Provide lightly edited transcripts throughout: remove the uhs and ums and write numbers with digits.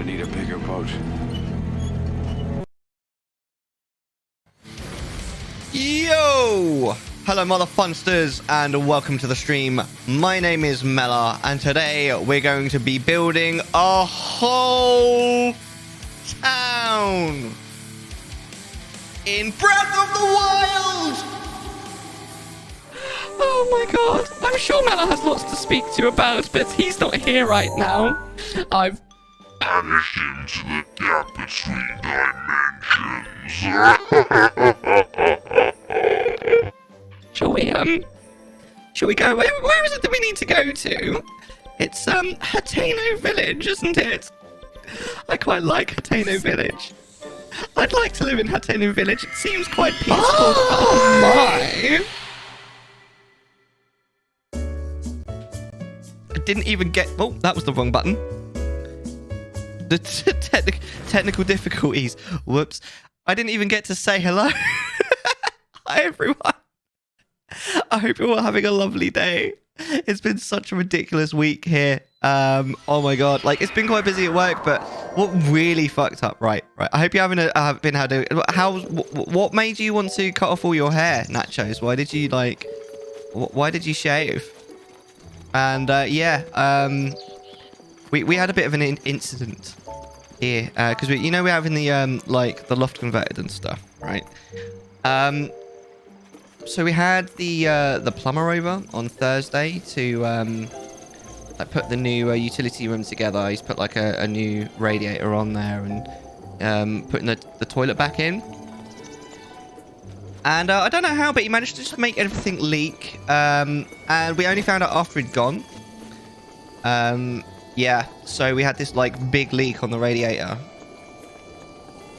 need a bigger boat. Yo! Hello, mother funsters, and welcome to the stream. My name is Mellar, and today we're going to be building a whole town in Breath of the Wild! Oh my god, I'm sure Mellar has lots to speak to you about, but he's not here right now. I've vanished into the gap between dimensions. Shall we go? Where is it that we need to go to? It's, Hateno Village, isn't it? I quite like Hateno Village. I'd like to live in Hateno Village. It seems quite peaceful. Oh my! I didn't even get... Oh, that was the wrong button. The technical difficulties. Whoops. I didn't even get to say hello. Hi, everyone. I hope you're all having a lovely day. It's been such a ridiculous week here. Oh my god. Like, it's been quite busy at work, but what really fucked up... Right. I hope you haven't been had a... What made you want to cut off all your hair, Nachos? Why did you, like... Why did you shave? And, we had a bit of an incident here. Because, we're having the, like, the loft converted and stuff, right? So we had the plumber over on Thursday to like put the new utility room together. He's put like a new radiator on there and putting the toilet back in. And I don't know how, but he managed to just make everything leak. And we only found out after he'd gone. Yeah, so we had this like big leak on the radiator.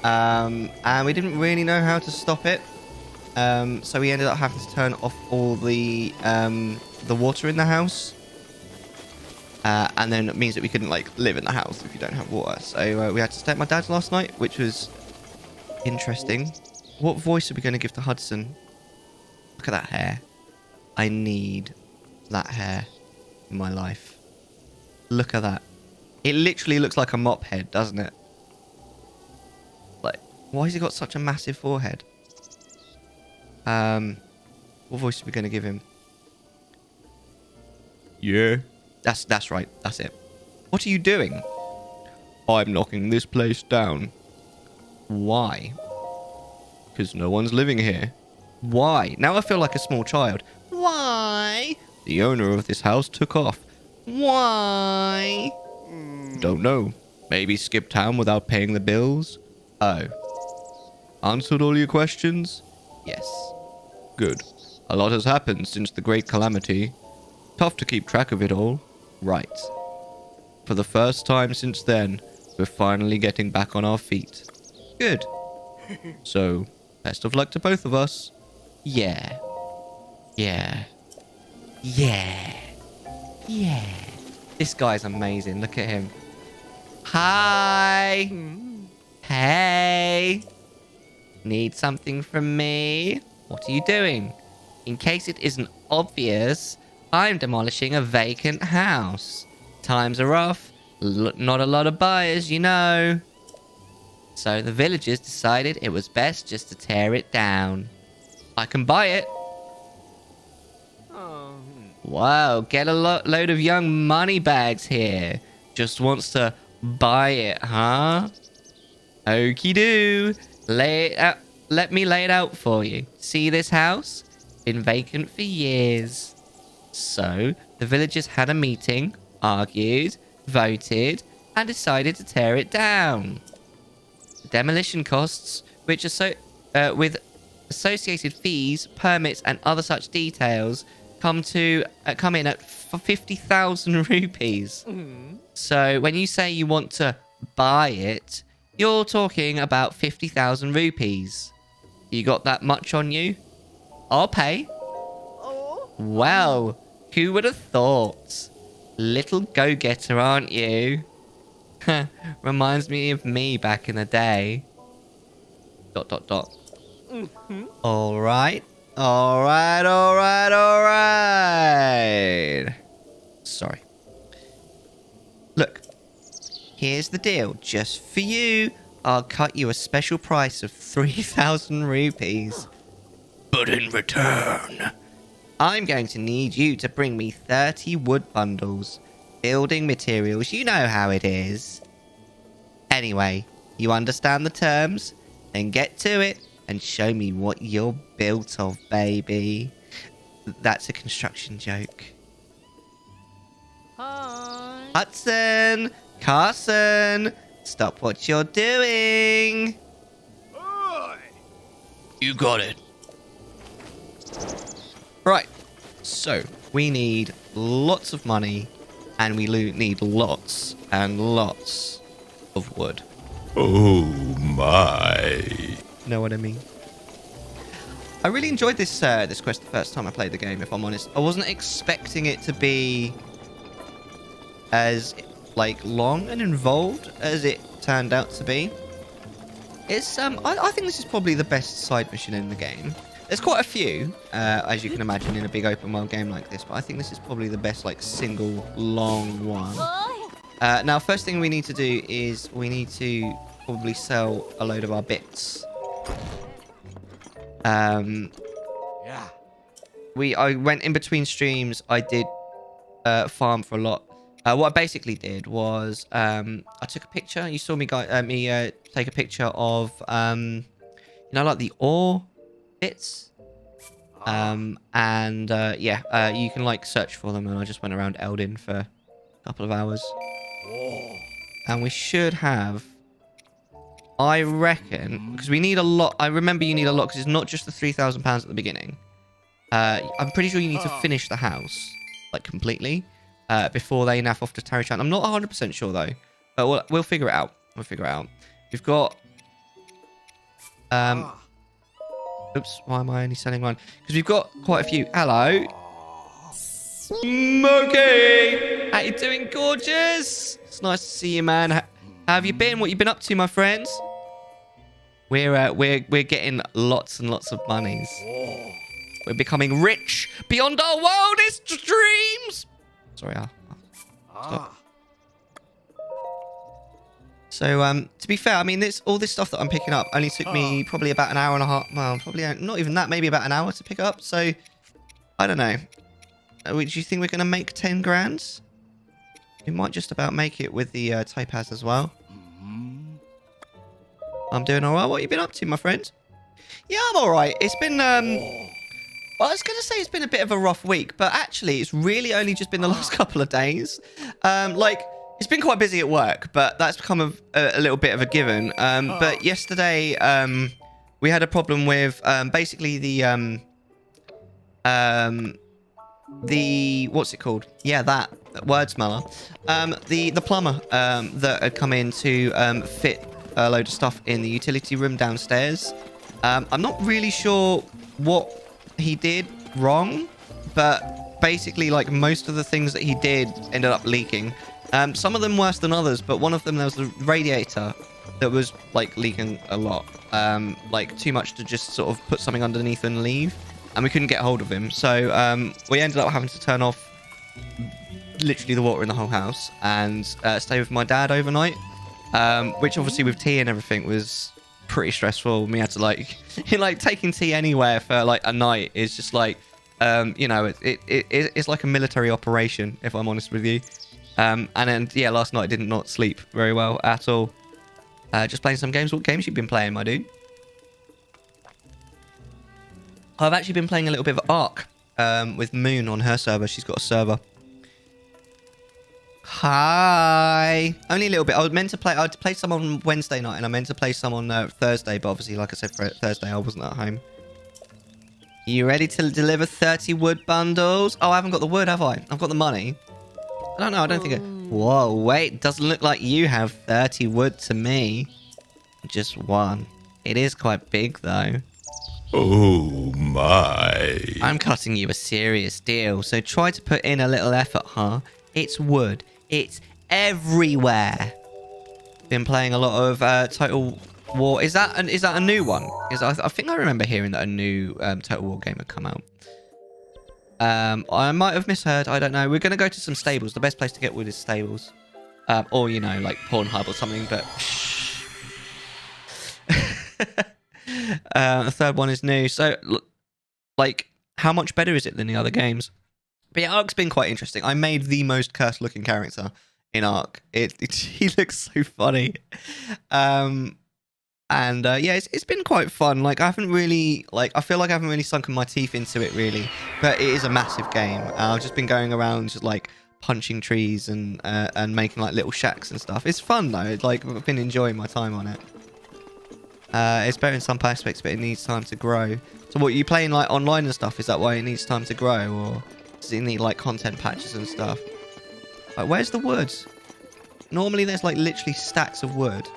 And we didn't really know how to stop it. So we ended up having to turn off all the water in the house. And then it means that we couldn't, like, live in the house if you don't have water. So we had to stay at my dad's last night, which was interesting. What voice are we going to give to Hudson? Look at that hair. I need that hair in my life. Look at that. It literally looks like a mop head, doesn't it? Like, why has he got such a massive forehead? What voice are we going to give him? Yeah. That's right. That's it. What are you doing? I'm knocking this place down. Why? Because no one's living here. Why? Now I feel like a small child. Why? The owner of this house took off. Why? Don't know. Maybe skip town without paying the bills? Oh. Answered all your questions? Yes. Good. A lot has happened since the Great Calamity. Tough to keep track of it all. Right. For the first time since then, we're finally getting back on our feet. Good. So, best of luck to both of us. Yeah. Yeah. Yeah. Yeah. This guy's amazing. Look at him. Hi. Hey. Need something from me? What are you doing? In case it isn't obvious, I'm demolishing a vacant house. Times are rough. Not a lot of buyers, you know. So the villagers decided it was best just to tear it down. I can buy it. Wow, get a load of young money bags here. Just wants to buy it, huh? Okie doo. Lay it out. Let me lay it out for you. See this house? Been vacant for years. So, the villagers had a meeting, argued, voted, and decided to tear it down. The demolition costs, which are with associated fees, permits, and other such details, come in at 50,000 rupees. So, when you say you want to buy it, you're talking about 50,000 rupees. You got that much on you? I'll pay. Oh. Well, who would have thought? Little go-getter, aren't you? Reminds me of me back in the day. ... All right. Sorry. Look. here's the deal. Just for you, I'll cut you a special price of 3,000 rupees. But in return, I'm going to need you to bring me 30 wood bundles. Building materials, you know how it is. Anyway, you understand the terms? Then get to it and show me what you're built of, baby. That's a construction joke. Hi. Hudson! Carson! Stop what you're doing! you got it. Right, so we need lots of money and we need lots and lots of wood. Oh my. Know what I mean? I really enjoyed this this quest the first time I played the game, if I'm honest. I wasn't expecting it to be as like long and involved as it turned out to be. It's I think this is probably the best side mission in the game. There's quite a few, as you can imagine, in a big open world game like this, but I think this is probably the best like single long one. Now, first thing we need to do is we need to probably sell a load of our bits. Yeah. I went in between streams. I did farm for a lot. What I basically did was I took a picture. You saw me take a picture of you know, like the ore bits. Yeah, you can like search for them, and I just went around Eldin for a couple of hours. And we should have, I reckon, because we need a lot. I remember you need a lot because it's not just the £3,000 at the beginning. I'm pretty sure you need to finish the house like completely before they naff off to Tarry Town. I'm not 100% sure though, but we'll figure it out. We've got oops, why am I only selling one? Because we've got quite a few. Hello, Smokey. How you doing, gorgeous? It's nice to see you, man. How have you been? What you been up to, my friends? We're getting lots and lots of monies. We're becoming rich beyond our wildest dreams. Sorry, I'll stop. So, to be fair, I mean, all this stuff that I'm picking up only took me probably about an hour and a half. Well, probably not even that. Maybe about an hour to pick up. So, I don't know. Do you think we're going to make 10 grand? We might just about make it with the topaz as well. I'm doing all right. What have you been up to, my friend? Yeah, I'm all right. It's been, well, I was going to say it's been a bit of a rough week, but actually it's really only just been the last couple of days. Like, it's been quite busy at work, but that's become a little bit of a given. But yesterday, we had a problem with, basically the what's it called? Yeah, that words, Mellar. The plumber that had come in to fit a load of stuff in the utility room downstairs. I'm not really sure what he did wrong, but basically, like, most of the things that he did ended up leaking. Some of them worse than others, but one of them, there was the radiator that was like leaking a lot, like too much to just sort of put something underneath and leave. And we couldn't get hold of him. So we ended up having to turn off literally the water in the whole house and stay with my dad overnight, which obviously with tea and everything was pretty stressful. We had to like, like taking tea anywhere for like a night is just like, you know, it's like a military operation, if I'm honest with you. And then, yeah, last night I did not sleep very well at all. Just playing some games. What games you been playing, my dude? I've actually been playing a little bit of Ark with Moon on her server. She's got a server. Hi. Only a little bit. I'd play some on Wednesday night, and I meant to play some on Thursday, but obviously, like I said, for Thursday, I wasn't at home. You ready to deliver 30 wood bundles? Oh, I haven't got the wood, have I? I've got the money. I don't know. I don't think Whoa, wait. Doesn't look like you have 30 wood to me. Just one. It is quite big, though. Oh my. I'm cutting you a serious deal, so try to put in a little effort, huh? It's wood. It's everywhere. Been playing a lot of Total War. Is that a new one? I think I remember hearing that a new Total War game had come out. I might have misheard. I don't know. We're going to go to some stables. The best place to get wood is stables. Or, you know, like Pornhub or something, but... The third one is new. So, like, how much better is it than the other games? But yeah, Ark's been quite interesting. I made the most cursed looking character in Ark. He looks so funny. Yeah, it's been quite fun. Like, I haven't really, like, I feel like I haven't really sunken my teeth into it really, but it is a massive game. I've just been going around just like punching trees and making like little shacks and stuff. It's fun though. It's, like, I've been enjoying my time on it. It's better in some aspects, but it needs time to grow. So what, you playing like online and stuff? Is that why it needs time to grow, or does it need like content patches and stuff? Like, where's the wood? Normally there's like literally stacks of wood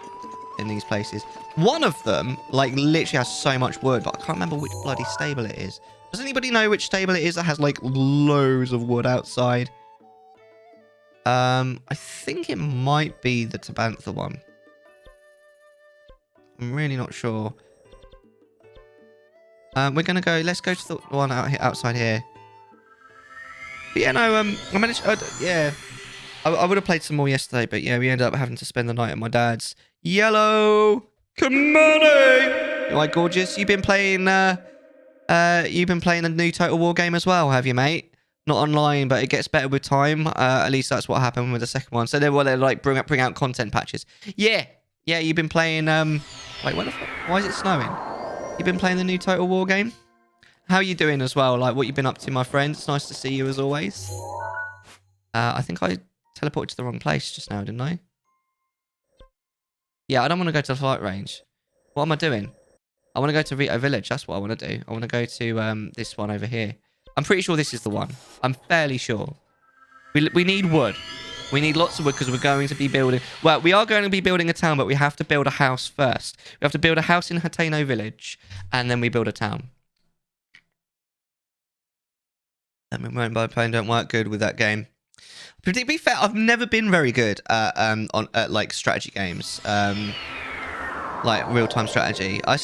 in these places. One of them like literally has so much wood, but I can't remember which bloody stable it is. Does anybody know which stable it is that has like loads of wood outside? I think it might be the Tabantha one. I'm really not sure. We're gonna go. Let's go to the one outside here. But yeah, no. I managed. Yeah, I would have played some more yesterday, but yeah, we ended up having to spend the night at my dad's. Yellow, come on, you like gorgeous. You've been playing. You've been playing a new Total War game as well, have you, mate? Not online, but it gets better with time. At least that's what happened with the second one. So they like bring out content patches. Yeah. Yeah, you've been playing, wait, why is it snowing? You've been playing the new Total War game? How are you doing as well? Like, what you've been up to, my friend? It's nice to see you as always. I think I teleported to the wrong place just now, didn't I? Yeah, I don't want to go to the flight range. What am I doing? I want to go to Rito Village. That's what I want to do. I want to go to this one over here. I'm pretty sure this is the one. I'm fairly sure. We need wood. We need lots of wood because we're going to be building... Well, we are going to be building a town, but we have to build a house first. We have to build a house in Hateno Village, and then we build a town. That remote by playing don't work good with that game. But to be fair, I've never been very good at like strategy games, like real-time strategy. I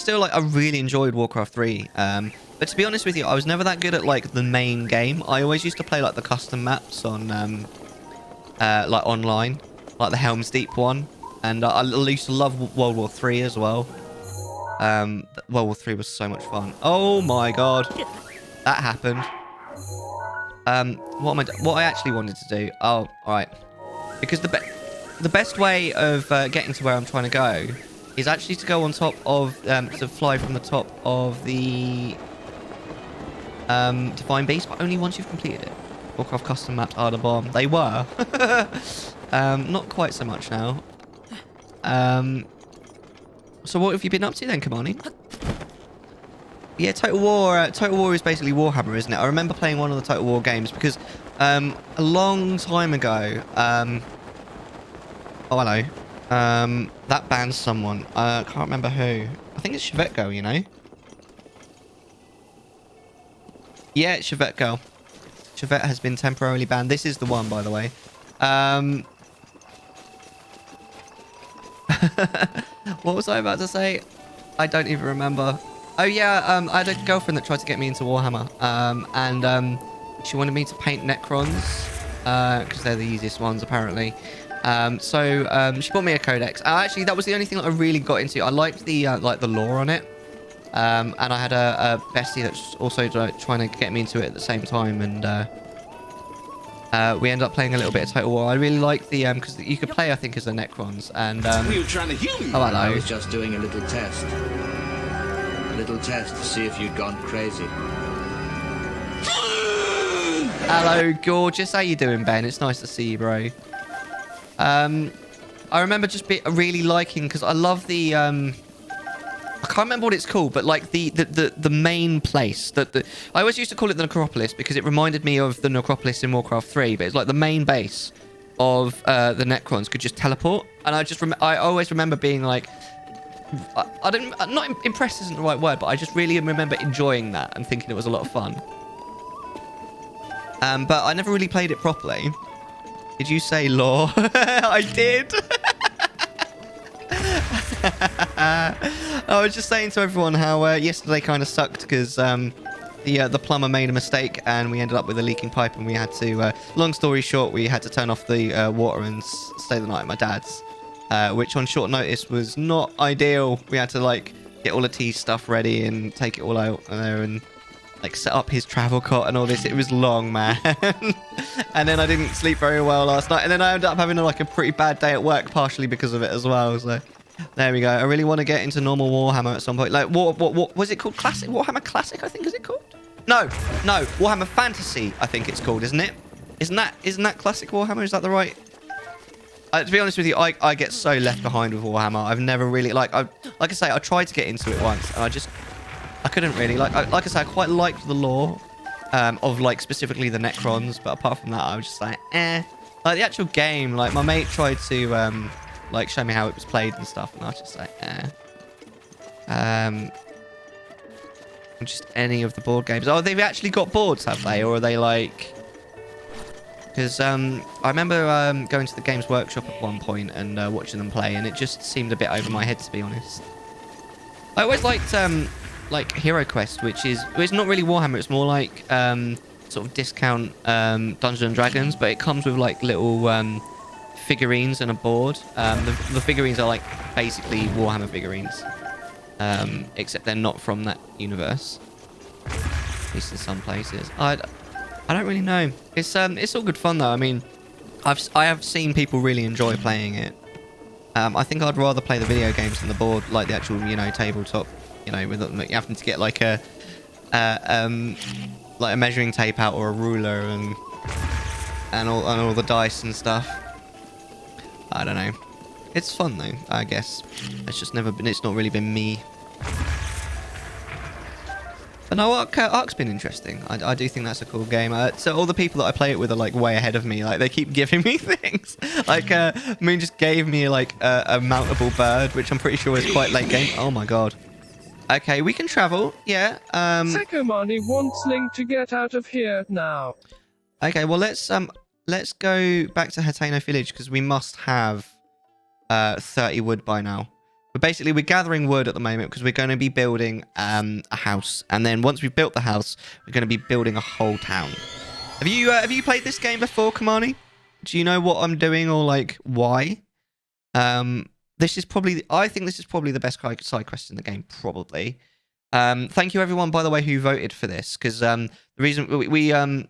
really enjoyed Warcraft 3. But to be honest with you, I was never that good at like the main game. I always used to play like the custom maps on like online, like the Helm's Deep one, and I used to love World War 3 as well. World War 3 was so much fun. Oh my god, that happened. What I actually wanted to do? Oh, all right, because the best way of getting to where I'm trying to go is actually to go on top of to fly from the top of the Divine Beast, but only once you've completed it. Warcraft custom maps are the bomb. They were. Not quite so much now. So what have you been up to then, Kamani? Yeah, Total War is basically Warhammer, isn't it? I remember playing one of the Total War games because a long time ago... oh, hello. That banned someone. I can't remember who. I think it's Chevette Girl, you know? Yeah, it's Chevette Girl. Chevette has been temporarily banned. This is the one, by the way. What was I about to say? I don't even remember. Oh, yeah, I had a girlfriend that tried to get me into Warhammer. And she wanted me to paint Necrons, because they're the easiest ones, apparently. So she bought me a codex. Actually, that was the only thing that I really got into. I liked the like the lore on it. And I had a bestie that's also trying to get me into it at the same time, and we ended up playing a little bit of Total War. I really liked the because you could play, I think, as the Necrons. And we were trying to heal you. Oh, hello. I was just doing a little test. A little test to see if you'd gone crazy. Hello, gorgeous. How you doing, Ben? It's nice to see you, bro. I remember just really liking, because I love the I can't remember what it's called, but like the main place that I always used to call it the Necropolis because it reminded me of the Necropolis in Warcraft 3, but it's like the main base of the Necrons could just teleport, and I always remember being like, not impressed isn't the right word, but I just really remember enjoying that and thinking it was a lot of fun. But I never really played it properly. Did you say lore? I did. I was just saying to everyone how yesterday kind of sucked because the plumber made a mistake and we ended up with a leaking pipe, and we had to, long story short, we had to turn off the water and stay the night at my dad's, which on short notice was not ideal. We had to like get all the tea stuff ready and take it all out there and like set up his travel cot and all this. It was long, man. And then I didn't sleep very well last night, and then I ended up having like a pretty bad day at work, partially because of it as well. So there we go. I really want to get into normal Warhammer at some point. Like what was it called? Classic Warhammer Classic, I think, is it called? No, Warhammer Fantasy, I think it's called, isn't it? Isn't that Classic Warhammer? Is that the right? To be honest with you, I get so left behind with Warhammer. I've never really like I say, I tried to get into it once, and I couldn't really like I say, I quite liked the lore of like specifically the Necrons, but apart from that, I was just like, eh. Like the actual game, like my mate tried to like show me how it was played and stuff, and I was just like, eh. Just any of the board games. Oh, they've actually got boards, have they? Or are they like... Because I remember going to the Games Workshop at one point and watching them play, and it just seemed a bit over my head, to be honest. I always liked Hero Quest, which is... It's not really Warhammer, it's more like sort of discount Dungeons and Dragons, but it comes with like little figurines and a board. The figurines are like basically Warhammer figurines. Except they're not from that universe, at least in some places. I don't really know. It's all good fun though. I mean, I have seen people really enjoy playing it. I think I'd rather play the video games than the board, like the actual, you know, tabletop. You know, with having to get like a measuring tape out or a ruler and all the dice and stuff. I don't know. It's fun though, I guess. It's not really been me. But no, Ark's been interesting. I do think that's a cool game. So all the people that I play it with are like way ahead of me. Like they keep giving me things. Like Moon just gave me like a mountable bird, which I'm pretty sure is quite late game. Oh my god. Okay, we can travel. Yeah. Sekomani wants Link to get out of here now. Okay, well let's go back to Hateno Village because we must have 30 wood by now. But basically we're gathering wood at the moment because we're going to be building a house, and then once we've built the house, we're going to be building a whole town. Have you played this game before, Kamani? Do you know what I'm doing or like why? This is probably, I think this is probably the best side quest in the game, probably. Thank you everyone, by the way, who voted for this, because the reason we played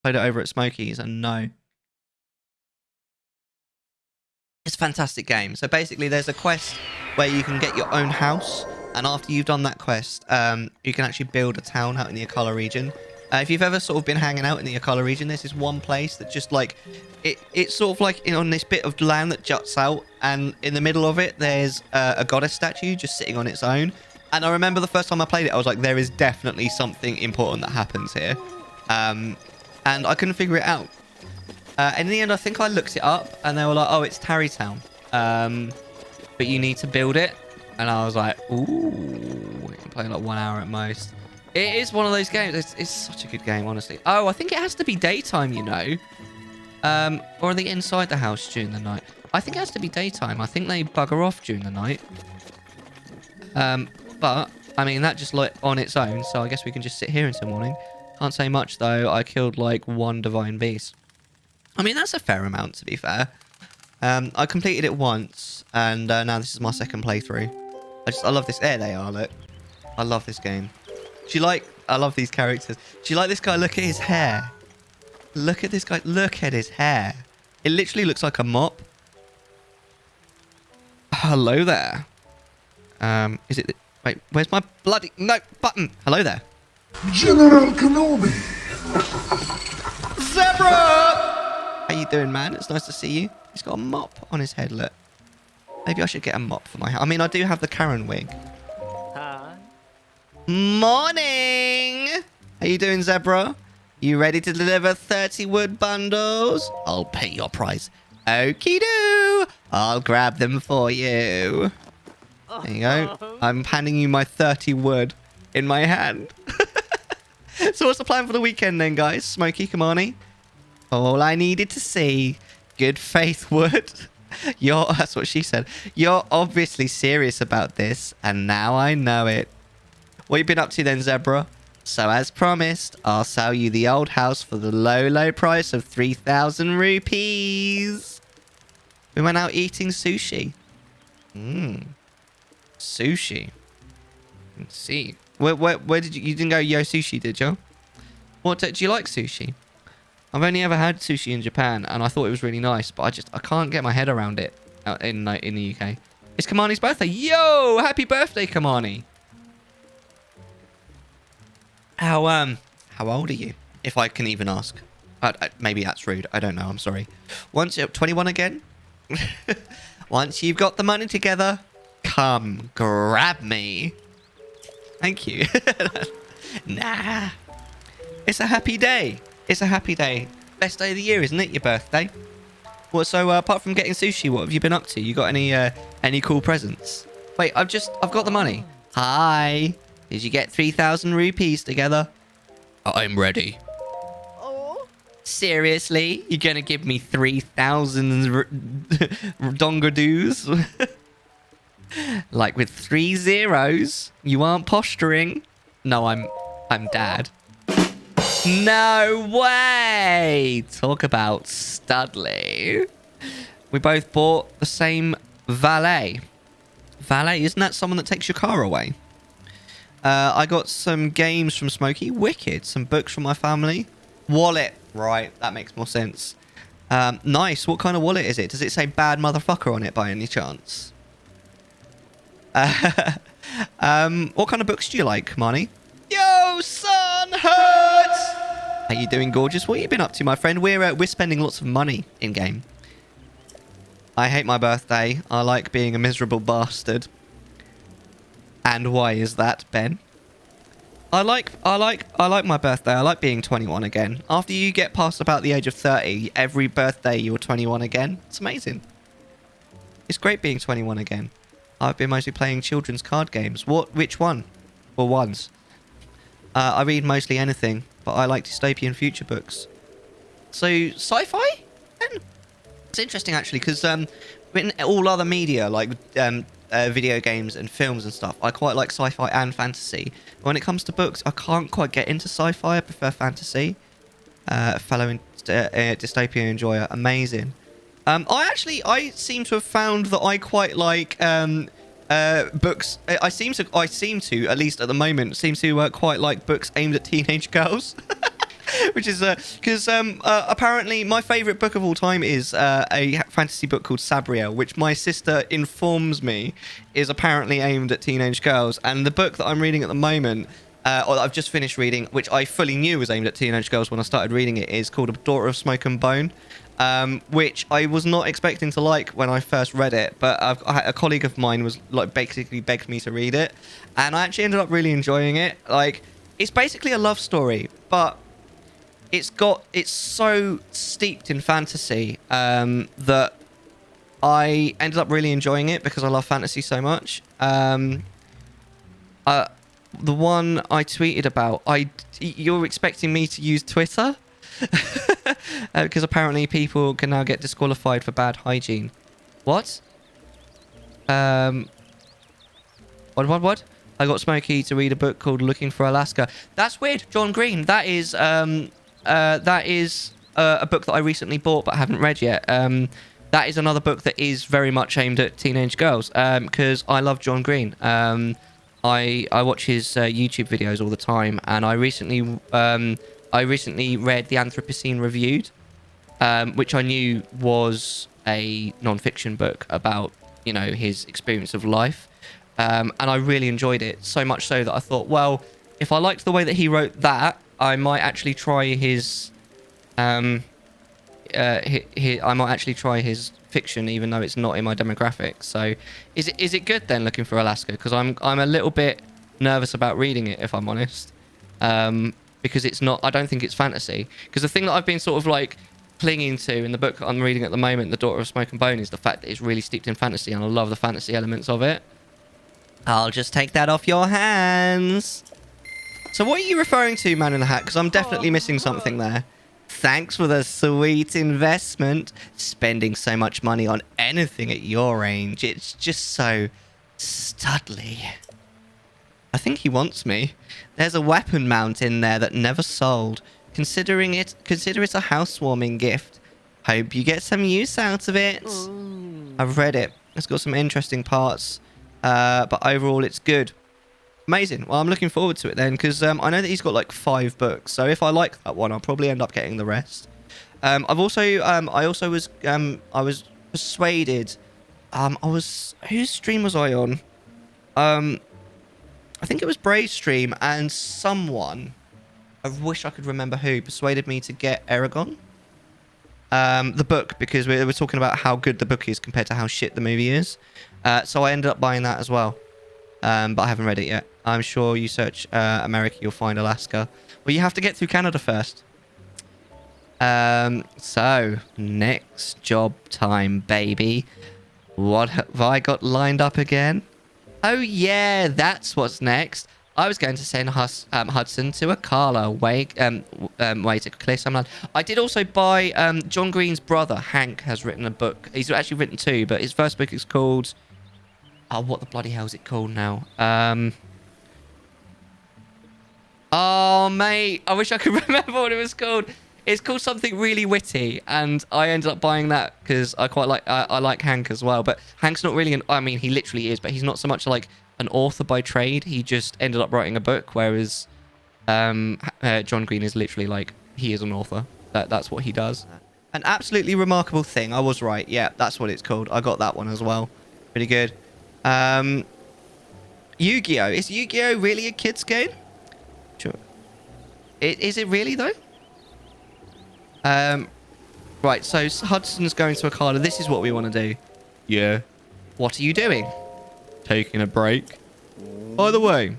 it over at Smokey's, and no. It's a fantastic game. So basically there's a quest where you can get your own house, and after you've done that quest, you can actually build a town out in the Akala region. If you've ever sort of been hanging out in the Akala region, this is one place that just like it's sort of like on this bit of land that juts out, and in the middle of it there's a goddess statue just sitting on its own. And I remember the first time I played it, I was like, there is definitely something important that happens here, and I couldn't figure it out. And in the end, I think I looked it up, and they were like, oh, it's Tarry Town, but you need to build it. And I was like, ooh, we can play like 1 hour at most. It is one of those games. It's such a good game, honestly. Oh, I think it has to be daytime, you know. Or are they inside the house during the night? I think it has to be daytime. I think they bugger off during the night. But, I mean, that just like on its own. So I guess we can just sit here until morning. Can't say much, though. I killed like 1 divine beast. I mean, that's a fair amount, to be fair. I completed it once, and now this is my second playthrough. I love this. There they are, look. I love this game. I love these characters. Do you like this guy? Look at his hair. Look at this guy. Look at his hair. It literally looks like a mop. Hello there. Is it... Wait, where's my bloody... No, button. Hello there. General Kenobi. Zebra! How you doing, man? It's nice to see you. He's got a mop on his head, look. Maybe I should get a mop for my hair. I mean, I do have the Karen wig. Hi. Morning! How you doing, Zebra? You ready to deliver 30 wood bundles? I'll pay your price. Okie doo! I'll grab them for you. There you go. I'm handing you my 30 wood in my hand. So what's the plan for the weekend then, guys? Smokey, Kamani? All I needed to see. Good faith, Wood. That's what she said. You're obviously serious about this, and now I know it. What you been up to then, Zebra? So as promised, I'll sell you the old house for the low, low price of 3,000 rupees. We went out eating sushi. Sushi. Let's see. Where did you didn't go Yo Sushi, did you? What do you like sushi? I've only ever had sushi in Japan, and I thought it was really nice, but I can't get my head around it in the UK. It's Kamani's birthday. Yo, happy birthday, Kamani. How old are you? If I can even ask. Maybe that's rude. I don't know. I'm sorry. Once you're 21 again. Once you've got the money together, come grab me. Thank you. Nah. It's a happy day. It's a happy day. Best day of the year, isn't it? Your birthday. What? So apart from getting sushi, what have you been up to? You got any cool presents? Wait, I've got the money. Hi. Did you get 3,000 rupees together? I'm ready. Oh. Seriously? You're gonna give me 3,000 dongadoos? Like with 3 zeros? You aren't posturing? No, I'm dad. No way! Talk about Studley. We both bought the same valet. Valet, isn't that someone that takes your car away? I got some games from Smokey. Wicked. Some books from my family. Wallet. Right, that makes more sense. Nice. What kind of wallet is it? Does it say bad motherfucker on it by any chance? What kind of books do you like, Marnie? Yo, son, hurts! How you doing, gorgeous? What have you been up to, my friend? We're spending lots of money in-game. I hate my birthday. I like being a miserable bastard. And why is that, Ben? I like my birthday. I like being 21 again. After you get past about the age of 30, every birthday you're 21 again. It's amazing. It's great being 21 again. I've been mostly playing children's card games. Which one? Or ones? I read mostly anything, but I like dystopian future books. So, sci-fi? It's interesting, actually, because in all other media, like video games and films and stuff, I quite like sci-fi and fantasy. When it comes to books, I can't quite get into sci-fi. I prefer fantasy. Fellow dystopian enjoyer. Amazing. I seem to have found that I quite like books. I seem to, at least at the moment, quite like books aimed at teenage girls. Which is because apparently my favorite book of all time is a fantasy book called Sabriel, which my sister informs me is apparently aimed at teenage girls. And the book that I'm reading at the moment, or that I've just finished reading, which I fully knew was aimed at teenage girls when I started reading it, is called A Daughter of Smoke and Bone. Which I was not expecting to like when I first read it, but a colleague of mine was like basically begged me to read it, and I actually ended up really enjoying it. Like, it's basically a love story, but it's so steeped in fantasy that I ended up really enjoying it because I love fantasy so much. The one I tweeted about, you're expecting me to use Twitter? Because apparently people can now get disqualified for bad hygiene. What? What? I got Smokey to read a book called Looking for Alaska. That's weird. John Green. That is a book that I recently bought but haven't read yet. That is another book that is very much aimed at teenage girls. Because I love John Green. I watch his YouTube videos all the time, and I recently read The Anthropocene Reviewed, which I knew was a non-fiction book about, his experience of life. And I really enjoyed it, so much so that I thought, well, if I liked the way that he wrote that, I might actually try his fiction, even though it's not in my demographic. So is it good then, Looking for Alaska? Because I'm a little bit nervous about reading it, if I'm honest. Because it's not, I don't think it's fantasy. Because the thing that I've been sort of like clinging to in the book I'm reading at the moment, The Daughter of Smoke and Bone, is the fact that it's really steeped in fantasy, and I love the fantasy elements of it. I'll just take that off your hands. So what are you referring to, Man in the Hat? Because I'm definitely missing something there. Thanks for the sweet investment. Spending so much money on anything at your age, it's just so studly. I think he wants me. There's a weapon mount in there that never sold. Consider it a housewarming gift. Hope you get some use out of it. I've read it. It's got some interesting parts, but overall it's good. Amazing. Well, I'm looking forward to it then, because I know that he's got like 5 books. So if I like that one, I'll probably end up getting the rest. I was persuaded. Whose stream was I on? I think it was Bray's stream, and someone, I wish I could remember who, persuaded me to get Aragon. The book, because we were talking about how good the book is compared to how shit the movie is. So I ended up buying that as well. But I haven't read it yet. I'm sure you search America, you'll find Alaska. Well, you have to get through Canada first. So, next job time, baby. What have I got lined up again? Oh, yeah, that's what's next. I was going to send Hudson to Akala, way to clear some land. I did also buy John Green's brother, Hank, has written a book. He's actually written 2, but his first book is called... Oh, what the bloody hell is it called now? Oh, mate, I wish I could remember what it was called. It's called something really witty, and I ended up buying that because I quite like I like Hank as well. But Hank's not really I mean, he literally is, but he's not so much like an author by trade. He just ended up writing a book, whereas John Green is literally like, he is an author. That's what he does. An absolutely remarkable thing. I was right. Yeah, that's what it's called. I got that one as well. Pretty good. Yu-Gi-Oh! Is Yu-Gi-Oh! Really a kid's game? Sure. Is it really, though? Right, so Hudson's going to Akala. This is what we want to do. Yeah. What are you doing? Taking a break. By the way,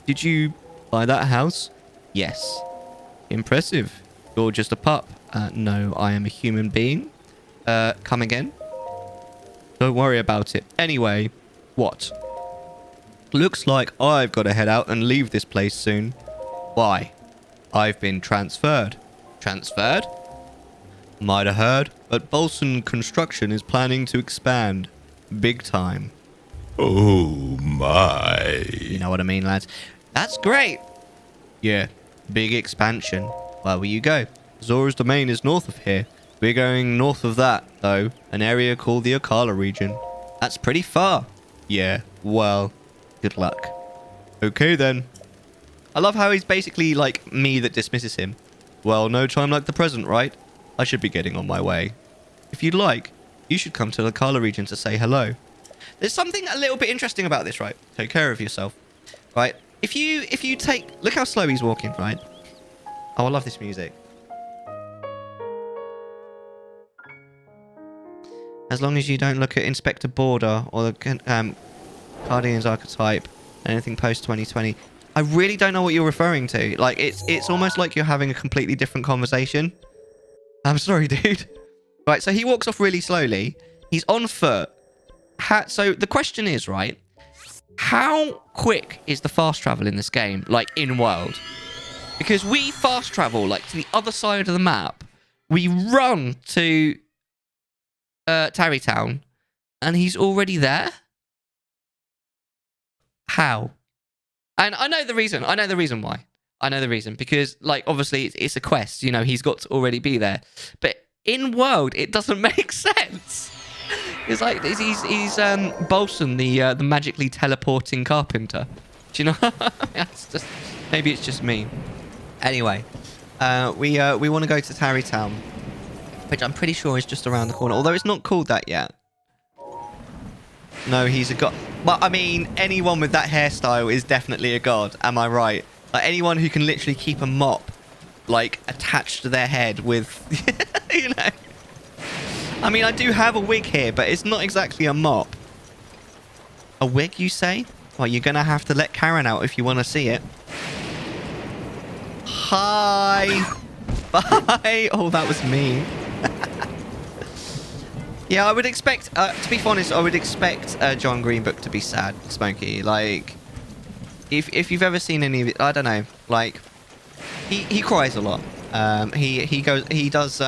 did you buy that house? Yes. Impressive. You're just a pup. No, I am a human being. Come again? Don't worry about it. Anyway, what? Looks like I've got to head out and leave this place soon. Why? I've been transferred. Transferred? Might have heard, but Bolson Construction is planning to expand. Big time. Oh my. You know what I mean, lads? That's great. Yeah, big expansion. Where will you go? Zora's Domain is north of here. We're going north of that, though. An area called the Akala region. That's pretty far. Yeah, well, good luck. Okay then. I love how he's basically like me that dismisses him. Well, no time like the present, right? I should be getting on my way. If you'd like, you should come to the Akala region to say hello. There's something a little bit interesting about this, right? Take care of yourself. Right? If you take... Look how slow he's walking, right? Oh, I love this music. As long as you don't look at Inspector Border or the Guardian's archetype, anything post 2020. I really don't know what you're referring to. Like, it's almost like you're having a completely different conversation. I'm sorry, dude. Right, so he walks off really slowly. He's on foot. So the question is, right, how quick is the fast travel in this game, like in world? Because we fast travel like to the other side of the map. We run to Tarry Town, and he's already there. How? And I know the reason. I know the reason why. I know the reason, because like obviously it's a quest. You know, he's got to already be there. But in world, it doesn't make sense. It's like he's Bolson, the magically teleporting carpenter. Do you know? Maybe it's just me. Anyway, we want to go to Tarry Town, which I'm pretty sure is just around the corner. Although it's not called that yet. No, he's a god. But I mean, anyone with that hairstyle is definitely a god. Am I right? Like anyone who can literally keep a mop, like attached to their head with, you know. I mean, I do have a wig here, but it's not exactly a mop. A wig, you say? Well, you're going to have to let Karen out if you want to see it. Hi. Bye. Oh, that was mean. Yeah, I would expect, to be honest, I would expect John Green book to be sad, Smokey. Like, if you've ever seen any of it, I don't know. Like, he cries a lot. He does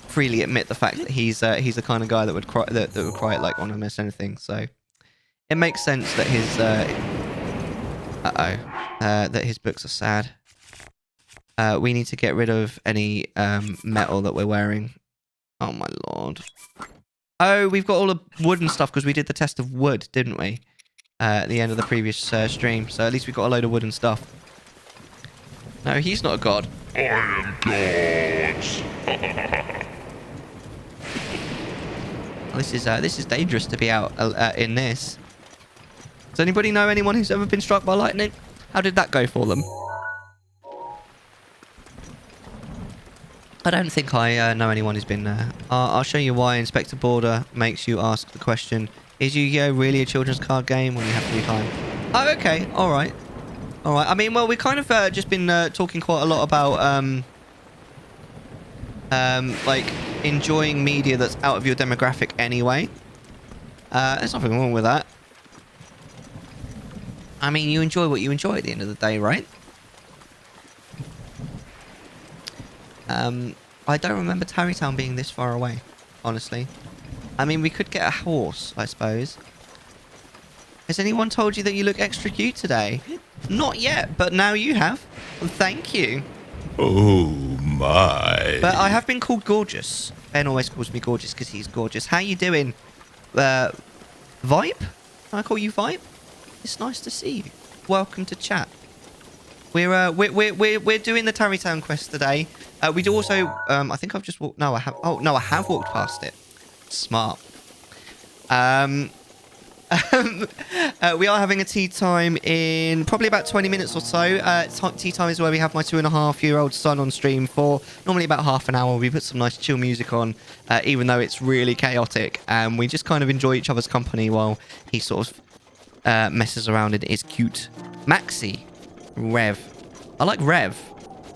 freely admit the fact that he's the kind of guy that would cry that would cry at like almost anything. So it makes sense that his That his books are sad. We need to get rid of any metal that we're wearing. Oh my lord. Oh, we've got all the wood and stuff because we did the test of wood, didn't we? At the end of the previous stream. So at least we've got a load of wood and stuff. No, he's not a god. I am gods. This is dangerous to be out in this. Does anybody know anyone who's ever been struck by lightning? How did that go for them? I don't think I know anyone who's been there. I'll show you why Inspector Border makes you ask the question, is Yu-Gi-Oh! Really a children's card game when you have free time? Oh, okay. All right. All right. I mean, well, we've kind of just been talking quite a lot about like enjoying media that's out of your demographic anyway. There's nothing wrong with that. I mean, you enjoy what you enjoy at the end of the day, right? I don't remember Tarry Town being this far away, honestly. I mean, we could get a horse, I suppose. Has anyone told you that you look extra cute today? Not yet, but now you have. Well, thank you. Oh my. But I have been called gorgeous. Ben always calls me gorgeous because he's gorgeous. How you doing? Vibe? Can I call you Vibe? It's nice to see you. Welcome to chat. We're doing the Tarry Town quest today. We do also. I think I've just walked. No, I have. Oh no, I have walked past it. Smart. We are having a tea time in probably about 20 minutes or so. Tea time is where we have my 2.5-year-old son on stream for normally about half an hour. We put some nice chill music on, even though it's really chaotic, and we just kind of enjoy each other's company while he sort of messes around and is cute. Maxie, Rev. I like Rev.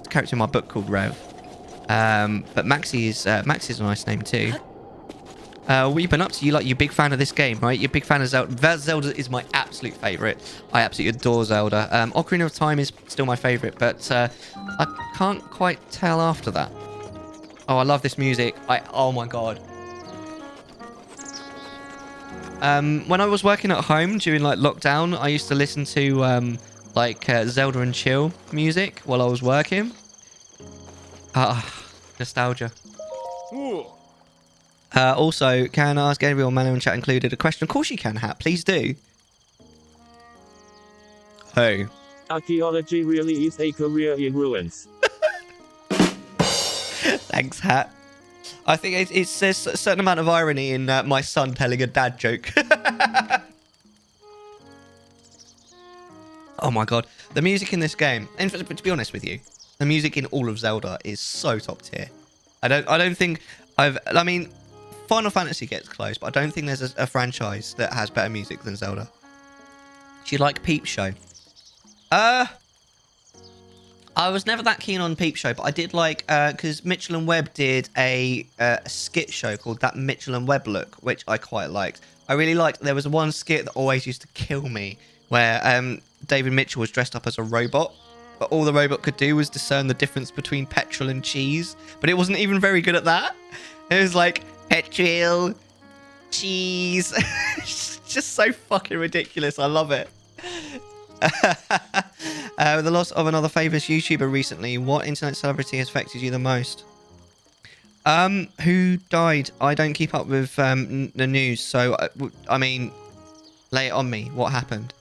It's a character in my book called Rev. But Maxie's a nice name too. What have you been up to? You're a big fan of this game, right? You're a big fan of Zelda. Zelda is my absolute favourite. I absolutely adore Zelda. Ocarina of Time is still my favourite, but I can't quite tell after that. Oh, I love this music. Oh my god. When I was working at home during like lockdown, I used to listen to Zelda and chill music while I was working. Nostalgia. Also, can I ask Gabriel Manor in chat included a question? Of course you can, Hat. Please do. Hey. Archaeology really is a career in ruins. Thanks, Hat. I think there's a certain amount of irony in my son telling a dad joke. Oh my god. The music in this game, and to be honest with you, the music in all of Zelda is so top tier. I don't think I mean, Final Fantasy gets close, but I don't think there's a franchise that has better music than Zelda. Do you like Peep Show? I was never that keen on Peep Show, but I did like, because Mitchell and Webb did a skit show called That Mitchell and Webb Look, which I quite liked. I really liked, there was one skit that always used to kill me, where David Mitchell was dressed up as a robot, but all the robot could do was discern the difference between petrol and cheese, but it wasn't even very good at that. It was like, petrol, cheese. It's just so fucking ridiculous. I love it. The loss of another famous YouTuber recently. What internet celebrity has affected you the most? Who died? I don't keep up with the news, so I mean, lay it on me. What happened?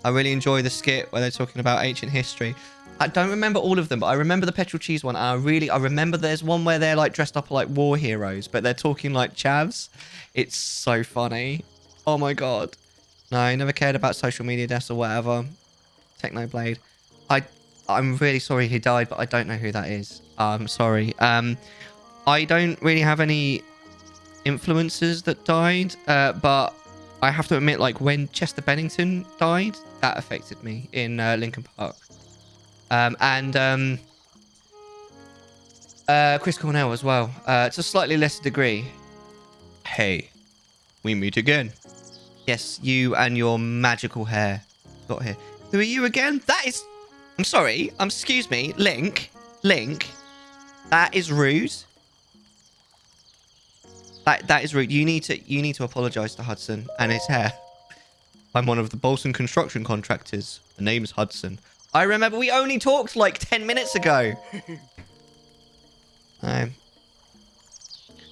I really enjoy the skit where they're talking about ancient history. I don't remember all of them, but I remember the petrol cheese one. I remember there's one where they're like dressed up like war heroes, but they're talking like chavs. It's so funny. Oh my god. No, I never cared about social media deaths or whatever. Technoblade. I'm really sorry he died, but I don't know who that is. I'm sorry. I don't really have any influencers that died, but I have to admit, like when Chester Bennington died, that affected me in Lincoln Park. And Chris Cornell as well, to a slightly lesser degree. Hey, we meet again. Yes, you and your magical hair got here. Who are you again? That is... I'm sorry. Excuse me. Link. That is rude. That is rude. You need to apologise to Hudson and his hair. I'm one of the Bolson construction contractors. The name's Hudson. I remember we only talked like 10 minutes ago.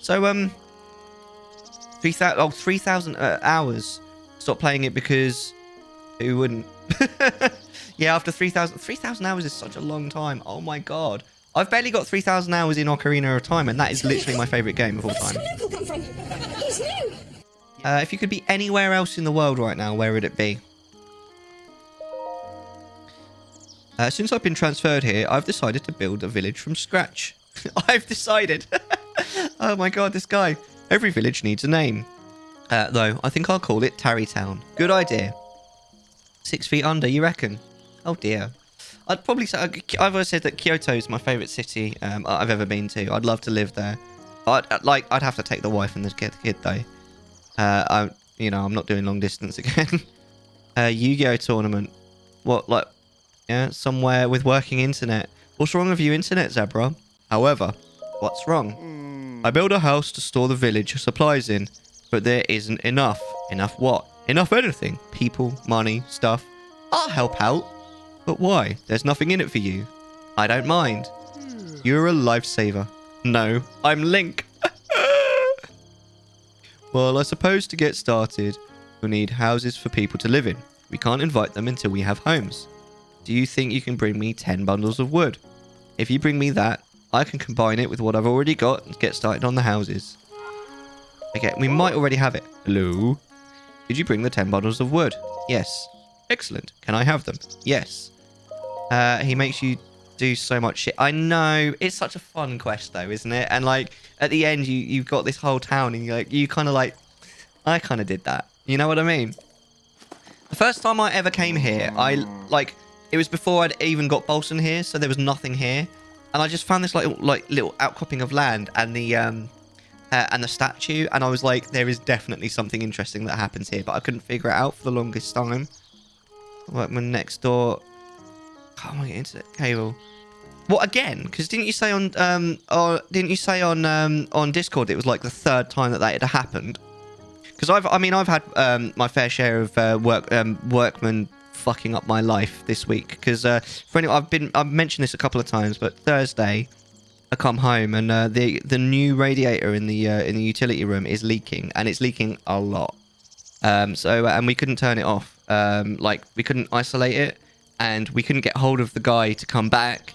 So, 3,000 hours. Stop playing it because who wouldn't? Yeah, after 3,000 hours is such a long time. Oh my god. I've barely got 3,000 hours in Ocarina of Time, and that is literally my favorite game of all time. If you could be anywhere else in the world right now, where would it be? Since I've been transferred here, I've decided to build a village from scratch. I've decided. Oh my god, this guy. Every village needs a name. Though, I think I'll call it Tarry Town. Good idea. 6 feet under, you reckon? Oh dear. I'd probably say... I've always said that Kyoto is my favourite city I've ever been to. I'd love to live there. I'd have to take the wife and the kid, though. I'm not doing long distance again. Yu-Gi-Oh tournament. What, like... Yeah, somewhere with working internet. What's wrong with you, internet zebra? However, what's wrong? I built a house to store the village supplies in, but there isn't enough. Enough what? Enough anything. People, money, stuff. I'll help out. But why? There's nothing in it for you. I don't mind. You're a lifesaver. No, I'm Link. Well, I suppose to get started, we'll need houses for people to live in. We can't invite them until we have homes. Do you think you can bring me 10 bundles of wood? If you bring me that, I can combine it with what I've already got and get started on the houses. Okay, we might already have it. Hello? Did you bring the 10 bundles of wood? Yes. Excellent. Can I have them? Yes. He makes you do so much shit. I know. It's such a fun quest, though, isn't it? And, like, at the end, you've got this whole town, and you kind of, like... I kind of did that. You know what I mean? The first time I ever came here, it was before I'd even got Bolson here, so there was nothing here. And I just found this, little outcropping of land and the statue, and I was like, there is definitely something interesting that happens here, but I couldn't figure it out for the longest time. Workman next door. Can't get into that cable. What again? Because didn't you say on Discord it was like the third time that had happened? Because I've had my fair share of workmen fucking up my life this week. Because for anyone, I've mentioned this a couple of times, but Thursday I come home and the new radiator in the utility room is leaking, and it's leaking a lot. And we couldn't turn it off. We couldn't isolate it, and we couldn't get hold of the guy to come back.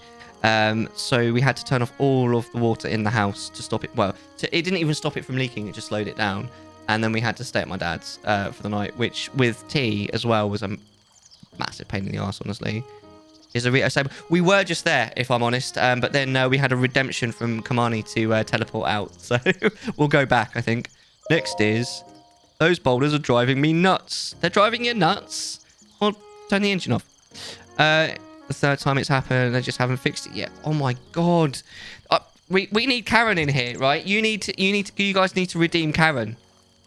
So we had to turn off all of the water in the house to stop it. Well, it didn't even stop it from leaking. It just slowed it down. And then we had to stay at my dad's for the night, which with tea as well was a massive pain in the arse, honestly. We were just there, if I'm honest. But then we had a redemption from Kamani to teleport out. So we'll go back, I think. Next is... Those boulders are driving me nuts. They're driving you nuts? Well, turn the engine off. The third time it's happened, they just haven't fixed it yet. Oh my god. We need Karen in here, right? You guys need to redeem Karen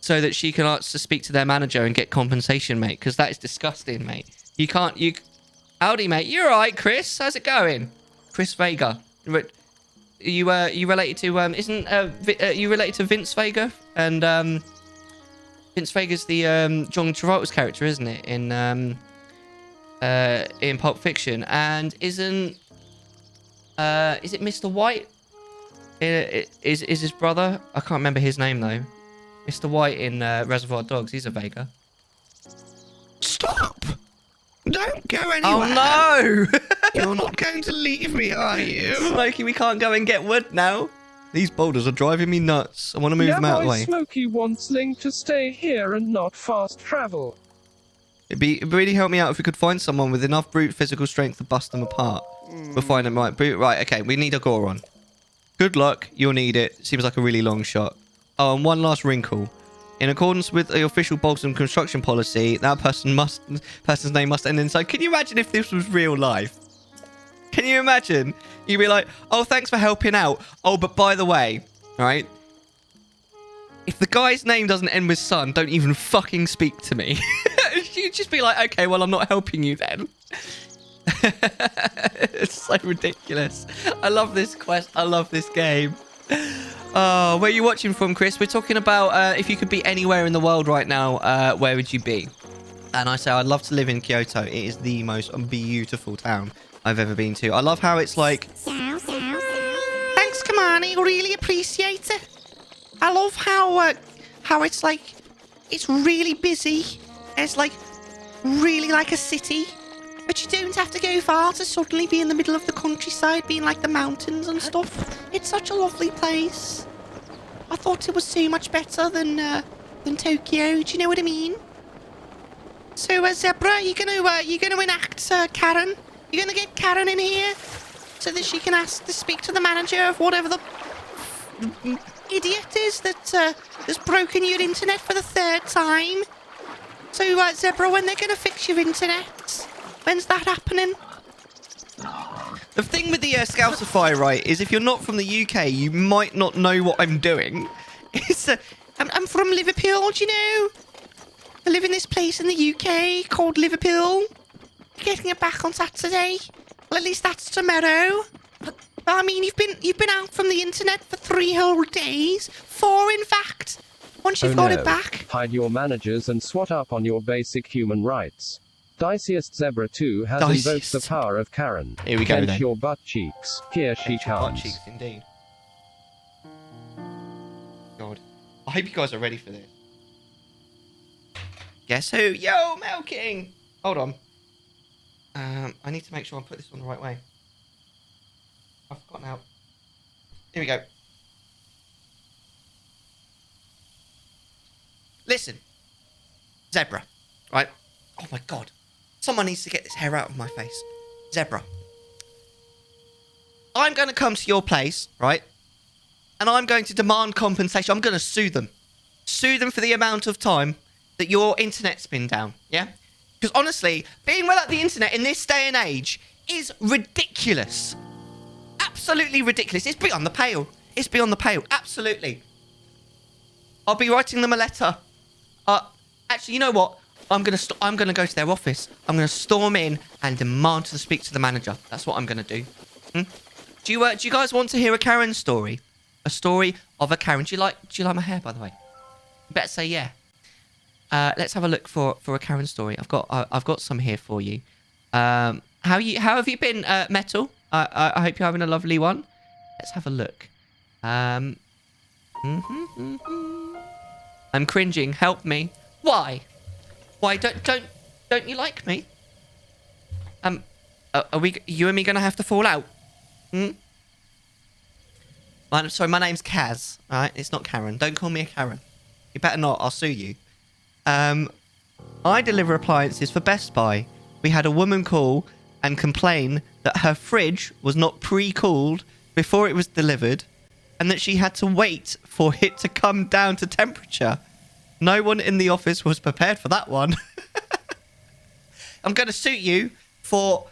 so that she can ask to speak to their manager and get compensation, mate. Because that is disgusting, mate. Howdy, mate. You alright, Chris? How's it going? Chris Vega. You related to you related to Vince Vega? And Vince Vega's the John Travolta's character, isn't it? In Pulp Fiction. And is it Mr. White? Is his brother? I can't remember his name though. Mr. White in Reservoir Dogs. He's a Vega. Stop! Don't go anywhere. Oh no! You're not going to leave me, are you? Smokey, we can't go and get wood now. These boulders are driving me nuts. I want to move them out of the way. Smokey wants Link to stay here and not fast travel. It'd really help me out if we could find someone with enough brute physical strength to bust them apart. We'll find them right. Right, okay, we need a Goron. Good luck, you'll need it. Seems like a really long shot. Oh, and one last wrinkle. In accordance with the official Bolton construction policy, that person's name must end inside. Can you imagine if this was real life? Can you imagine? You'd be like, oh, thanks for helping out. Oh, but by the way, right? If the guy's name doesn't end with son, don't even fucking speak to me. You'd just be like, okay, well, I'm not helping you then. It's so ridiculous. I love this quest. I love this game. Oh, where are you watching from, Chris? We're talking about if you could be anywhere in the world right now, where would you be? And I say I'd love to live in Kyoto. It is the most beautiful town I've ever been to. I love how it's like... Thanks, Kamani. Really appreciate it. I love how it's like... It's really busy. It's like really like a city. But you don't have to go far to suddenly be in the middle of the countryside, being like the mountains and stuff. It's such a lovely place. I thought it was so much better than Tokyo. Do you know what I mean? So, Zebra, you're gonna enact Karen. You're gonna get Karen in here so that she can ask to speak to the manager of whatever the idiot is that's broken your internet for the 3rd time. So, Zebra, when they're gonna fix your internet? When's that happening? The thing with the Scoutify, right, is if you're not from the UK, you might not know what I'm doing. It's I'm from Liverpool, do you know? I live in this place in the UK called Liverpool. Getting it back on Saturday. Well, at least that's tomorrow. But, I mean, you've been out from the internet for 3 whole days. 4, in fact. Once you've got it back. Hide your managers and swat up on your basic human rights. Diciest Zebra 2 has invoked the power of Karen. Here we go Clench then. your butt cheeks. Here she comes. Butt cheeks, indeed. God. I hope you guys are ready for this. Guess who? Yo, Milking! Hold on. I need to make sure I put this on the right way. I've forgotten how. Here we go. Listen. Zebra. Right? Oh my god. Someone needs to get this hair out of my face. Zebra. I'm going to come to your place, right? And I'm going to demand compensation. I'm going to sue them. Sue them for the amount of time that your internet's been down, yeah? Because honestly, being without the internet in this day and age is ridiculous. Absolutely ridiculous. It's beyond the pale. It's beyond the pale. Absolutely. I'll be writing them a letter. Actually, you know what? I'm gonna go to their office. I'm gonna storm in and demand to speak to the manager. That's what I'm gonna do. Do you guys want to hear a Karen story? A story of a Karen. Do you like my hair, by the way? You better say yeah. Let's have a look for a Karen story. I've got some here for you. How have you been, Metal? I hope you're having a lovely one. Let's have a look. I'm cringing. Help me. Why? Why don't you like me? Are you and me gonna have to fall out? Sorry, my name's Kaz. All right, it's not Karen. Don't call me a Karen. You better not. I'll sue you. I deliver appliances for Best Buy. We had a woman call and complain that her fridge was not pre-cooled before it was delivered, and that she had to wait for it to come down to temperature. No one in the office was prepared for that one. I'm going to sue you for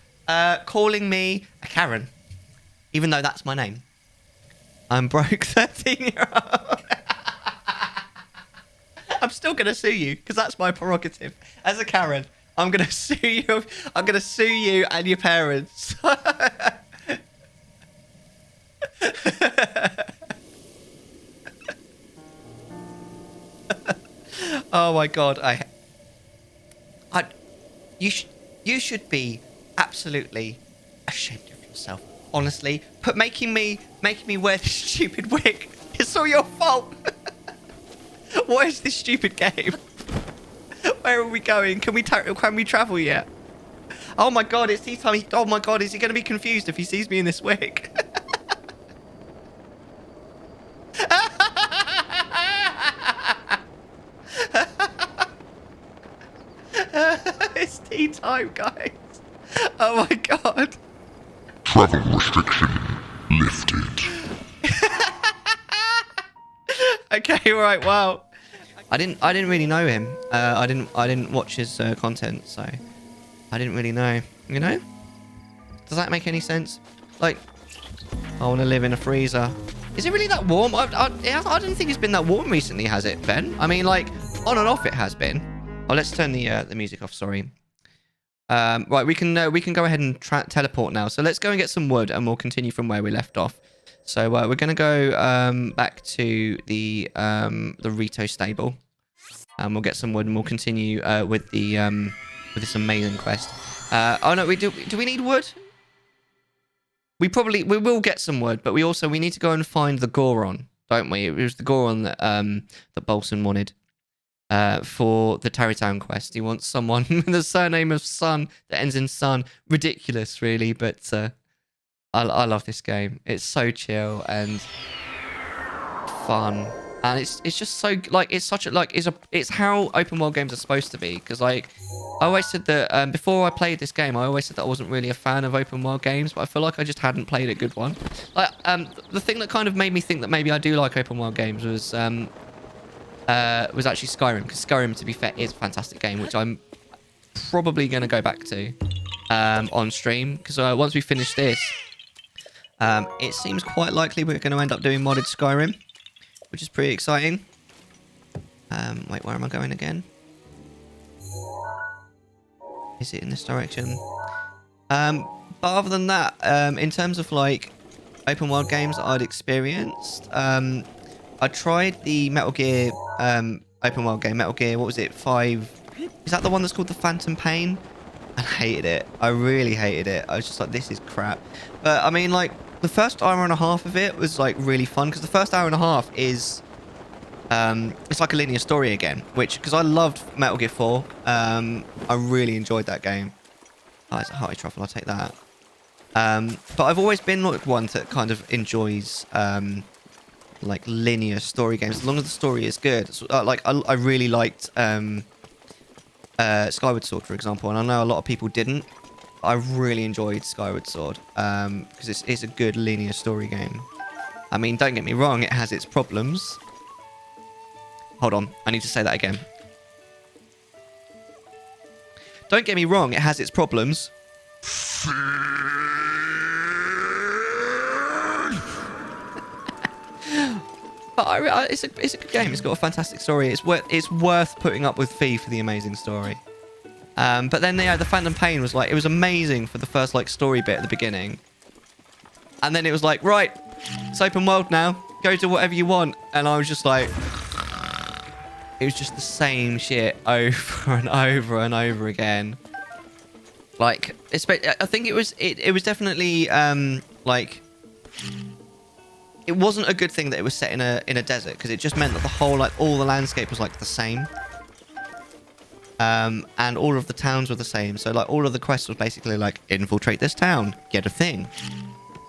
calling me a Karen, even though that's my name. I'm broke 13-year-old. I'm still going to sue you because that's my prerogative. As a Karen, I'm going to sue you. I'm going to sue you and your parents. Oh my god, you should be absolutely ashamed of yourself. Honestly, making me wear this stupid wig. It's all your fault. What is this stupid game? Where are we going? Can we travel yet? Oh my god, it's tea time. Oh my god, is he going to be confused if he sees me in this wig? It's tea time, guys. Oh my god. Travel restriction lifted. Okay, right. Wow. I didn't really know him. I didn't watch his content, so I didn't really know. You know? Does that make any sense? Like, I want to live in a freezer. Is it really that warm? I don't think it's been that warm recently, has it, Ben? I mean, like, on and off it has been. Oh, let's turn the music off. Sorry. Right, we can go ahead and teleport now. So let's go and get some wood, and we'll continue from where we left off. So we're gonna go back to the Rito stable. And we'll get some wood and we'll continue with this amazing quest. Oh no, do we need wood? We will get some wood, but we need to go and find the Goron, don't we? It was the Goron that Bolson wanted for the Tarry Town quest. He wants someone with the surname of Sun that ends in Sun. Ridiculous, really, but I love this game. It's so chill and fun, and it's just so like it's how open world games are supposed to be. Because like I always said that before I played this game, I always said that I wasn't really a fan of open world games, but I feel like I just hadn't played a good one. Like the thing that kind of made me think that maybe I do like open world games was actually Skyrim, because Skyrim, to be fair, is a fantastic game, which I'm probably going to go back to on stream, because once we finish this, it seems quite likely we're going to end up doing modded Skyrim, which is pretty exciting. Wait, where am I going again? Is it in this direction? But other than that, in terms of like open world games that I'd experienced, I tried the Metal Gear open world game, Metal Gear, what was it, 5? Is that the one that's called the Phantom Pain? I hated it. I really hated it. I was just like, this is crap. But I mean, like, the first hour and a half of it was like really fun, because the first hour and a half is it's like a linear story again, which, because I loved Metal Gear 4, I really enjoyed that game. Oh, it's a hearty truffle, I'll take that. But I've always been like one that kind of enjoys like linear story games, as long as the story is good. So, like I really liked Skyward Sword, for example, and I know a lot of people didn't. I really enjoyed Skyward Sword because it's a good linear story game. I mean, don't get me wrong, it has its problems. Hold on, I need to say that again. Don't get me wrong, it has its problems. But it's a good game. It's got a fantastic story. It's worth putting up with fee for the amazing story. But then the Phantom Pain was like, it was amazing for the first like story bit at the beginning, and then it was like, right, it's open world now. Go to whatever you want, and I was just like, it was just the same shit over and over and over again. Like, I think it was definitely like. It wasn't a good thing that it was set in a desert, because it just meant that the whole, like, all the landscape was like the same, and all of the towns were the same. So like all of the quests was basically like, infiltrate this town, get a thing,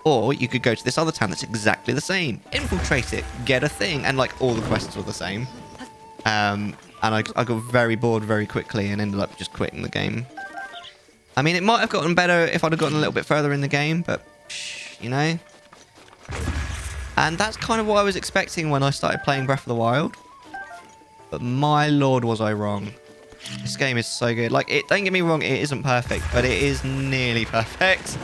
or you could go to this other town that's exactly the same, infiltrate it, get a thing, and like all the quests were the same. And I got very bored very quickly and ended up just quitting the game. I mean, it might have gotten better if I'd have gotten a little bit further in the game, but you know. And that's kind of what I was expecting when I started playing Breath of the Wild. But my lord, was I wrong. This game is so good. Like, don't get me wrong, it isn't perfect, but it is nearly perfect.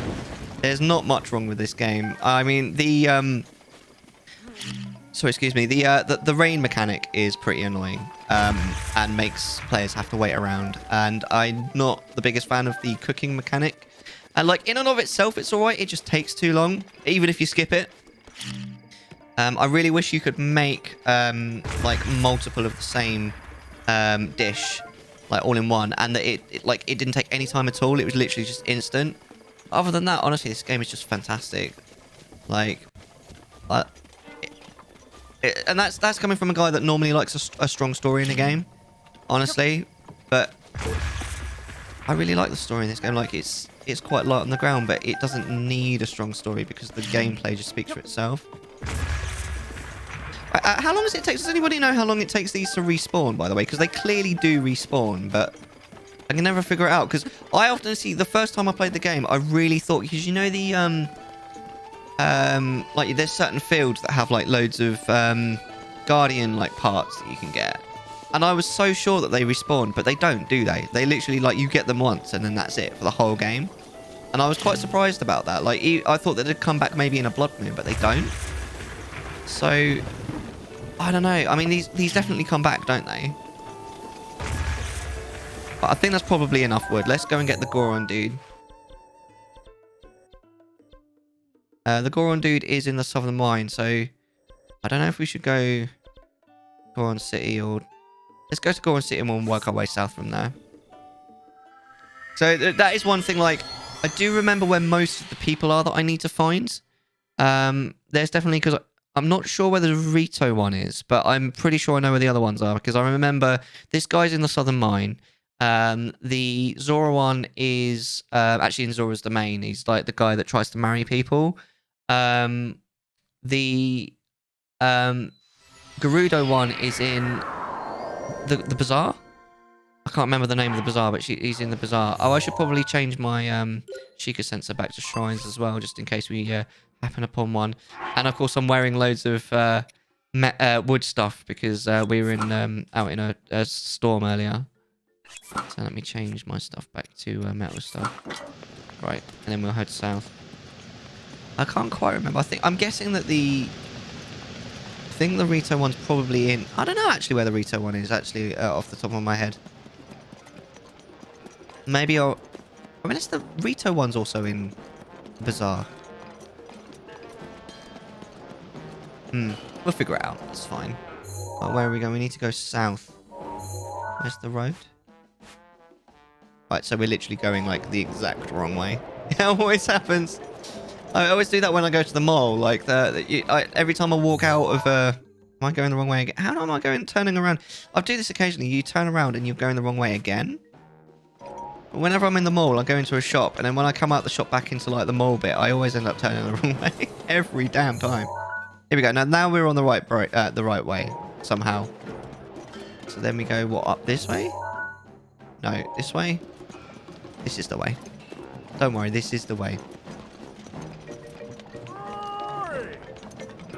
There's not much wrong with this game. I mean, the rain mechanic is pretty annoying, and makes players have to wait around. And I'm not the biggest fan of the cooking mechanic. And like, in and of itself, it's alright. It just takes too long, even if you skip it. I really wish you could make like multiple of the same dish, like all in one, and that it didn't take any time at all. It was literally just instant. Other than that, honestly, this game is just fantastic. Like, and that's coming from a guy that normally likes a strong story in a game, honestly. But I really like the story in this game. Like, it's quite light on the ground, but it doesn't need a strong story because the gameplay just speaks for itself. How long does it take? Does anybody know how long it takes these to respawn, by the way? Because they clearly do respawn, but I can never figure it out. Because I often see, the first time I played the game, I really thought, because you know the like, there's certain fields that have like loads of guardian like parts that you can get, and I was so sure that they respawn, but they don't, do they? They literally, like, you get them once and then that's it for the whole game. And I was quite surprised about that. Like, I thought that they'd come back maybe in a blood moon, but they don't. So I don't know. I mean, these definitely come back, don't they? But I think that's probably enough wood. Let's go and get the Goron dude. The Goron dude is in the southern mine, so I don't know if we should go Goron City or Let's go to Goron City and we'll work our way south from there. So that is one thing, like, I do remember where most of the people are that I need to find. There's definitely, because I'm not sure where the Rito one is, but I'm pretty sure I know where the other ones are, because I remember this guy's in the Southern Mine. The Zora one is actually in Zora's domain. He's like the guy that tries to marry people. The Gerudo one is in the bazaar. I can't remember the name of the bazaar, but he's in the bazaar. Oh, I should probably change my Sheikah sensor back to shrines as well, just in case we happen upon one. And of course, I'm wearing loads of wood stuff because we were in out in a storm earlier. So let me change my stuff back to metal stuff. Right, and then we'll head south. I can't quite remember. I'm guessing that the Rito one's probably in. I don't know actually where the Rito one is actually off the top of my head. Maybe I mean, it's the Rito one's also in Bazaar. We'll figure it out. It's fine. Right, where are we going? We need to go south. Where's the road? Right, so we're literally going like the exact wrong way. It always happens. I always do that when I go to the mall. Like every time I walk out of am I going the wrong way again? How am I turning around? I do this occasionally. You turn around and you're going the wrong way again. Whenever I'm in the mall, I go into a shop, and then when I come out the shop back into like the mall bit, I always end up turning the wrong way every damn time. Here we go. Now we're on the right way somehow. So then we go what, up this way? No, this way. This is the way. Don't worry, this is the way.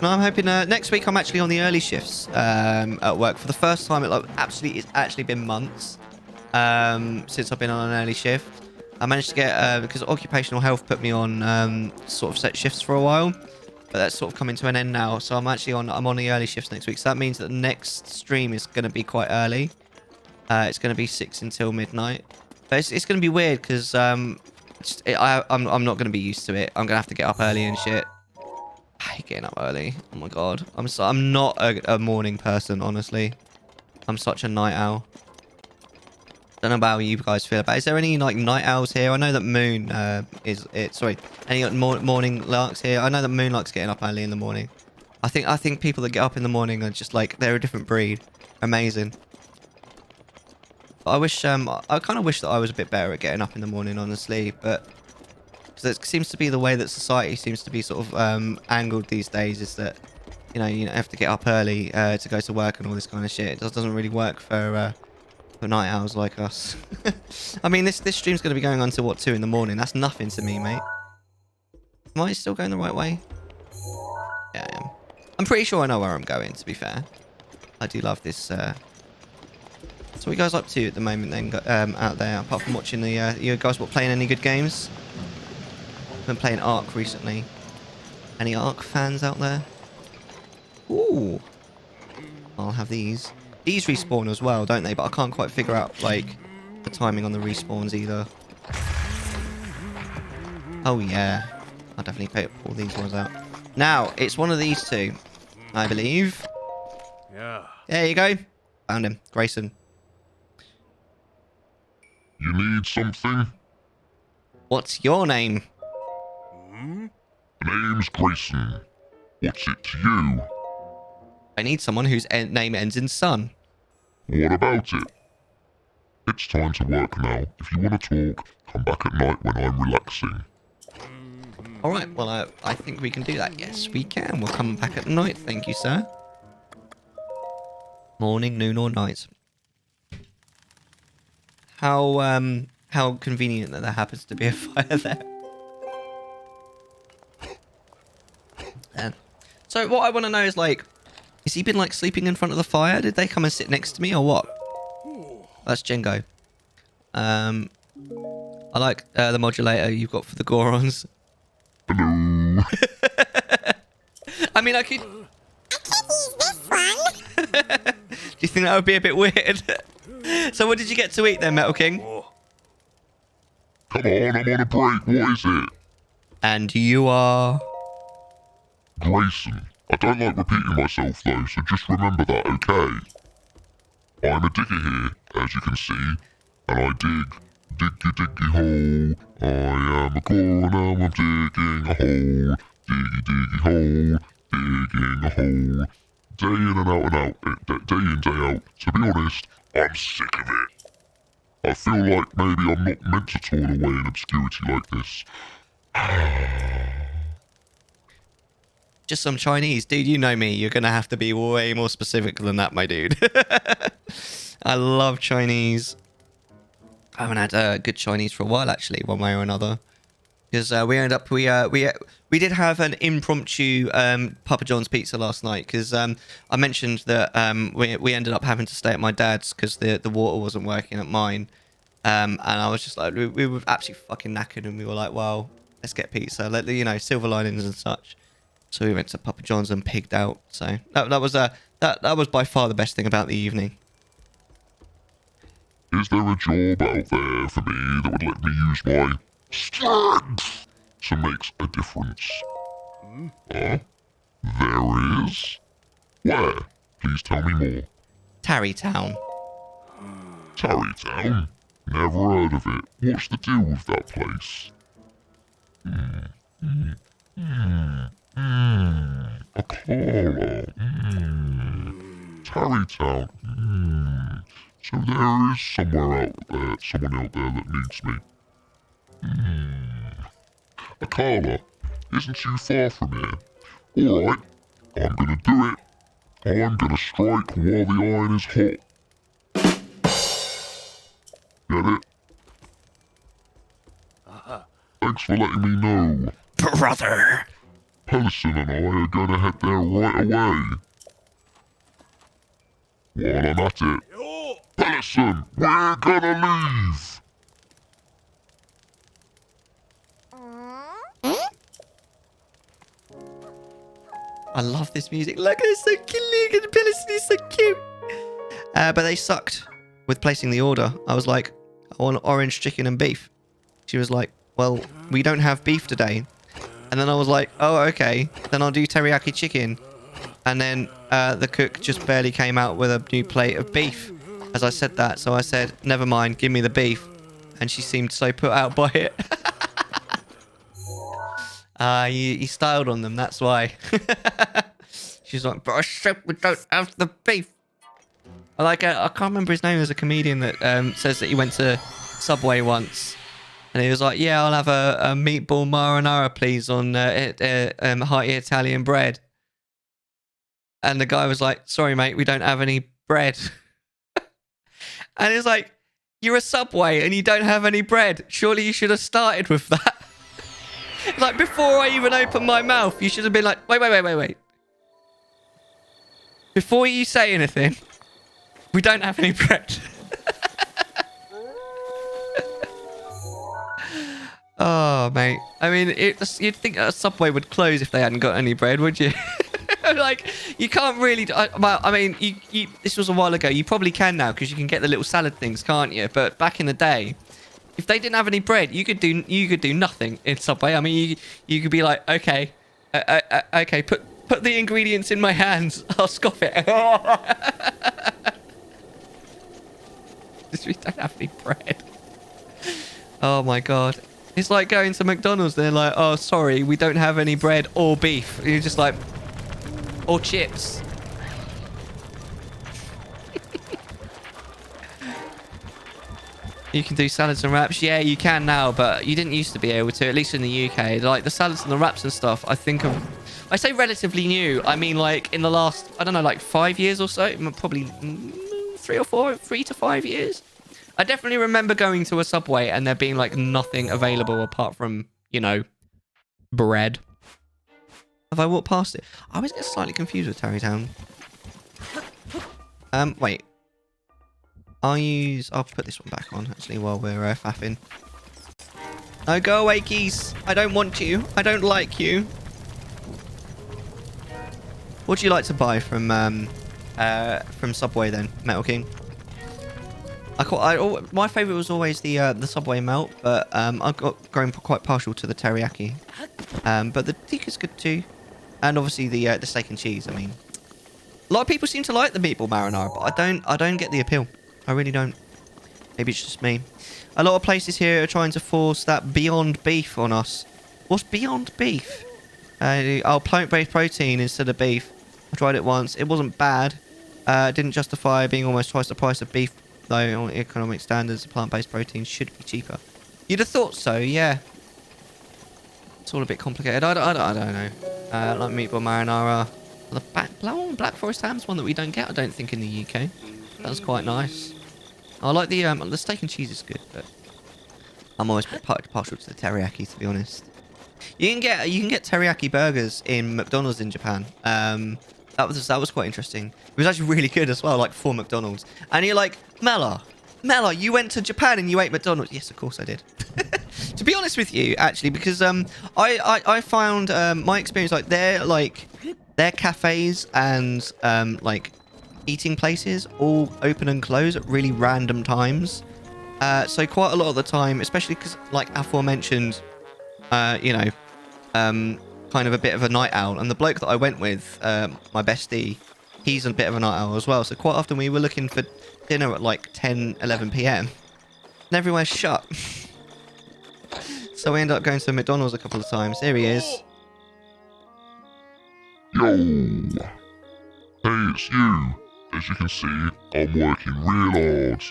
No, I'm hoping next week I'm actually on the early shifts at work for the first time. It's actually been months since I've been on an early shift. I managed to get because occupational health put me on sort of set shifts for a while, but that's sort of coming to an end now. So I'm on the early shifts next week. So that means that the next stream is going to be quite early. It's going to be 6 until midnight. But it's going to be weird because I'm not going to be used to it. I'm going to have to get up early and shit. I hate getting up early. Oh my god. I'm not a morning person, honestly. I'm such a night owl. Don't know about how you guys feel about it. Is there any like night owls here? I know that Moon any morning larks here? I know that Moon likes getting up early in the morning. I think people that get up in the morning are just like, they're a different breed. Amazing. But I kind of wish that I was a bit better at getting up in the morning, honestly, but because it seems to be the way that society seems to be sort of angled these days, is that you have to get up early to go to work and all this kind of shit. It doesn't really work for night owls like us. I mean, this stream's going to be going on till what, 2 in the morning. That's nothing to me, mate. Am I still going the right way? Yeah, I am. I'm pretty sure I know where I'm going, to be fair. I do love this. So what are you guys up to at the moment then, out there, apart from watching the you guys playing any good games? I've been playing Ark recently. Any Ark fans out there? Ooh. I'll have these. These respawn as well, don't they? But I can't quite figure out, like, the timing on the respawns either. Oh, yeah. I'll definitely pull these ones out. Now, it's one of these two, I believe. Yeah. There you go. Found him. Grayson. You need something? What's your name? My name's Grayson. What's it to you? I need someone whose name ends in son. What about it? It's time to work now. If you want to talk, come back at night when I'm relaxing. Alright, well, I think we can do that. Yes, we can. We'll come back at night. Thank you, sir. Morning, noon, or night. How convenient that there happens to be a fire there. So what I want to know is, like, has he been, like, sleeping in front of the fire? Did they come and sit next to me, or what? That's Jengo. I like the modulator you've got for the Gorons. Hello. I mean, I could use this one. Do you think that would be a bit weird? So what did you get to eat then, Metal King? Come on, I'm on a break. What is it? And you are... Grayson. I don't like repeating myself though, so just remember that, okay? I'm a digger here, as you can see, and I dig. Diggy, diggy hole. I am a corner, I'm digging a hole. Diggy, diggy hole. Digging a hole. Day in and out and out. Day in, day out. To be honest, I'm sick of it. I feel like maybe I'm not meant to toil away in obscurity like this. Just some Chinese. Dude, you know me. You're going to have to be way more specific than that, my dude. I love Chinese. I haven't had good Chinese for a while, actually, one way or another. Because we did have an impromptu Papa John's pizza last night. Because I mentioned that we ended up having to stay at my dad's because the water wasn't working at mine. And I was just like, we were absolutely fucking knackered, and we were like, well, let's get pizza. You know, silver linings and such. So we went to Papa John's and pigged out. So that was by far the best thing about the evening. Is there a job out there for me that would let me use my strength to make a difference? Huh? There is? Where? Please tell me more. Tarry Town. Tarry Town? Never heard of it. What's the deal with that place? A caller. Tarry Town. So there is someone out there that needs me. A caller isn't too far from here. Alright, I'm gonna do it. I'm gonna strike while the iron is hot. Get it? Thanks for letting me know. Brother. Pellison and I are gonna head there right away. While I'm at it, Pellison, we're gonna leave. I love this music. Look, it's so cute. Look at Pellison, he's so cute. But they sucked with placing the order. I was like, I want orange chicken and beef. She was like, well, we don't have beef today. And then I was like, oh, okay. Then I'll do teriyaki chicken. And then the cook just barely came out with a new plate of beef as I said that. So I said, never mind, give me the beef. And she seemed so put out by it. You styled on them, that's why. She's like, but I said we don't have the beef. I can't remember his name. There's a comedian that says that he went to Subway once. And he was like, yeah, I'll have a meatball marinara, please, on hearty Italian bread. And the guy was like, sorry, mate, we don't have any bread. And he's like, you're a Subway and you don't have any bread. Surely you should have started with that. Like, before I even opened my mouth, you should have been like, wait. Before you say anything, we don't have any bread. Oh, mate. I mean, you'd think a Subway would close if they hadn't got any bread, would you? Like, you can't really... I mean, this was a while ago. You probably can now because you can get the little salad things, can't you? But back in the day, if they didn't have any bread, you could do nothing in Subway. I mean, you could be like, okay, okay, put the ingredients in my hands. I'll scoff it. We don't have any bread. Oh my god. It's like going to McDonald's. They're like, oh, sorry, we don't have any bread or beef. You're just like, or chips. You can do salads and wraps. Yeah, you can now, but you didn't used to be able to, at least in the UK. Like, the salads and the wraps and stuff, I say relatively new. I mean, like, in the last, I don't know, like 5 years or so. Probably 3 to 5 years. I definitely remember going to a Subway and there being, like, nothing available apart from, you know, bread. Have I walked past it? I always get slightly confused with Tarry Town. Wait. I'll put this one back on, actually, while we're faffing. No, go away, geese. I don't want you. I don't like you. What do you like to buy from Subway, then, Metal King? My favourite was always the Subway melt, but I've got grown quite partial to the teriyaki. But the tikka's good too, and obviously the steak and cheese. I mean, A lot of people seem to like the meatball marinara, but I don't get the appeal. I really don't. Maybe it's just me. A lot of places here are trying to force that Beyond Beef on us. What's Beyond Beef? Plant-based protein instead of beef. I tried it once. It wasn't bad. It didn't justify being almost twice the price of beef, though on economic standards, plant-based protein should be cheaper. You'd have thought so, yeah. It's all a bit complicated. I don't know. Like meatball marinara. The Black Forest ham's one that we don't get, I don't think, in the UK. That's quite nice. I like the steak and cheese is good, but I'm always partial to the teriyaki, to be honest. You can get teriyaki burgers in McDonald's in Japan. That was quite interesting. It was actually really good as well, like for McDonald's. And you're like, Mellar, you went to Japan and you ate McDonald's. Yes, of course I did. To be honest with you, actually, because I found my experience their cafes and like eating places all open and close at really random times. So quite a lot of the time, especially because like aforementioned, kind of a bit of a night owl, and the bloke that I went with, my bestie, he's a bit of a night owl as well. So quite often we were looking for dinner at like 10, 11 p.m. and everywhere's shut. So we ended up going to McDonald's a couple of times. Here he is. Yo! Hey, it's you. As you can see, I'm working real hard.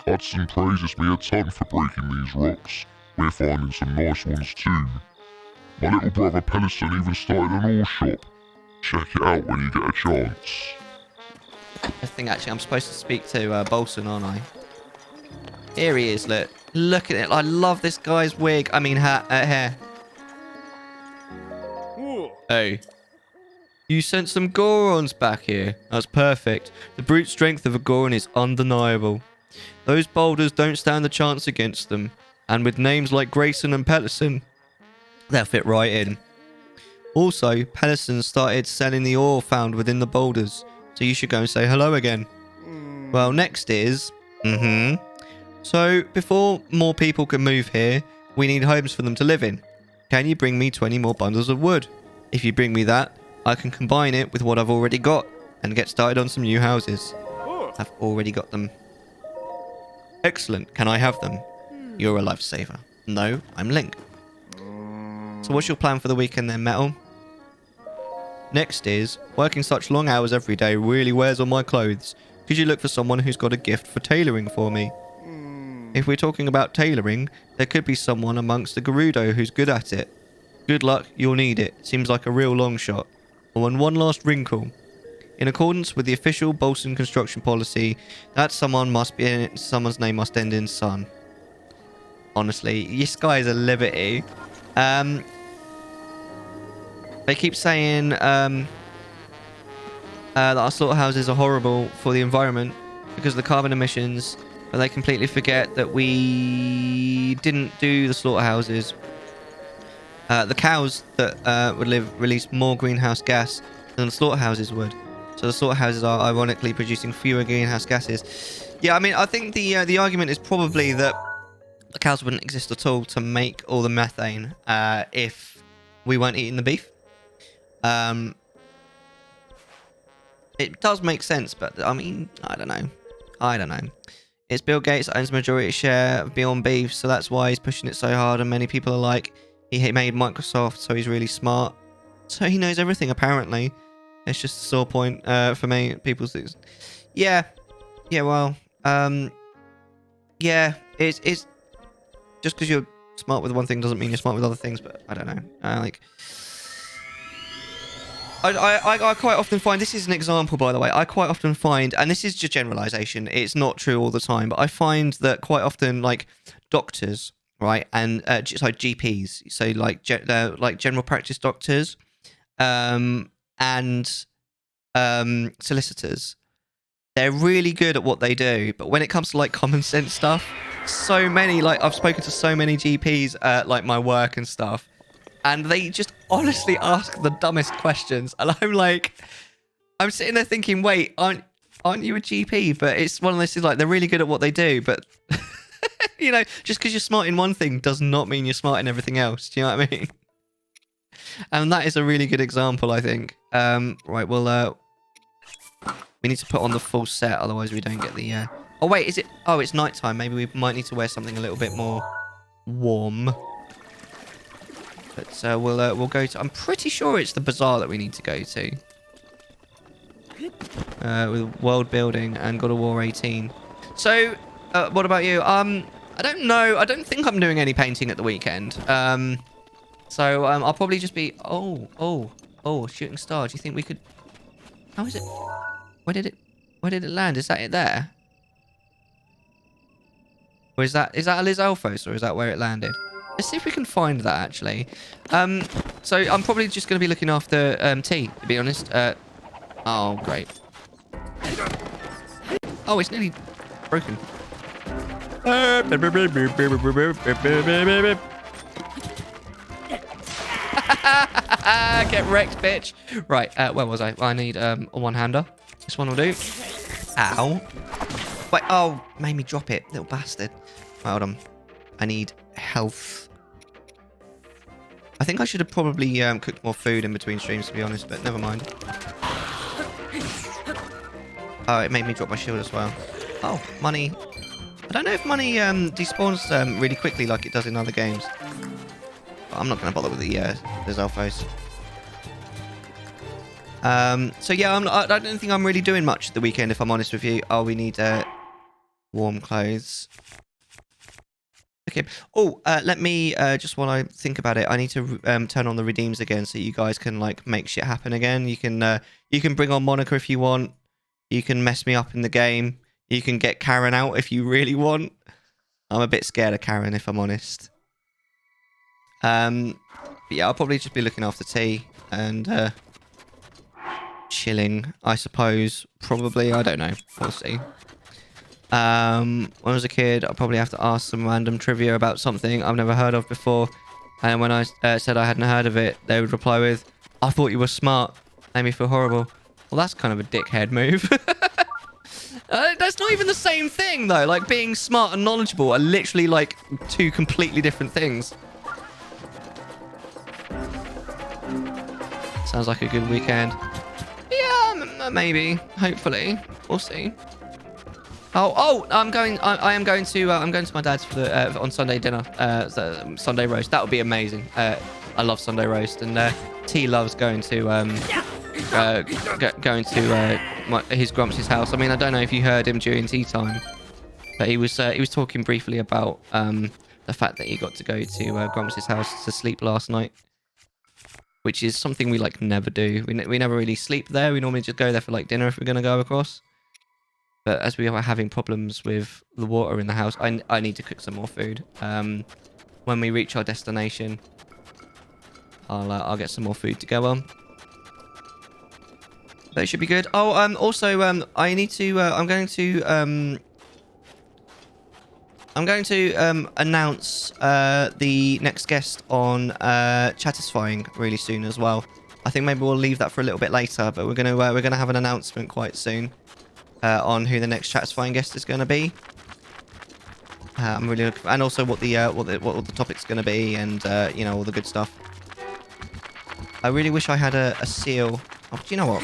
Hudson praises me a ton for breaking these rocks. We're finding some nice ones too. My little brother Pellison even started an ore shop. Check it out when you get a chance. I think actually I'm supposed to speak to Bolson, aren't I? Here he is, look at it. I love this guy's wig. I mean, hair. Hey. You sent some Gorons back here. That's perfect. The brute strength of a Goron is undeniable. Those boulders don't stand a chance against them. And with names like Grayson and Pellison, they'll fit right in. Also, Pellison started selling the ore found within the boulders. So you should go and say hello again. Well, next is... So, before more people can move here, we need homes for them to live in. Can you bring me 20 more bundles of wood? If you bring me that, I can combine it with what I've already got and get started on some new houses. I've already got them. Excellent. Can I have them? You're a lifesaver. No, I'm Link. So what's your plan for the weekend then, Metal? Next is, working such long hours every day really wears on my clothes. Could you look for someone who's got a gift for tailoring for me? If we're talking about tailoring, there could be someone amongst the Gerudo who's good at it. Good luck, you'll need it. Seems like a real long shot. Oh, and one last wrinkle. In accordance with the official Bolson construction policy, that someone's name must end in son. Honestly, this guy is a liberty. They keep saying that our slaughterhouses are horrible for the environment because of the carbon emissions, but they completely forget that we didn't do the slaughterhouses. The cows that would release more greenhouse gas than the slaughterhouses would. So the slaughterhouses are ironically producing fewer greenhouse gases. Yeah, I mean, I think the argument is probably that the cows wouldn't exist at all to make all the methane if we weren't eating the beef. It does make sense, but I mean, I don't know. It's Bill Gates that owns the majority share of Beyond Beef, so that's why he's pushing it so hard, and many people are like, he made Microsoft, so he's really smart. So he knows everything, apparently. It's just a sore point for me. People think, yeah, well, yeah, it's just because you're smart with one thing doesn't mean you're smart with other things, but I don't know. I quite often find, this is an example, by the way, I quite often find, and this is just generalization, it's not true all the time, but I find that quite often, like, doctors, right, and like GPs, so like general practice doctors, and solicitors, they're really good at what they do, but when it comes to like common sense stuff, so many, like, I've spoken to so many GPs at like my work and stuff, and they just honestly ask the dumbest questions, and I'm sitting there thinking, wait, aren't you a GP? But it's one of those things, like, they're really good at what they do, but you know, just because you're smart in one thing does not mean you're smart in everything else. Do you know what I mean? And that is a really good example, I think. Right, well, We need to put on the full set, otherwise we don't get the... Oh, wait, is it... Oh, it's nighttime. Maybe we might need to wear something a little bit more warm. But we'll go to... I'm pretty sure it's the bazaar that we need to go to. With world building and God of War 18. So, what about you? I don't know. I don't think I'm doing any painting at the weekend. So I'll probably just be... Oh, shooting star. Do you think we could... How is it? Where did it land? Is that it there? Or is that a Liz Alphos, or is that where it landed? Let's see if we can find that, actually. So I'm probably just going to be looking after T, to be honest. Oh, great. Oh, it's nearly broken. Get wrecked, bitch. Right, where was I? I need a one-hander. This one will do. Ow. Wait, oh, made me drop it, little bastard. Right, hold on. I need health. I think I should have probably cooked more food in between streams, to be honest, but never mind. Oh, it made me drop my shield as well. Oh, money. I don't know if money despawns really quickly like it does in other games. But I'm not going to bother with the Alphos. So yeah, I don't think I'm really doing much the weekend, if I'm honest with you. Oh, we need warm clothes. Okay. Oh, let me just while I think about it, I need to turn on the redeems again so you guys can like make shit happen again. You can bring on Monica if you want. You can mess me up in the game. You can get Karen out if you really want. I'm a bit scared of Karen, if I'm honest. But yeah, I'll probably just be looking after T and chilling, I suppose. Probably, I don't know. We'll see. When I was a kid, I'll probably have to ask some random trivia about something I've never heard of before. And when I said I hadn't heard of it, they would reply with, "I thought you were smart." Made me feel horrible. Well, that's kind of a dickhead move. That's not even the same thing, though. Like, being smart and knowledgeable are literally, like, two completely different things. Sounds like a good weekend. Yeah, maybe. Hopefully. We'll see. Oh, I am going to my dad's for the on Sunday dinner, Sunday roast. That would be amazing. I love Sunday roast, and T loves going to his Grumps' house. I mean, I don't know if you heard him during tea time, but he was talking briefly about the fact that he got to go to Grumps' house to sleep last night, which is something we like never do. We never really sleep there. We normally just go there for like dinner if we're gonna go across. But as we are having problems with the water in the house, I need to cook some more food. When we reach our destination, I'll get some more food to go on. But it should be good. Oh, also, I need to. I'm going to announce the next guest on Chattisfying really soon as well. I think maybe we'll leave that for a little bit later, but we're gonna have an announcement quite soon on who the next Chattisfying guest is going to be. I'm really looking, and also what the topic's going to be, and you know, all the good stuff. I really wish I had a seal. Oh, do you know what?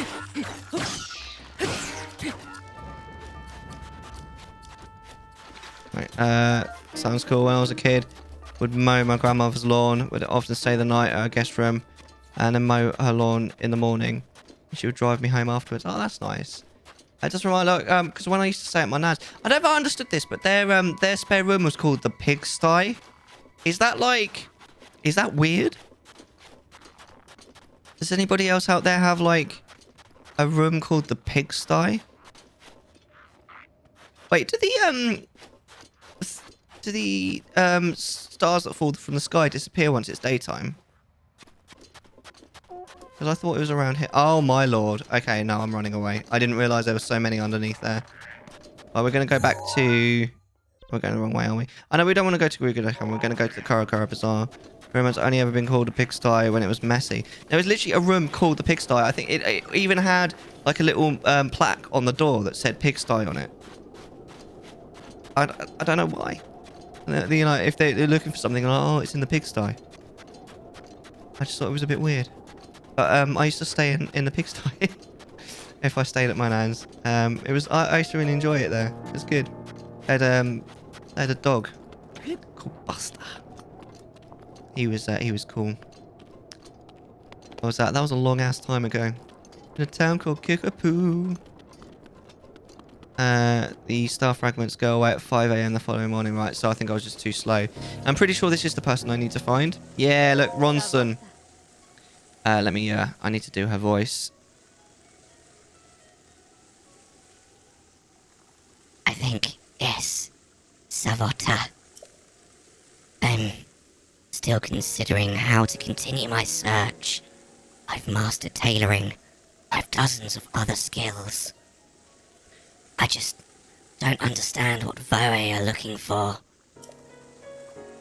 Right, sounds cool. When I was a kid, would mow my grandmother's lawn. Would often stay the night at her guest room, and then mow her lawn in the morning. She would drive me home afterwards. Oh, that's nice. It doesn't remind, like, because when I used to stay at my nan's, I never understood this, but their spare room was called the pigsty. Is that weird? Does anybody else out there have like a room called the pigsty? Wait, do the stars that fall from the sky disappear once it's daytime? Because I thought it was around here. Oh, my lord. Okay, no, I'm running away. I didn't realise there were so many underneath there. Well, we're going to go back to... We're going the wrong way, aren't we? I know we don't want to go to Gugudakan. We're going to go to the Karakara Bazaar. The room has only ever been called a pigsty when it was messy. There was literally a room called the pigsty. I think it even had like a little plaque on the door that said pigsty on it. I don't know why. You know, if they're looking for something, like, oh, it's in the pigsty. I just thought it was a bit weird. But I used to stay in the pigsty. if I stayed at my nan's. It was I used to really enjoy it there. It was good. I had a dog called Buster. He was cool. What was that? That was a long ass time ago. In a town called Kickapoo. The star fragments go away at 5 a.m. the following morning, right? So I think I was just too slow. I'm pretty sure this is the person I need to find. Yeah, look, Ronson. Let me, I need to do her voice. I think, yes. Savota. I'm still considering how to continue my search. I've mastered tailoring. I've dozens of other skills. I just don't understand what Voe are looking for.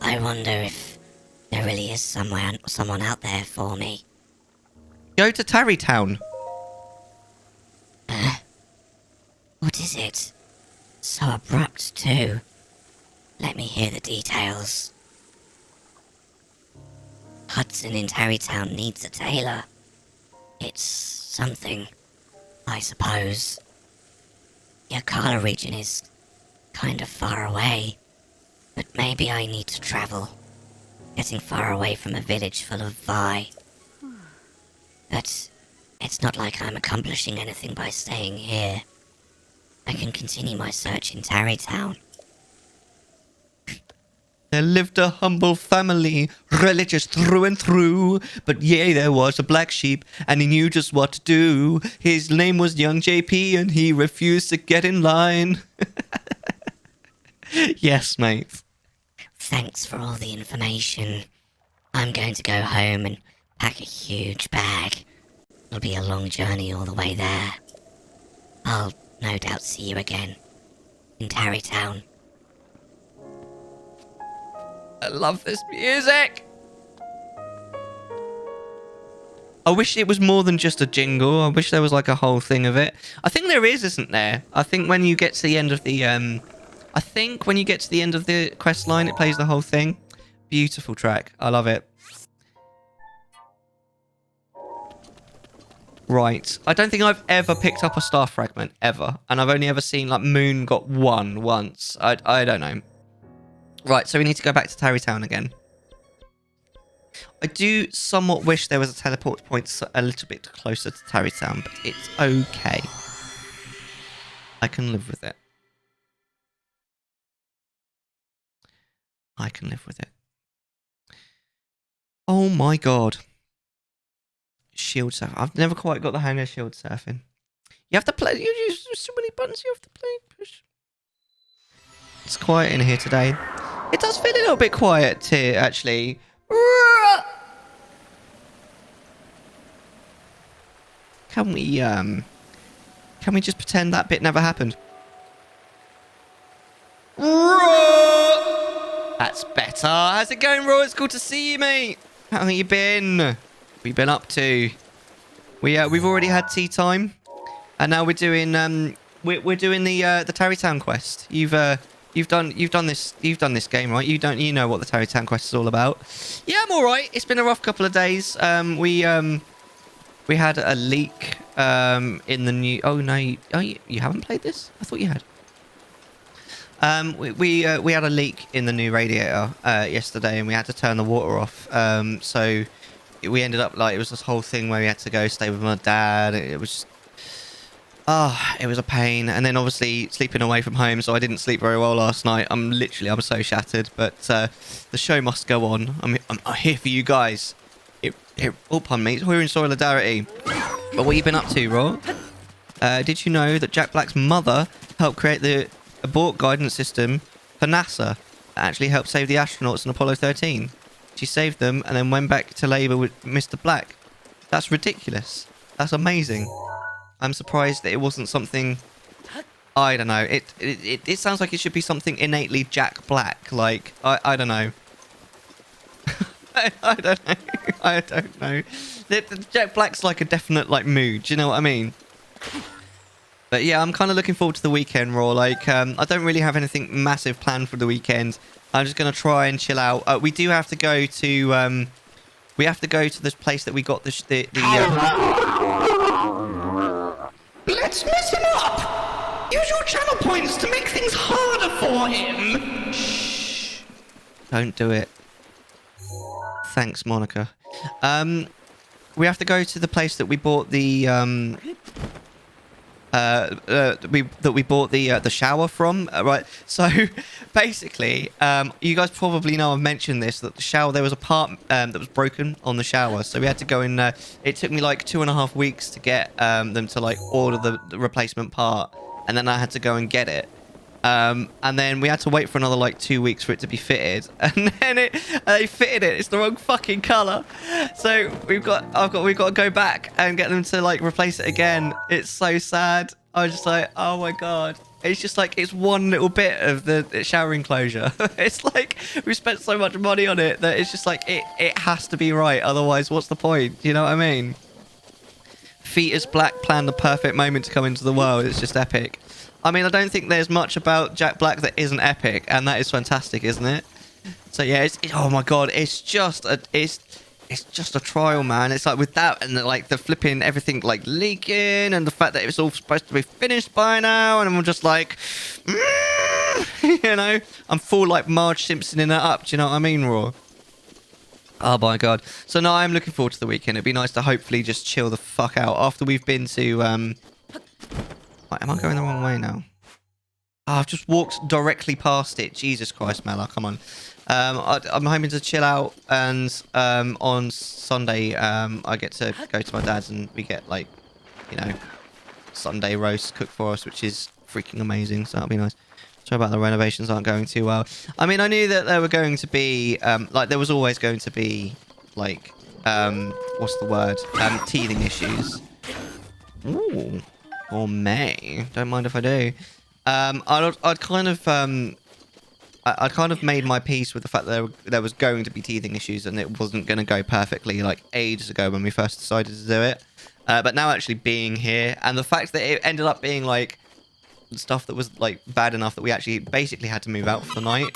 I wonder if there really is someone out there for me. Go to Tarry Town. What is it? So abrupt, too. Let me hear the details. Hudson in Tarry Town needs a tailor. It's something, I suppose. Yakala region is kind of far away, but maybe I need to travel. Getting far away from a village full of Vi. But it's not like I'm accomplishing anything by staying here. I can continue my search in Tarry Town. There lived a humble family, religious through and through. But yea, there was a black sheep, and he knew just what to do. His name was Young JP, and he refused to get in line. Yes, mate. Thanks for all the information. I'm going to go home and pack a huge bag. It'll be a long journey all the way there. I'll no doubt see you again in Tarry Town. I love this music. I wish it was more than just a jingle. I wish there was like a whole thing of it. I think there is, isn't there? I think when you get to the end of the quest line, it plays the whole thing. Beautiful track. I love it. Right. I don't think I've ever picked up a star fragment ever, and I've only ever seen like Moon got one once. I don't know. Right, so we need to go back to Tarry Town again. I do somewhat wish there was a teleport point a little bit closer to Tarry Town, but it's okay. I can live with it. I can live with it. Oh my god. Shield surf. I've never quite got the hang of shield surfing. You have to play. You use so many buttons you have to play. Push. It's quiet in here today. It does feel a little bit quiet here, actually. Can we just pretend that bit never happened? That's better. How's it going, Roy? It's good to see you, mate. How have you been? What have you been up to? We've already had tea time, and now we're doing we're doing the Tarry Town quest. You've done this game, right? You know what the Tarry Town quest is all about. Yeah, I'm all right. It's been a rough couple of days. We had a leak in the new. Oh no, you haven't played this? I thought you had. We had a leak in the new radiator yesterday, and we had to turn the water off. So we ended up like it was this whole thing where we had to go stay with my dad. It was. It was a pain. And then obviously sleeping away from home, so I didn't sleep very well last night. I'm so shattered, but the show must go on. I'm here for you guys. Oh, pardon me. We're in solidarity. But what you been up to, Ro? Did you know that Jack Black's mother helped create the abort guidance system for NASA that actually helped save the astronauts in Apollo 13? She saved them and then went back to Labour with Mr. Black. That's ridiculous. That's amazing. I'm surprised that it wasn't something. I don't know. It sounds like it should be something innately Jack Black. Like I don't know. I don't know. I don't know. Jack Black's like a definite like mood. Do you know what I mean? But yeah, I'm kind of looking forward to the weekend, Raw. Like I don't really have anything massive planned for the weekend. I'm just gonna try and chill out. We do have to go to this place that we got the Let's mess him up! Use your channel points to make things harder for him! Shh. Don't do it. Thanks, Monica. We have to go to the place that we bought the the shower from, right? So basically, you guys probably know I've mentioned this, that the shower, there was a part that was broken on the shower, so we had to go in. It took me like 2.5 weeks to get them to like order the replacement part, and then I had to go and get it. And then we had to wait for another like 2 weeks for it to be fitted, and then they fitted it. It's the wrong fucking color, so we've got to go back and get them to like replace it again. It's so sad. I was just like, oh my god. It's just like, it's one little bit of the shower enclosure. It's like we spent so much money on it that it's just like it has to be right. Otherwise, what's the point? You know what I mean? Fetus Black planned the perfect moment to come into the world. It's just epic. I mean, I don't think there's much about Jack Black that isn't epic, and that is fantastic, isn't it? So yeah, oh my god, it's just a trial, man. It's like with that and like the flipping everything like leaking, and the fact that it's all supposed to be finished by now, and I'm just like, you know, I'm full like Marge Simpson in it up. Do you know what I mean, Raw? Oh my god. So no, I'm looking forward to the weekend. It'd be nice to hopefully just chill the fuck out after we've been to Wait, am I going the wrong way now? Oh, I've just walked directly past it. Jesus Christ, Mellar, come on. I'm hoping to chill out, and on Sunday I get to go to my dad's and we get like, you know, Sunday roast cooked for us, which is freaking amazing. So that'll be nice. Sorry about the renovations aren't going too well. I mean, I knew that there were going to be like there was always going to be like what's the word? Teething issues. Ooh. Or may. Don't mind if I do. I'd kind of made my peace with the fact that there was going to be teething issues, and it wasn't going to go perfectly like ages ago when we first decided to do it. But now actually being here, and the fact that it ended up being like stuff that was like bad enough that we actually basically had to move out for the night.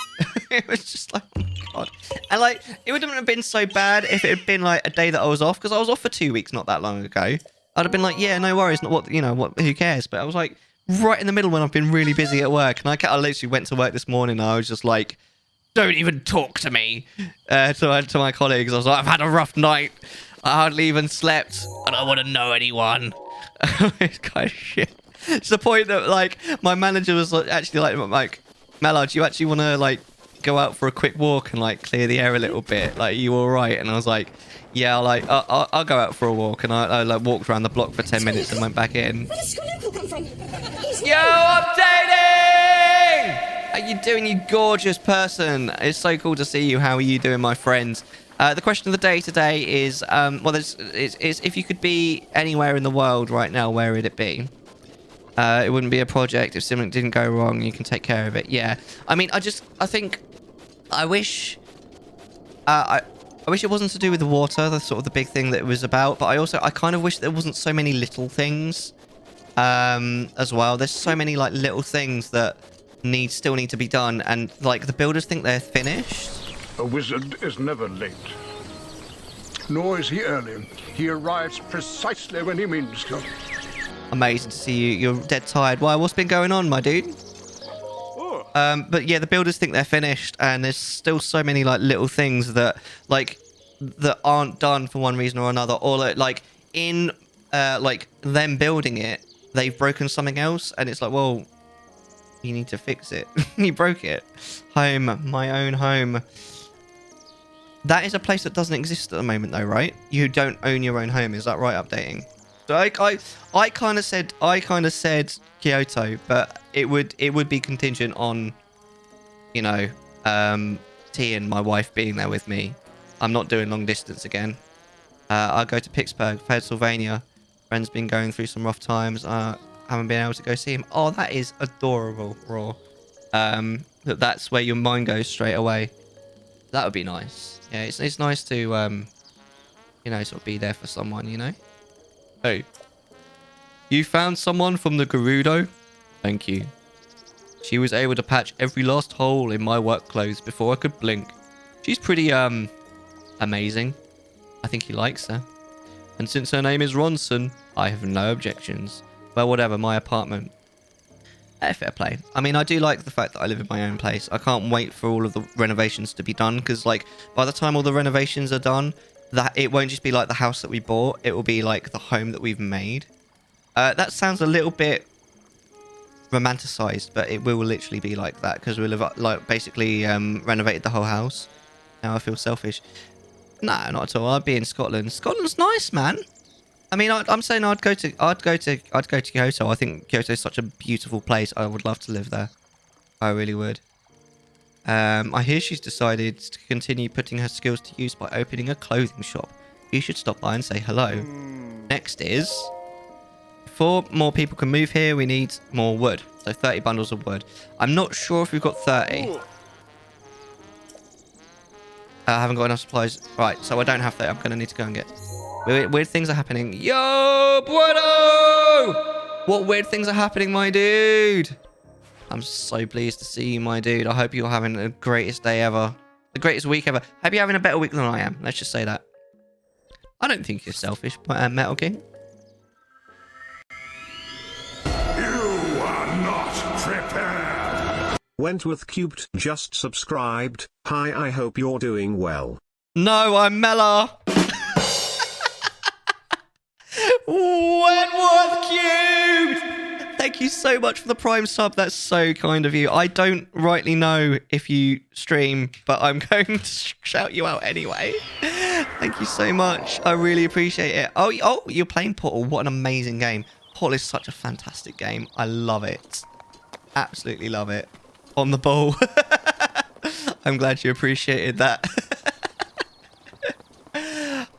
It was just like, oh my god. And like, it wouldn't have been so bad if it had been like a day that I was off, because I was off for 2 weeks not that long ago. I'd have been like, yeah, no worries, not what, you know, what, who cares? But I was like, right in the middle when I've been really busy at work, and I literally went to work this morning, and I was just like, don't even talk to me, to my colleagues. I was like, I've had a rough night, I hardly even slept, I don't want to know anyone. It's kind of shit. It's the point that, like, my manager was actually like, Mellar, do you actually want to, like, go out for a quick walk and, like, clear the air a little bit? Like, are you all right? And I was like, yeah, like, I'll go out for a walk. And I like, walked around the block for 10 minutes and went back in. Where does Squidward come from? Yo, updating! How you doing, you gorgeous person? It's so cool to see you. How are you doing, my friends? The question of the day today is, well, is if you could be anywhere in the world right now, where would it be? It wouldn't be a project. If something didn't go wrong, you can take care of it. Yeah. I mean, I wish it wasn't to do with the water. That's sort of the big thing that it was about. But I kind of wish there wasn't so many little things as well. There's so many like little things that still need to be done. And like the builders think they're finished. A wizard is never late. Nor is he early. He arrives precisely when he means to. Amazing to see you. You're dead tired. Why? What's been going on, my dude? But yeah, the builders think they're finished, and there's still so many like little things that aren't done for one reason or another, or like in like them building it, they've broken something else, and it's like, well, you need to fix it. You broke it. Home, my own home. That is a place that doesn't exist at the moment, though, right? You don't own your own home. Is that right? Updating. So I kind of said Kyoto, but it would be contingent on, you know, T and my wife being there with me. I'm not doing long distance again. I'll go to Pittsburgh, Pennsylvania. Friend's been going through some rough times. Haven't been able to go see him. Oh, that is adorable, Raw. That's where your mind goes straight away. That would be nice. Yeah, it's nice to you know, sort of be there for someone, you know. Hey, you found someone from the Gerudo? Thank you. She was able to patch every last hole in my work clothes before I could blink. She's pretty, amazing. I think he likes her. And since her name is Ronson, I have no objections. Well, whatever, my apartment. Fair play. I mean, I do like the fact that I live in my own place. I can't wait for all of the renovations to be done, because like by the time all the renovations are done, that it won't just be like the house that we bought. It will be like the home that we've made. That sounds a little bit romanticized, but it will literally be like that, because we'll have like basically renovated the whole house. Now I feel selfish. Nah, not at all. I'd be in Scotland. Scotland's nice, man. I mean, I'm saying I'd go to Kyoto. I think Kyoto is such a beautiful place. I would love to live there. I really would. I hear she's decided to continue putting her skills to use by opening a clothing shop. You should stop by and say hello. Next is, before more people can move here, we need more wood. So 30 bundles of wood. I'm not sure if we've got 30. I haven't got enough supplies. Right, so I don't have 30. I'm going to need to go and get... Weird things are happening. Yo, Bueno! What weird things are happening, my dude? I'm so pleased to see you, my dude. I hope you're having the greatest day ever. The greatest week ever. Hope you're having a better week than I am. Let's just say that. I don't think you're selfish, Metal King. You are not prepared. Wentworth Cubed just subscribed. Hi, I hope you're doing well. No, I'm Mellar. Wentworth Cubed! Thank you so much for the Prime sub. That's so kind of you. I don't rightly know if you stream, but I'm going to shout you out anyway. Thank you so much. I really appreciate it. Oh, you're playing Portal. What an amazing game. Portal is such a fantastic game. I love it. Absolutely love it. On the ball. I'm glad you appreciated that.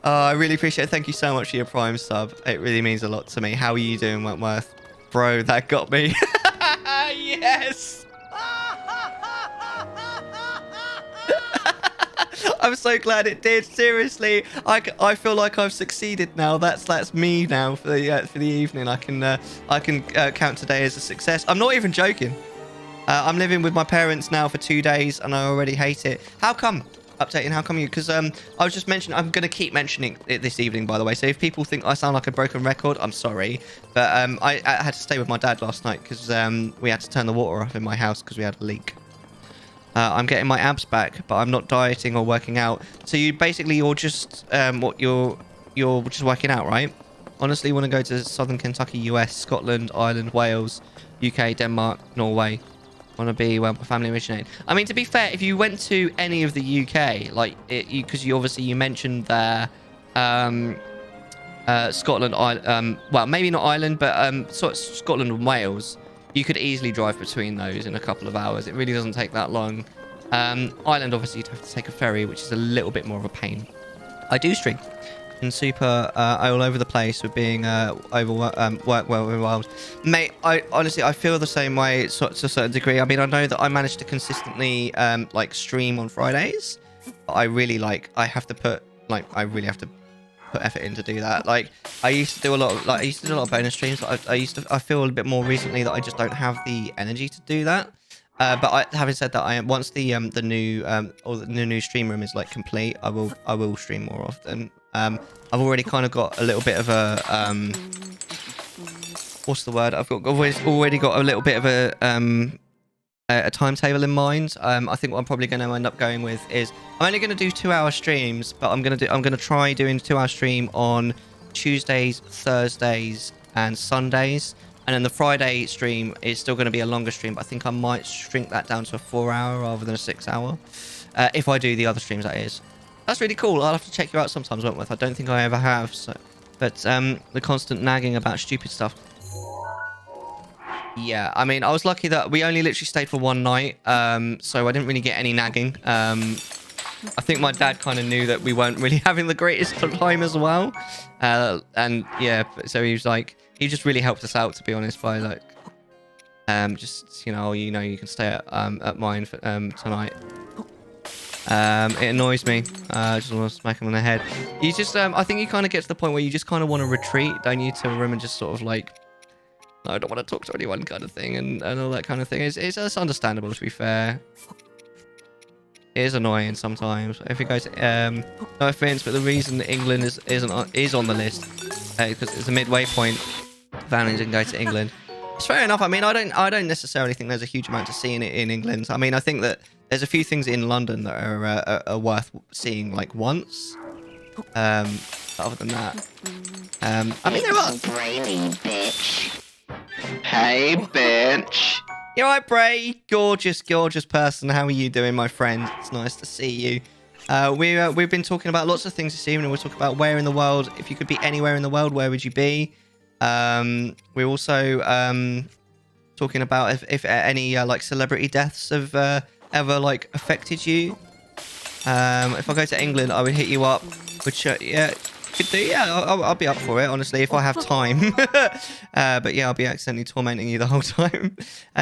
I really appreciate it. Thank you so much for your Prime sub. It really means a lot to me. How are you doing, Wentworth? Bro, that got me. Yes! I'm so glad it did. Seriously, I feel like I've succeeded now. That's me now for the evening. I can count today as a success. I'm not even joking. I'm living with my parents now for 2 days, and I already hate it. How come? Updating, how come you? Because I was just mentioning, I'm going to keep mentioning it this evening, by the way. So if people think I sound like a broken record, I'm sorry. But I had to stay with my dad last night because we had to turn the water off in my house because we had a leak. I'm getting my abs back, but I'm not dieting or working out. So you're just you're just working out, right? Honestly, you want to go to Southern Kentucky, US, Scotland, Ireland, Wales, UK, Denmark, Norway. Want to be where my family originated. I mean, to be fair, if you went to any of the UK, like because you obviously you mentioned there, Scotland, well, maybe not Ireland, but Scotland and Wales, you could easily drive between those in a couple of hours. It really doesn't take that long. Ireland, obviously, you'd have to take a ferry, which is a little bit more of a pain. I do stream. And super all over the place with being overwhelmed. Mate, I honestly feel the same way to a certain degree. I mean, I know that I managed to consistently like stream on Fridays, but I really have to put effort in to do that. Like I used to do a lot of bonus streams, but I feel a bit more recently that I just don't have the energy to do that. But having said that, once the new stream room is like complete, I will stream more often. I've already kind of got a little bit of a what's the word? I've already got a little bit of a timetable in mind. I think what I'm probably going to end up going with is I'm only going to do 2-hour streams, but I'm going to try doing 2-hour stream on Tuesdays, Thursdays, and Sundays. And then the Friday stream is still going to be a longer stream, but I think I might shrink that down to a 4-hour rather than a 6-hour. If I do the other streams, that is. That's really cool. I'll have to check you out sometimes, Wentworth. I don't think I ever have. So, but the constant nagging about stupid stuff. Yeah, I mean, I was lucky that we only literally stayed for one night, so I didn't really get any nagging. I think my dad kind of knew that we weren't really having the greatest time as well. And yeah, so he was like, he just really helped us out, to be honest, by like, just, you can stay at mine for, tonight. It annoys me. I just want to smack him on the head. You just, I think you kind of get to the point where you just kind of want to retreat, don't you, to a room and just sort of like, no, I don't want to talk to anyone kind of thing and all that kind of thing. It's understandable, to be fair. It is annoying sometimes. If it goes, no offense, but the reason that England is on the list because it's a midway point. Families and go to England. It's fair enough. I mean, I don't necessarily think there's a huge amount to see in England. I mean, I think that there's a few things in London that are worth seeing like once. Other than that, I mean, there are. Hey, bitch. You alright, Bray? Gorgeous person. How are you doing, my friend? It's nice to see you. We've been talking about lots of things this evening. We'll talk about where in the world, if you could be anywhere in the world, where would you be? We're also talking about if any like celebrity deaths have ever like affected you. If I go to England, I would hit you up. Which yeah, could do. Yeah, I'll be up for it. Honestly, if I have time. But yeah, I'll be accidentally tormenting you the whole time.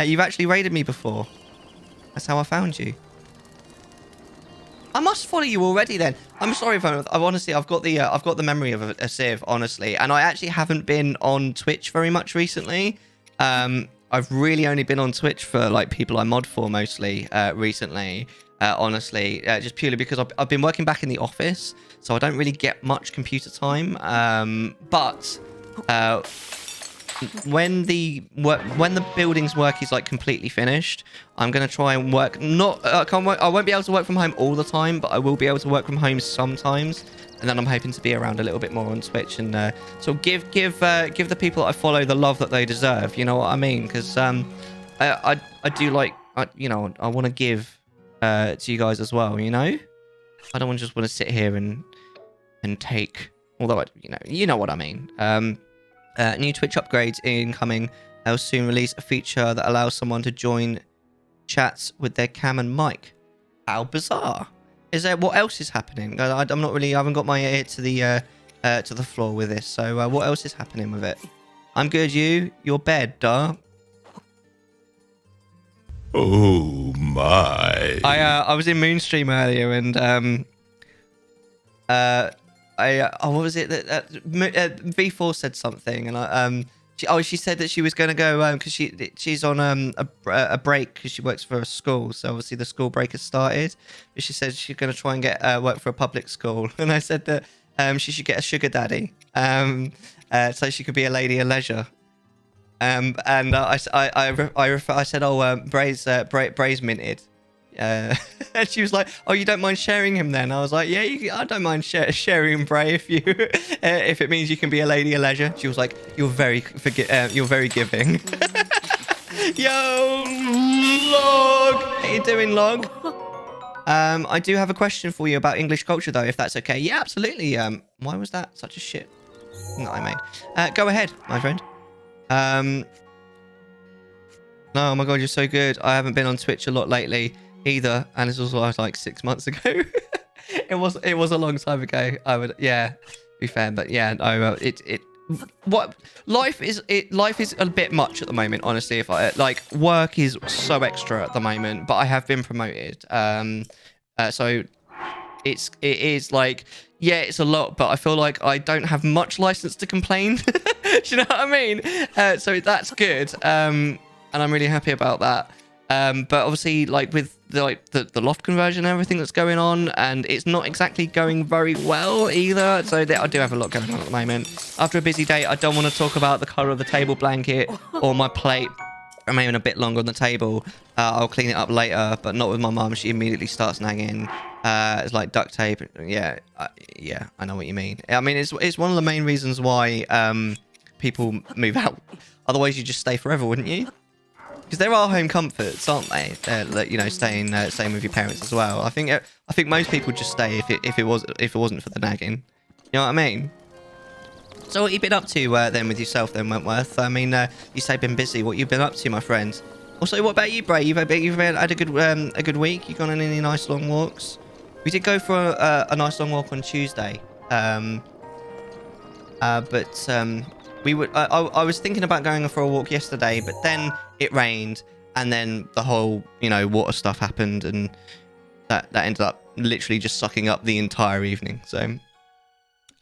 You've actually raided me before. That's how I found you. I must follow you already then. I'm sorry if I've honestly I've got the memory of a sieve, honestly, and I actually haven't been on Twitch very much recently. I've really only been on Twitch for like people I mod for mostly recently. Honestly, just purely because I've been working back in the office, so I don't really get much computer time. But when the building's work is like completely finished, I'm gonna try and work. I won't be able to work from home all the time, but I will be able to work from home sometimes. And then I'm hoping to be around a little bit more on Twitch and sort of give the people that I follow the love that they deserve. You know what I mean? Because I do like I want to give to you guys as well. You know, I don't just want to sit here and take. Although you know what I mean. New Twitch upgrades incoming. They'll soon release a feature that allows someone to join chats with their cam and mic. How bizarre! Is there what else is happening? I'm not really. I haven't got my ear to the floor with this. So what else is happening with it? I'm good. Your bed, duh. Oh my! I was in Moonstream earlier and what was it that V4 said something and she said that she was going to go because she's on a break because she works for a school, so obviously the school break has started, but she said she's going to try and get work for a public school, and I said that she should get a sugar daddy so she could be a lady of leisure. And I said, oh, Bray's minted. And she was like, oh, you don't mind sharing him then? I was like, yeah, I don't mind sharing Bray if you if it means you can be a lady of leisure. She was like, you're very giving. Yo, Log, how you doing, Log? I do have a question for you about English culture though, if that's okay. Yeah, absolutely. Why was that such a shit that I made? Go ahead, my friend. No, oh my god, you're so good. I haven't been on Twitch a lot lately either, and this was like 6 months ago. it was a long time ago. I would, yeah, be fair, but yeah, no, life is a bit much at the moment, honestly. If I like, work is so extra at the moment, but I have been promoted, so it is like, yeah, it's a lot, but I feel like I don't have much license to complain. Do you know what I mean? So that's good, and I'm really happy about that. But obviously, like with the loft conversion and everything that's going on, and it's not exactly going very well either. So I do have a lot going on at the moment. After a busy day, I don't want to talk about the color of the table blanket or my plate remaining a bit longer on the table. I'll clean it up later, but not with my mum. She immediately starts nagging. It's like duct tape. Yeah, yeah, I know what you mean. I mean, it's one of the main reasons why people move out. Otherwise, you just stay forever, wouldn't you? Because there are home comforts, aren't they? You know, staying with your parents as well. I think most people just stay if it wasn't for the nagging. You know what I mean? So what you been up to then with yourself then, Wentworth? I mean, you say been busy. What you been up to, my friend? Also, what about you, Bray? You've had a good week. You gone on any nice long walks? We did go for a nice long walk on Tuesday. I was thinking about going for a walk yesterday, but then it rained, and then the whole, water stuff happened, and that ended up literally just sucking up the entire evening. So,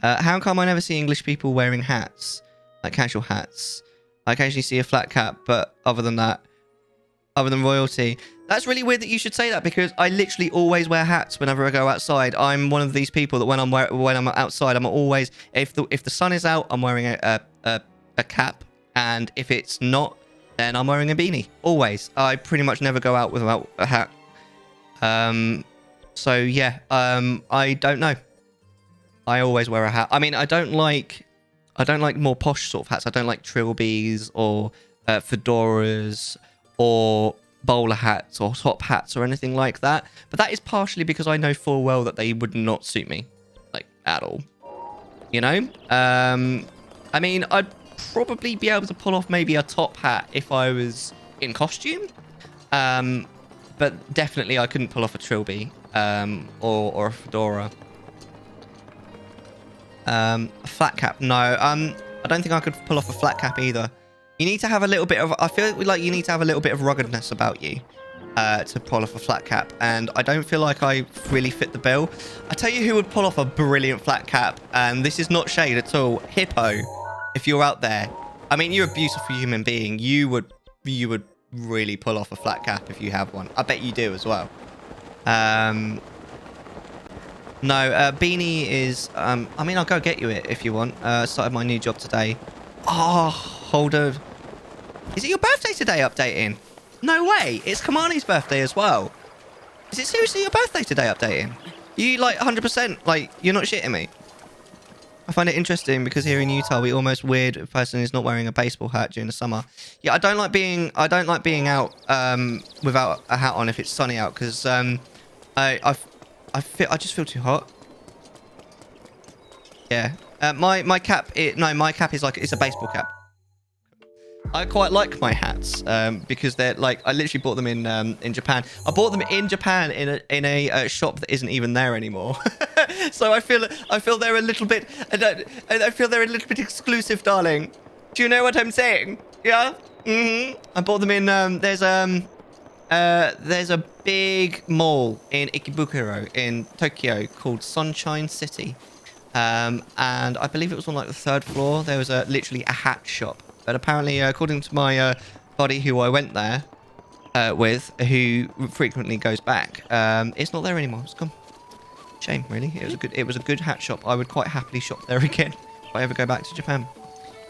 how come I never see English people wearing hats, like casual hats? I occasionally see a flat cap, but other than that, other than royalty, that's really weird that you should say that, because I literally always wear hats whenever I go outside. I'm one of these people that when I'm outside, I'm always, if the sun is out, I'm wearing a cap. And if it's not, then I'm wearing a beanie. Always. I pretty much never go out without a hat. So yeah, I don't know. I always wear a hat. I mean, I don't like more posh sort of hats. I don't like trilbies or fedoras or bowler hats or top hats or anything like that. But that is partially because I know full well that they would not suit me, like, at all. You know? I mean, I'd probably be able to pull off maybe a top hat if I was in costume. But definitely I couldn't pull off a trilby or a fedora. A flat cap, no. I don't think I could pull off a flat cap either. You need to have a little bit of... I feel like you need to have a little bit of ruggedness about you to pull off a flat cap. And I don't feel like I really fit the bill. I tell you who would pull off a brilliant flat cap. And this is not shade at all. Hippo, if you're out there. I mean, you're a beautiful human being. You would really pull off a flat cap if you have one. I bet you do as well. No, beanie is... I mean, I'll go get you it if you want. Started my new job today. Oh, hold on. Is it your birthday today updating? No way. It's Kamani's birthday as well. Is it seriously your birthday today updating? You, like, 100%, like, you're not shitting me. I find it interesting because here in Utah, we almost weird if a person is not wearing a baseball hat during the summer. Yeah, I don't like being out without a hat on if it's sunny out because I just feel too hot. Yeah. My cap is like, it's a baseball cap. I quite like my hats because they're like, I literally bought them in Japan. I bought them in Japan in a shop that isn't even there anymore. So I feel they're a little bit I feel they're a little bit exclusive, darling. Do you know what I'm saying? Yeah. I bought them in there's a big mall in Ikebukuro in Tokyo called Sunshine City. And I believe it was on like the 3rd floor. There was literally a hat shop. But apparently, according to my buddy who I went there with, who frequently goes back, it's not there anymore. It's gone. Shame, really. It was a good hat shop. I would quite happily shop there again if I ever go back to Japan.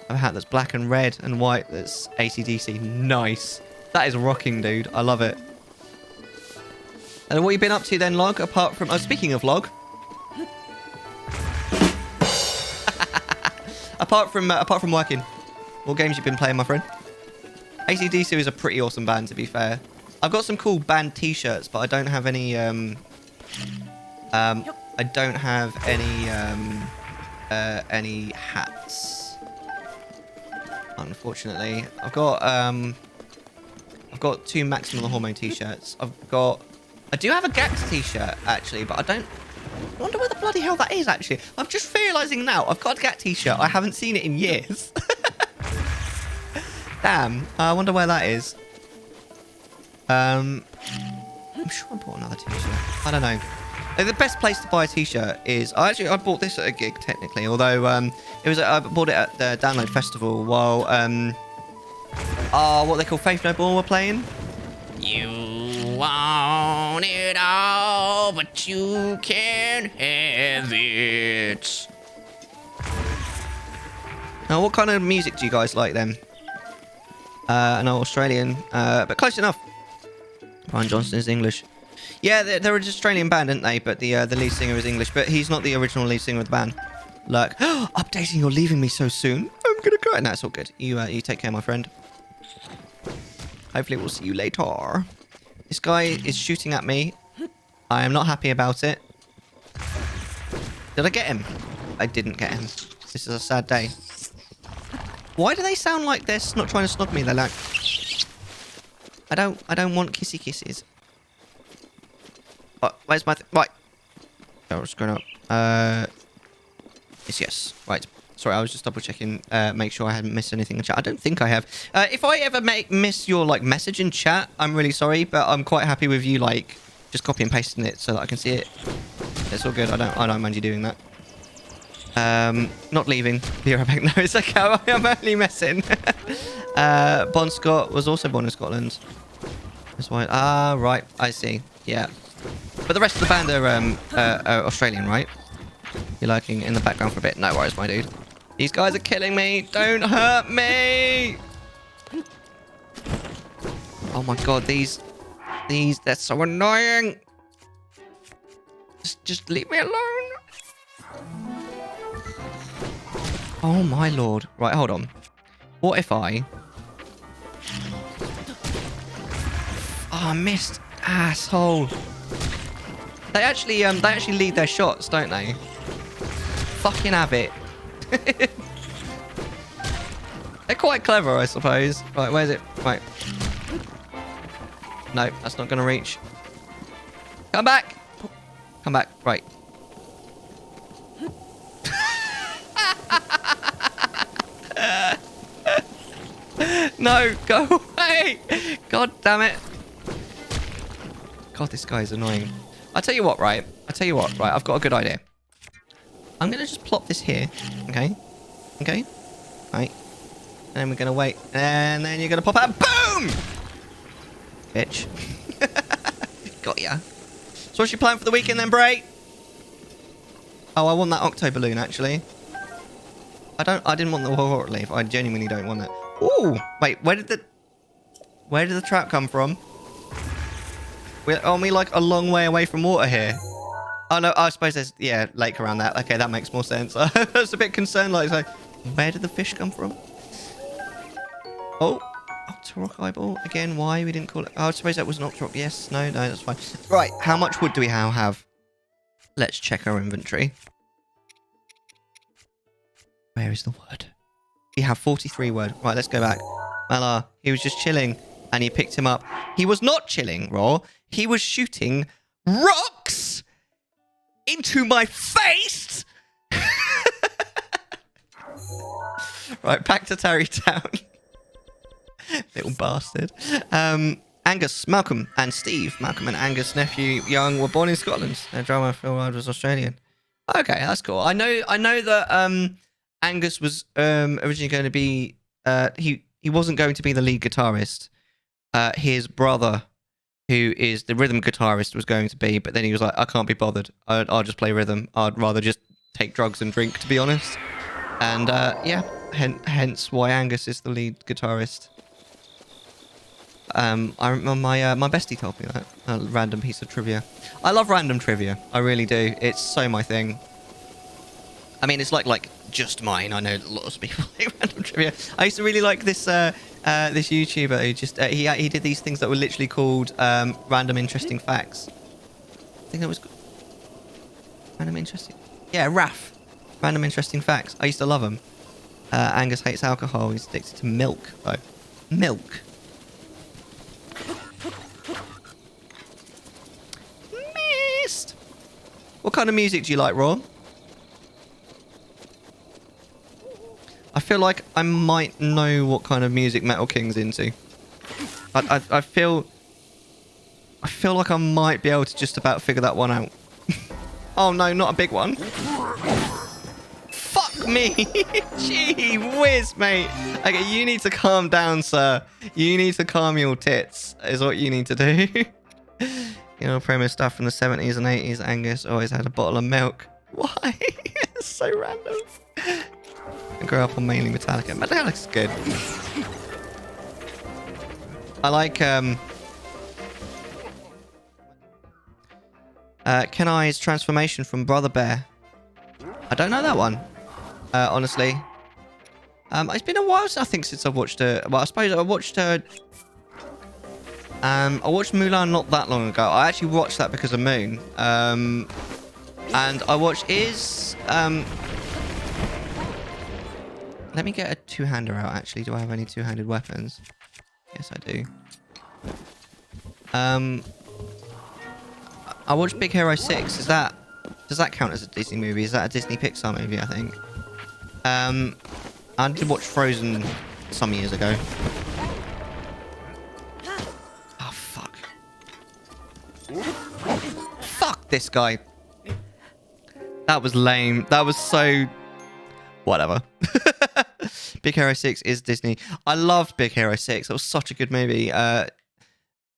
I have a hat that's black and red and white that's AC/DC. Nice. That is rocking, dude. I love it. And what have you been up to then, Log? Apart from... speaking of Log. apart from working. What games you been playing, my friend? AC/DC is a pretty awesome band, to be fair. I've got some cool band t-shirts, but I don't have any... I don't have any hats. Unfortunately. I've got 2 Maximum Hormone t-shirts. I do have a Gax t-shirt, actually, but I wonder where the bloody hell that is, actually. I'm just realising now. I've got a Gax t-shirt. I haven't seen it in years. Damn. I wonder where that is. I'm sure I bought another t-shirt. I don't know. The best place to buy a t-shirt is... I bought this at a gig, technically. Although, I bought it at the Download Festival while... what they call Faith No More were playing. You want it all, but you can't have it. Now, what kind of music do you guys like then? I know Australian, but close enough. Ryan Johnston is English. Yeah, they're an Australian band, aren't they? But the lead singer is English, but he's not the original lead singer of the band. Like, updating, you're leaving me so soon. I'm gonna go. No, it's all good. You take care, my friend. Hopefully we'll see you later. This guy is shooting at me. I am not happy about it. Did I get him? I didn't get him. This is a sad day. Why do they sound like they're not trying to snog me? They're like, I don't want kissy kisses. Where's my right? Oh, what's going on? Yes. Right. Sorry, I was just double checking, make sure I hadn't missed anything in chat. I don't think I have. If I ever miss your like message in chat, I'm really sorry, but I'm quite happy with you like just copy and pasting it so that I can see it. It's all good. I don't mind you doing that. Not leaving. Be right back. No, it's okay. I'm only messing. Bon Scott was also born in Scotland. That's why. Ah, right. I see. Yeah. But the rest of the band are Australian, right? You're lurking in the background for a bit. No worries, my dude. These guys are killing me. Don't hurt me. Oh my god, these, they're so annoying. Just leave me alone. Oh my lord. Right, hold on. What if I... Oh, I missed. Asshole. They actually lead their shots, don't they? Fucking have it. They're quite clever, I suppose. Right, where's it? Right. No, that's not going to reach. Come back. Come back. Right. No, go away. God damn it. God, this guy is annoying. I'll tell you what, right? Right, I've got a good idea. I'm going to just plop this here. Okay? Okay? Right. And then we're going to wait. And then you're going to pop out. Boom! Bitch. Got ya. So what's your plan for the weekend then, Bray? Oh, I want that octo balloon, actually. I didn't want the water leaf. I genuinely don't want that. Ooh! Wait, where did the trap come from? Aren't we like a long way away from water here? Oh no, I suppose there's, yeah, lake around that. Okay, that makes more sense. I was a bit concerned, like, where did the fish come from? Oh, Octorok eyeball. Again, why we didn't call it? Oh, I suppose that was an Octorok. Yes, no, that's fine. Right, how much wood do we now have? Let's check our inventory. Where is the wood? We have 43 wood. Right, let's go back. Mellar, he was just chilling and you picked him up. He was not chilling, Raw. He was shooting rocks into my face. Right, back to Tarry Town. Little bastard. Angus, Malcolm, and Steve. Malcolm and Angus' nephew Young were born in Scotland. Their drama Phil Ward was Australian. Okay, that's cool. I know that Angus was originally going to be he wasn't going to be the lead guitarist. His brother, who is the rhythm guitarist, was going to be, but then he was like, I can't be bothered. I'll just play rhythm. I'd rather just take drugs and drink, to be honest. And yeah, hence why Angus is the lead guitarist. I remember my bestie told me that. A random piece of trivia. I love random trivia. I really do. It's so my thing. I mean, it's like just mine. I know lots of people like random trivia. I used to really like this this YouTuber who just he did these things that were literally called random interesting facts. I think that was random interesting. Yeah, RAF. Random interesting facts. I used to love them. Angus hates alcohol. He's addicted to milk though. Milk. Missed. What kind of music do you like, Raw? I feel like I might know what kind of music Metal King's into. I feel like I might be able to just about figure that one out. Oh no, not a big one. Fuck me. Gee whiz, mate. Okay, you need to calm down, sir. You need to calm your tits, is what you need to do. You know, premise stuff from the 70s and 80s. Angus always had a bottle of milk. Why? It's so random. I grew up on mainly Metallica. Metallica's good. I like Kenai's transformation from Brother Bear. I don't know that one, honestly. It's been a while, I think, since I've watched well, I suppose I watched I watched Mulan not that long ago. I actually watched that because of Moon. And I watched let me get a two-hander out, actually. Do I have any two-handed weapons? Yes, I do. I watched Big Hero 6. Does that count as a Disney movie? Is that a Disney Pixar movie, I think? I did watch Frozen some years ago. Oh, fuck. Fuck this guy. That was lame. That was so... Whatever. Big Hero 6 is Disney. I loved Big Hero 6. That was such a good movie. Oh,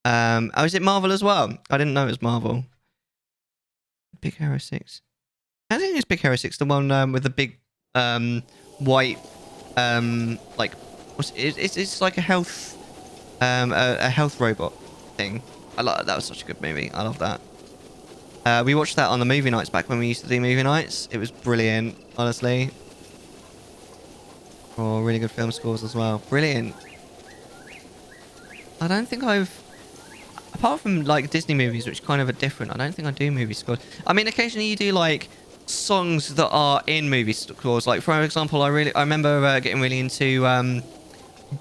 is it Marvel as well? I didn't know it was Marvel. Big Hero 6. I think it's Big Hero 6, the one with the big white, like, it's like a health robot thing. I like that. Was such a good movie. I love that. We watched that on the movie nights back when we used to do movie nights. It was brilliant, honestly. Oh, really good film scores as well. Brilliant. I don't think apart from like Disney movies, which kind of are different, I don't think I do movie scores. I mean, occasionally you do like songs that are in movie scores. Like, for example, I remember getting really into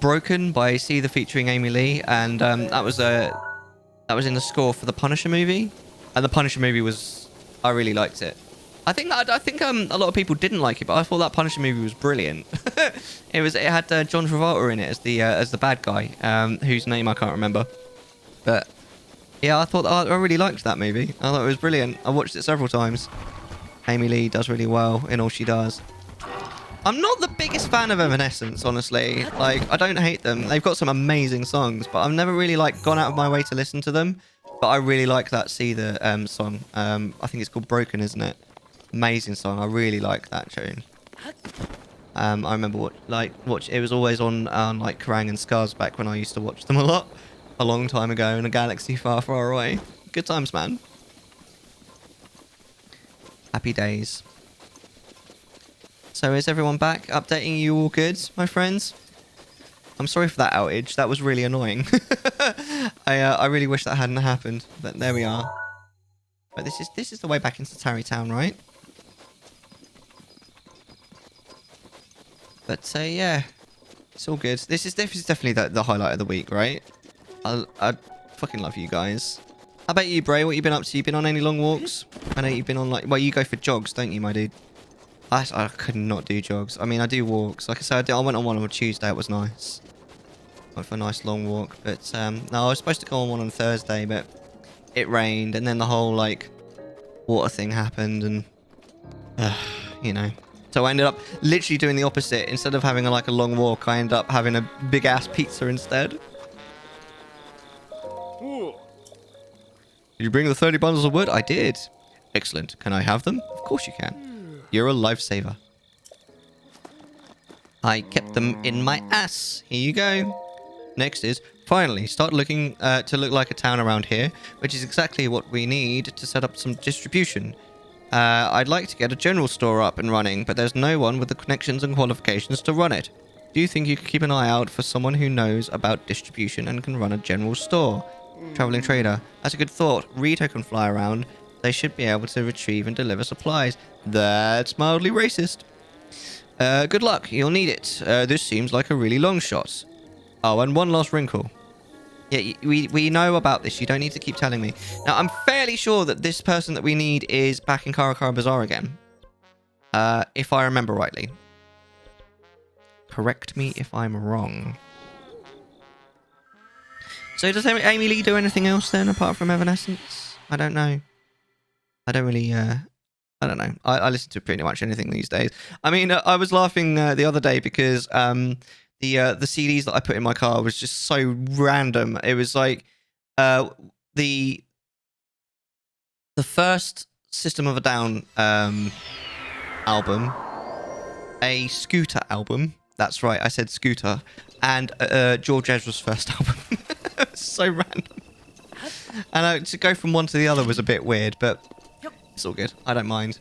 Broken by Seether featuring Amy Lee, and that was in the score for the Punisher movie, and the Punisher movie I really liked it. I think a lot of people didn't like it, but I thought that Punisher movie was brilliant. It had John Travolta in it as the bad guy, whose name I can't remember. But yeah, I really liked that movie. I thought it was brilliant. I watched it several times. Amy Lee does really well in all she does. I'm not the biggest fan of Evanescence, honestly. Like, I don't hate them. They've got some amazing songs, but I've never really like gone out of my way to listen to them. But I really like that Seether song. I think it's called Broken, isn't it? Amazing song. I really like that tune. I remember it was always on like Kerrang and Scars back when I used to watch them a lot, a long time ago in a galaxy far, far away. Good times, man. Happy days. So is everyone back? Updating you all good, my friends? I'm sorry for that outage. That was really annoying. I really wish that hadn't happened, but there we are. But this is the way back into Tarry Town, right? But yeah, it's all good. This is definitely the highlight of the week, right? I fucking love you guys. How about you, Bray? What you been up to? You been on any long walks? I know you've been on well, you go for jogs, don't you, my dude? I could not do jogs. I mean, I do walks. Like I said, I went on one on Tuesday. It was nice. Went for a nice long walk. But no, I was supposed to go on one on Thursday, but it rained, and then the whole like water thing happened, and you know. So I ended up literally doing the opposite. Instead of having a long walk, I ended up having a big ass pizza instead. Did you bring the 30 bundles of wood? I did. Excellent. Can I have them? Of course you can. You're a lifesaver. I kept them in my ass. Here you go. Next is, finally, start looking to look like a town around here, which is exactly what we need to set up some distribution. I'd like to get a general store up and running, but there's no one with the connections and qualifications to run it. Do you think you could keep an eye out for someone who knows about distribution and can run a general store? Traveling trader. That's a good thought. Rito can fly around. They should be able to retrieve and deliver supplies. That's mildly racist. Good luck. You'll need it. This seems like a really long shot. Oh, and one last wrinkle. Yeah, we know about this. You don't need to keep telling me. Now, I'm fairly sure that this person that we need is back in Karakara Bazaar again. If I remember rightly. Correct me if I'm wrong. So does Amy Lee do anything else then, apart from Evanescence? I don't know. I don't really... I don't know. I listen to pretty much anything these days. I mean, I was laughing the other day because the CDs that I put in my car was just so random. It was like the first System of a Down album, a Scooter album. That's right, I said Scooter, and George Ezra's first album. So random. And to go from one to the other was a bit weird, but it's all good. I don't mind.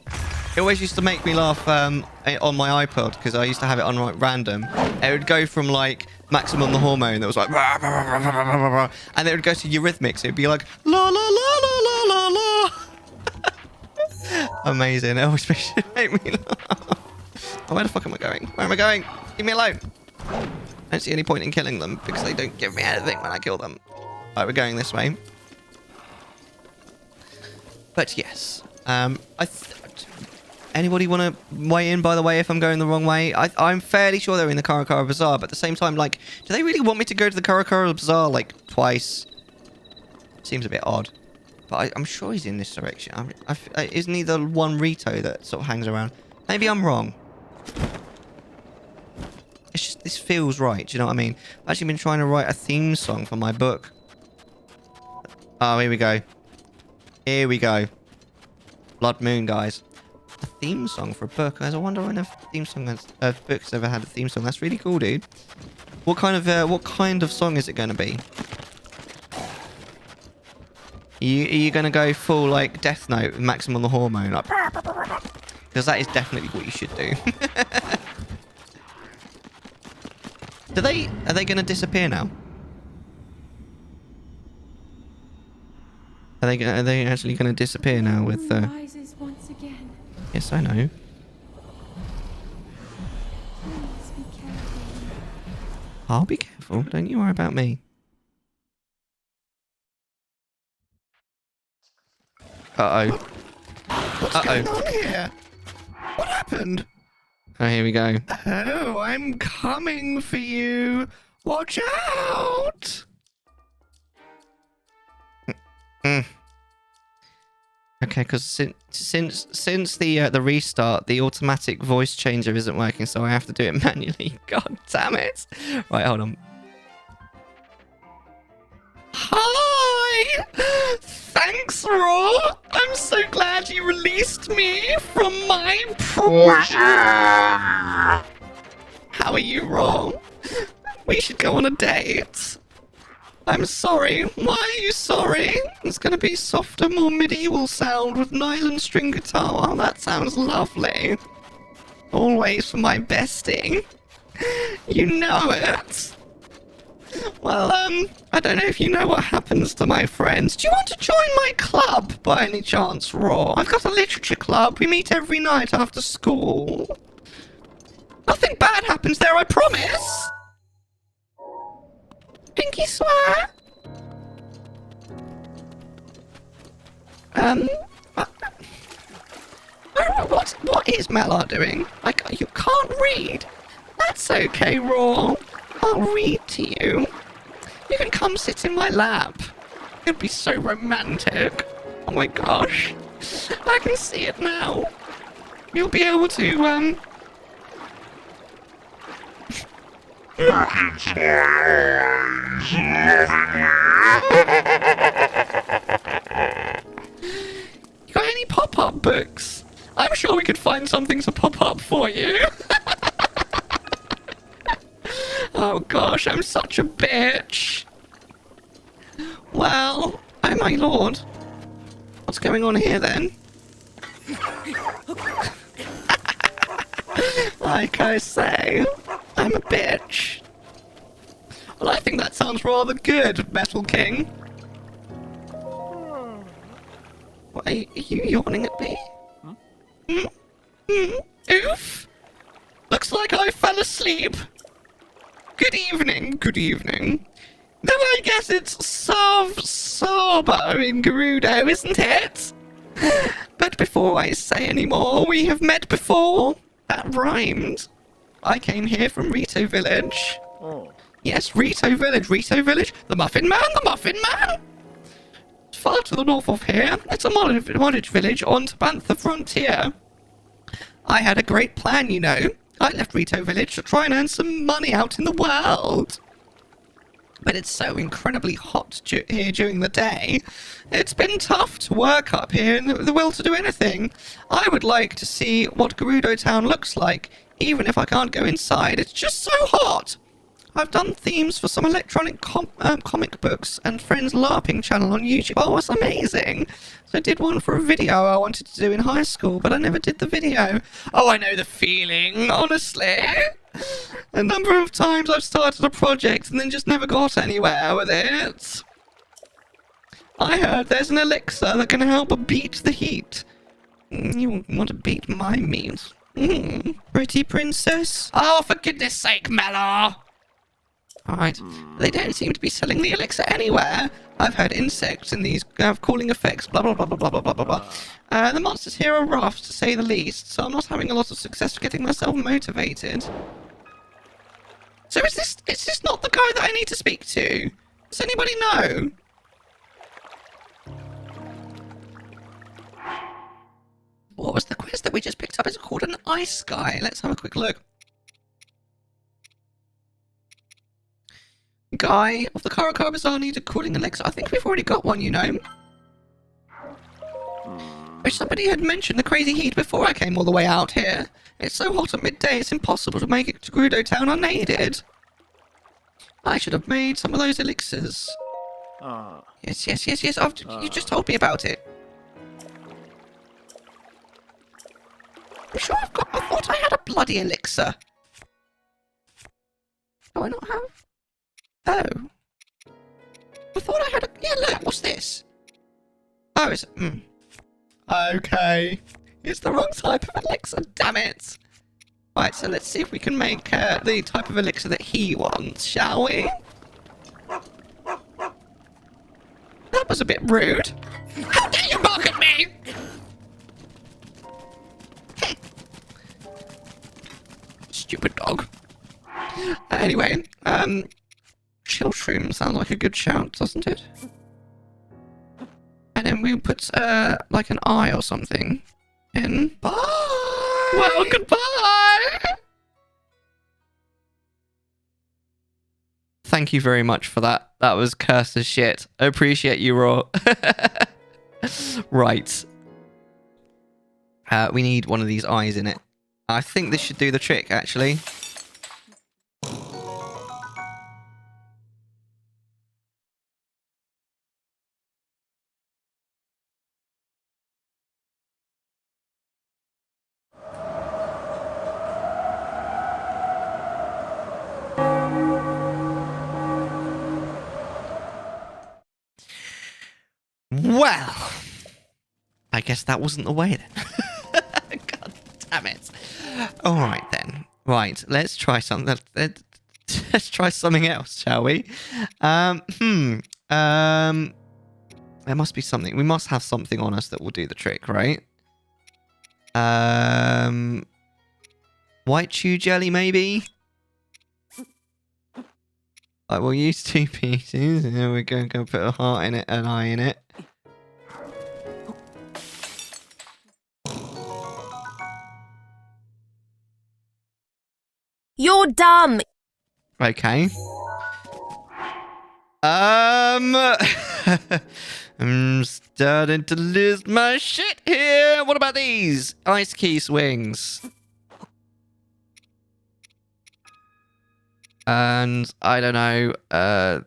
It always used to make me laugh on my iPod because I used to have it on like random. It would go from like Maximum the Hormone that was like rah, rah, rah, rah, rah, rah, rah, and it would go to Eurythmics. It would be like la la la la la la la. Amazing. It always make me laugh. Oh, where the fuck am I going? Where am I going? Leave me alone. I don't see any point in killing them because they don't give me anything when I kill them. Right, we're going this way. But yes, anybody want to weigh in, by the way, if I'm going the wrong way? I'm fairly sure they're in the Karakara Bazaar, but at the same time, like, do they really want me to go to the Karakara Bazaar, like, twice? Seems a bit odd. But I'm sure he's in this direction. Isn't he the one Rito that sort of hangs around? Maybe I'm wrong. It's just, this feels right, do you know what I mean? I've actually been trying to write a theme song for my book. Oh, here we go. Here we go. Blood Moon, guys. A theme song for a book. I wonder when a theme song book's ever had a theme song. That's really cool, dude. What kind of song is it going to be? Are you going to go full like Death Note, Maximum the Hormone, like, because that is definitely what you should do. Are they going to disappear now? Are they actually going to disappear now with Rises once again. Yes, I know. Please be careful. I'll be careful. Don't you worry about me. Uh-oh. What's going on here? What happened? Oh, here we go. Oh, I'm coming for you. Watch out! Okay, because since the restart, the automatic voice changer isn't working, so I have to do it manually. God damn it! Right, hold on. Hi! Thanks, Raw! I'm so glad you released me from my prison! How are you, Raw? We should go on a date. I'm sorry. Why are you sorry? It's gonna be softer, more medieval sound with nylon string guitar. Oh, that sounds lovely. Always for my bestie. You know it. Well, I don't know if you know what happens to my friends. Do you want to join my club by any chance, Raw? I've got a literature club. We meet every night after school. Nothing bad happens there, I promise. Pinky swear. What is Mellar doing? You can't read. That's okay, Raw. I'll read to you. You can come sit in my lap. It'd be so romantic. Oh my gosh. I can see it now. You'll be able to, Look into my eyes, You got any pop-up books? I'm sure we could find something to pop up for you. Oh gosh, I'm such a bitch. Well, oh my lord. What's going on here then? Like I say, I'm a bitch. Well, I think that sounds rather good, Metal King. What, are you yawning at me? Oof. Looks like I fell asleep. Good evening, good evening. Then I guess it's Sabo in Gerudo, isn't it? But before I say any more, we have met before. That rhymed. I came here from Rito Village. Oh. Yes, Rito Village, the Muffin Man, the Muffin Man. Far to the north of here, it's a modded village on to Bantha frontier. I had a great plan, you know. I left Rito Village to try and earn some money out in the world. But it's so incredibly hot here during the day. It's been tough to work up here and the will to do anything. I would like to see what Gerudo Town looks like, even if I can't go inside. It's just so hot. I've done themes for some electronic comic books and Friends LARPing channel on YouTube. Oh, it's amazing. So I did one for a video I wanted to do in high school, but I never did the video. Oh, I know the feeling, honestly. A number of times I've started a project and then just never got anywhere with it. I heard there's an elixir that can help beat the heat. You want to beat my meat? Pretty princess? Oh, for goodness sake, Mellar! Alright, they don't seem to be selling the elixir anywhere. I've heard insects in these have cooling effects, blah blah blah blah blah blah blah blah. The monsters here are rough, to say the least, so I'm not having a lot of success getting myself motivated. So is this not the guy that I need to speak to? Does anybody know? What was the quest that we just picked up? It's called an ice guy. Let's have a quick look. Guy of the Karakar Bazaar needs a cooling elixir. I think we've already got one, you know. Wish somebody had mentioned the crazy heat before I came all the way out here. It's so hot at midday, it's impossible to make it to Grudo Town unaided. I should have made some of those elixirs. Yes. You just told me about it. I'm sure I thought I had a bloody elixir. Do I not have? Oh. I thought I had a... Yeah, look, what's this? Oh, it's... Okay. It's the wrong type of elixir, damn it. Right, so let's see if we can make the type of elixir that he wants, shall we? That was a bit rude. How dare you bark at me? Stupid dog. Anyway, chill shroom sounds like a good shout, doesn't it? And then we'll put, like an eye or something in. Bye! Well, goodbye! Thank you very much for that. That was cursed as shit. I appreciate you, Raw. Right. We need one of these eyes in it. I think this should do the trick, actually. Well, I guess that wasn't the way then. God damn it. All right then. Right, let's try something. Let's try something else, shall we? There must be something. We must have something on us that will do the trick, right? White chew jelly, maybe? I will use 2 pieces. And then we're going to put a heart in it, an eye in it. You're dumb. Okay. I'm starting to lose my shit here. What about these? Ice key swings. And I don't know, an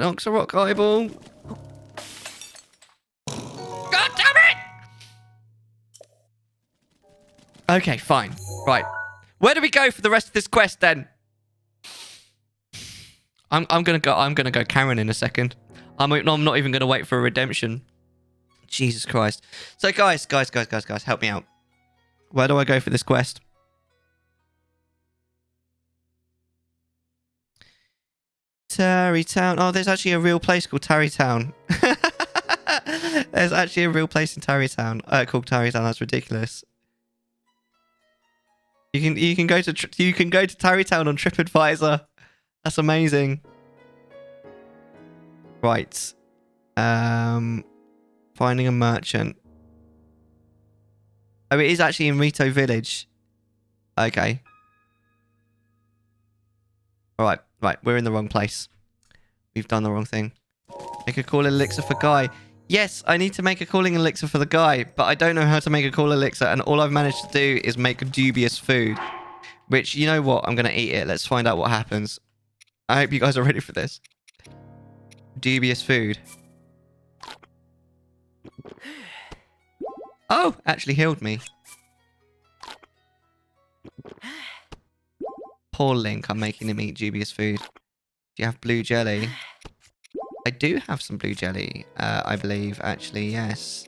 Oxarock eyeball. God damn it! Okay, fine. Right. Where do we go for the rest of this quest then? I'm gonna go Karen in a second. I'm not even gonna wait for a redemption. Jesus Christ. So guys, help me out. Where do I go for this quest? Tarry Town. Oh, there's actually a real place called Tarry Town. There's actually a real place in Tarry Town called Tarry Town. That's ridiculous. You can go to Tarry Town on TripAdvisor. That's amazing. Right. Finding a merchant. Oh, it is actually in Rito Village. Okay. Alright, right. We're in the wrong place. We've done the wrong thing. Make a call elixir for Guy. Yes, I need to make a calling elixir for the guy, but I don't know how to make a call elixir, and all I've managed to do is make dubious food. Which, you know what? I'm going to eat it. Let's find out what happens. I hope you guys are ready for this. Dubious food. Oh, actually healed me. Poor Link, I'm making him eat dubious food. Do you have blue jelly? I do have some blue jelly, I believe, actually, yes.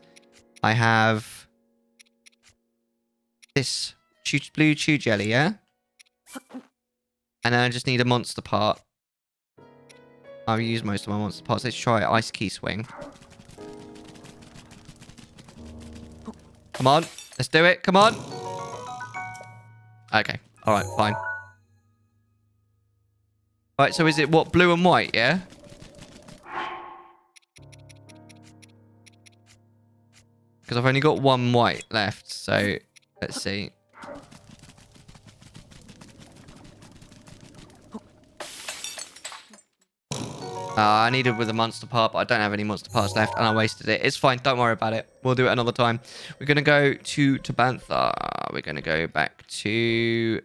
I have this blue chew jelly, yeah? And then I just need a monster part. I've used most of my monster parts. Let's try Ice Key Swing. Come on. Let's do it. Come on. Okay. Alright, fine. Right, so is it what? Blue and white, yeah? Because I've only got one white left, so let's see. I needed with a monster part, but I don't have any monster parts left, and I wasted it. It's fine. Don't worry about it. We'll do it another time. We're going to go to Tabantha. We're going to go back to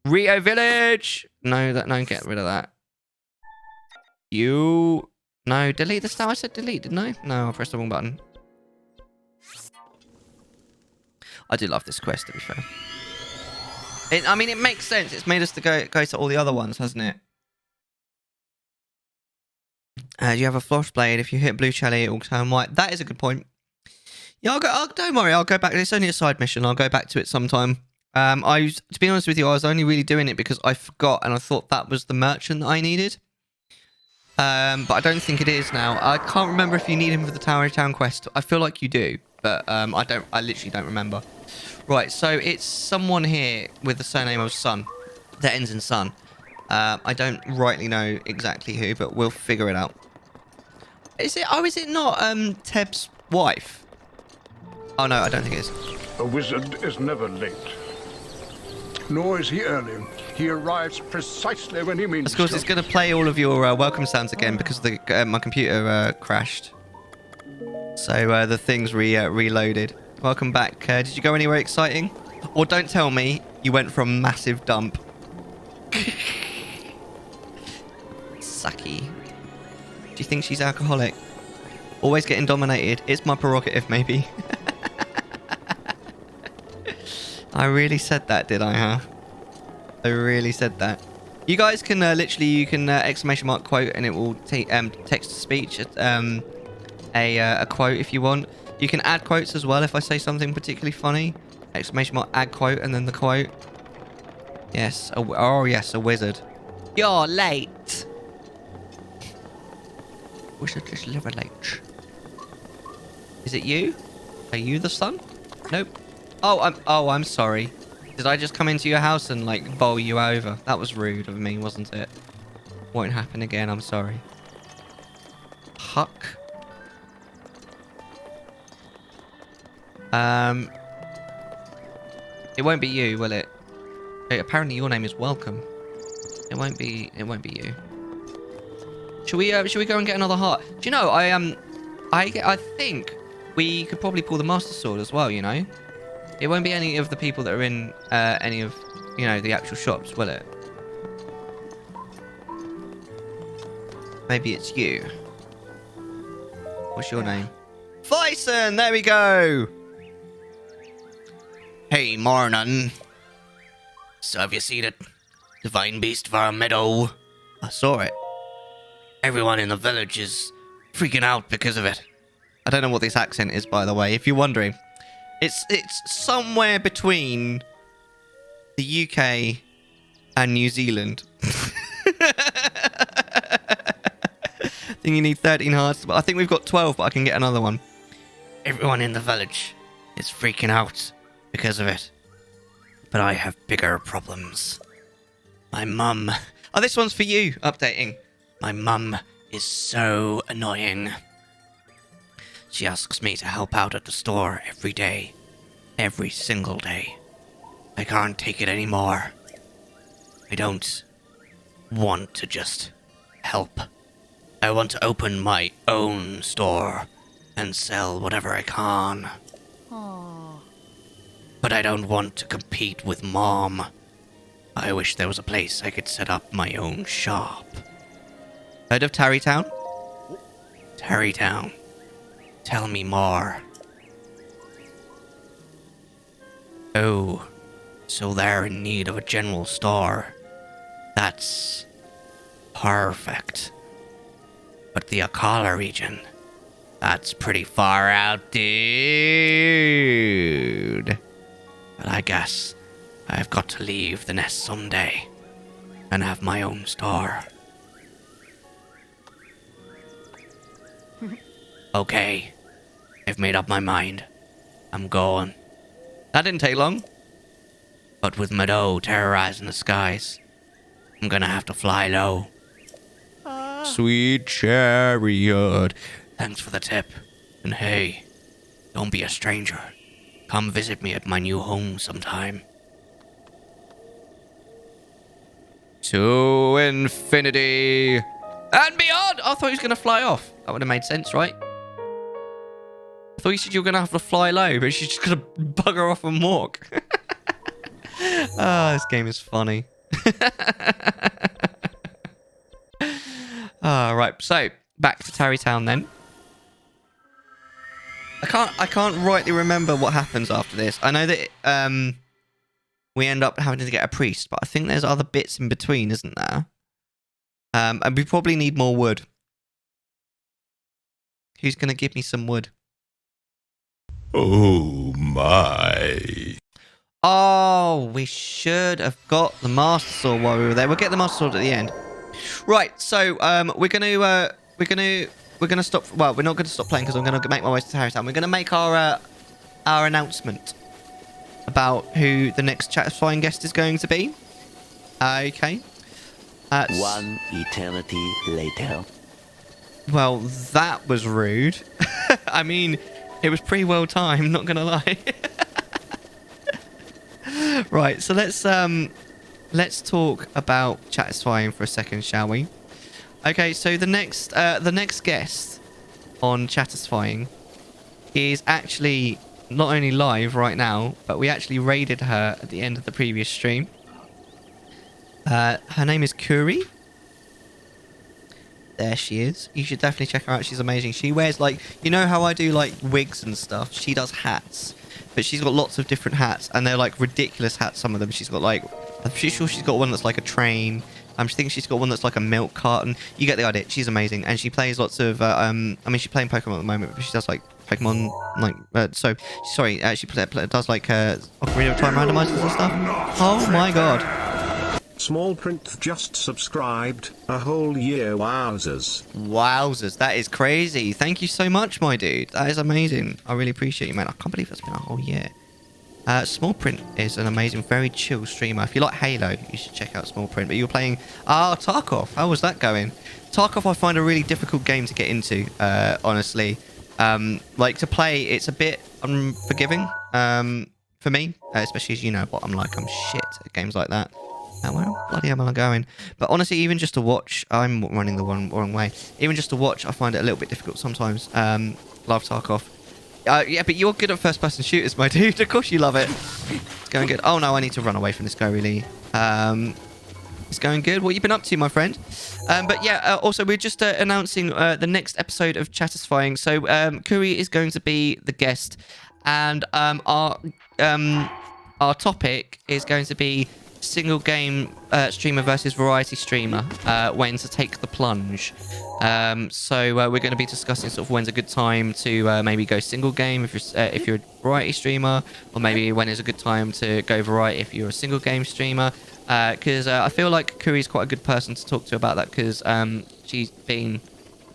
Rio Village. No, get rid of that. No, delete the star. I said delete, didn't I? No, I pressed the wrong button. I do love this quest, to be fair. I mean, it makes sense. It's made us to go to all the other ones, hasn't it? You have a flash blade. If you hit blue Charlie, it will turn white. That is a good point. Yeah, don't worry. I'll go back. It's only a side mission. I'll go back to it sometime. To be honest with you, I was only really doing it because I forgot, and I thought that was the merchant that I needed. But I don't think it is now. I can't remember if you need him for the Tarry Town quest. I feel like you do, but I literally don't remember. Right, so it's someone here with the surname of Sun that ends in Sun. I don't rightly know exactly who, but we'll figure it out. Is it not Teb's wife? Oh no, I don't think it is. A wizard is never late. Nor is he early. He arrives precisely when he means Of course, to. it's going to play all of your welcome sounds again because my computer crashed. So the thing's reloaded. Welcome back. Did you go anywhere exciting? Or don't tell me you went for a massive dump. Sucky. Do you think she's alcoholic? Always getting dominated. It's my prerogative, maybe. I really said that, did I, huh? I really said that. You guys can literally, you can exclamation mark quote and it will text to speech a quote if you want. You can add quotes as well if I say something particularly funny. Exclamation mark add quote and then the quote. Yes. Oh yes, a wizard. You're late. Wizard is never late. Is it you? Are you the sun? Nope. Oh, I'm sorry. Did I just come into your house and like bowl you over? That was rude of me, wasn't it? Won't happen again. I'm sorry. Huck. It won't be you, will it? Hey, apparently your name is Welcome. It won't be you. Should we go and get another heart? Do you know, I think we could probably pull the Master Sword as well, you know? It won't be any of the people that are in any of, you know, the actual shops, will it? Maybe it's you. What's your name? Bison! There we go! Hey, morning. So have you seen it? Divine beast of our meadow. I saw it. Everyone in the village is freaking out because of it. I don't know what this accent is, by the way, if you're wondering. It's somewhere between the UK and New Zealand. I think you need 13 hearts, but I think we've got 12, but I can get another one. Everyone in the village is freaking out because of it. But I have bigger problems. My mum... Oh, this one's for you, updating. My mum is so annoying. She asks me to help out at the store every day. Every single day. I can't take it anymore. I don't want to just help. I want to open my own store and sell whatever I can. Aww. But I don't want to compete with Mom. I wish there was a place I could set up my own shop. Heard of Tarry Town? Tarry Town. Tell me more. Oh, so they're in need of a general store. That's perfect. But the Akala region, that's pretty far out, dude. But I guess I've got to leave the nest someday and have my own store. Okay, I've made up my mind. I'm going. That didn't take long. But with Meadow terrorizing the skies, I'm gonna have to fly low. Sweet chariot. Thanks for the tip. And hey, don't be a stranger. Come visit me at my new home sometime. To infinity And beyond! I thought he was going to fly off. That would have made sense, right? I thought you said you were going to have to fly low, but she's just going to bugger off and walk. Oh, this game is funny. Right, so back to Tarry Town then. I can't rightly remember what happens after this. I know that we end up having to get a priest, but I think there's other bits in between, isn't there? And we probably need more wood. Who's going to give me some wood? Oh my. Oh, we should have got the Master Sword while we were there. We'll get the Master Sword at the end. Right, so we're gonna stop. Well, we're not gonna stop playing because I'm gonna make my way to Tarry Town. We're gonna make our announcement about who the next Chatterflying guest is going to be. Okay. One eternity later. Well, that was rude. I mean, it was pretty well timed, not gonna lie. Right, so let's talk about Chatterflying for a second, shall we? Okay, so the next guest on Chatterflying is actually not only live right now, but we actually raided her at the end of the previous stream. Her name is Kuri. There she is. You should definitely check her out. She's amazing. She wears, like, you know how I do, like, wigs and stuff? She does hats. But she's got lots of different hats, and they're, like, ridiculous hats, some of them. She's got, like, I'm pretty sure she's got one that's like a train. I'm thinking she's got one that's like a milk carton. You get the idea. She's amazing. And she plays lots of, I mean, she's playing Pokemon at the moment, but she does, like, Pokemon, like, she does, like, Ocarina of Time randomizers and stuff. Oh, my God. Small print just subscribed. A whole year. Wowzers. Wowzers. That is crazy. Thank you so much, my dude. That is amazing. I really appreciate you, man. I can't believe it's been a whole year. Small Print is an amazing, very chill streamer. If you like Halo, you should check out Small Print. But you were playing... Tarkov. How was that going? Tarkov I find a really difficult game to get into, honestly. Like, to play, it's a bit unforgiving for me. Especially as you know what I'm like. I'm shit at games like that. Where bloody am I going? But honestly, even just to watch... I'm running the wrong way. Even just to watch, I find it a little bit difficult sometimes. Love Tarkov. Yeah, but you're good at first-person shooters, my dude. Of course you love it. It's going good. Oh, no, I need to run away from this guy, really. It's going good. What have you been up to, my friend? But yeah, also, we're just announcing the next episode of Chatterflying. So, Kuri is going to be the guest. And our topic is going to be single game streamer versus variety streamer, when to take the plunge. So we're going to be discussing sort of when's a good time to maybe go single game if you're a variety streamer, or maybe when is a good time to go variety if you're a single game streamer. Because I feel like Kuri's quite a good person to talk to about that, because she's been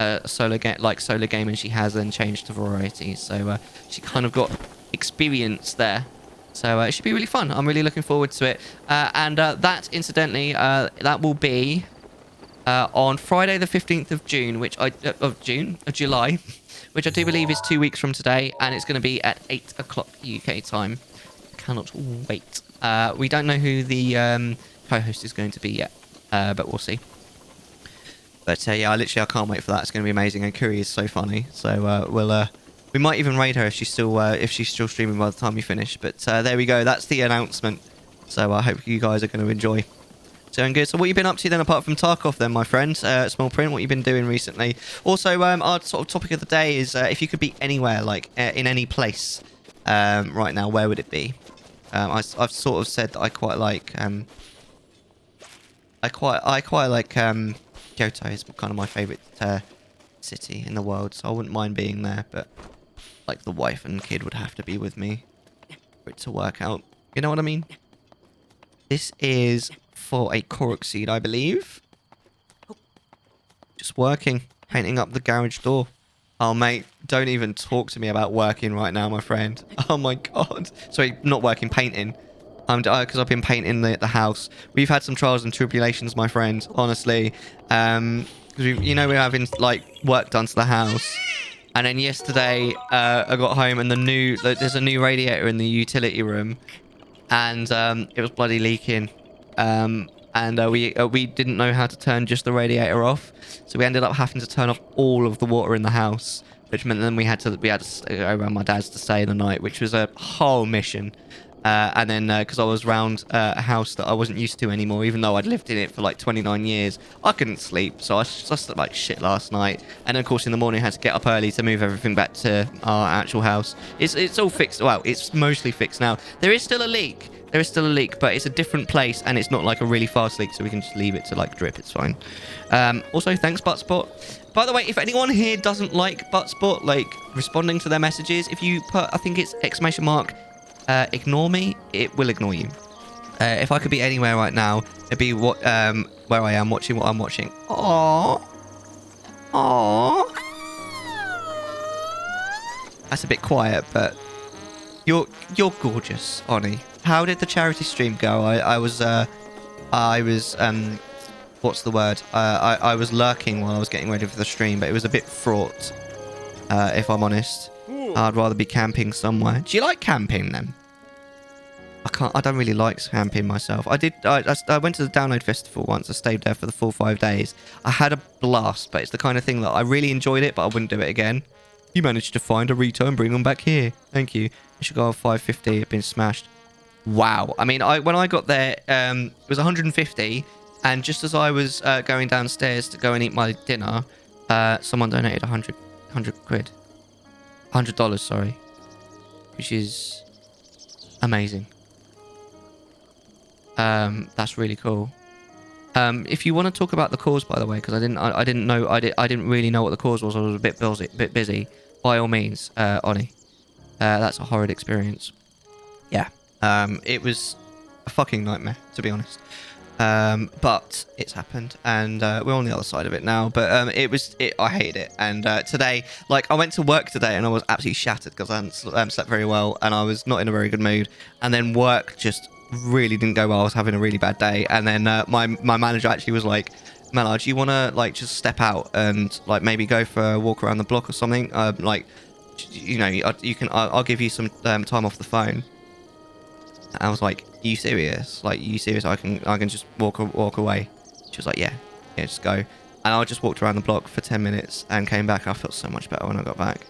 a solo game and she has then changed to variety, so she kind of got experience there. So it should be really fun. I'm really looking forward to it. And that, incidentally, that will be on Friday the 15th of June, of July, which I do believe is 2 weeks from today, and it's going to be at 8 o'clock UK time. Cannot wait. We don't know who the co-host is going to be yet, but we'll see. But yeah, I can't wait for that. It's going to be amazing, and Kuri is so funny. So we might even raid her if she's still streaming by the time we finish. But there we go. That's the announcement. So I hope you guys are going to enjoy. Doing good. So what you been up to then, apart from Tarkov then, my friend? Small Print, what you been doing recently? Also, our sort of topic of the day is if you could be anywhere, like in any place right now, where would it be? I've sort of said that I quite like Kyoto is kind of my favourite city in the world, so I wouldn't mind being there, but like the wife and kid would have to be with me for it to work out. You know what I mean? This is for a Korok seed, I believe. Just working, painting up the garage door. Oh, mate, don't even talk to me about working right now, my friend. Oh, my God. Sorry, not working, painting. Because I've been painting the house. We've had some trials and tribulations, my friend, honestly. Because we're having, like, work done to the house. And then yesterday, I got home and there's a new radiator in the utility room. And it was bloody leaking. And and we didn't know how to turn just the radiator off, so we ended up having to turn off all of the water in the house, which meant then we had to go around my dad's to stay the night, which was a whole mission. And then because I was around a house that I wasn't used to anymore, even though I'd lived in it for like 29 years, I couldn't sleep, so I slept like shit last night. And then of course in the morning I had to get up early to move everything back to our actual house. It's all fixed. Well, it's mostly fixed now. There is still a leak, but it's a different place, and it's not like a really fast leak, so we can just leave it to like drip. It's fine. Also, thanks Buttspot. By the way, if anyone here doesn't like Buttspot, like responding to their messages, if you put, I think it's ! Ignore me, it will ignore you. If I could be anywhere right now, it'd be what where I am watching what I'm watching. Aww. Aww. That's a bit quiet, but you're gorgeous, Oni. How did the charity stream go? I was what's the word? I was lurking while I was getting ready for the stream, but it was a bit fraught, if I'm honest. I'd rather be camping somewhere. Do you like camping then? I don't really like camping myself. I went to the Download Festival once. I stayed there for the full 5 days. I had a blast, but it's the kind of thing that I really enjoyed it, but I wouldn't do it again. You managed to find a Rito and bring them back here. Thank you. I should go off 550. It's been smashed. Wow. I mean, when I got there, it was 150, and just as I was going downstairs to go and eat my dinner, someone donated 100 quid. $100, sorry, which is amazing. That's really cool. If you want to talk about the cause, by the way, because I didn't really know what the cause was. I was a bit busy. By all means, Oni. That's a horrid experience. Yeah. It was a fucking nightmare, to be honest. But it's happened, and we're on the other side of it now. But I hated it. And today, like, I went to work today and I was absolutely shattered because I hadn't slept very well, and I was not in a very good mood. And then work just really didn't go well. I was having a really bad day, and then my manager actually was like, Mellar, do you want to like just step out and like maybe go for a walk around the block or something? Like, you know, you can. I'll give you some time off the phone. I was like, are you serious? Like, you serious? I can just walk away. She was like, yeah, just go. And I just walked around the block for 10 minutes and came back. I felt so much better when I got back.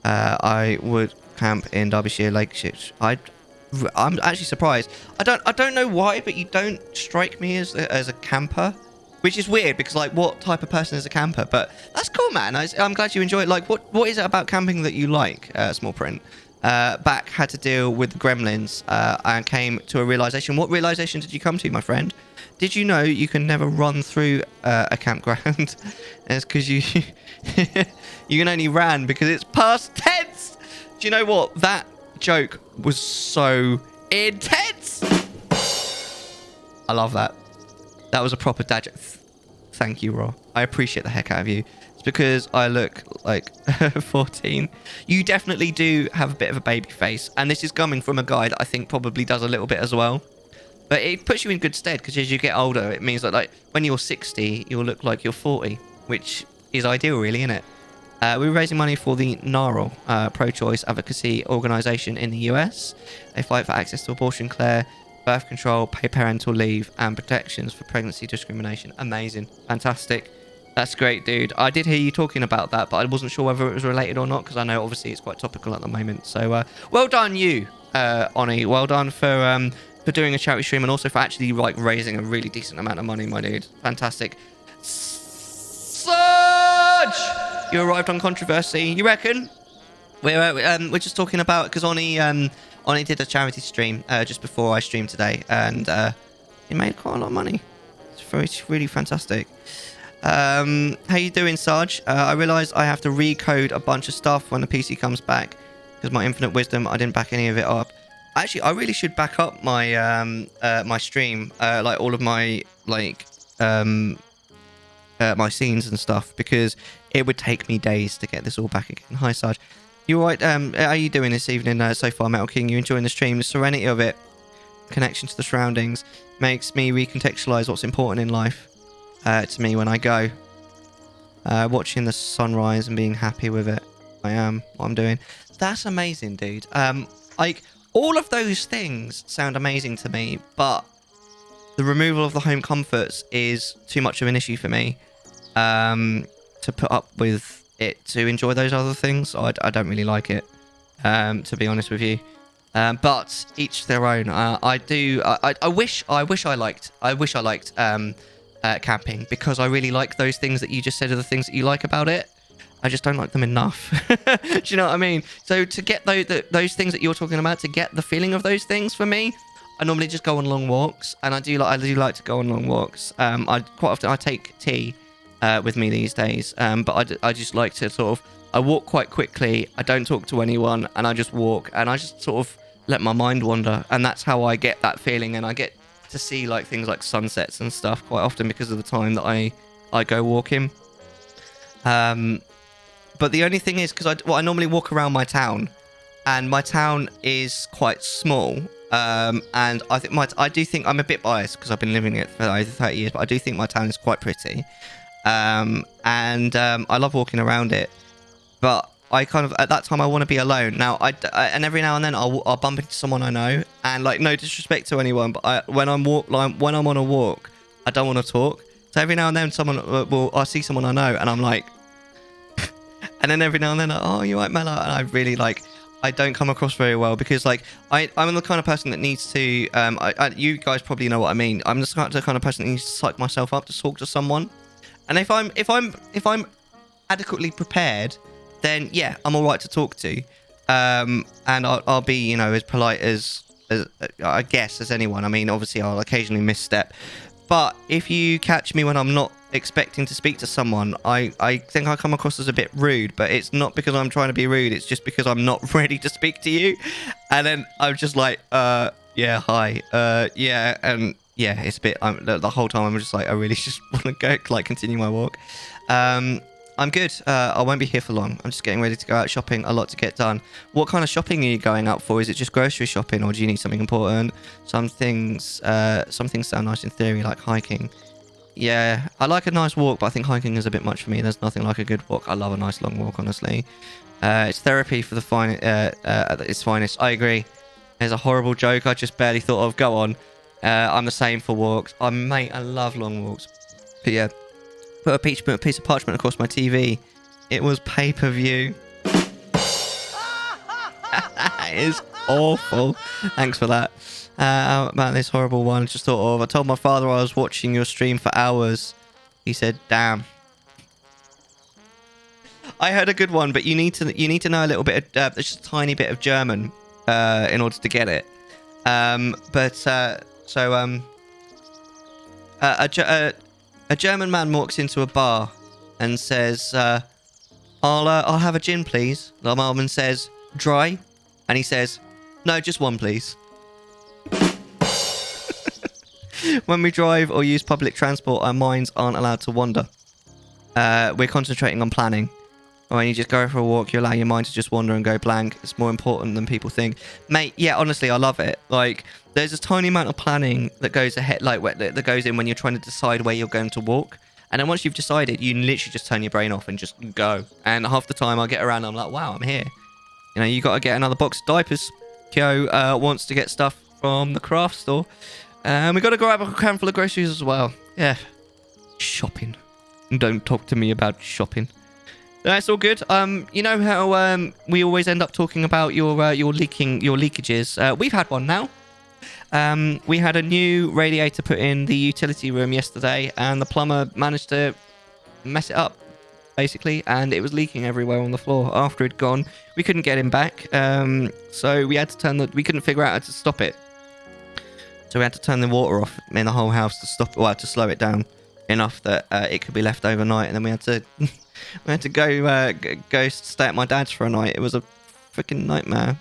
I would camp in Derbyshire Lakeshire. I'm actually surprised. I don't know why, but you don't strike me as a camper, which is weird because like, what type of person is a camper? But that's cool, man. I'm glad you enjoy it. Like, what is it about camping that you like, Small Print? Back had to deal with the gremlins and came to a realization. What realization did you come to, my friend? Did you know you can never run through a campground? It's because you can only run because it's past tense. Do you know what? That joke was so intense. I love that. That was a proper dad joke. Thank you, Raw. I appreciate the heck out of you. It's because I look like 14. You definitely do have a bit of a baby face, and this is coming from a guy that I think probably does a little bit as well. But it puts you in good stead because as you get older, it means that like when you're 60, you'll look like you're 40, which is ideal, really, isn't it? We're raising money for the NARAL, pro-choice advocacy organization in the US. They fight for access to abortion care, birth control, paid parental leave, and protections for pregnancy discrimination. Amazing. Fantastic. That's great, dude. I did hear you talking about that, but I wasn't sure whether it was related or not because I know obviously it's quite topical at the moment. So well done you, Oni. Well done for doing a charity stream and also for actually like raising a really decent amount of money, my dude. Fantastic. Surge! You arrived on controversy. You reckon? We're just talking about because Oni did a charity stream just before I streamed today, and he made quite a lot of money. It's really fantastic. How you doing, Sarge? I realised I have to recode a bunch of stuff when the PC comes back because my infinite wisdom, I didn't back any of it up. Actually, I really should back up my my stream, like all of my like my scenes and stuff, because it would take me days to get this all back again. Hi, Sarge. You alright? How are you doing this evening so far, Metal King? You enjoying the stream? The serenity of it, connection to the surroundings, makes me recontextualise what's important in life. To me when I go watching the sunrise and being happy with it. I am what I'm doing. That's amazing, dude. Like all of those things sound amazing to me, but the removal of the home comforts is too much of an issue for me to put up with it to enjoy those other things. I don't really like it, to be honest with you. But each their own. I wish I liked camping, because I really like those things that you just said are the things that you like about it. I just don't like them enough. Do you know what I mean? So to get those things that you're talking about, to get the feeling of those things for me, I normally just go on long walks, and I do like to go on long walks. I quite often I take tea with me these days, but I just like to sort of, I walk quite quickly. I don't talk to anyone, and I just walk, and I just sort of let my mind wander, and that's how I get that feeling, and I get to see like things like sunsets and stuff quite often because of the time that I go walking. But the only thing is, because I normally walk around my town, and my town is quite small. And I do think I'm a bit biased because I've been living it for over 30 years, but I do think my town is quite pretty. And I love walking around it. But I kind of, at that time, I want to be alone. Now, and every now and then I'll bump into someone I know, and like, no disrespect to anyone, but when I'm on a walk, I don't want to talk. So every now and then I'll see someone I know, and I'm like, and then every now and then, oh, you right, Mellar? And I really I don't come across very well, because like I'm the kind of person that needs to you guys probably know what I mean. I'm the kind of person that needs to psych myself up to talk to someone. And if I'm adequately prepared, then yeah, I'm all right to talk to. And I'll be, as polite as I guess as anyone. I mean, obviously I'll occasionally misstep. But if you catch me when I'm not expecting to speak to someone, I think I come across as a bit rude, but it's not because I'm trying to be rude, it's just because I'm not ready to speak to you. And then I'm just like, yeah, hi, yeah, and yeah, it's a bit, the whole time I'm just like, I really just want to go, like, continue my walk. I'm good. I won't be here for long. I'm just getting ready to go out shopping. A lot to get done. What kind of shopping are you going out for? Is it just grocery shopping, or do you need something important? Some things sound nice in theory, like hiking. Yeah, I like a nice walk, but I think hiking is a bit much for me. There's nothing like a good walk. I love a nice long walk, honestly. It's therapy for its finest. I agree. There's a horrible joke I just barely thought of. Go on. I'm the same for walks. Mate, I love long walks. But yeah. Put a piece of parchment across my TV. It was pay-per-view. It is awful. Thanks for that. About this horrible one, I just thought of. I told my father I was watching your stream for hours. He said, "Damn." I heard a good one, but you need to know a little bit of just a tiny bit of German in order to get it. A German man walks into a bar and says, I'll have a gin, please. The barman says, "Dry?" And he says, "No, just one, please." When we drive or use public transport, our minds aren't allowed to wander. We're concentrating on planning. When you just go for a walk, you allow your mind to just wander and go blank. It's more important than people think. Mate, yeah, honestly, I love it. Like, there's a tiny amount of planning that goes ahead, like, that goes in when you're trying to decide where you're going to walk. And then once you've decided, you literally just turn your brain off and just go. And half the time I get around, I'm like, wow, I'm here. You got to get another box of diapers. Kyo wants to get stuff from the craft store. And we got to grab a handful of groceries as well. Yeah. Shopping. Don't talk to me about shopping. That's all good. You know how we always end up talking about your leakages. We've had one now. We had a new radiator put in the utility room yesterday, and the plumber managed to mess it up, basically, and it was leaking everywhere on the floor. After it'd gone, we couldn't get him back, so we had to we couldn't figure out how to stop it. So we had to turn the water off in the whole house to slow it down enough that it could be left overnight, and then we had to go stay at my dad's for a night. It was a freaking nightmare.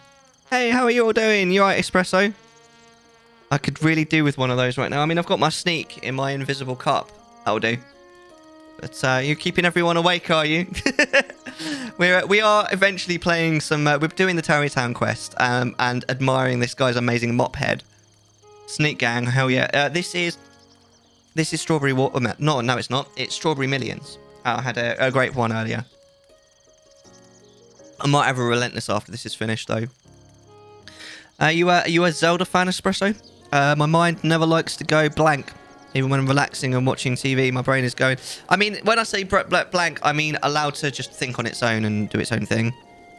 Hey, how are you all doing? You alright, Espresso? I could really do with one of those right now. I mean, I've got my sneak in my invisible cup. That'll do. But you're keeping everyone awake, are you? We are eventually playing some... we're doing the Tarry Town quest and admiring this guy's amazing mop head. Sneak gang, hell yeah. This is Strawberry Water... No, it's not. It's Strawberry Millions. I had a great one earlier. I might have a Relentless after this is finished, though. Are you a Zelda fan, Espresso? My mind never likes to go blank. Even when I'm relaxing and watching TV, my brain is going... I mean, when I say blank, I mean allowed to just think on its own and do its own thing.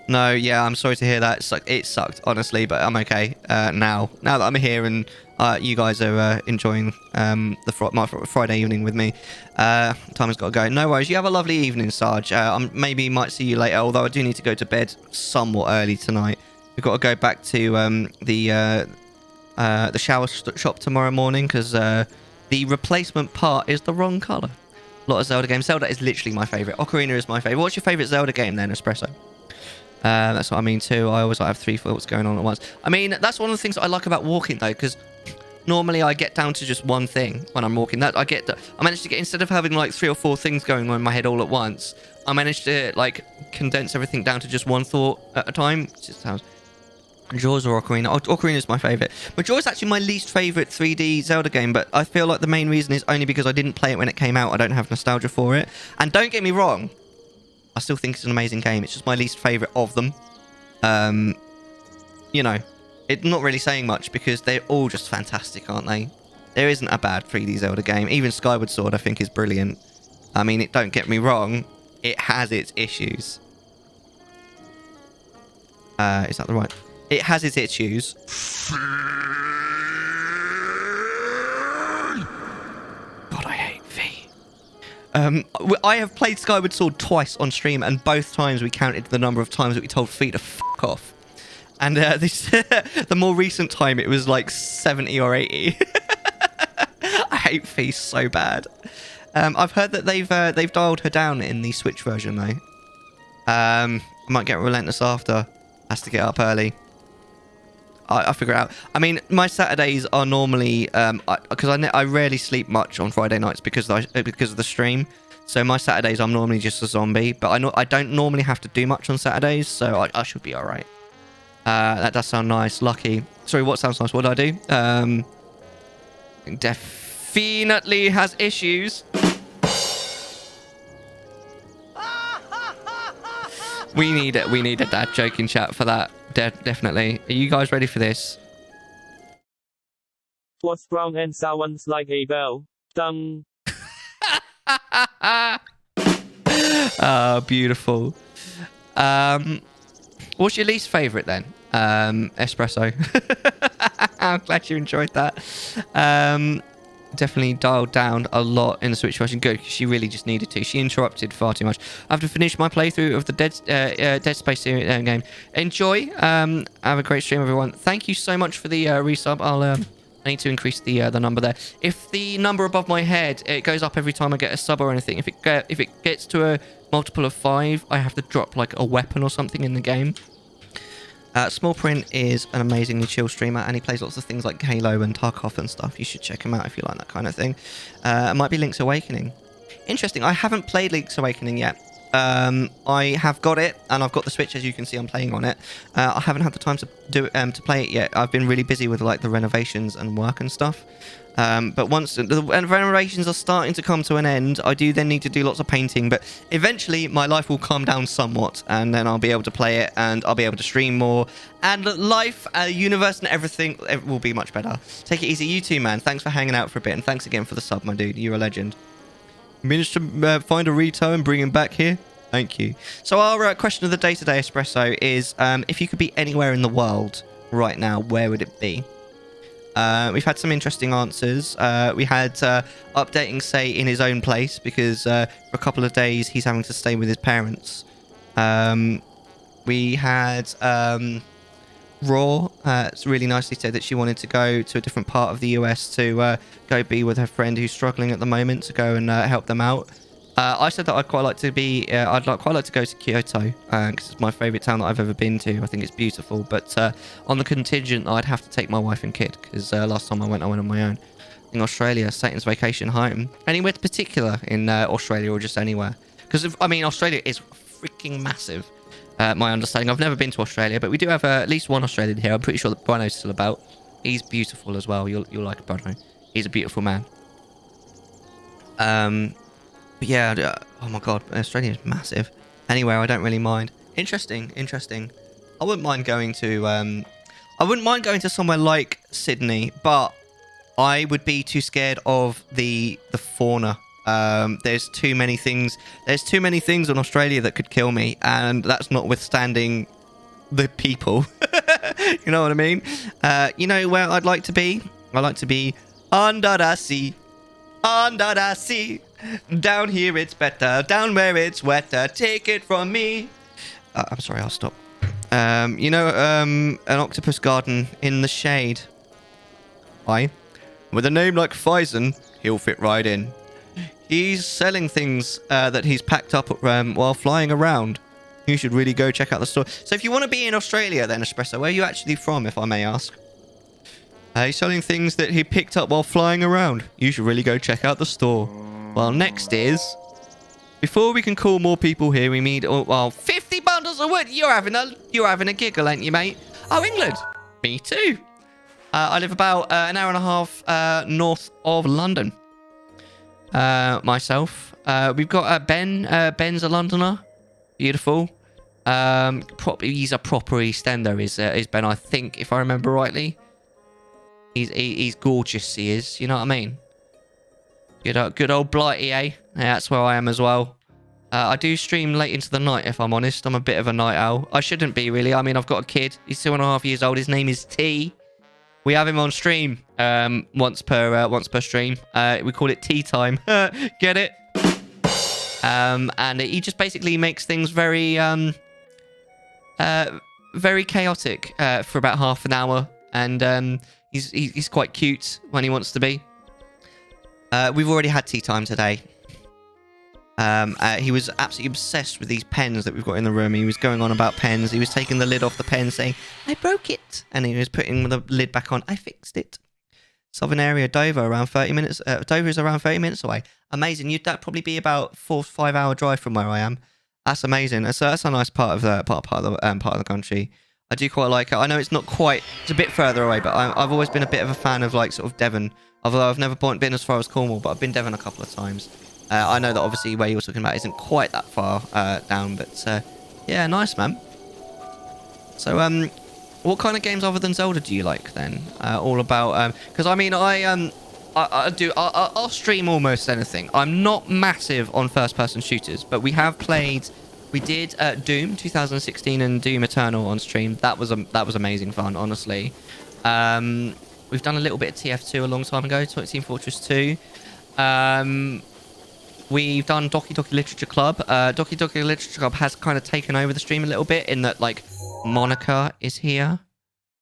No, yeah, I'm sorry to hear that. It sucked, honestly, but I'm okay now. Now that I'm here and you guys are enjoying my Friday evening with me. Time has got to go. No worries. You have a lovely evening, Sarge. Maybe might see you later, although I do need to go to bed somewhat early tonight. We've got to go back to the shower shop tomorrow morning because the replacement part is the wrong colour. A lot of Zelda games. Zelda is literally my favourite. Ocarina is my favourite. What's your favourite Zelda game then, Espresso? That's what I mean too. I always have 3 thoughts going on at once. I mean, that's one of the things I like about walking though, because normally I get down to just one thing when I'm walking. I managed to get, instead of having like 3 or 4 things going on in my head all at once, I managed to like condense everything down to just one thought at a time. It just sounds... Majora's or Ocarina? Ocarina is my favourite. Majora's actually my least favourite 3D Zelda game, but I feel like the main reason is only because I didn't play it when it came out. I don't have nostalgia for it. And don't get me wrong, I still think it's an amazing game. It's just my least favourite of them. You know, it's not really saying much because they're all just fantastic, aren't they? There isn't a bad 3D Zelda game. Even Skyward Sword, I think, is brilliant. I mean, don't get me wrong, it has its issues. Is that the right... It has its issues. God, I hate V. I have played Skyward Sword twice on stream, and both times we counted the number of times that we told V to fuck off. And the more recent time, it was like 70 or 80. I hate V so bad. I've heard that they've dialed her down in the Switch version though. I might get relentless after. Has to get up early. I figure it out. I mean, my Saturdays are normally because I rarely sleep much on Friday nights because of the stream. So my Saturdays I'm normally just a zombie, but I don't normally have to do much on Saturdays, so I should be all right. That does sound nice. Lucky. Sorry, what sounds nice? What do I do? Definitely has issues. We need a dad joke in chat for that. Definitely. Are you guys ready for this? What's brown and sounds like a bell? Dung. Beautiful. What's your least favourite then? Espresso. I'm glad you enjoyed that. Definitely dialed down a lot in the Switch version. Good, because she really just needed to. She interrupted far too much. I have to finish my playthrough of the Dead Space game. Enjoy. Have a great stream, everyone. Thank you so much for the resub. I need to increase the number there. If the number above my head, it goes up every time I get a sub or anything. If it gets to a multiple of 5, I have to drop like a weapon or something in the game. Small Print is an amazingly chill streamer, and he plays lots of things like Halo and Tarkov and stuff. You should check him out if you like that kind of thing. It might be Link's Awakening. Interesting. I haven't played Link's Awakening yet. I have got it, and I've got the Switch, as you can see. I'm playing on it. I haven't had the time to to play it yet. I've been really busy with like the renovations and work and stuff. But once the renovations are starting to come to an end, I do then need to do lots of painting. But eventually, my life will calm down somewhat, and then I'll be able to play it, and I'll be able to stream more. And life, universe, and everything will be much better. Take it easy, you too, man. Thanks for hanging out for a bit, and thanks again for the sub, my dude. You're a legend. Managed to find a Rito and bring him back here. Thank you. So our question of the day today, Espresso, is if you could be anywhere in the world right now, where would it be? We've had some interesting answers. We had updating Say in his own place because for a couple of days he's having to stay with his parents. We had Raw. It's really nicely said that she wanted to go to a different part of the US to go be with her friend who's struggling at the moment, to go and help them out. I said that I'd quite like to be. Quite like to go to Kyoto because it's my favourite town that I've ever been to. I think it's beautiful. But on the contingent, I'd have to take my wife and kid because last time I went on my own. In Australia, Satan's vacation home. Anywhere particular in Australia or just anywhere? Because I mean, Australia is freaking massive. My understanding. I've never been to Australia, but we do have at least one Australian here. I'm pretty sure that Bruno's still about. He's beautiful as well. You'll like Bruno. He's a beautiful man. But yeah, oh my god, Australia is massive. Anywhere, I don't really mind. Interesting. I wouldn't mind going to somewhere like Sydney, but I would be too scared of the fauna. There's too many things. There's too many things in Australia that could kill me, and that's notwithstanding the people. You know what I mean? You know where I'd like to be? I'd like to be under the sea. Under the sea. Down here it's better. Down where it's wetter. Take it from me. I'm sorry, I'll stop. You know, an octopus garden in the shade. Why? With a name like Faison, he'll fit right in. He's selling things that he's packed up while flying around. You should really go check out the store. So if you want to be in Australia then, Espresso, where are you actually from, if I may ask? He's selling things that he picked up while flying around. You should really go check out the store. Well, next is... Before we can call more people here, we need... Oh, well, 50 bundles of wood! You're having a giggle, ain't you, mate? Oh, England! Me too. I live about an hour and a half north of London. Myself. We've got Ben. Ben's a Londoner. Beautiful. He's a proper EastEnder, is Ben, I think, if I remember rightly. He's gorgeous, he is. You know what I mean? Good old Blighty, eh? Yeah, that's where I am as well. I do stream late into the night, if I'm honest. I'm a bit of a night owl. I shouldn't be, really. I mean, I've got a kid. He's 2.5 years old. His name is T. We have him on stream once per stream. We call it tea time. Get it? And he just basically makes things very chaotic for about half an hour. And he's quite cute when he wants to be. We've already had tea time today. He was absolutely obsessed with these pens that we've got in the room. He was going on about pens. He was taking the lid off the pen saying, I broke it. And he was putting the lid back on. I fixed it. Southern area, Dover, around 30 minutes. Dover is around 30 minutes away. Amazing. That'd probably be about 4 to 5 hour drive from where I am. That's amazing. That's a nice part of the country. I do quite like it. I know it's not quite, it's a bit further away, but I've always been a bit of a fan of like sort of Devon. Although I've never been as far as Cornwall, but I've been Devon a couple of times. I know that obviously where you're talking about isn't quite that far down, but yeah, nice, man. So, what kind of games other than Zelda do you like then? All about, because I mean, I'll stream almost anything. I'm not massive on first-person shooters, but we did Doom 2016 and Doom Eternal on stream. That was amazing fun, honestly. We've done a little bit of TF2 a long time ago, Team Fortress 2. We've done Doki Doki Literature Club. Doki Doki Literature Club has kind of taken over the stream a little bit in that, like, Monica is here.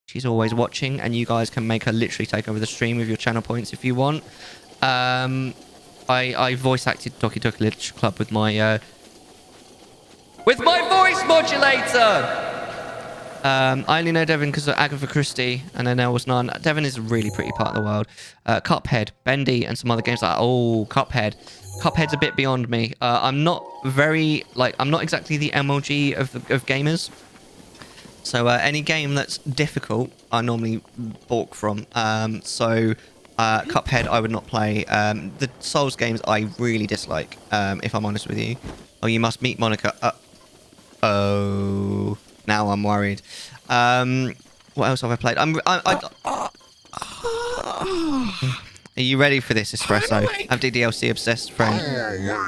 She's always watching, and you guys can make her literally take over the stream with your channel points if you want. I voice acted Doki Doki Literature Club with my voice modulator! I only know Devon because of Agatha Christie, and then there was none. Devon is a really pretty part of the world. Cuphead, Bendy, and some other games like, oh, Cuphead. Cuphead's a bit beyond me. I'm not exactly the MLG of gamers. So any game that's difficult, I normally balk from. Cuphead, I would not play. The Souls games, I really dislike, if I'm honest with you. Oh, you must meet Monica. Oh, now I'm worried. What else have I played? Are you ready for this, Espresso? I'm DDLC obsessed friend.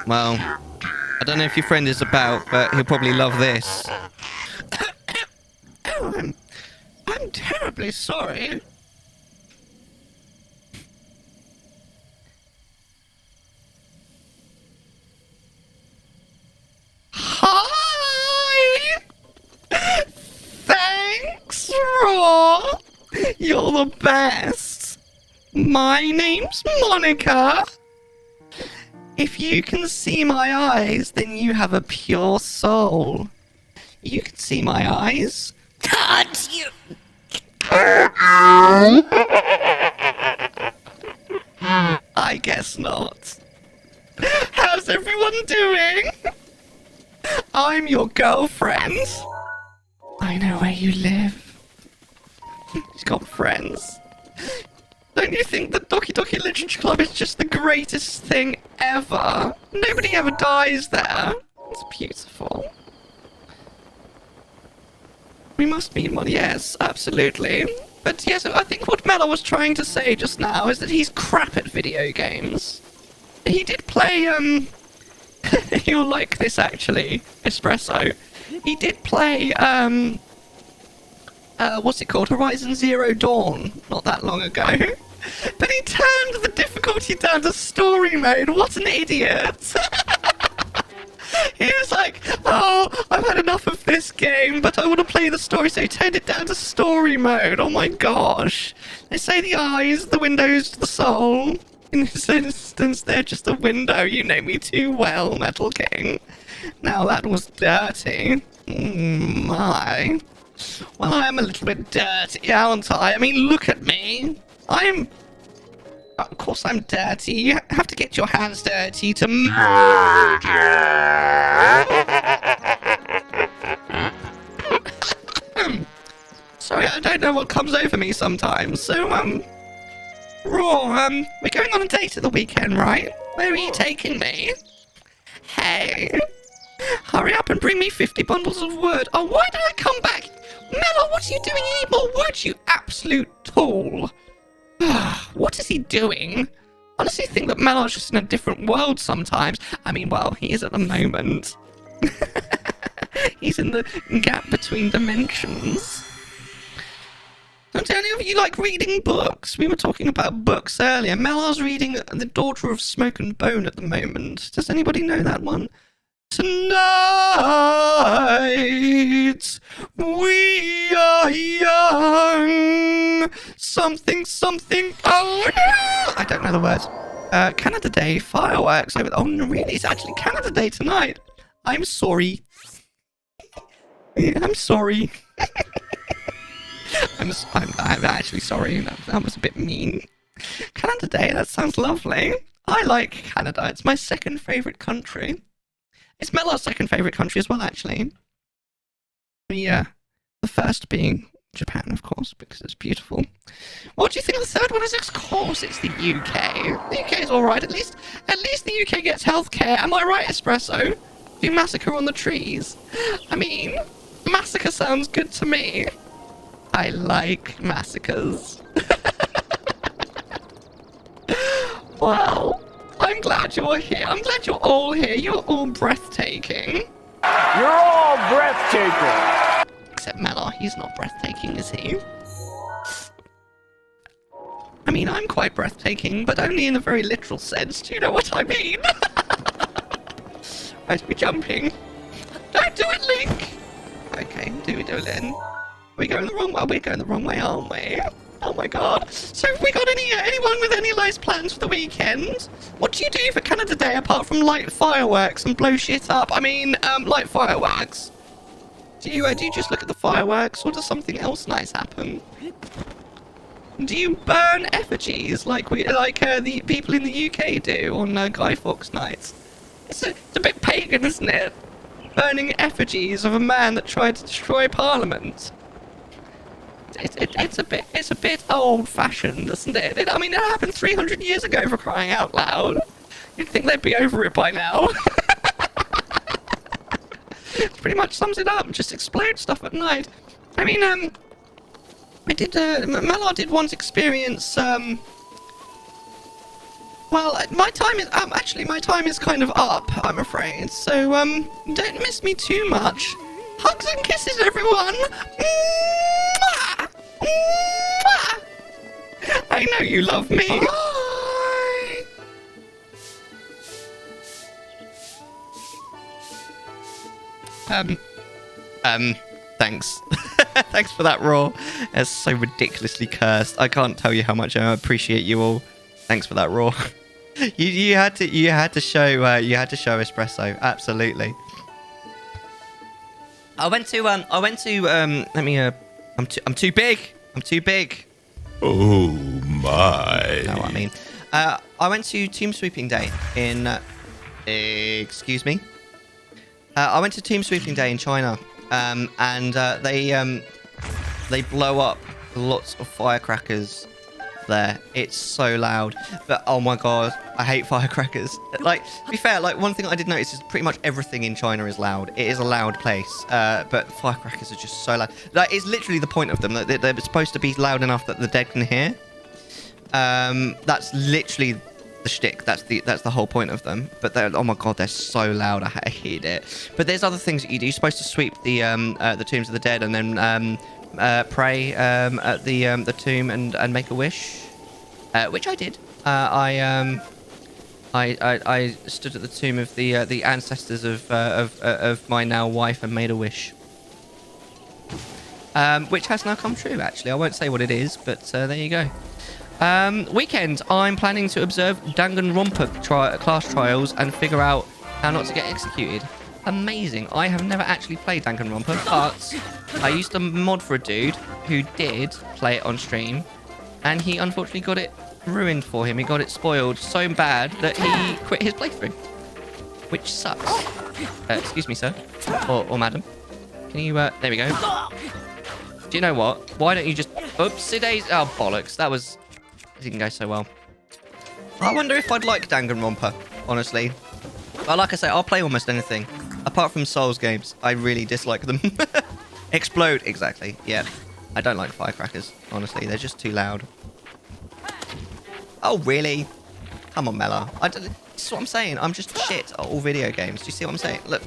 Well, I don't know if your friend is about, but he'll probably love this. I'm terribly sorry. Hi! Thanks, Raw! You're the best! My name's Monica! If you can see my eyes, then you have a pure soul. You can see my eyes. Can't you? I guess not. How's everyone doing? I'm your girlfriend. I know where you live. She's got friends. Don't you think the Doki Doki Literature Club is just the greatest thing ever? Nobody ever dies there. It's beautiful. We must meet one. Yes, absolutely. But yes, I think what Mellar was trying to say just now is that he's crap at video games. He did play, you'll like this actually, Espresso. He did play, what's it called? Horizon Zero Dawn, not that long ago. But he turned the difficulty down to story mode. What an idiot! He was like, oh, I've had enough of this game, but I want to play the story, so he turned it down to story mode. Oh my gosh. They say the eyes, the windows to the soul. In this instance, they're just a window. You know me too well, Metal King. Now that was dirty. My. Well, I am a little bit dirty, aren't I? I mean, look at me. Of course I'm dirty. You have to get your hands dirty to murder. Sorry, I don't know what comes over me sometimes. So, Raw, we're going on a date at the weekend, right? Where are you taking me? Hey, hurry up and bring me 50 bundles of wood. Oh, why did I come back? Mellar, what are you doing? You need more wood, you absolute tool. What is he doing? I honestly think that Mellar's just in a different world sometimes. I mean, well, he is at the moment. He's in the gap between dimensions. Don't any of you like reading books? We were talking about books earlier. Mellar's reading The Daughter of Smoke and Bone at the moment. Does anybody know that one? Tonight we are young. Something, something. Oh no! I don't know the words. Canada Day fireworks over. Oh no, really? It's actually Canada Day tonight. I'm sorry. I'm sorry. I'm actually sorry. That was a bit mean. Canada Day. That sounds lovely. I like Canada. It's my second favorite country. It's Mellar's second favourite country as well, actually. Yeah, the first being Japan, of course, because it's beautiful. What do you think the third one is? Of course, it's the UK. The UK is alright, at least the UK gets healthcare. Am I right, Espresso? Do massacre on the trees? I mean, massacre sounds good to me. I like massacres. Well, I'm glad you're here. I'm glad you're all here. You're all breathtaking. You're all breathtaking. Except Mellar, he's not breathtaking, is he? I mean, I'm quite breathtaking, but only in a very literal sense. Do you know what I mean? Right, we're jumping. Don't do it, Link! Okay, do it then. We're going the wrong way. We're going the wrong way, aren't we? Oh my god. So have we got anyone with any nice plans for the weekend? What do you do for Canada Day apart from light fireworks and blow shit up? I mean, light fireworks. Do you just look at the fireworks, or does something else nice happen? Do you burn effigies like the people in the UK do on Guy Fawkes nights? It's a bit pagan, isn't it? Burning effigies of a man that tried to destroy Parliament. It's a bit old-fashioned, isn't it? I mean, it happened 300 years ago, for crying out loud. You'd think they'd be over it by now. It pretty much sums it up. Just explode stuff at night. I mean, Mellar did once experience, well, my time is kind of up, I'm afraid. So, don't miss me too much. Hugs and kisses, everyone. I know you love me. Bye. Thanks. Thanks for that, Raw. It's so ridiculously cursed. I can't tell you how much I appreciate you all. Thanks for that, Raw. you had to show Espresso. Absolutely. I'm too big. Oh my. You know what I mean? I went to Tomb Sweeping Day in... excuse me? I went to Tomb Sweeping Day in China, and they blow up lots of firecrackers there. It's so loud. But oh my god, I hate firecrackers. Like, to be fair, like one thing I did notice is pretty much everything in China is loud. It is a loud place. But firecrackers are just so loud. Like, it's literally the point of them. That they're supposed to be loud enough that the dead can hear. That's literally the shtick. That's the whole point of them. But they're, oh my god, they're so loud. I hate it. But there's other things that you do. You're supposed to sweep the tombs of the dead and then pray at the tomb and make a wish, which I did. I stood at the tomb of the ancestors of my now wife and made a wish, which has now come true. Actually, I won't say what it is, but there you go. Weekend, I'm planning to observe Danganronpa class trials and figure out how not to get executed. Amazing. I have never actually played Danganronpa, but I used to mod for a dude who did play it on stream, and he unfortunately got it ruined for him. He got it spoiled so bad that he quit his playthrough, which sucks. Excuse me, sir. Or madam. Can you, there we go. Do you know what? Why don't you just... Oopsie days. Oh, bollocks. That didn't go so well. I wonder if I'd like Danganronpa, honestly. But like I say, I'll play almost anything. Apart from Souls games, I really dislike them. Explode, exactly. Yeah. I don't like firecrackers, honestly. They're just too loud. Oh, really? Come on, Mellar. This is what I'm saying. I'm just shit at all video games. Do you see what I'm saying? Look.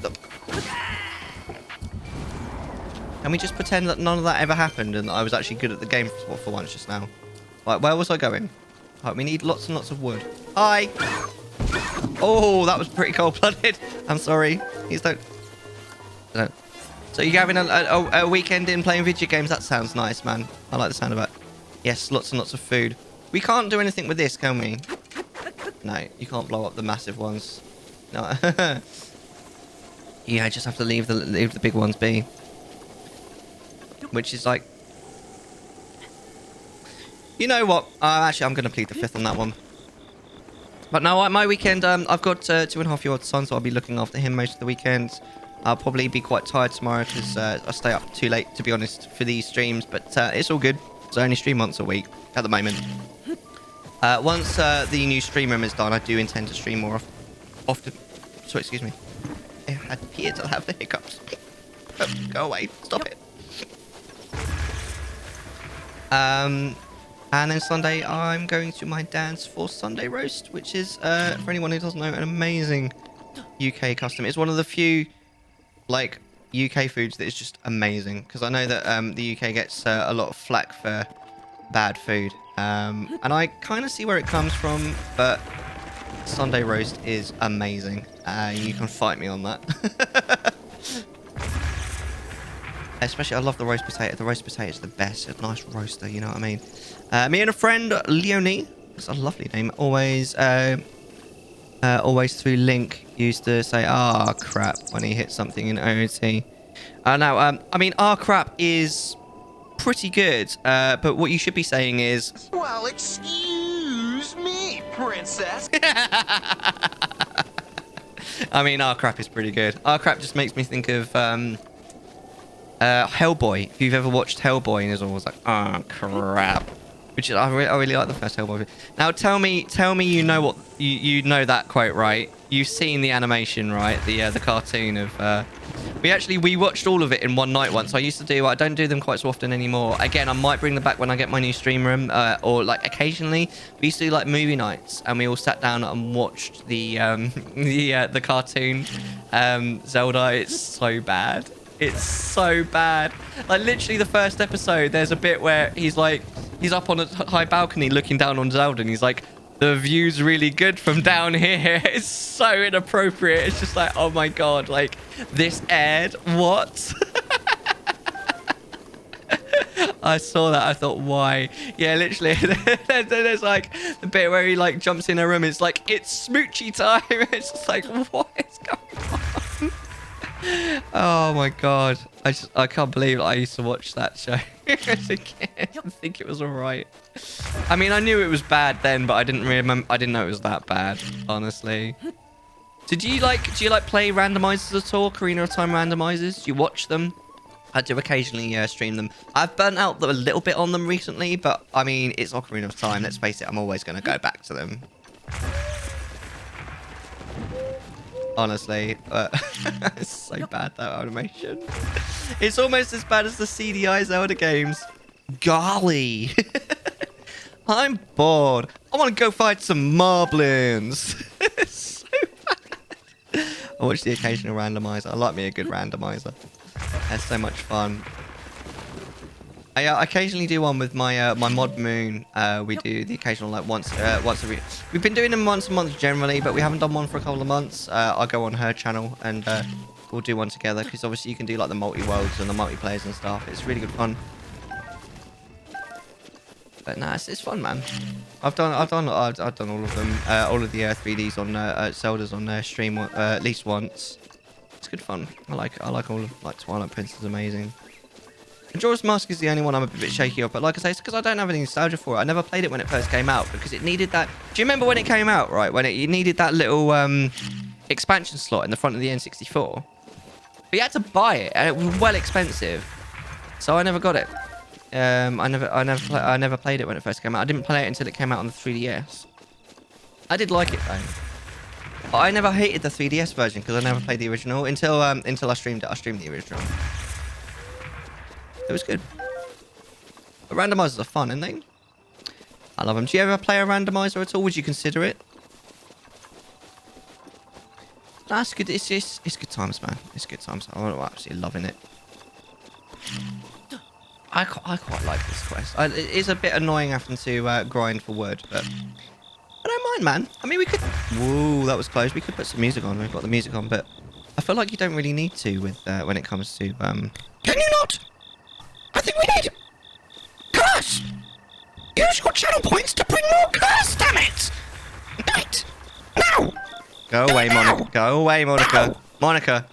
Can we just pretend that none of that ever happened and I was actually good at the game for once just now? Right, where was I going? Right, we need lots and lots of wood. Hi! Oh, that was pretty cold-blooded. I'm sorry. Please don't. So you're having a weekend in playing video games? That sounds nice, man. I like the sound of it. Yes, lots and lots of food. We can't do anything with this, can we? No, you can't blow up the massive ones. No. Yeah, I just have to leave the big ones be. Which is like... You know what? Actually, I'm going to plead the fifth on that one. But no, my weekend, I've got 2.5-year-old son, so I'll be looking after him most of the weekend. I'll probably be quite tired tomorrow because I stay up too late, to be honest, for these streams. But it's all good. So I only stream once a week at the moment. Once the new stream room is done, I do intend to stream more often. So excuse me. I had appeared to have the hiccups. Go away. Stop it. And then Sunday, I'm going to my dad's for Sunday roast, which is, for anyone who doesn't know, an amazing UK custom. It's one of the few, like, UK foods that is just amazing. Because I know that the UK gets a lot of flack for bad food. And I kind of see where it comes from, but Sunday roast is amazing. You can fight me on that. Especially, I love the roast potato. The roast potato is the best. It's a nice roaster, you know what I mean? Me and a friend, Leonie, that's a lovely name, always through Link, used to say, "Ah, crap," when he hit something in OOT. Now, I mean, "Ah, crap" is pretty good, but what you should be saying is... Well, excuse me, princess. I mean, "Ah, crap" is pretty good. "Ah, crap" just makes me think of... Hellboy. If you've ever watched Hellboy, and it's always like, "Oh crap," which I really like the first Hellboy. Now tell me, you know what you know that quote, right? You've seen the animation, right? The cartoon of. We watched all of it in one night once. I used to do. I don't do them quite so often anymore. Again, I might bring them back when I get my new stream room, or like occasionally. We used to do like movie nights, and we all sat down and watched the cartoon Zelda. It's so bad. It's so bad. Like, literally the first episode, there's a bit where he's up on a high balcony looking down on Zelda, and he's like, "The view's really good from down here." It's so inappropriate. It's just like, oh my god, like, this aired? What? I saw that. I thought, why? Yeah, literally. There's like the bit where he like jumps in a room. It's like, it's smoochy time. It's just like, what is going on? Oh my god, I can't believe I used to watch that show as a kid. I think it was alright. I mean, I knew it was bad then, but I didn't know it was that bad, honestly. Do you like play randomizers at all? Ocarina of Time randomizers? Do you watch them? I do occasionally stream them. I've burnt out a little bit on them recently, but I mean, it's Ocarina of Time. Let's face it, I'm always going to go back to them. Honestly, it's so bad, that animation. It's almost as bad as the CDI Zelda games. Golly. I'm bored. I want to go fight some moblins. It's so bad. I watch the occasional randomizer. I like me a good randomizer. That's so much fun. I occasionally do one with my my mod moon. We do the occasional like once a week. We've been doing them once a month generally, but we haven't done one for a couple of months. I'll go on her channel and we'll do one together because obviously you can do like the multi-worlds and the multiplayers and stuff. It's really good fun. But nah, it's fun, man. I've done all of them. All of the 3Ds on Zelda's on stream at least once. It's good fun. I like all of like Twilight Princess is amazing. Majora's Mask is the only one I'm a bit shaky of, but like I say, it's because I don't have any nostalgia for it. I never played it when it first came out because it needed that. Do you remember when it came out, right? When you needed that little expansion slot in the front of the N64? But you had to buy it, and it was well expensive, so I never got it. I never played it when it first came out. I didn't play it until it came out on the 3DS. I did like it though. But I never hated the 3DS version because I never played the original until I streamed it. I streamed the original. It was good. But randomizers are fun, aren't they? I love them. Do you ever play a randomizer at all? Would you consider it? That's good. It's good times, man. It's good times. I'm absolutely loving it. I quite like this quest. It is a bit annoying having to grind for wood, but I don't mind, man. I mean, we could... Whoa, that was close. We could put some music on. We've got the music on, but I feel like you don't really need to with when it comes to... Can you not? I think we need... Curse! Use your channel points to bring more curse, damn it! Right! Now! Go away, Monica. Go away, Monica. Monica.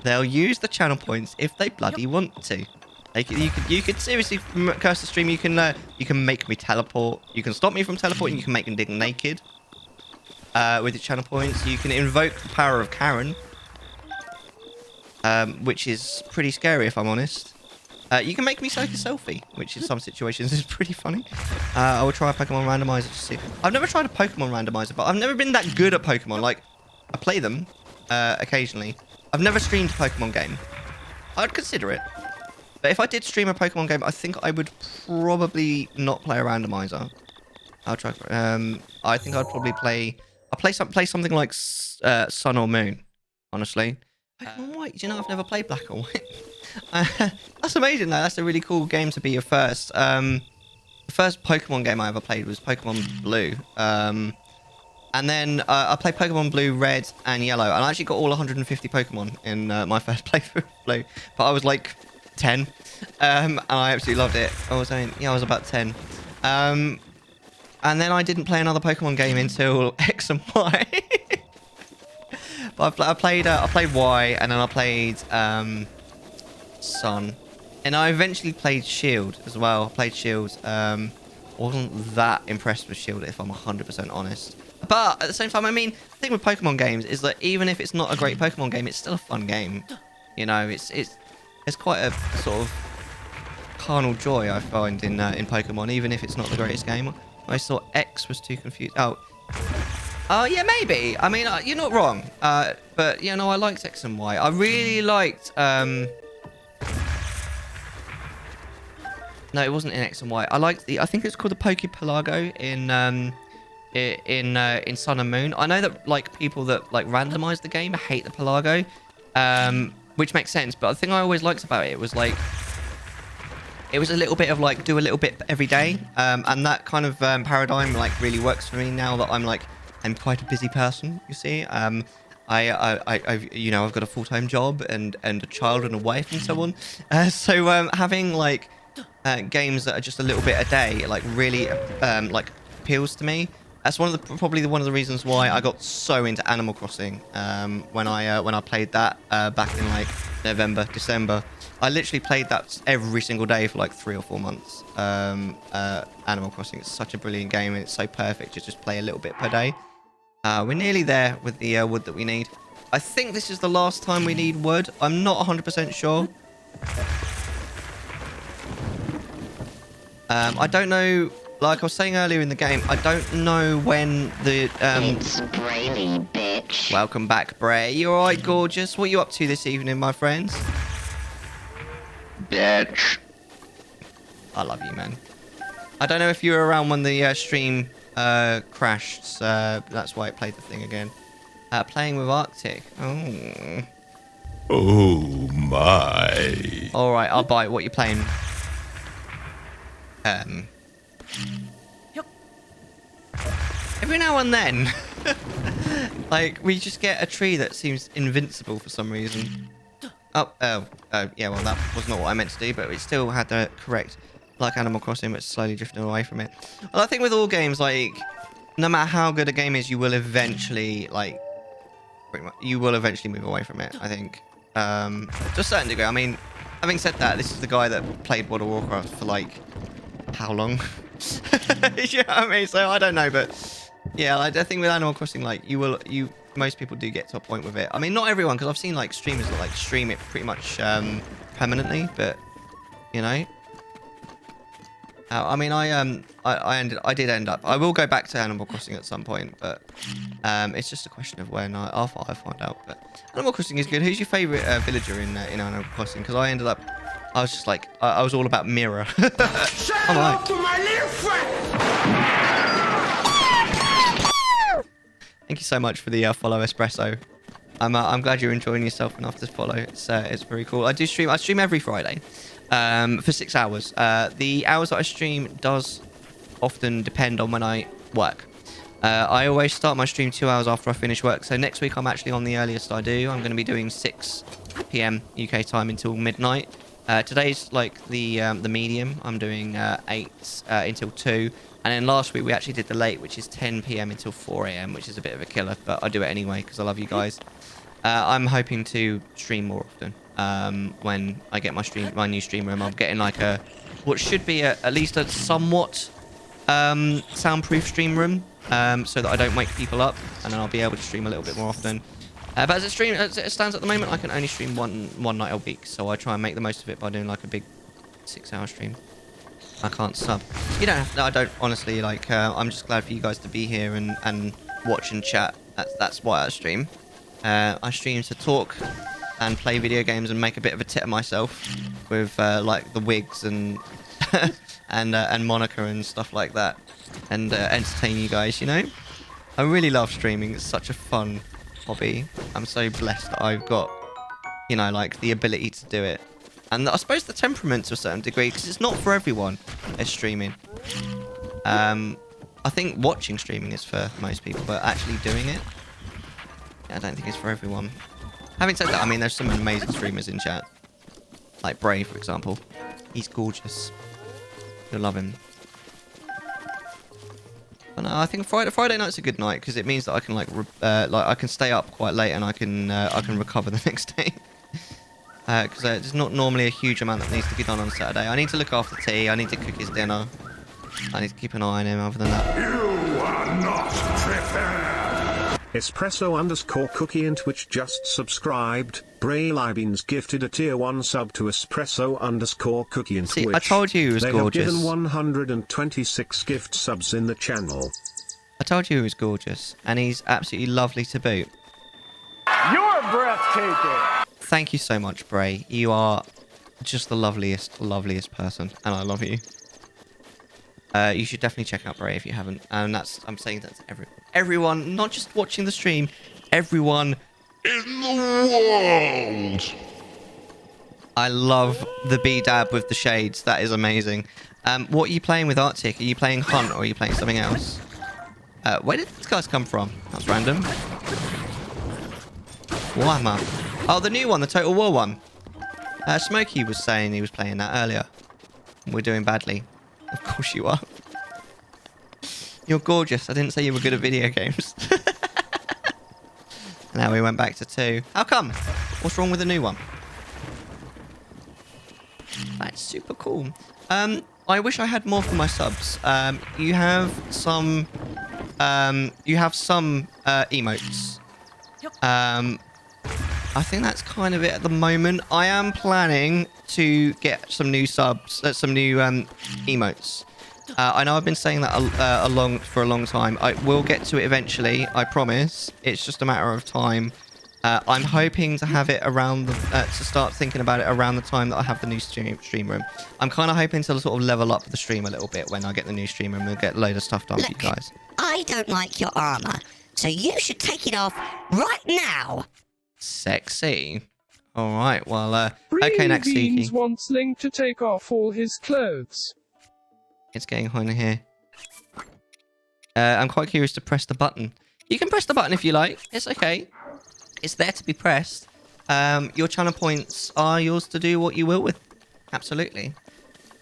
They'll use the channel points if they bloody want to. You could seriously curse the stream. You can make me teleport. You can stop me from teleporting. You can make me dig naked. With your channel points, you can invoke the power of Karen, which is pretty scary if I'm honest. You can make me take a selfie, which in some situations is pretty funny. I will try a Pokemon randomizer to see. I've never tried a Pokemon randomizer, but I've never been that good at Pokemon. Like, I play them occasionally. I've never streamed a Pokemon game. I'd consider it. But if I did stream a Pokemon game, I think I would probably not play a randomizer. I'll try. I think I'd probably play... I'll play something like Sun or Moon, honestly. Pokemon White? Do you know I've never played Black or White? That's amazing, though. That's a really cool game to be your first. The first Pokemon game I ever played was Pokemon Blue. And then I played Pokemon Blue, Red, and Yellow. And I actually got all 150 Pokemon in my first playthrough of Blue. But I was like 10. And I absolutely loved it. I was about 10. And then I didn't play another Pokemon game until X and Y. But I played Y, and then I played Sun. And I eventually played Shield as well. I played Shield. Wasn't that impressed with Shield, if I'm 100% honest. But at the same time, I mean, the thing with Pokemon games is that even if it's not a great Pokemon game, it's still a fun game. You know, it's quite a sort of carnal joy I find in Pokemon, even if it's not the greatest game. I thought X was too confused. Oh, yeah, maybe. I mean, you're not wrong. But you know, I liked X and Y. I really liked. No, it wasn't in X and Y. I liked I think it's called the Pokepelago in Sun and Moon. I know that like people that like randomize the game hate the Pelago, which makes sense. But the thing I always liked about it was like it was a little bit of like do a little bit every day, and that kind of paradigm like really works for me now that I'm quite a busy person. You see, I've got a full-time job and a child and a wife and so on. So having like games that are just a little bit a day like really like appeals to me. That's probably one of the reasons why I got so into Animal Crossing when I played that back in like November, December. I literally played that every single day for like 3 or 4 months. Animal Crossing is such a brilliant game, and it's so perfect to just play a little bit per day. We're nearly there with the wood that we need. I think this is the last time we need wood. I'm not 100% sure. I don't know. Like I was saying earlier in the game, I don't know when the... It's Brainy, bitch. Welcome back, Bray. You alright, gorgeous? What are you up to this evening, my friends? Bitch. I love you, man. I don't know if you were around when the stream crashed. That's why it played the thing again. Playing with Arctic. Oh. Oh my. Alright, I'll buy it. What you playing? Every now and then, like, we just get a tree that seems invincible for some reason. Yeah, well, that was not what I meant to do, but it still had the correct, like Animal Crossing, but slowly drifting away from it. Well, I think with all games, like, no matter how good a game is, you will eventually, like, pretty much, you will eventually move away from it, I think. To a certain degree. I mean, having said that, this is the guy that played World of Warcraft for, like, how long? You know what I mean? So I don't know, but yeah, I think with Animal Crossing, like, most people do get to a point with it. I mean, not everyone, because I've seen like streamers that like stream it pretty much permanently, but you know, I mean, I did end up. I will go back to Animal Crossing at some point, but it's just a question of when. I'll find out. But Animal Crossing is good. Who's your favorite villager in Animal Crossing? Because I ended up. I was just like, I was all about Mirror. I'm like, thank you so much for the follow, Espresso. I'm glad you're enjoying yourself enough to follow. It's very cool. I stream every Friday for 6 hours. The hours that I stream does often depend on when I work. I always start my stream 2 hours after I finish work. So next week I'm actually on the earliest I do. I'm going to be doing 6 p.m. UK time until midnight. Today's like the medium. I'm doing 8 until 2. And then last week we actually did the late, which is 10 p.m. until 4 a.m., which is a bit of a killer, but I do it anyway because I love you guys. I'm hoping to stream more often when I get my new stream room. I'm getting like what should be at least a somewhat soundproof stream room so that I don't wake people up, and then I'll be able to stream a little bit more often. But as it stands at the moment, I can only stream one night a week, so I try and make the most of it by doing like a big 6-hour stream. I can't sub. You don't have to, I don't honestly, like, I'm just glad for you guys to be here and watch and chat. That's why I stream. I stream to talk and play video games and make a bit of a tit of myself with like the wigs and and Monica and stuff like that, and entertain you guys, you know? I really love streaming. It's such a fun hobby. I'm so blessed that I've got, you know, like the ability to do it. And I suppose the temperament to a certain degree, because it's not for everyone, is streaming. I think watching streaming is for most people, but actually doing it, I don't think it's for everyone. Having said that, I mean, there's some amazing streamers in chat. Like Bray, for example. He's gorgeous. You'll love him. But no, I think Friday night's a good night, because it means that I can like I can stay up quite late and I can recover the next day. Because there's not normally a huge amount that needs to be done on Saturday. I need to look after T. I need to cook his dinner. I need to keep an eye on him. Other than that, you are not prepared. Espresso_cookie and Twitch just subscribed. Bray Libeans gifted a tier 1 sub to Espresso_cookie and Twitch. See, I told you he was gorgeous. They have given 126 gift subs in the channel. I told you he was gorgeous, and he's absolutely lovely to boot. You're breathtaking. Thank you so much, Bray. You are just the loveliest person, and I love you. You should definitely check out Bray if you haven't. And I'm saying that to everyone, not just watching the stream, everyone in the world. I love the B-dab with the shades. That is amazing. What are you playing with Arctic? Are you playing Hunt or are you playing something else? Where did these guys come from? That's random. Warhammer. Oh, the new one, the Total War one. Smokey was saying he was playing that earlier. We're doing badly. Of course you are. You're gorgeous. I didn't say you were good at video games. Now we went back to 2. How come? What's wrong with the new one? That's super cool. I wish I had more for my subs. You have some emotes. I think that's kind of it at the moment. I am planning to get some new subs, some new emotes. I know I've been saying that for a long time. I will get to it eventually, I promise. It's just a matter of time. I'm hoping to have it around to start thinking about it around the time that I have the new stream room. I'm kind of hoping to sort of level up the stream a little bit when I get the new stream room and get a load of stuff done for you guys. I don't like your armor, so you should take it off right now. Sexy. All right. Well, okay, Naxiki. Beans wants Link to take off all his clothes. It's getting hot in here. I'm quite curious to press the button. You can press the button if you like. It's okay. It's there to be pressed. Your channel points are yours to do what you will with. Absolutely.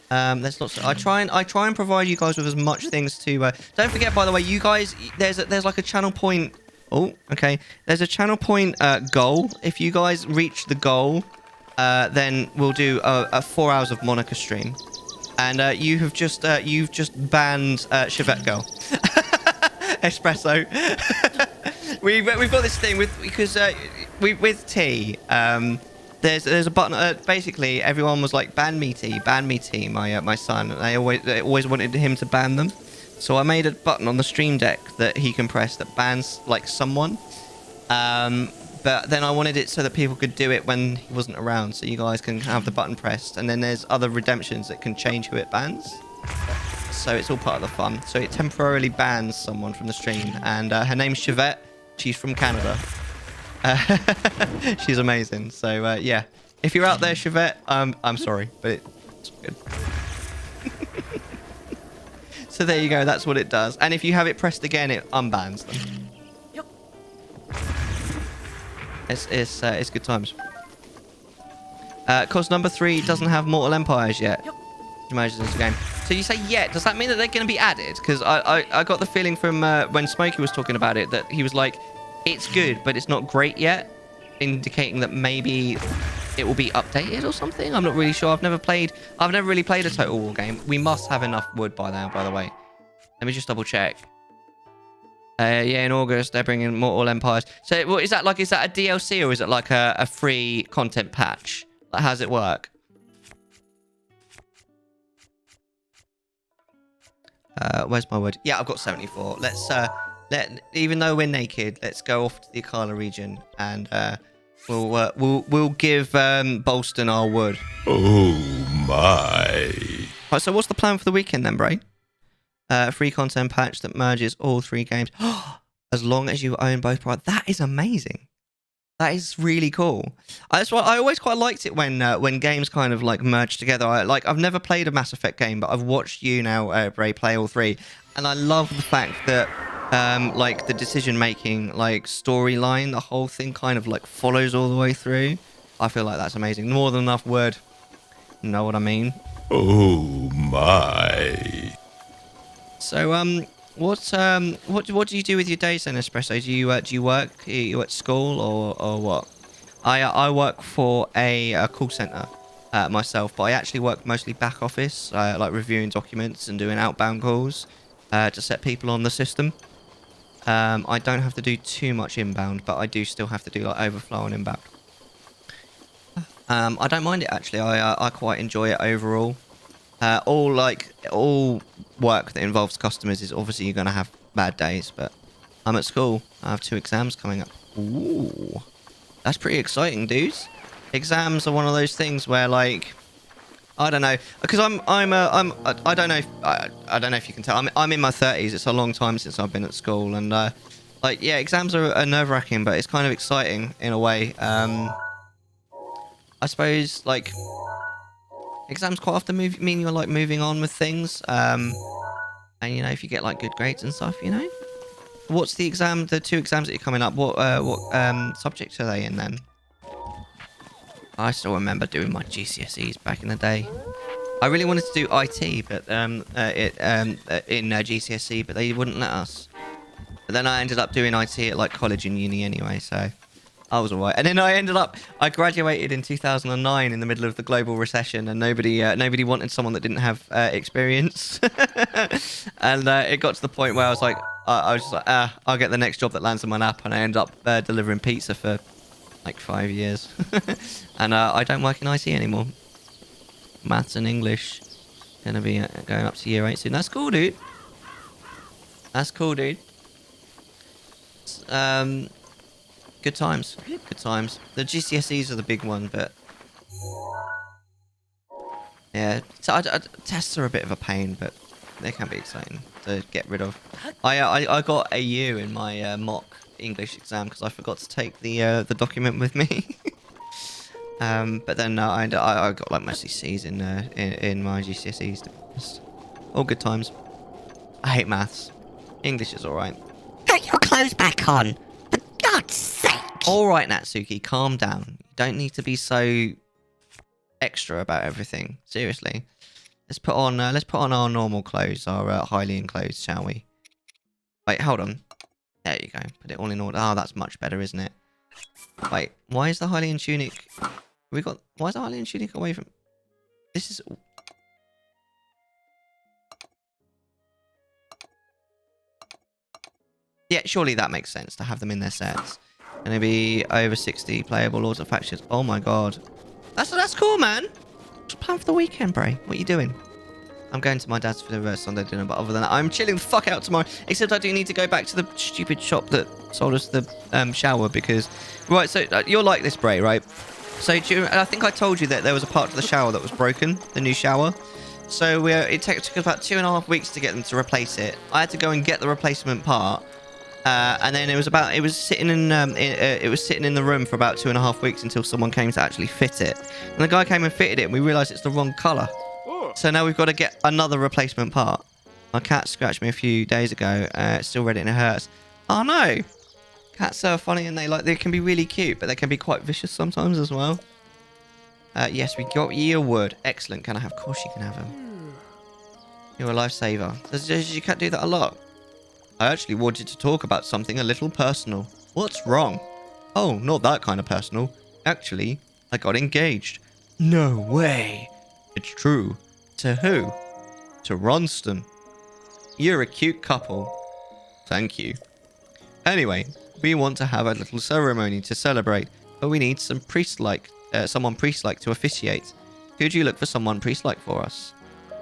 There's lots of, I try and provide you guys with as much things to. Don't forget, by the way, you guys. There's like a channel point. Oh, okay. There's a channel point goal. If you guys reach the goal, then we'll do a 4 hours of Monica stream. And you've just banned Chevette Girl. Espresso. we've got this thing with T. There's a button. Basically, everyone was like, "Ban me, T. Ban me, T." My son. They always wanted him to ban them. So I made a button on the stream deck that he can press that bans like someone. But then I wanted it so that people could do it when he wasn't around, so you guys can have the button pressed. And then there's other redemptions that can change who it bans. So it's all part of the fun. So it temporarily bans someone from the stream. And her name's Chevette. She's from Canada. She's amazing. So yeah, if you're out there, Chevette, I'm sorry, but it's good. So there you go. That's what it does. And if you have it pressed again, it unbans them. Yep. It's good times. Cause number 3 doesn't have Mortal Empires yet. Yep. Imagine this game. So you say yet? Does that mean that they're going to be added? Because I got the feeling from when Smokey was talking about it that he was like, it's good, but it's not great yet, indicating that maybe it will be updated or something. I'm not really sure. I've never really played a Total War game. We must have enough wood by now, by the way. Let me just double check. Yeah, in August they're bringing Mortal Empires. So, well, is that a DLC or is it like a free content patch? Like, how does it work? Where's my wood? Yeah, I've got 74. Let's even though we're naked, let's go off to the Akala region and we'll give Bolston our wood. Oh my! Right, so what's the plan for the weekend then, Bray? Free content patch that merges all 3 games. As long as you own both products. That is amazing. That is really cool. That's why I always quite liked it when games kind of like merge together. I've never played a Mass Effect game, but I've watched you now, Bray, play all 3, and I love the fact that like the decision making, like storyline, the whole thing kind of like follows all the way through. I feel like that's amazing. More than enough word. You know what I mean? Oh my! So what do you do with your days then, Espresso? Do you work? Are you at school or what? I work for a call center myself, but I actually work mostly back office, like reviewing documents and doing outbound calls to set people on the system. I don't have to do too much inbound, but I do still have to do like overflow and inbound. I don't mind it actually. I quite enjoy it overall. All work that involves customers is obviously you're going to have bad days, but I'm at school. I have 2 exams coming up. Ooh, that's pretty exciting, dudes. Exams are one of those things where, like, I don't know, because I don't know if you can tell. I'm in my 30s. It's a long time since I've been at school, and like, yeah, exams are nerve-wracking, but it's kind of exciting in a way. I suppose, like, exams quite often mean you're like moving on with things, and you know, if you get like good grades and stuff, you know. What's the 2 exams that are coming up? What subjects are they in then? I still remember doing my GCSEs back in the day. I really wanted to do IT, but in GCSE, but they wouldn't let us. But then I ended up doing IT at like college and uni anyway, so I was alright. And then I graduated in 2009 in the middle of the global recession, and nobody wanted someone that didn't have experience. And it got to the point where I was like, I'll get the next job that lands in my lap, and I ended up delivering pizza for like 5 years. And I don't work in IT anymore. Maths and English. Gonna be going up to year 8 soon. That's cool, dude. That's cool, dude. Good times. Good times. The GCSEs are the big one, but yeah, tests are a bit of a pain, but they can be exciting to get rid of. I got a U in my mock English exam because I forgot to take the document with me. But then I got like mostly C's in my GCSEs. To be honest. All good times. I hate maths. English is all right. Put your clothes back on. For God's sake. All right, Natsuki, calm down. You don't need to be so extra about everything. Seriously. Let's put on our normal clothes, our Hylian clothes, shall we? Wait, hold on. There you go. Put it all in order. Oh, that's much better, isn't it? Wait, why is the Hylian tunic... Why is the Hylian tunic away from... This is... Yeah, surely that makes sense to have them in their sets. Gonna be over 60 playable Lords of Factions. Oh my god. That's cool, man. What's the plan for the weekend, Bray? What are you doing? I'm going to my dad's for the Sunday dinner, but other than that, I'm chilling the fuck out tomorrow. Except I do need to go back to the stupid shop that sold us the shower because... Right, so you're like this, Bray, right? So I think I told you that there was a part of the shower that was broken, the new shower. So it took us about 2.5 weeks to get them to replace it. I had to go and get the replacement part. And then it was sitting in the room for about 2.5 weeks until someone came to actually fit it. And the guy came and fitted it, and we realised it's the wrong colour. So now we've got to get another replacement part. My cat scratched me a few days ago. It's still red and it hurts. Oh no! Cats are funny and they can be really cute, but they can be quite vicious sometimes as well. Yes, we got you a wood. Excellent. Can I have? Of course you can have them. You're a lifesaver. Does your cat do that a lot? I actually wanted to talk about something a little personal. What's wrong? Oh, not that kind of personal. Actually, I got engaged. No way. It's true. To who? To Ronston. You're a cute couple. Thank you. Anyway, we want to have a little ceremony to celebrate, but we need some someone priest-like to officiate. Could you look for someone priest-like for us?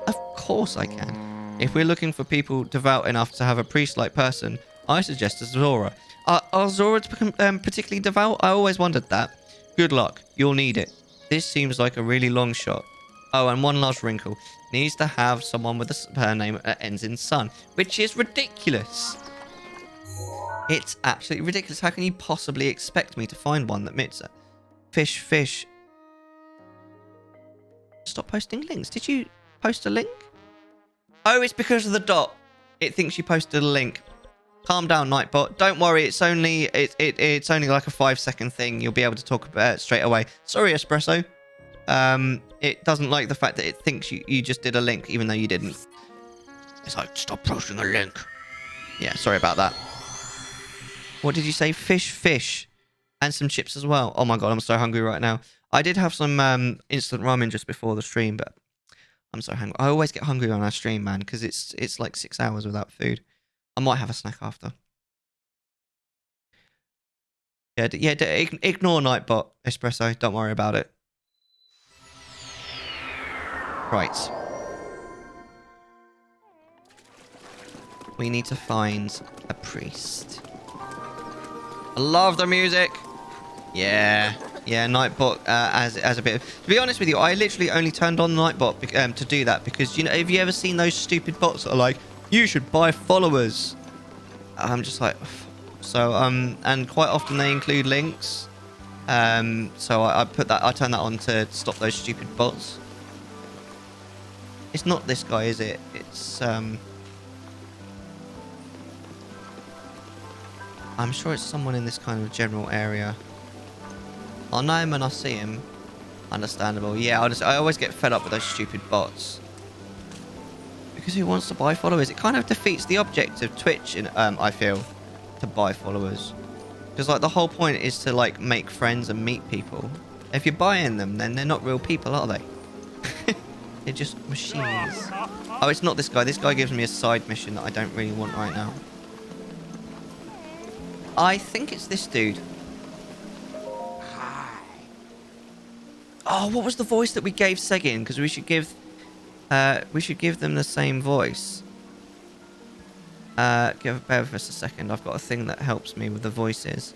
Of course I can. If we're looking for people devout enough to have a priest-like person, I suggest Azora. Are Zora particularly devout? I always wondered that. Good luck. You'll need it. This seems like a really long shot. Oh, and one last wrinkle. Needs to have someone with a surname that ends in son, which is ridiculous. It's absolutely ridiculous. How can you possibly expect me to find one that meets it? Fish. Stop posting links. Did you post a link? Oh, it's because of the dot. It thinks you posted a link. Calm down, Nightbot. Don't worry. It's only like a 5-second thing. You'll be able to talk about it straight away. Sorry, Espresso. It doesn't like the fact that it thinks you just did a link, even though you didn't. It's like, stop posting a link. Yeah, sorry about that. What did you say? Fish. And some chips as well. Oh my god, I'm so hungry right now. I did have some instant ramen just before the stream, but I'm so hungry. I always get hungry on our stream, man, because it's like 6 hours without food. I might have a snack after. Yeah, ignore Nightbot, Espresso. Don't worry about it. Right. We need to find a priest. I love the music. Yeah, Nightbot as a bit. To be honest with you, I literally only turned on Nightbot to do that because, you know, have you ever seen those stupid bots that are like, you should buy followers? I'm just like, so and quite often they include links. So I turn that on to stop those stupid bots. It's not this guy, is it? It's I'm sure it's someone in this kind of general area. I'll know him when I see him. Understandable. Yeah, I always get fed up with those stupid bots. Because who wants to buy followers? It kind of defeats the object of Twitch, I feel, to buy followers. Because like the whole point is to like make friends and meet people. If you're buying them, then they're not real people, are they? They're just machines. Oh, it's not this guy. This guy gives me a side mission that I don't really want right now. I think it's this dude. Oh, what was the voice that we gave Segin? Because we should give them the same voice. Bear with us a second. I've got a thing that helps me with the voices.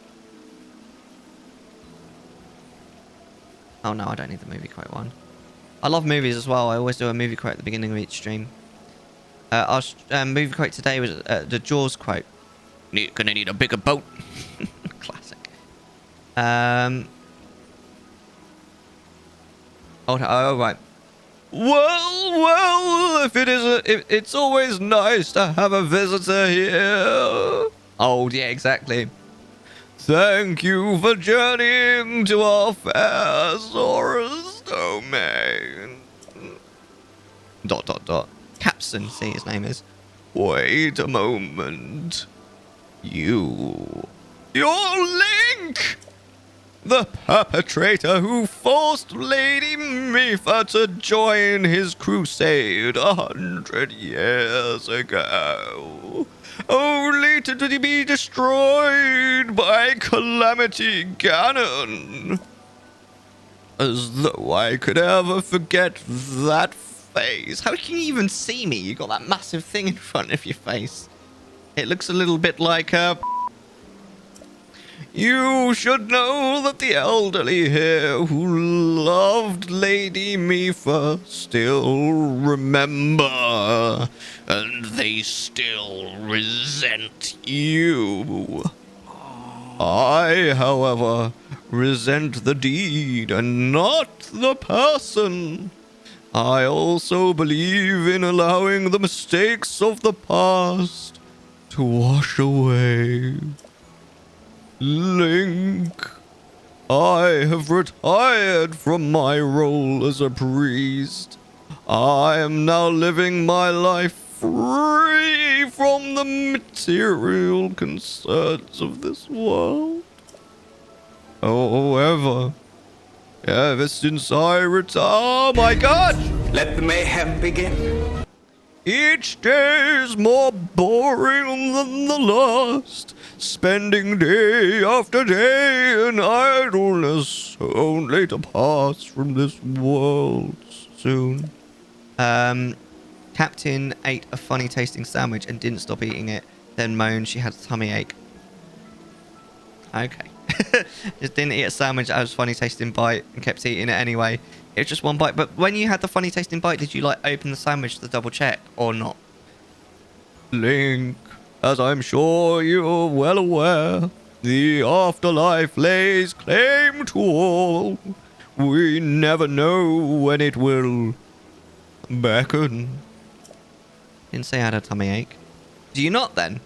Oh no, I don't need the movie quote one. I love movies as well. I always do a movie quote at the beginning of each stream. Our movie quote today was the Jaws quote. Gonna need a bigger boat. Classic. Oh, right. Well, if it's always nice to have a visitor here. Oh, yeah, exactly. Thank you for journeying to our fair Zora's domain. ... Capson, see his name is. Wait a moment. You're Link! The perpetrator who forced Lady Mifa to join his crusade 100 years ago, only to be destroyed by Calamity Ganon. As though I could ever forget that face. How can you even see me? You got that massive thing in front of your face. It looks a little bit like a... You should know that the elderly here who loved Lady Mifa still remember, and they still resent you. I, however, resent the deed and not the person. I also believe in allowing the mistakes of the past to wash away. Link, I have retired from my role as a priest. I am now living my life free from the material concerns of this world. However, ever since I retired... Oh my god! Let the mayhem begin. Each day is more boring than the last, spending day after day in idleness, only to pass from this world soon. Captain ate a funny tasting sandwich and didn't stop eating it, then moaned she had a tummy ache. Okay. Just didn't eat a sandwich that was funny tasting bite and kept eating it anyway. It was just one bite. But when you had the funny tasting bite, did you like open the sandwich to double check or not? Link, as I'm sure you're well aware, the afterlife lays claim to all. We never know when it will beckon. Didn't say I had a tummy ache. Do you not then?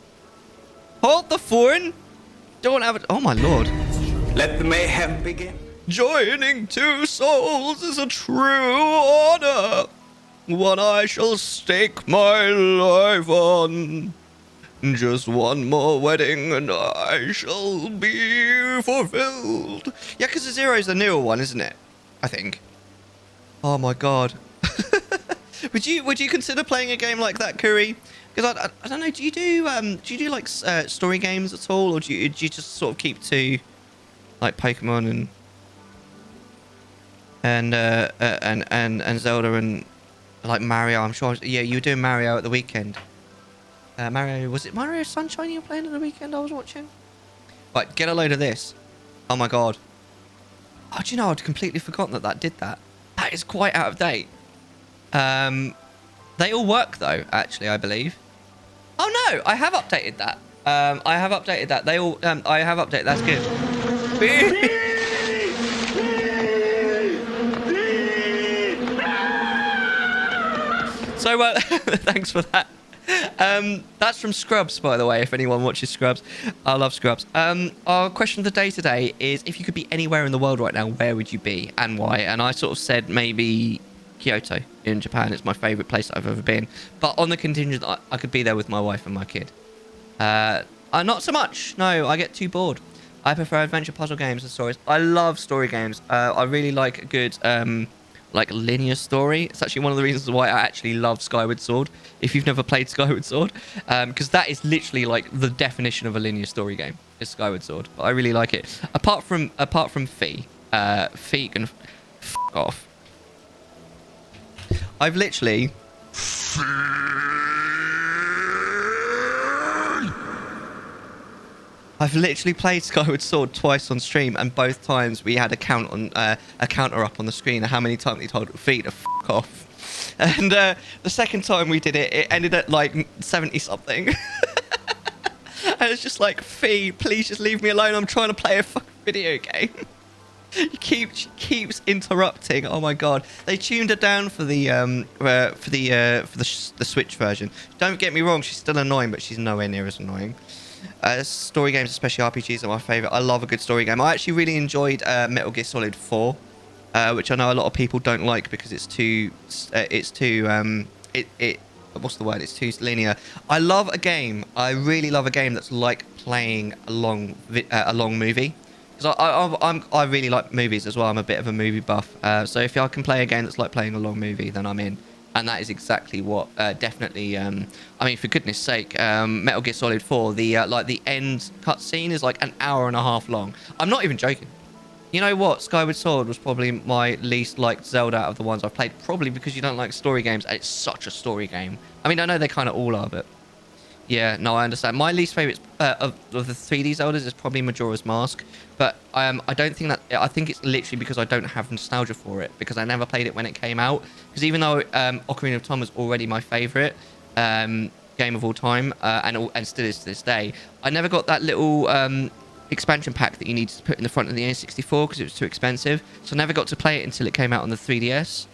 Hold the phone. Don't have it. Oh my lord. Let the mayhem begin. Joining two souls is a true honor, one I shall stake my life on. Just one more wedding and I shall be fulfilled. Yeah, because the Zero's the newer one, isn't it? I think. Oh my god. Would you consider playing a game like that, Curry? Because I don't know. Do you do like story games at all, or do you just sort of keep to like Pokemon and Zelda and like Mario? I'm sure. Yeah, you were doing Mario at the weekend. Mario, was it Mario Sunshine you were playing at the weekend? I was watching. Right, get a load of this. Oh my god. Oh, do you know I'd completely forgotten that did that. That is quite out of date. They all work though, actually, I believe. Oh no, I have updated that. I have updated that. They all, I have updated. That's good. So, thanks for that. That's from Scrubs, by the way, if anyone watches Scrubs. I love Scrubs. Our question of the day today is, if you could be anywhere in the world right now, where would you be and why? And I sort of said maybe Kyoto in Japan. It's my favourite place I've ever been. But on the contingent that I could be there with my wife and my kid. Not so much. No, I get too bored. I prefer adventure puzzle games and stories. I love story games. I really like a good... like linear story. It's actually one of the reasons why I actually love Skyward Sword, if you've never played Skyward Sword, because that is literally like the definition of a linear story game, is Skyward Sword. But I really like it. Apart from Fee can off. I've literally... I've literally played Skyward Sword twice on stream, and both times we had a counter up on the screen of how many times he told Fee to f*** off. And the second time we did it, it ended at like 70 something. And it's just like, Fee, please just leave me alone. I'm trying to play a fucking video game. She keeps interrupting. Oh my god! They tuned her down for the Switch version. Don't get me wrong, she's still annoying, but she's nowhere near as annoying. Story games, especially RPGs, are my favourite. I love a good story game. I actually really enjoyed Metal Gear Solid 4, which I know a lot of people don't like because it's too what's the word? It's too linear. I love a game. I really love a game that's like playing a long movie. Because I really like movies as well. I'm a bit of a movie buff. So if I can play a game that's like playing a long movie, then I'm in. And that is exactly what definitely... I mean, for goodness sake, Metal Gear Solid 4, the end cutscene is like an hour and a half long. I'm not even joking. You know what? Skyward Sword was probably my least liked Zelda out of the ones I've played. Probably because you don't like story games, and it's such a story game. I mean, I know they kind of all are, but... Yeah, no, I understand. My least favourite of the 3D Zeldas is probably Majora's Mask. But I don't think that... I think it's literally because I don't have nostalgia for it. Because I never played it when it came out. Because even though Ocarina of Time was already my favourite game of all time, and still is to this day, I never got that little expansion pack that you need to put in the front of the N64 because it was too expensive. So I never got to play it until it came out on the 3DS.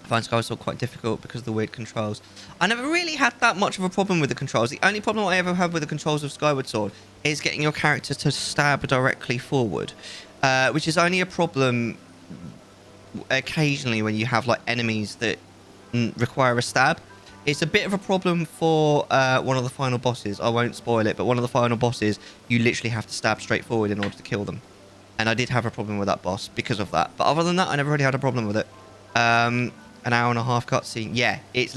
I find Skyward Sword quite difficult because of the weird controls. I never really had that much of a problem with the controls. The only problem I ever had with the controls of Skyward Sword is getting your character to stab directly forward, which is only a problem occasionally when you have like enemies that require a stab. It's a bit of a problem for one of the final bosses. I won't spoil it, but one of the final bosses, you literally have to stab straight forward in order to kill them. And I did have a problem with that boss because of that. But other than that, I never really had a problem with it. An hour and a half cutscene. Yeah, it's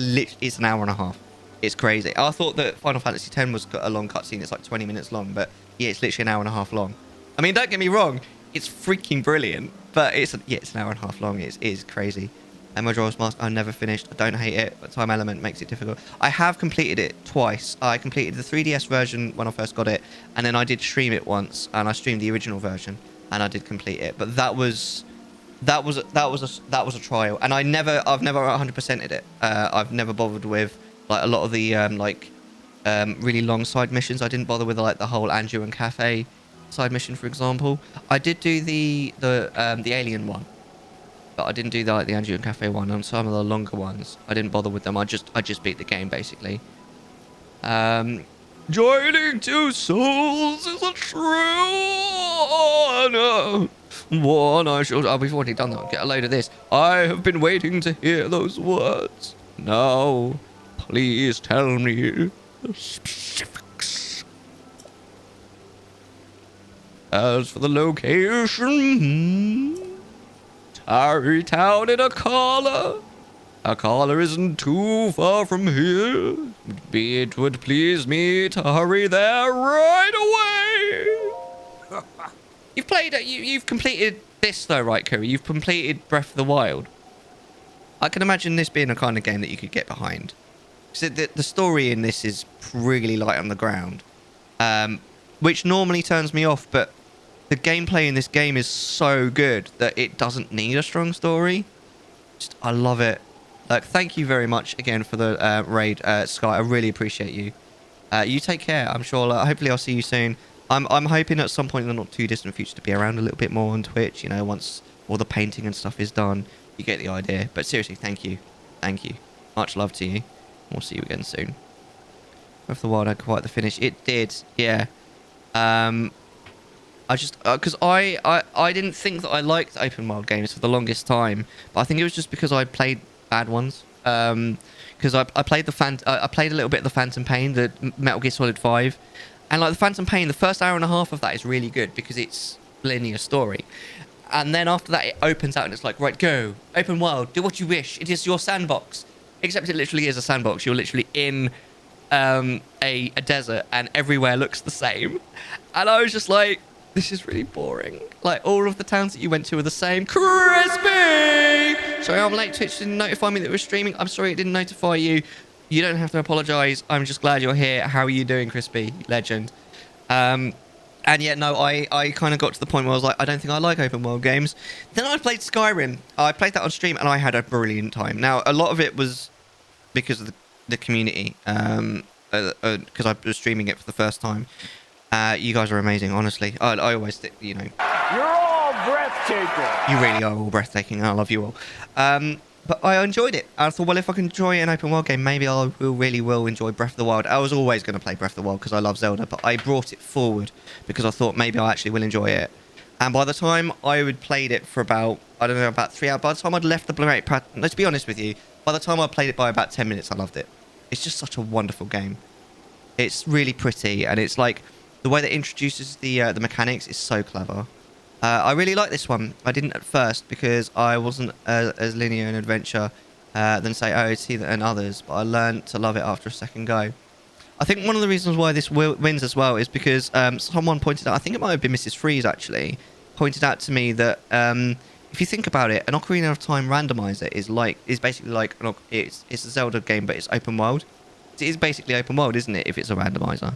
an hour and a half. It's crazy. I thought that Final Fantasy X was a long cutscene. It's like 20 minutes long, but yeah, it's literally an hour and a half long. I mean, don't get me wrong, it's freaking brilliant, but it's an hour and a half long. It is crazy. And Majora's Mask, I never finished. I don't hate it, but time element makes it difficult. I have completed it twice. I completed the 3DS version when I first got it, and then I did stream it once, and I streamed the original version, and I did complete it. But that was a trial, and I've never 100%ed it. I've never bothered with like a lot of the really long side missions. I didn't bother with like the whole Anju and Cafe side mission, for example. I did do the alien one, but I didn't do the Anju and Cafe one. On some of the longer ones, I didn't bother with them. I just beat the game basically. Joining two souls is a true honor. One I should... Oh, we've already done that. Get a load of this. I have been waiting to hear those words. Now, please tell me the specifics. As for the location, Tarry Town in Akala. Akala isn't too far from here. It would please me to hurry there right away. You've completed this though, right, Curry? You've completed Breath of the Wild. I can imagine this being a kind of game that you could get behind. So the story in this is really light on the ground, which normally turns me off, but the gameplay in this game is so good that it doesn't need a strong story. I love it. Like, thank you very much again for the raid, Sky. I really appreciate you. You take care. I'm sure. Hopefully, I'll see you soon. I'm hoping at some point in the not too distant future to be around a little bit more on Twitch. You know, once all the painting and stuff is done, you get the idea. But seriously, thank you, much love to you. We'll see you again soon. Breath of the Wild had quite the finish. It did, yeah. I just because I didn't think that I liked open world games for the longest time, but I think it was just because I played bad ones. Because I played I played a little bit of the Phantom Pain, the Metal Gear Solid 5. And like the Phantom Pain, the first hour and a half of that is really good because it's linear story. And then after that, it opens out and it's like, right, go. Open world. Do what you wish. It is your sandbox. Except it literally is a sandbox. You're literally in a desert and everywhere looks the same. And I was just like, This is really boring. Like, all of the towns that you went to are the same. Crispy! Sorry, I'm late. Twitch didn't notify me that we're streaming. I'm sorry it didn't notify you. You don't have to apologize. I'm just glad you're here. How are you doing, Crispy? Legend. And yeah, no, I kind of got to the point where I was like, I don't think I like open world games. Then I played Skyrim. I played that on stream and I had a brilliant time. Now, a lot of it was because of the community, because I was streaming it for the first time. You guys are amazing, honestly. I always think, you know. You're all breathtaking. You really are all breathtaking. I love you all. But I enjoyed it. I thought, well, if I can enjoy an open world game, maybe I really will enjoy Breath of the Wild. I was always going to play Breath of the Wild because I love Zelda, but I brought it forward because I thought maybe I actually will enjoy it. And by the time I had played it for about, I don't know, about 3 hours, by the time I'd left the Blu-ray, let's be honest with you, by the time I played it by about 10 minutes, I loved it. It's just such a wonderful game. It's really pretty, and it's like, the way that it introduces the mechanics is so clever. I really like this one. I didn't at first because I wasn't as linear in adventure than, say, OOT and others, but I learned to love it after a second go. I think one of the reasons why this wins as well is because someone pointed out, I think it might have been Mrs. Freeze actually, pointed out to me that if you think about it, an Ocarina of Time randomizer is basically like it's a Zelda game, but it's open world. It is basically open world, isn't it? If it's a randomizer,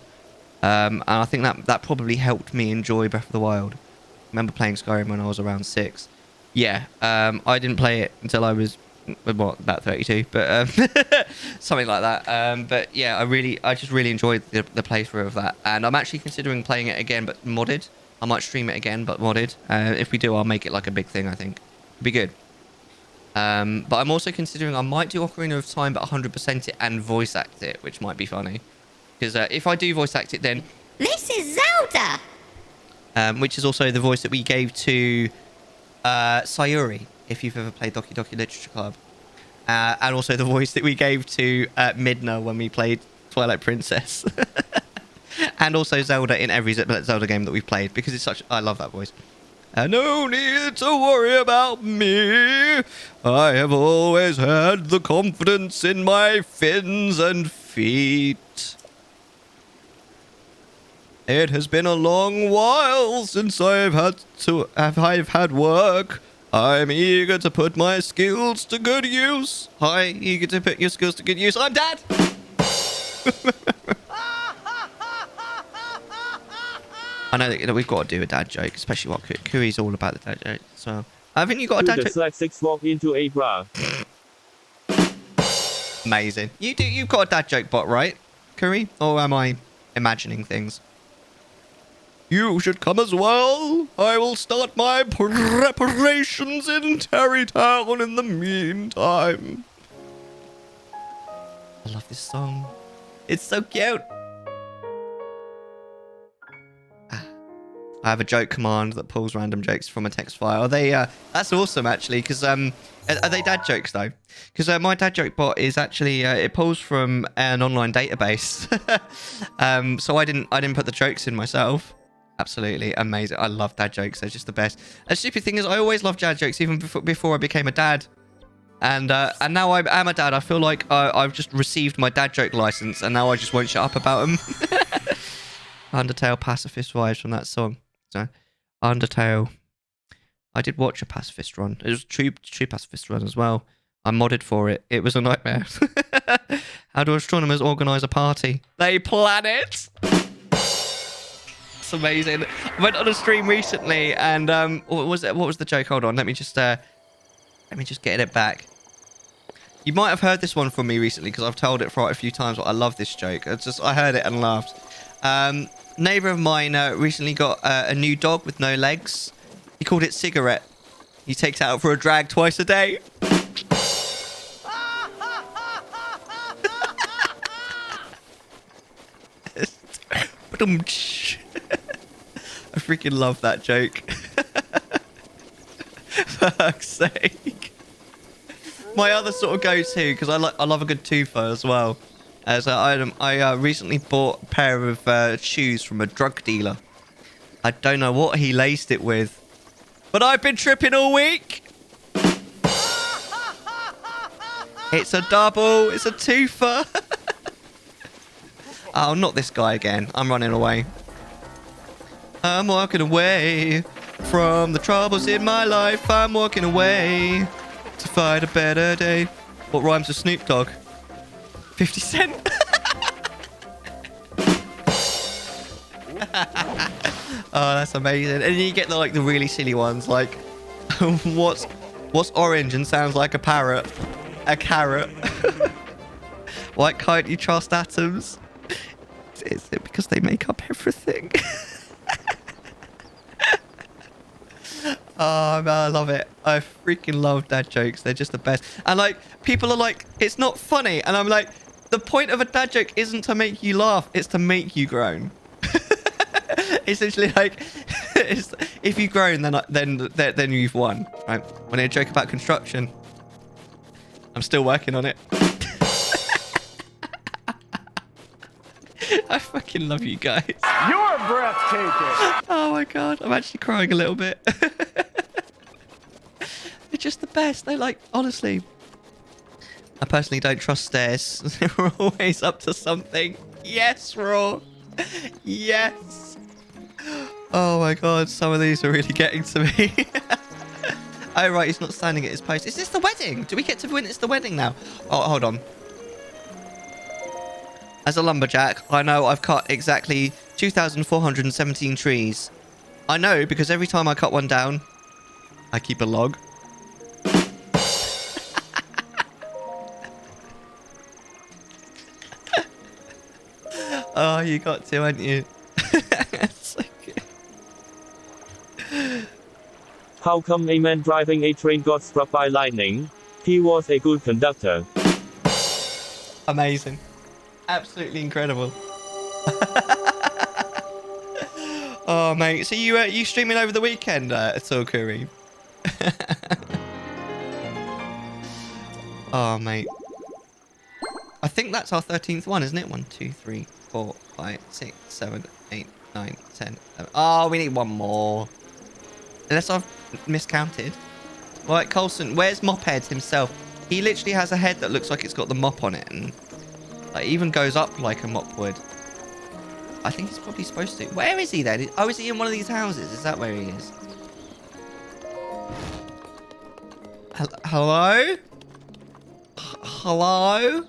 and I think that probably helped me enjoy Breath of the Wild. I remember playing Skyrim when I was around 6. Yeah, I didn't play it until I was about 32, but something like that. But yeah, I just really enjoyed the playthrough of that, and I'm actually considering playing it again, but modded. I might stream it again, but modded. If we do, I'll make it like a big thing. I think it'd be good. But I'm also considering I might do Ocarina of Time, but 100% it and voice act it, which might be funny. Because if I do voice act it, then This is Zelda! which is also the voice that we gave to Sayuri, if you've ever played Doki Doki Literature Club. And also the voice that we gave to Midna when we played Twilight Princess. And also Zelda in every Zelda game that we've played, because it's such... I love that voice. No need to worry about me. I have always had the confidence in my fins and feet. It has been a long while since I've had work. I'm eager to put my skills to good use. Hi, eager to put your skills to good use. I'm Dad. I know that we've got to do a dad joke, especially what Kuri's all about the dad joke. So I think you got a dad joke. Like 6 walk into a bra. Amazing. You've got a dad joke bot, right, Kuri? Or am I imagining things? You should come as well. I will start my preparations in Tarry Town in the meantime. I love this song. It's so cute. I have a joke command that pulls random jokes from a text file. Are they? That's awesome, actually. Because are they dad jokes though? Because my dad joke bot is actually it pulls from an online database. So I didn't put the jokes in myself. Absolutely amazing. I love dad jokes. They're just the best. And the stupid thing is, I always loved dad jokes, even before I became a dad. And now I am a dad. I feel like I've just received my dad joke license, and now I just won't shut up about them. Undertale pacifist vibes from that song. So, Undertale. I did watch a pacifist run. It was a true pacifist run as well. I modded for it. It was a nightmare. How do astronomers organise a party? They plan it. It's amazing. I went on a stream recently, and what was it? What was the joke? Hold on. Let me just get it back. You might have heard this one from me recently because I've told it quite a few times. But I love this joke. I heard it and laughed. Neighbour of mine recently got a new dog with no legs. He called it Cigarette. He takes it out for a drag twice a day. I freaking love that joke. For fuck's sake. My other sort of go-to, because I love a good twofer as well. As I recently bought a pair of shoes from a drug dealer. I don't know what he laced it with, but I've been tripping all week. It's a double. It's a twofer. Oh, not this guy again. I'm running away. I'm walking away from the troubles in my life. I'm walking away to fight a better day. What rhymes with Snoop Dogg? 50 Cent. Oh, that's amazing. And then you get the really silly ones like what's orange and sounds like a parrot? A carrot. Why can't you trust atoms? Is it because they make up everything? Oh man, I love it. I freaking love dad jokes. They're just the best. And people are like, it's not funny. And I'm like, the point of a dad joke isn't to make you laugh, it's to make you groan. Essentially, if you groan, then you've won, right? When I joke about construction, I'm still working on it. I fucking love you guys. You're breathtaking. Oh my god, I'm actually crying a little bit. They're just the best. They honestly. I personally don't trust stairs. They're always up to something. Yes, Raw. Yes. Oh my god, some of these are really getting to me. Oh right, he's not standing at his post. Is this the wedding? Do we get to witness the wedding now? Oh, hold on. As a lumberjack, I know I've cut exactly 2,417 trees. I know because every time I cut one down, I keep a log. Oh, you got to, hadn't you? So good. How come a man driving a train got struck by lightning? He was a good conductor. Amazing. Absolutely incredible. Oh, mate. So you streaming over the weekend at all, Kareem? Oh, mate. I think that's our 13th one, isn't it? 1, 2, 3, 4, 5, 6, 7, 8, 9, 10. 11. Oh, we need one more. Unless I've miscounted. Right, Coulson, where's Mophead himself? He literally has a head that looks like it's got the mop on it, and even goes up like a mop would. I think he's probably supposed to. Where is he then? Oh, is he in one of these houses? Is that where he is? Hello? Hello?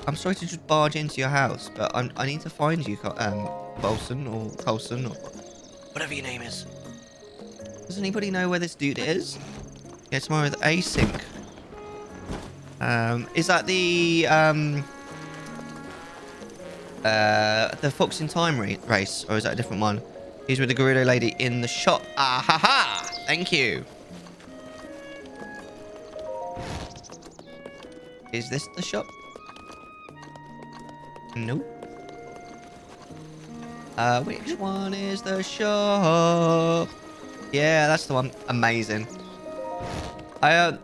I'm sorry to just barge into your house, but I need to find you, Coulson or Whatever your name is. Does anybody know where this dude is? Yeah, tomorrow with Async. Is that the Fox in Time race, or is that a different one? He's with the gorilla lady in the shop. Ah ha ha! Thank you. Is this the shop? Nope. Which one is the shop? Yeah, that's the one. Amazing. I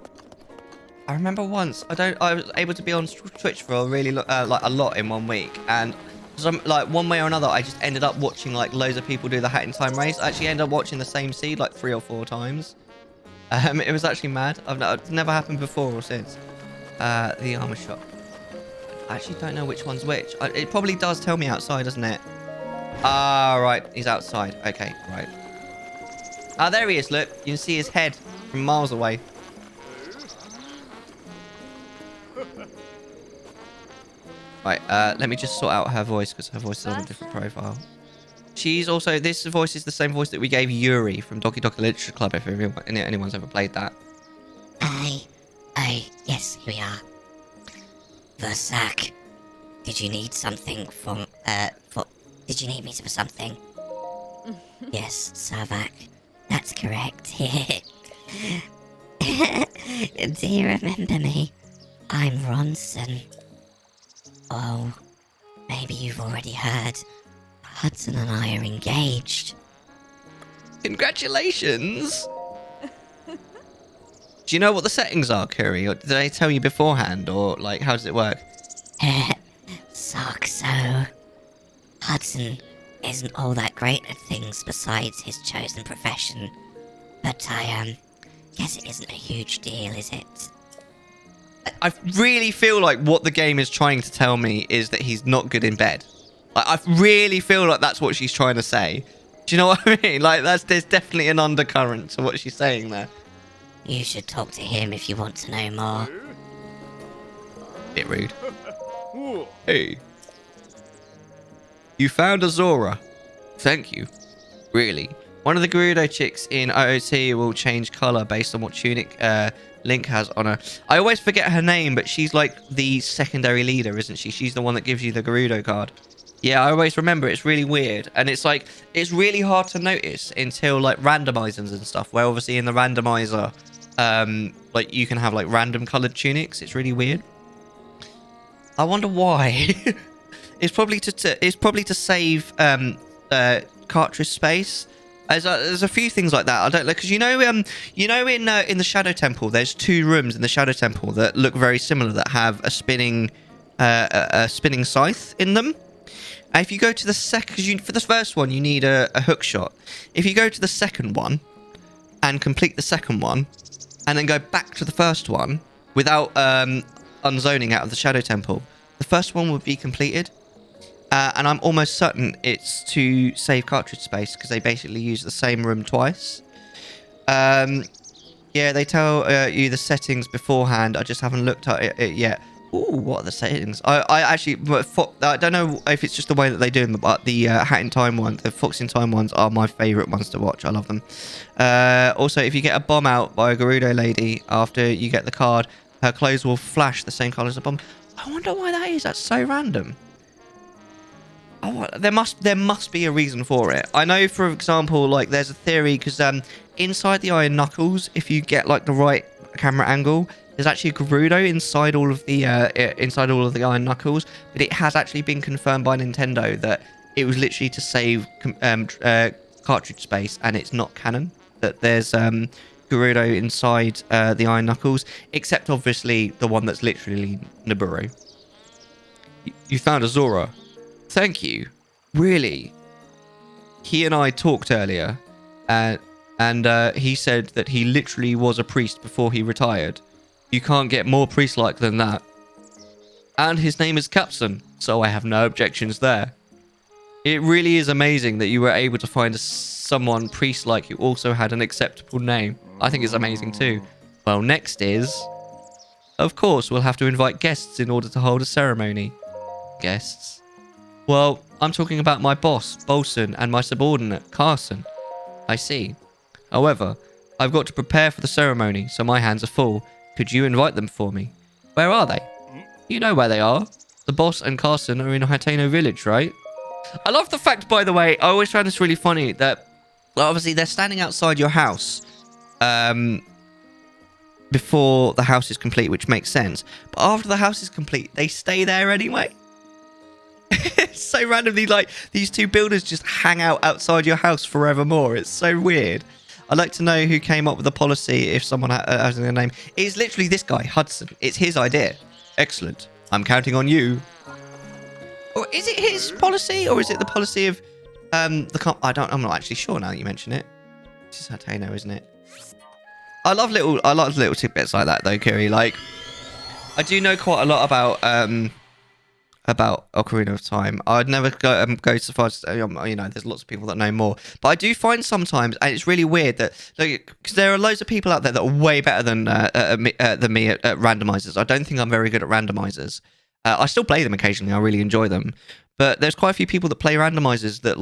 remember once I was able to be on Twitch for a really a lot in 1 week, and one way or another I just ended up watching loads of people do the Hat in Time race. I actually ended up watching the same seed 3 or 4 times. It was actually mad. It's never happened before or since. The armor shop. I actually don't know which one's which. It probably does tell me outside, doesn't it? Ah, right. He's outside. Okay, right. Ah, there he is. Look, you can see his head from miles away. Right, let me just sort out her voice because her voice is on a different profile. She's also, this voice is the same voice that we gave Yuri from Doki Doki Literature Club, if anyone's ever played that. Yes, here we are. Versac, did you need something did you need me for something? Yes, Savak, that's correct. Do you remember me? I'm Ronson. Oh, maybe you've already heard. Hudson and I are engaged. Congratulations! Do you know what the settings are, Curry? Or did they tell you beforehand? Or, how does it work? So, Hudson isn't all that great at things besides his chosen profession. But I, guess it isn't a huge deal, is it? I really feel like what the game is trying to tell me is that he's not good in bed. I really feel like that's what she's trying to say. Do you know what I mean? Like, there's definitely an undercurrent to what she's saying there. You should talk to him if you want to know more. Bit rude. Hey. You found Azora. Thank you. Really. One of the Gerudo chicks in OOT will change colour based on what tunic Link has on her. I always forget her name, but she's like the secondary leader, isn't she? She's the one that gives you the Gerudo card. Yeah, I always remember. It's really weird. And it's like, it's really hard to notice until like randomizers and stuff, where obviously in the randomizer, like you can have like random coloured tunics. It's really weird. I wonder why. It's probably to save cartridge space. There's a few things like that. I don't know, because in the Shadow Temple, there's 2 rooms in the Shadow Temple that look very similar that have a spinning scythe in them. If you go to the second, because for the first one you need a hook shot. If you go to the second one and complete the second one, and then go back to the first one without unzoning out of the Shadow Temple, the first one would be completed. And I'm almost certain it's to save cartridge space, because they basically use the same room twice. Yeah, they tell you the settings beforehand. I just haven't looked at it yet. Ooh, what are the settings? I actually, I don't know if it's just the way that they do them, but the Hat in Time one, the Fox in Time ones are my favourite ones to watch. I love them. Also, if you get a bomb out by a Gerudo lady after you get the card, her clothes will flash the same colour as a bomb. I wonder why that is. That's so random. Oh, there must be a reason for it. I know, for example, like there's a theory because inside the iron knuckles, if you get like the right camera angle, there's actually a Gerudo inside all of the iron knuckles. But it has actually been confirmed by Nintendo that it was literally to save cartridge space, and it's not canon that there's Gerudo inside the iron knuckles, except obviously the one that's literally Nibiru. You found Azora. Thank you. Really? He and I talked earlier, and he said that he literally was a priest before he retired. You can't get more priest-like than that. And his name is Capson, so I have no objections there. It really is amazing that you were able to find someone priest-like who also had an acceptable name. I think it's amazing too. Well, next is... Of course, we'll have to invite guests in order to hold a ceremony. Guests? Well, I'm talking about my boss, Bolson, and my subordinate, Carson. I see. However, I've got to prepare for the ceremony, so my hands are full. Could you invite them for me? Where are they? You know where they are. The boss and Carson are in Hateno Village, right? I love the fact, by the way, I always found this really funny, that obviously they're standing outside your house before the house is complete, which makes sense. But after the house is complete, they stay there anyway. It's so randomly, like, these 2 builders just hang out outside your house forevermore. It's so weird. I'd like to know who came up with the policy if someone has a name. It's literally this guy, Hudson. It's his idea. Excellent. I'm counting on you. Or is it his policy, or is it the policy of I'm not actually sure now that you mention it. This is Hateno, isn't it? I love little tidbits like that though, Kiri. Like, I do know quite a lot about Ocarina of Time. I'd never go so far as there's lots of people that know more, but I do find sometimes, and it's really weird that, because there are loads of people out there that are way better than me at randomizers. I don't think I'm very good at randomizers. I still play them occasionally. I really enjoy them, but there's quite a few people that play randomizers that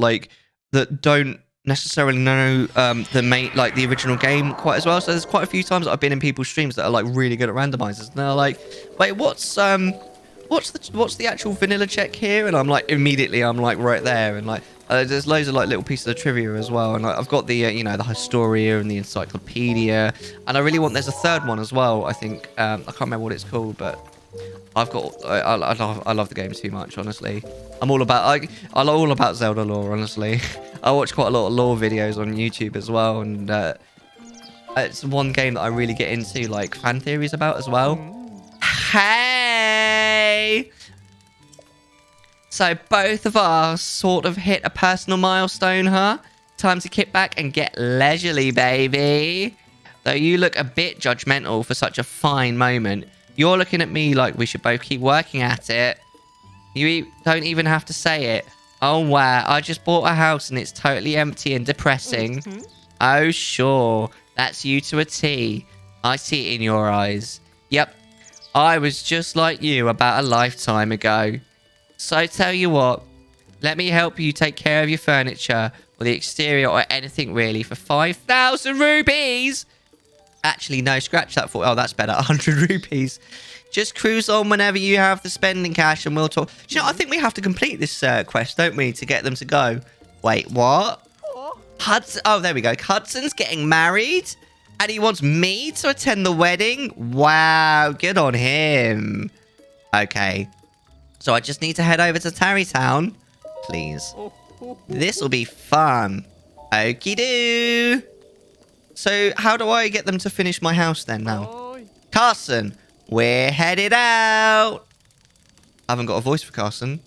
don't necessarily know the original game quite as well. So there's quite a few times that I've been in people's streams that are like really good at randomizers, and they're like, wait, what's the actual vanilla check here? And I'm like, immediately I'm like right there, and like there's loads of like little pieces of trivia as well, and like, I've got the the Historia and the Encyclopedia, and I really want, there's a third one as well, I think. I can't remember what it's called, but I love the game too much, honestly. I'm all about Zelda lore, honestly. I watch quite a lot of lore videos on YouTube as well, and it's one game that I really get into like fan theories about as well. Hey! So both of us sort of hit a personal milestone, huh? Time to kick back and get leisurely, baby. Though you look a bit judgmental for such a fine moment. You're looking at me like we should both keep working at it. You don't even have to say it. Oh, wow. I just bought a house and it's totally empty and depressing. Oh, sure. That's you to a T. I see it in your eyes. Yep. I was just like you about a lifetime ago. So tell you what. Let me help you take care of your furniture or the exterior or anything really for 5,000 rupees. Actually, no. Scratch that for... Oh, that's better. 100 rupees. Just cruise on whenever you have the spending cash and we'll talk. Do you know, I think we have to complete this quest, don't we, to get them to go. Wait, what? Hudson. Oh, there we go. Hudson's getting married and he wants me to attend the wedding. Wow, good on him. Okay. So I just need to head over to Tarry Town. Please. This will be fun. Okie doo. So how do I get them to finish my house then now? Carson. We're headed out. I haven't got a voice for Carson.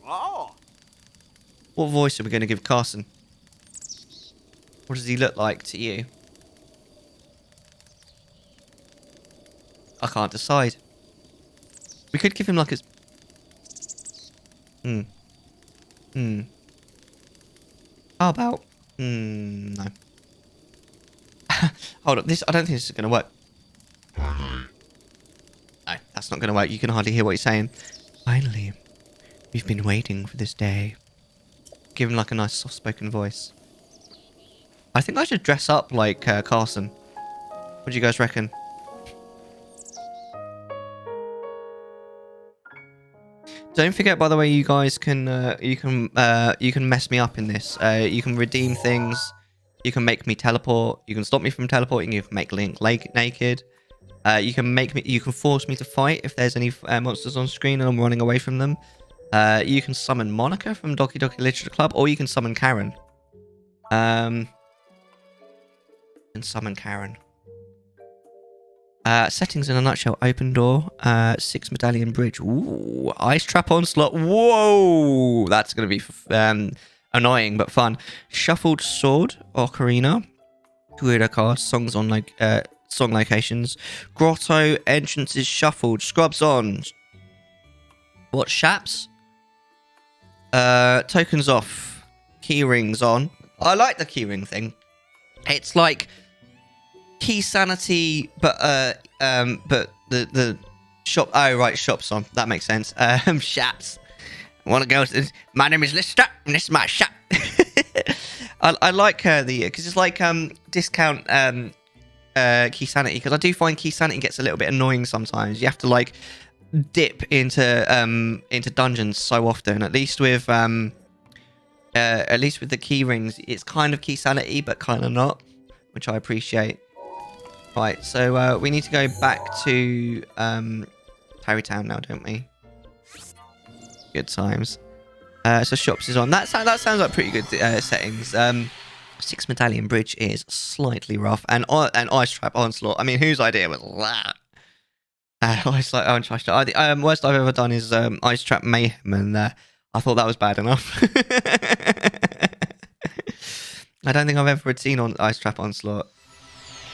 What voice are we going to give Carson? What does he look like to you? I can't decide. We could give him like a... How about... no. Hold up. I don't think this is going to work. No, that's not going to work. You can hardly hear what he's saying. Finally, we've been waiting for this day. Give him like a nice soft-spoken voice. I think I should dress up like Carson. What do you guys reckon? Don't forget, by the way, you guys can you can mess me up in this. You can redeem things. You can make me teleport. You can stop me from teleporting. You can make Link naked. You can force me to fight if there's any monsters on screen and I'm running away from them. You can summon Monica from Doki Doki Literature Club, or you can summon Karen. And summon Karen. Settings in a nutshell: open door, 6 medallion bridge. Ooh, ice trap onslaught. Whoa, that's gonna be annoying but fun. Shuffled sword, ocarina, Guida cast, songs on like song locations, grotto entrances shuffled, scrubs on. What shaps? Tokens off, key rings on. I like the key ring thing. It's like key sanity, but the shop. Oh right, shops on. That makes sense. Shaps. Want to go? My name is Lister, and this is my shop. I like the because it's like discount key sanity, because I do find key sanity gets a little bit annoying sometimes. You have to like dip into dungeons so often. At least with the key rings, it's kind of key sanity, but kind of not, which I appreciate. Right, so we need to go back to Tarry Town now, don't we? Good times. So shops is on. That sounds like pretty good settings. 6 medallion bridge is slightly rough, and ice trap onslaught. I mean, whose idea was that? Ice like onslaught. The worst I've ever done is ice trap mayhem, and I thought that was bad enough. I don't think I've ever seen on ice trap onslaught.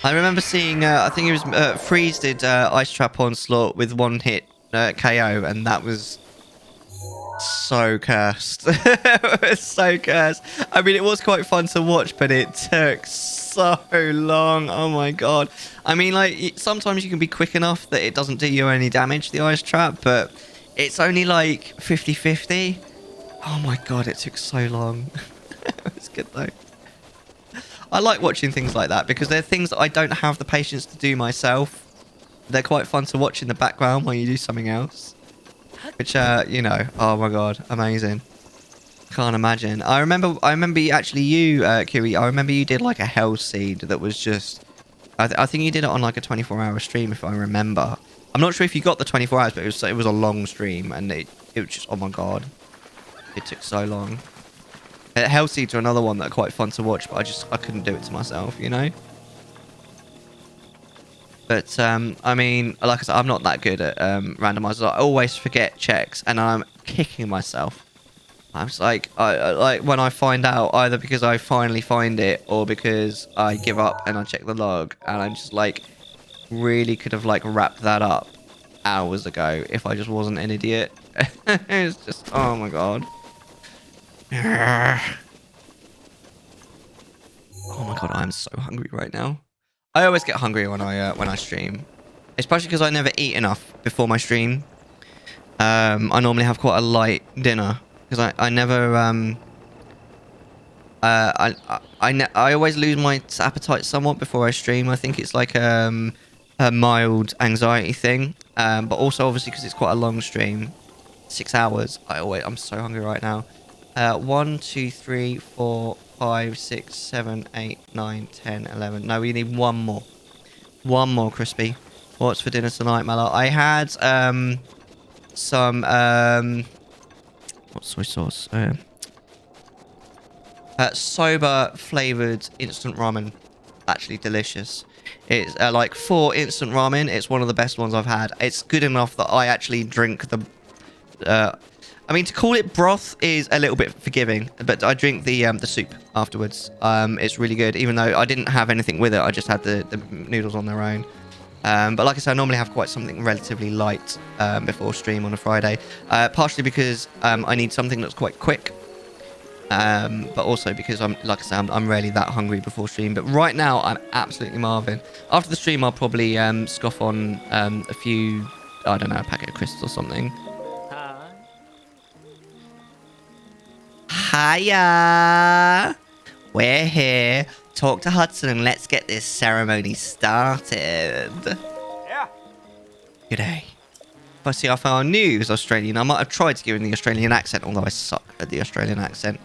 I remember seeing, I think it was Freeze did ice trap onslaught with one hit KO, and that was so cursed. It was so cursed. I mean, it was quite fun to watch, but it took so long. Oh my god. I mean, like, sometimes you can be quick enough that it doesn't do you any damage, the ice trap, but it's only like 50-50. Oh my god, it took so long. It was good though. I like watching things like that because they're things that I don't have the patience to do myself. They're quite fun to watch in the background while you do something else. Which, you know, oh my god, amazing. Can't imagine. I remember actually you, Kiri, I remember you did like a Hell Seed that was just... I think you did it on like a 24-hour stream, if I remember. I'm not sure if you got the 24 hours, but it was a long stream, and it was just, oh my god. It took so long. Hell Seeds are another one that are quite fun to watch, but I couldn't do it to myself, you know? But, I mean, like I said, I'm not that good at randomizers. I always forget checks, and I'm kicking myself. I'm just like, like when I find out, either because I finally find it, or because I give up and I check the log, and I'm just like, really could have like wrapped that up hours ago if I just wasn't an idiot. It's just, oh my god. Oh my god, I'm so hungry right now. I always get hungry when I stream, especially because I never eat enough before my stream. I normally have quite a light dinner because I never I always lose my appetite somewhat before I stream. I think it's like a mild anxiety thing, but also obviously because it's quite a long stream, 6 hours. I'm so hungry right now. 1, 2, 3, 4, 5, 6, 7, 8, 9, 10, 11. No, we need one more. One more, Crispy. What's for dinner tonight, Mellar? I had some what soy sauce? Soba flavored instant ramen. Actually delicious. It's like for instant ramen, it's one of the best ones I've had. It's good enough that I actually drink the I mean, to call it broth is a little bit forgiving, but I drink the soup afterwards. It's really good, even though I didn't have anything with it. I just had the noodles on their own. But like I said, I normally have quite something relatively light before stream on a Friday, partially because I need something that's quite quick, but also because like I said, I'm rarely that hungry before stream. But right now, I'm absolutely marvin. After the stream, I'll probably scoff on a few, I don't know, a packet of crisps or something. Hiya! We're here. Talk to Hudson and let's get this ceremony started. Yeah. G'day. If I see I found news Australian, I might have tried to give him the Australian accent, although I suck at the Australian accent.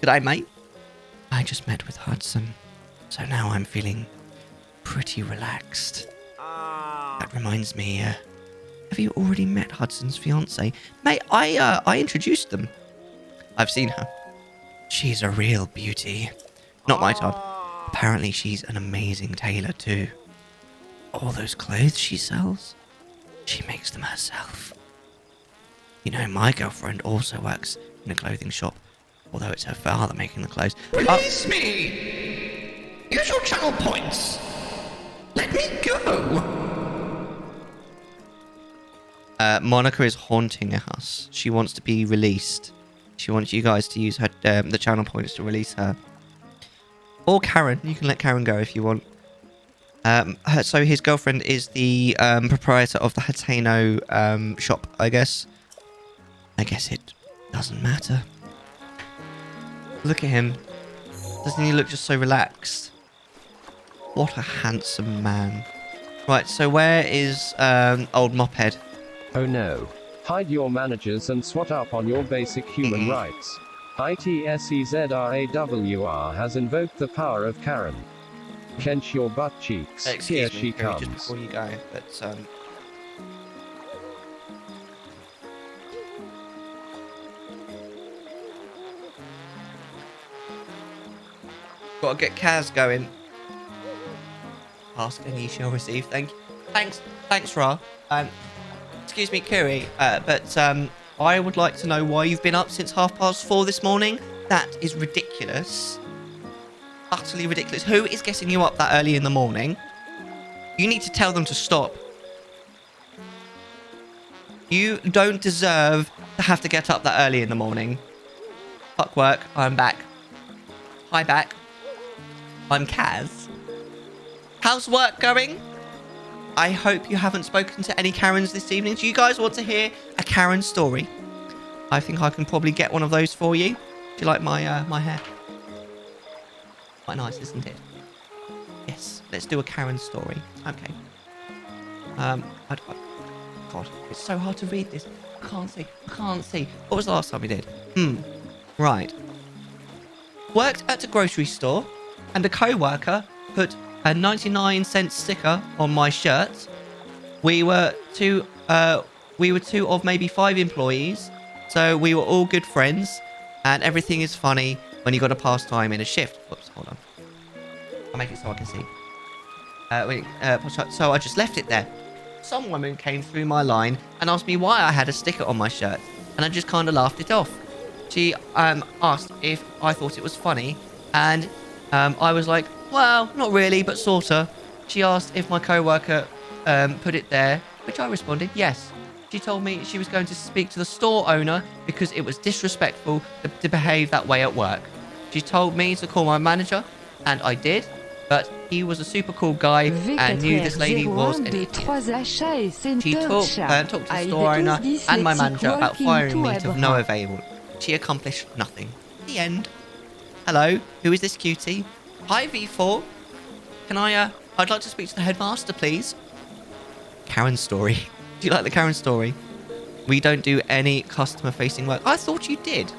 G'day, mate. I just met with Hudson, so now I'm feeling pretty relaxed. That reminds me, have you already met Hudson's fiancée? Mate, I introduced them. I've seen her. She's a real beauty. Not my type. Apparently she's an amazing tailor too. All those clothes she sells, she makes them herself. You know, my girlfriend also works in a clothing shop, although it's her father making the clothes. Release me! Use your channel points! Let me go! Monica is haunting us. She wants to be released. She wants you guys to use her the channel points to release her. Or Karen. You can let Karen go if you want. So his girlfriend is the proprietor of the Hateno shop, I guess. I guess it doesn't matter. Look at him. Doesn't he look just so relaxed? What a handsome man. Right, so where is old Mophead? Oh no. Hide your managers and swat up on your basic human rights. ITSEZRAWR has invoked the power of Karen. Clench your butt cheeks. Here she comes. Just before you go, but gotta get Kaz going. Ask and ye shall receive. Thanks, Ra. Excuse me, Kiri, but I would like to know why you've been up since 4:30 this morning. That is ridiculous. Utterly ridiculous. Who is getting you up that early in the morning? You need to tell them to stop. You don't deserve to have to get up that early in the morning. Fuck work. I'm back. Hi, back. I'm Kaz. How's work going? I hope you haven't spoken to any Karens this evening. Do you guys want to hear a Karen story? I think I can probably get one of those for you. Do you like my my hair? Quite nice, isn't it? Yes, let's do a Karen story. Okay. God, it's so hard to read this. I can't see. What was the last time we did? Right. Worked at a grocery store, and a co-worker put a 99-cent sticker on my shirt. We were two of maybe 5 employees, so we were all good friends, and everything is funny when you got to pass time in a shift. Whoops, hold on. I'll make it so I can see. So I just left it there. Some woman came through my line and asked me why I had a sticker on my shirt, and I just kind of laughed it off. She asked if I thought it was funny, and I was like, well, not really, but sorta. She asked if my co-worker put it there, which I responded, yes. She told me she was going to speak to the store owner because it was disrespectful to behave that way at work. She told me to call my manager, and I did, but he was a super cool guy and knew this lady was an idiot. She talked to the store owner and my manager about firing me to no avail. She accomplished nothing. The end. Hello, who is this cutie? Hi, V4. Can I'd like to speak to the headmaster, please. Karen's story. Do you like the Karen story? We don't do any customer-facing work. I thought you did.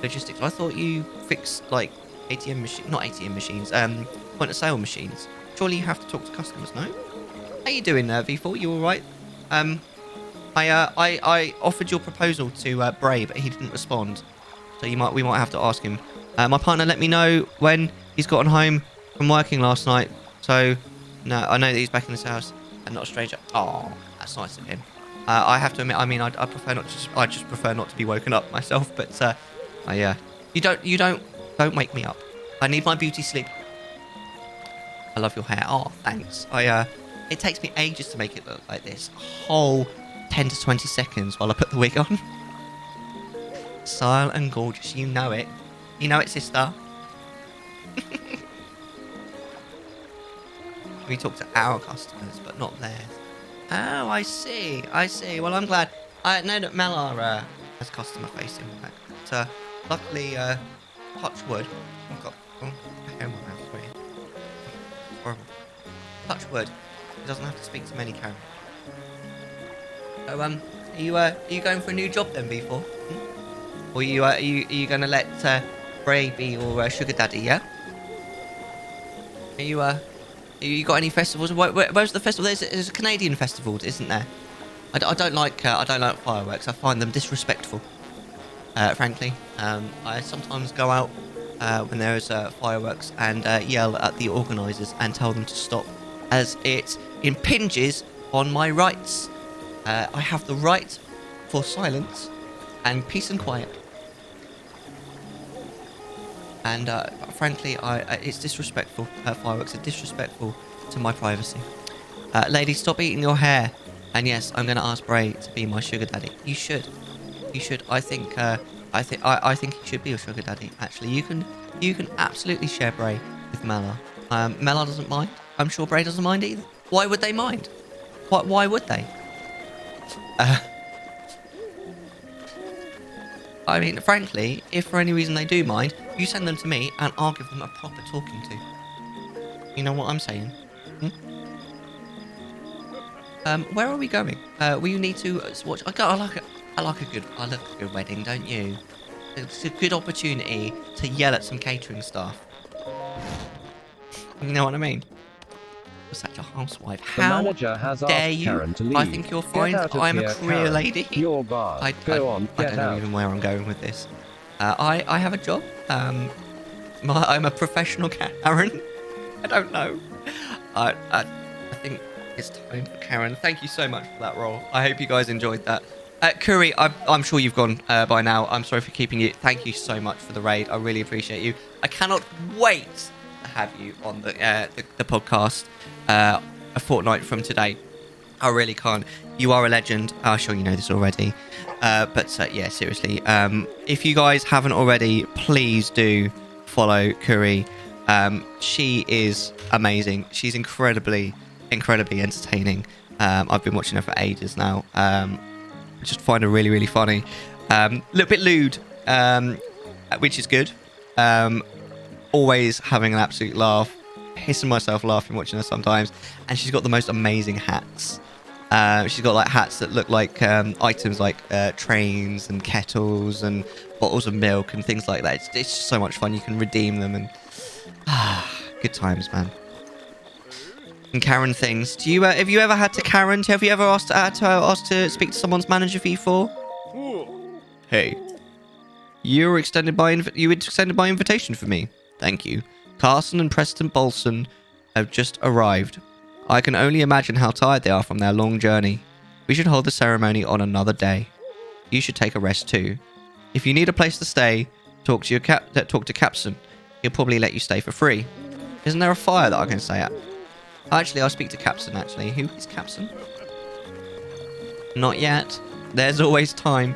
Logistics. I thought you fixed, like, ATM machines. Not ATM machines. Point-of-sale machines. Surely you have to talk to customers, no? How you doing, V4? You all right? I offered your proposal to Bray, but he didn't respond. So we might have to ask him. My partner let me know when he's gotten home from working last night. So, no, I know that he's back in his house and not a stranger. Oh, that's nice of him. I have to admit, I mean, I prefer not to. I just prefer not to be woken up myself. But you don't wake me up. I need my beauty sleep. I love your hair. Oh, thanks. It takes me ages to make it look like this. A whole 10 to 20 seconds while I put the wig on. Style and gorgeous, you know it. You know it, sister. We talk to our customers, but not theirs. Oh, I see. Well, I'm glad. I know that Mellar has customer-facing work. But luckily, touch wood. I've got a hair in my mouth for you. Horrible. Touch wood. He doesn't have to speak to many Karen. So, are you going for a new job then, V4? Or are you going to let Bray be your sugar daddy? Yeah. You got any festivals? Where's the festival? There's a Canadian festival, isn't there? I don't like fireworks. I find them disrespectful. Frankly, I sometimes go out when there is fireworks and yell at the organisers and tell them to stop, as it impinges on my rights. I have the right for silence and peace and quiet. And frankly, it's disrespectful. Fireworks are disrespectful to my privacy. Lady, stop eating your hair. And yes, I'm going to ask Bray to be my sugar daddy. You should. I think he should be your sugar daddy. Actually, you can absolutely share Bray with Mellar. Mellar doesn't mind. I'm sure Bray doesn't mind either. Why would they mind? Why would they? I mean, frankly, if for any reason they do mind, you send them to me and I'll give them a proper talking to. You know what I'm saying? Where are we going? We need to watch. I like a good wedding, don't you? It's a good opportunity to yell at some catering staff. You know what I mean? You're such a housewife. How dare you? Karen to leave. I think you'll find I'm a career Karen. lady. You're barred. I don't know even where I'm going with this. I have a job. I'm a professional Karen. I don't know. I think it's time for Karen. Thank you so much for that role. I hope you guys enjoyed that. Curry, I'm sure you've gone by now. I'm sorry for keeping you. Thank you so much for the raid. I really appreciate you. I cannot wait to have you on the podcast a fortnight from today. I really can't. You are a legend. I'm sure you know this already. But yeah, seriously. If you guys haven't already, please do follow Curry. She is amazing. She's incredibly entertaining. I've been watching her for ages now. Just find her really, really funny. A little bit lewd, which is good. Always having an absolute laugh. Pissing myself laughing watching her sometimes. And she's got the most amazing hats. She's got like hats that look like items like trains and kettles and bottles of milk and things like that. It's just so much fun. You can redeem them and good times, man. And Karen things. Do you have you ever had to Karen? Have you ever asked to speak to someone's manager V4? Hey, you extended my invitation for me. Thank you. Carson and Preston Bolson have just arrived. I can only imagine how tired they are from their long journey. We should hold the ceremony on another day. You should take a rest too. If you need a place to stay, talk to Capson. He'll probably let you stay for free. Isn't there a fire that I can stay at? Actually, I'll speak to Capson, actually. Who is Capson? Not yet. There's always time.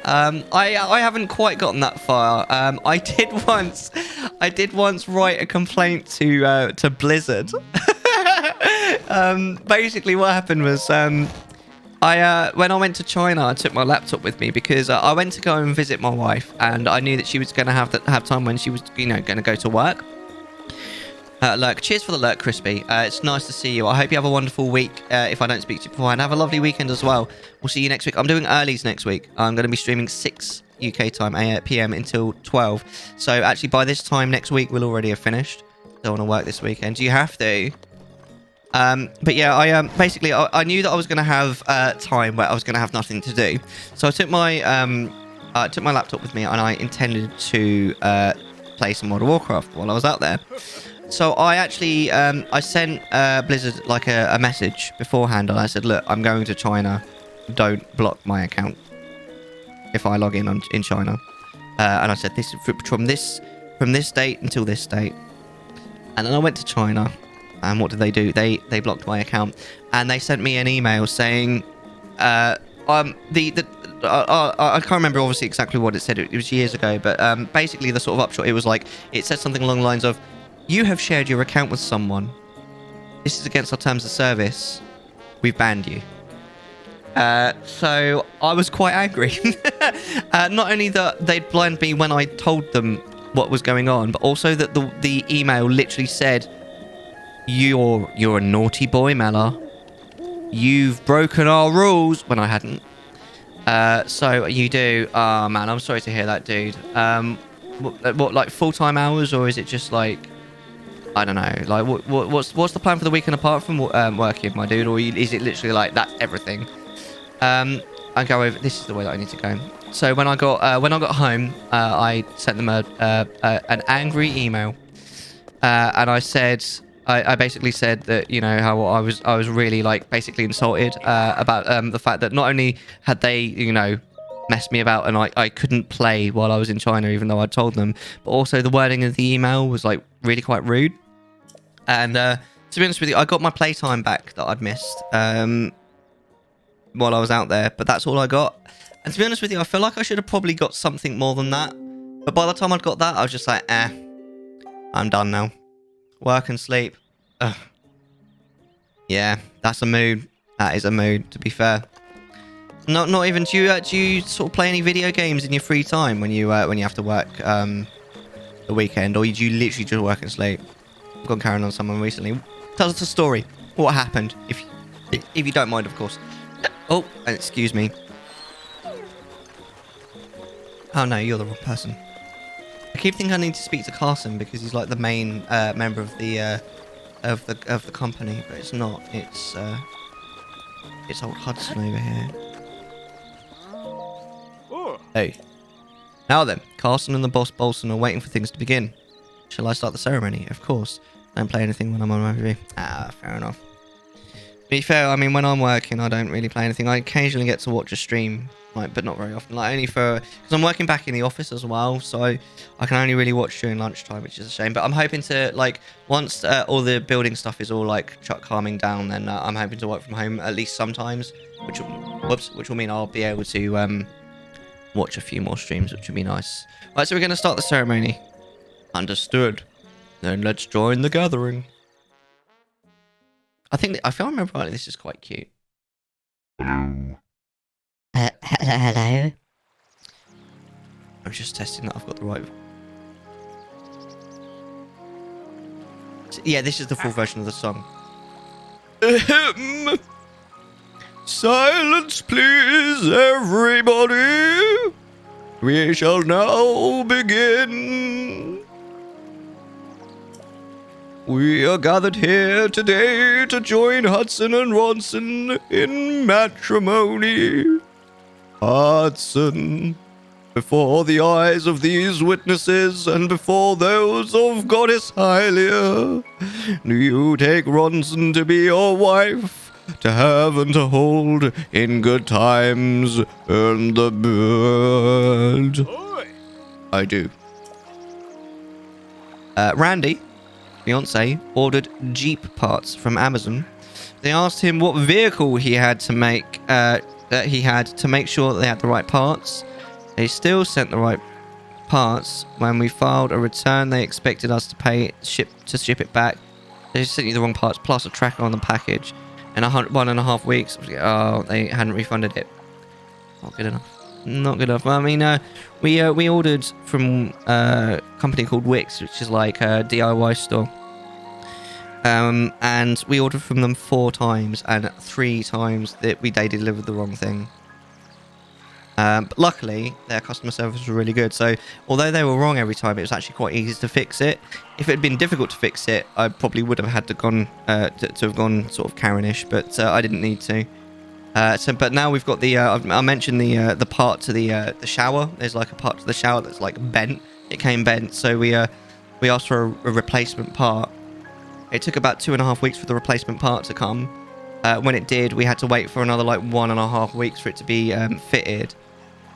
I haven't quite gotten that far. I did once write a complaint to Blizzard. Basically what happened was when I went to China, I took my laptop with me because I went to go and visit my wife, and I knew that she was going to have time when she was, going to go to work. Lurk, cheers for the lurk, Crispy. It's nice to see you. I hope you have a wonderful week. If I don't speak to you beforehand, have a lovely weekend as well. We'll see you next week. I'm doing earlies next week. I'm going to be streaming 6 UK time, 8 PM until 12. So actually, by this time next week, we'll already have finished. Don't want to work this weekend. You have to. But yeah, I knew that I was going to have time where I was going to have nothing to do. So I took my laptop with me, and I intended to play some World of Warcraft while I was out there. So I actually I sent Blizzard like a message beforehand, and I said, look, I'm going to China. Don't block my account if I log in China. And I said, this from this date until this date. And then I went to China, and what did they do? They blocked my account, and they sent me an email saying, I can't remember obviously exactly what it said. It was years ago, but basically the sort of upshot, it was like, it said something along the lines of, you have shared your account with someone. This is against our terms of service. We've banned you. So I was quite angry. Not only that they'd blind me when I told them what was going on, but also that the email literally said, you're a naughty boy, Mellar. You've broken our rules, when I hadn't. So you do. Oh man, I'm sorry to hear that, dude. What like full-time hours, or is it just like, I don't know, like what's the plan for the weekend apart from working, my dude, or is it literally like that's everything? I go over. This is the way that I need to go. So when I got home, I sent them an angry email, and I said, I basically said that, you know, how I was really like basically insulted about the fact that not only had they, you know, messed me about and I couldn't play while I was in China even though I told them, but also the wording of the email was like really quite rude. And to be honest with you, I got my playtime back that I'd missed while I was out there, but that's all I got. And to be honest with you, I feel like I should have probably got something more than that. But by the time I'd got that, I was just like, I'm done now. Work and sleep. Ugh. Yeah, that's a mood. That is a mood, to be fair. Not even. Do you sort of play any video games in your free time when you have to work the weekend, or do you literally just work and sleep? I've gone carrying on someone recently. Tell us a story. What happened, if you don't mind, of course. Oh, excuse me. Oh no, you're the wrong person. I keep thinking I need to speak to Carson because he's like the main member of the company, but it's not. It's old Hudson over here. Hey. Now then, Carson and the boss Bolson are waiting for things to begin. Shall I start the ceremony? Of course. Don't play anything when I'm on my review. Fair enough. To be fair, I mean, when I'm working, I don't really play anything. I occasionally get to watch a stream, like, but not very often. Like, only because I'm working back in the office as well, so I can only really watch during lunchtime, which is a shame. But I'm hoping to, like, once all the building stuff is all, like, calming down, then I'm hoping to work from home at least sometimes, which will mean I'll be able to watch a few more streams, which would be nice. Right, so we're going to start the ceremony. Understood. Then let's join the gathering. If I remember rightly, this is quite cute. Hello. Hello? I'm just testing that I've got the right... Yeah, this is the full version of the song. Ahem. Silence, please, everybody. We shall now begin. We are gathered here today to join Hudson and Ronson in matrimony. Hudson, before the eyes of these witnesses and before those of Goddess Hylia, do you take Ronson to be your wife, to have and to hold in good times and the bad? I do. Randy, fiance, ordered Jeep parts from Amazon They asked him what vehicle he had to make, that he had to make sure that they had the right parts. They still sent the right parts. When we filed a return, they expected us to ship it back. They sent you the wrong parts plus a tracker on the package. In 1.5 weeks, oh, they hadn't refunded it. Not good enough. Not good enough. I mean, we ordered from a company called Wix, which is like a DIY store. And we ordered from them 4 times, and 3 times they delivered the wrong thing. But luckily, their customer service was really good. So, although they were wrong every time, it was actually quite easy to fix it. If it had been difficult to fix it, I probably would have had to have gone sort of Karen-ish, but I didn't need to. But now we've got the. I mentioned the part to the shower. There's like a part to the shower that's like bent. It came bent, so we asked for a replacement part. It took about 2.5 weeks for the replacement part to come. When it did, we had to wait for another like 1.5 weeks for it to be fitted.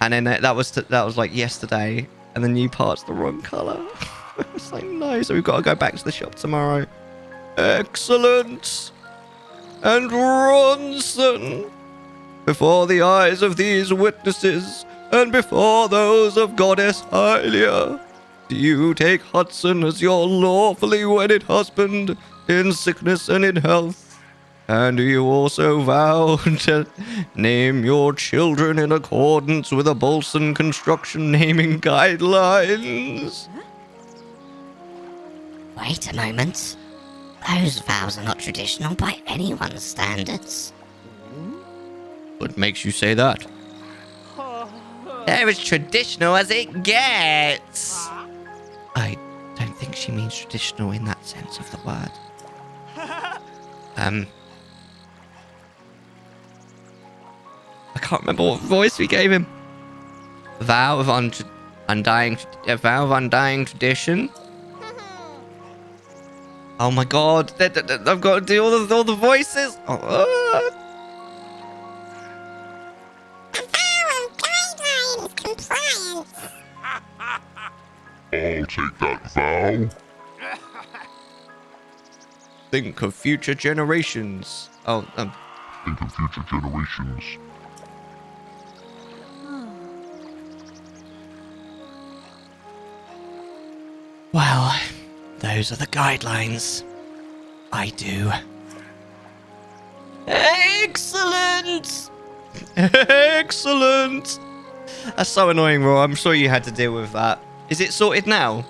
And then that was like yesterday, and the new part's the wrong colour. It's like, no, so we've got to go back to the shop tomorrow. Excellent! And Ronson, before the eyes of these witnesses, and before those of Goddess Hylia, do you take Hudson as your lawfully wedded husband in sickness and in health? And do you also vow to name your children in accordance with the Bolson construction naming guidelines? Wait a moment. Those vows are not traditional by anyone's standards. What makes you say that? They're as traditional as it gets. I don't think she means traditional in that sense of the word. I can't remember what voice we gave him. Vow of undying tradition. Oh my god, I've got to do all the voices. Oh, I'll take that vow. Think of future generations. Think of future generations. Well, those are the guidelines. I do. Excellent! Excellent! That's so annoying, Raw. I'm sure you had to deal with that. Is it sorted now?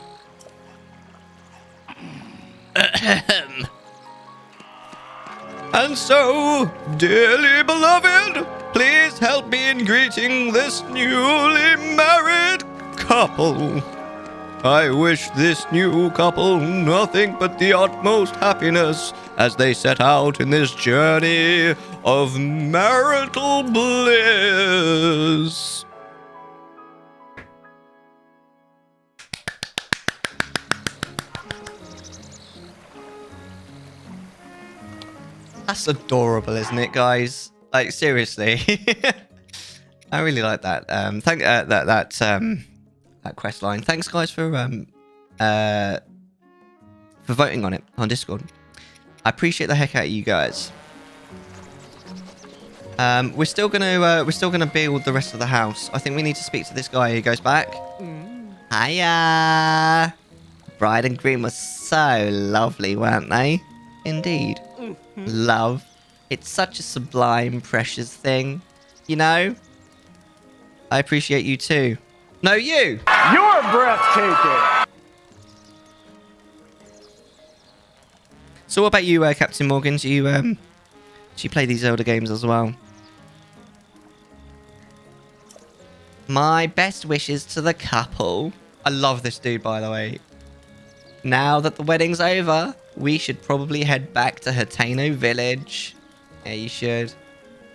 And so, dearly beloved, please help me in greeting this newly married couple. I wish this new couple nothing but the utmost happiness as they set out in this journey of marital bliss. That's adorable, isn't it, guys? Like, seriously. I really like that. That quest line. Thanks, guys, for voting on it on Discord. I appreciate the heck out of you guys. We're still gonna build the rest of the house. I think we need to speak to this guy who goes back. Hiya. Bride and groom were so lovely, weren't they? Indeed. Love. It's such a sublime, precious thing. You know? I appreciate you too. No, you! You're breathtaking! So what about you, Captain Morgan? Do you play these Zelda games as well? My best wishes to the couple. I love this dude, by the way. Now that the wedding's over, we should probably head back to Hateno Village. Yeah, you should.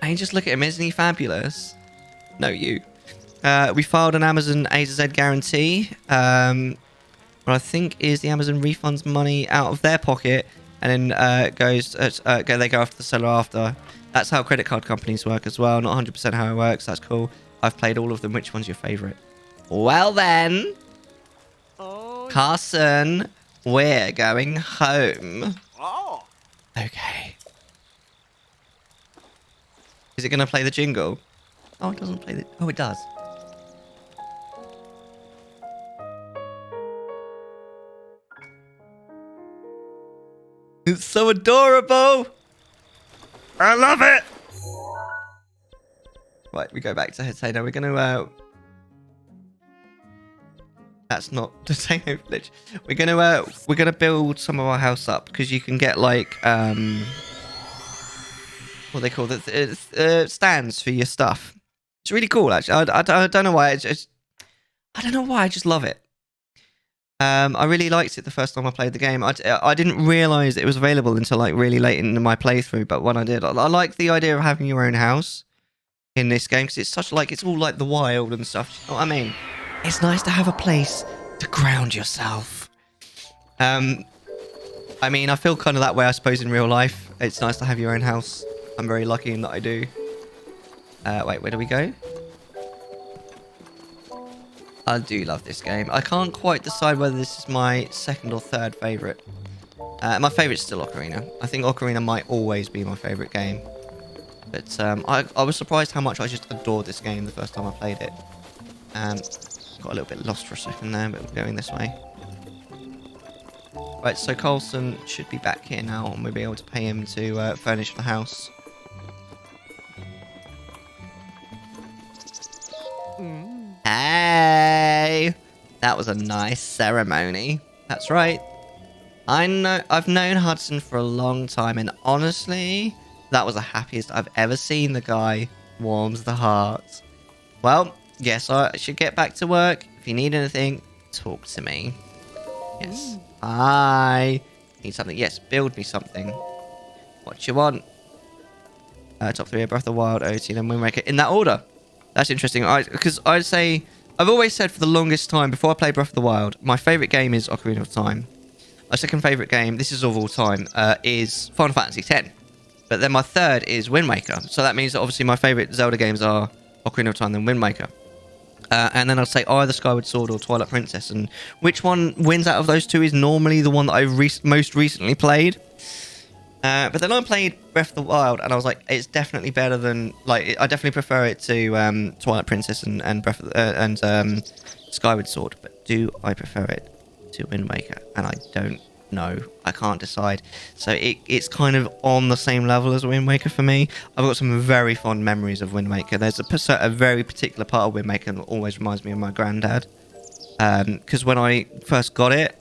I mean, just look at him. Isn't he fabulous? No, you. We filed an Amazon A to Z guarantee. What I think is the Amazon refunds money out of their pocket and then they go after the seller after. That's how credit card companies work as well. Not 100% how it works. That's cool. I've played all of them. Which one's your favorite? Well then, Carson, we're going home. Oh. Okay. Is it going to play the jingle? Oh, it doesn't play the... Oh, it does. It's so adorable. I love it. Right, we go back to Hateno. We're going to... That's not Hateno Village. We're gonna build some of our house up because you can get like what they call it, stands for your stuff. It's really cool, actually. I don't know why. I don't know why. I just love it. I really liked it the first time I played the game. I didn't realize it was available until like really late in my playthrough. But when I did, I like the idea of having your own house in this game because it's such like it's all like the wild and stuff. You know what I mean? It's nice to have a place to ground yourself. I mean, I feel kind of that way, I suppose, in real life. It's nice to have your own house. I'm very lucky in that I do. Wait, where do we go? I do love this game. I can't quite decide whether this is my second or third favourite. My favourite's still Ocarina. I think Ocarina might always be my favourite game. But I was surprised how much I just adored this game the first time I played it. Got a little bit lost for a second there, but we're going this way. Right, so Carlson should be back here now, and we'll be able to pay him to furnish the house. Hey! That was a nice ceremony. That's right. I've known Hudson for a long time, and honestly, that was the happiest I've ever seen the guy. Warms the heart. Well, yes, I should get back to work. If you need anything, talk to me. Yes. Hi. Need something? Yes, build me something. What you want? Top 3 Breath of the Wild, OT, then Wind Waker. In that order. That's interesting. Because I'd say... I've always said for the longest time, before I played Breath of the Wild, my favourite game is Ocarina of Time. My second favourite game, this is of all time, is Final Fantasy X. But then my third is Wind Waker. So that means that obviously my favourite Zelda games are Ocarina of Time and Wind Waker. And then I'd say either Skyward Sword or Twilight Princess. And which one wins out of those two is normally the one that I most recently played. But then I played Breath of the Wild, and I was like, it's definitely better than... Like, I definitely prefer it to Twilight Princess and Skyward Sword. But do I prefer it to Wind Waker? And I don't know. I can't decide. So it's kind of on the same level as Wind Waker for me. I've got some very fond memories of Wind Waker. There's a very particular part of Wind Waker that always reminds me of my granddad. Because when I first got it,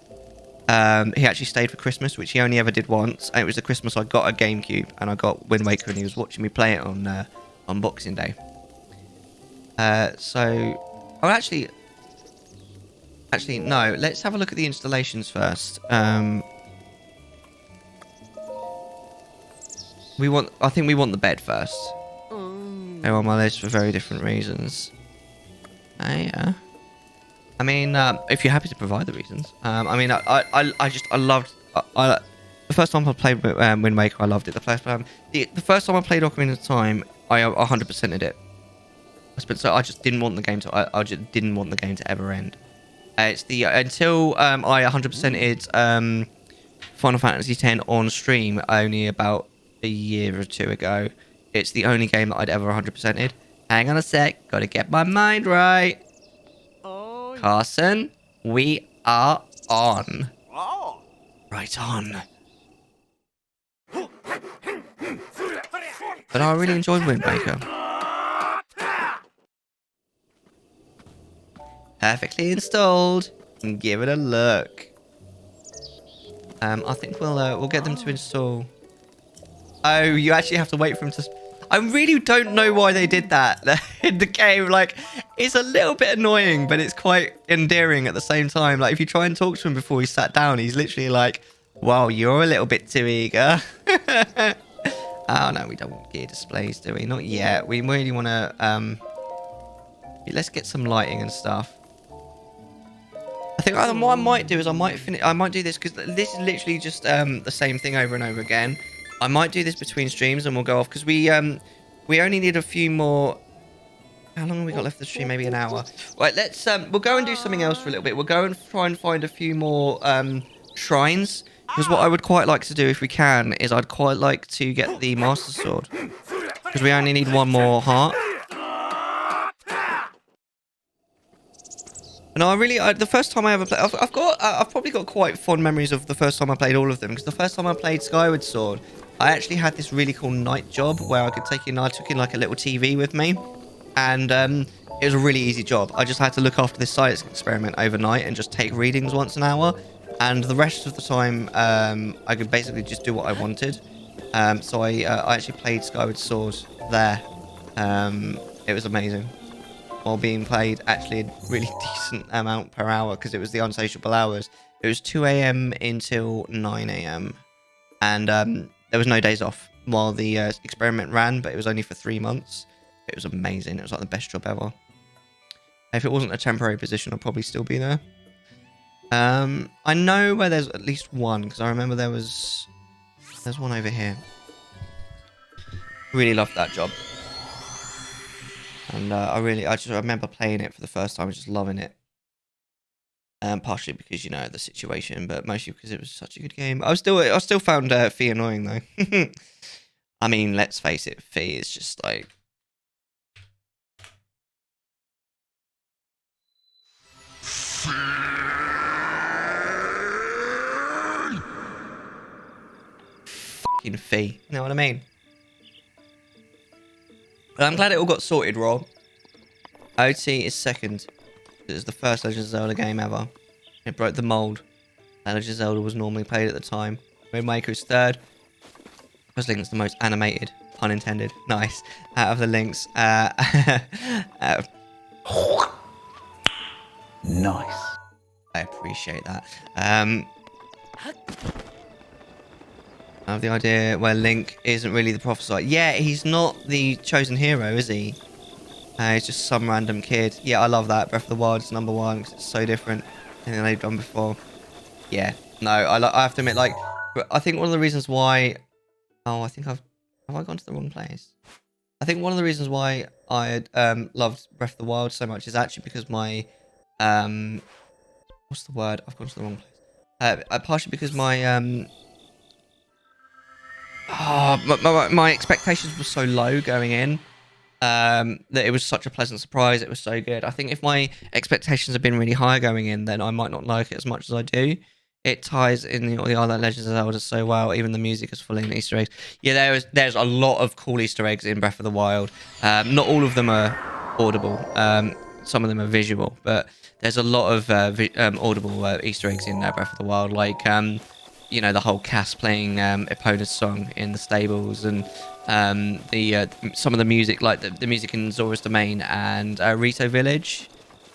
he actually stayed for Christmas, which he only ever did once. And it was the Christmas I got a GameCube, and I got Wind Waker, and he was watching me play it on Boxing Day. Actually, no. Let's have a look at the installations first. I think we want the bed first. They're on my list for very different reasons. Yeah. I mean, if you're happy to provide the reasons. I mean, I loved... the first time I played Wind Waker, I loved it. The first time I played Ocarina of Time, I 100%ed it. So I just didn't want the game to... I just didn't want the game to ever end. It's the... Until I 100%ed Final Fantasy X on stream only about a year or two ago. It's the only game that I'd ever 100%ed. Hang on a sec. Gotta get my mind right. Carson, we are on. Right on. But I really enjoyed Wind Waker. Perfectly installed. And give it a look. I think we'll get them to install. Oh, you actually have to wait for them to... I really don't know why they did that in the game. Like, it's a little bit annoying, but it's quite endearing at the same time. Like, if you try and talk to him before he sat down, he's literally like, wow, you're a little bit too eager. Oh, no, we don't want gear displays, do we? Not yet. We really want to... let's get some lighting and stuff. I think what I might do is I might do this, because this is literally just the same thing over and over again. I might do this between streams and we'll go off, because we only need a few more... How long have we got left of the stream? Maybe an hour. Right, let's... we'll go and do something else for a little bit. We'll go and try and find a few more shrines, because what I would quite like to do, if we can, is I'd quite like to get the Master Sword. Because we only need one more heart. No, the first time I ever played, I've probably got quite fond memories of the first time I played all of them. Because the first time I played Skyward Sword, I actually had this really cool night job where I took in like a little TV with me. And it was a really easy job. I just had to look after this science experiment overnight and just take readings once an hour. And the rest of the time, I could basically just do what I wanted. So I actually played Skyward Sword there. It was amazing. While being played actually a really decent amount per hour because it was the unsociable hours. It was 2 a.m. until 9 a.m. And there was no days off while the experiment ran, but it was only for 3 months. It was amazing. It was like the best job ever. If it wasn't a temporary position, I'd probably still be there. I know where there's at least one because I remember there's one over here. Really loved that job. And I remember playing it for the first time and just loving it. Partially because, you know, the situation, but mostly because it was such a good game. I still found Fee annoying though. I mean, let's face it, Fee is just like... fucking Fee, you know what I mean? But I'm glad it all got sorted, Rob. OT is second. It was the first Legend of Zelda game ever. It broke the mold. Legend of Zelda was normally played at the time. Wind Waker is third. Because Link's the most animated, pun intended. Nice. Out of the Links. Nice. I appreciate that. I have the idea where Link isn't really the prophesied. Yeah, he's not the chosen hero, is he? He's just some random kid. Yeah, I love that. Breath of the Wild is number one because it's so different than anything they've done before. Yeah, no, I have to admit, like, I think one of the reasons why... Oh, I think have I gone to the wrong place? I think one of the reasons why I loved Breath of the Wild so much is actually because my... what's the word? I've gone to the wrong place. Partially because my... my expectations were so low going in that it was such a pleasant surprise. It was so good. I think if my expectations had been really high going in, then I might not like it as much as I do. It ties in the other Legends of Zelda so well. Even the music is full of Easter eggs. Yeah, there's a lot of cool Easter eggs in Breath of the Wild. Not all of them are audible. Some of them are visual, but there's a lot of audible Easter eggs in Breath of the Wild, like you know, the whole cast playing Epona's song in the stables, and some of the music, like the music in Zora's Domain and Rito Village.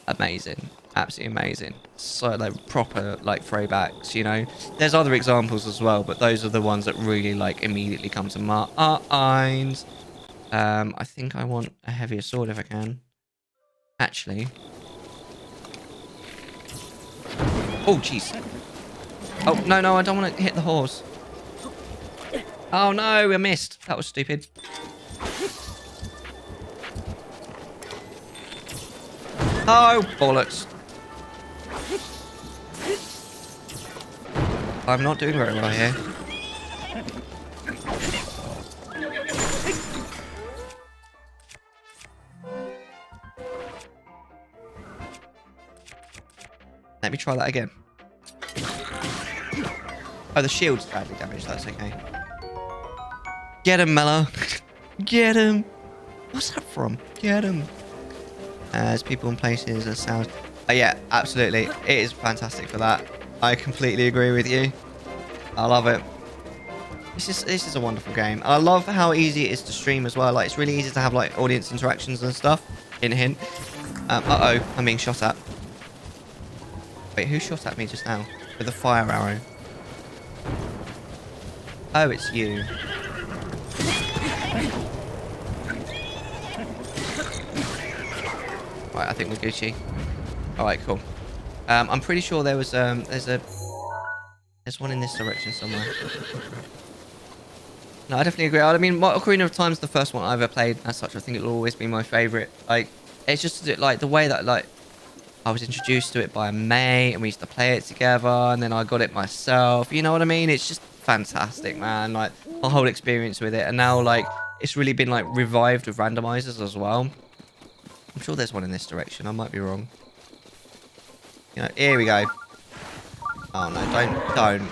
Amazing, absolutely amazing. So like proper like throwbacks, you know. There's other examples as well, but those are the ones that really like immediately come to mind. I think I want a heavier sword if I can. Actually. Oh jeez. Oh, no, I don't want to hit the horse. Oh, no, I missed. That was stupid. Oh, bollocks. I'm not doing very well here. Let me try that again. Oh, the shield's badly damaged. That's okay. Get him, Mellar. Get him. What's that from? Get him. As people and places, as sounds. Oh, yeah, absolutely. It is fantastic for that. I completely agree with you. I love it. This is a wonderful game. I love how easy it is to stream as well. Like, it's really easy to have like audience interactions and stuff. Hint, hint. Uh-oh, I'm being shot at. Wait, who shot at me just now? With a fire arrow. Oh, it's you. Right, I think we're Gucci. Alright, cool. I'm pretty sure there was there's one in this direction somewhere. No, I definitely agree. I mean, Ocarina of Time is the first one I ever played as such. I think it'll always be my favourite. Like, it's just like the way that like I was introduced to it by a mate and we used to play it together, and then I got it myself. You know what I mean? It's just fantastic, man. Like, my whole experience with it, and now like it's really been like revived with randomizers as well. I'm sure there's one in this direction. I might be wrong. You know, here we go. Oh no, don't.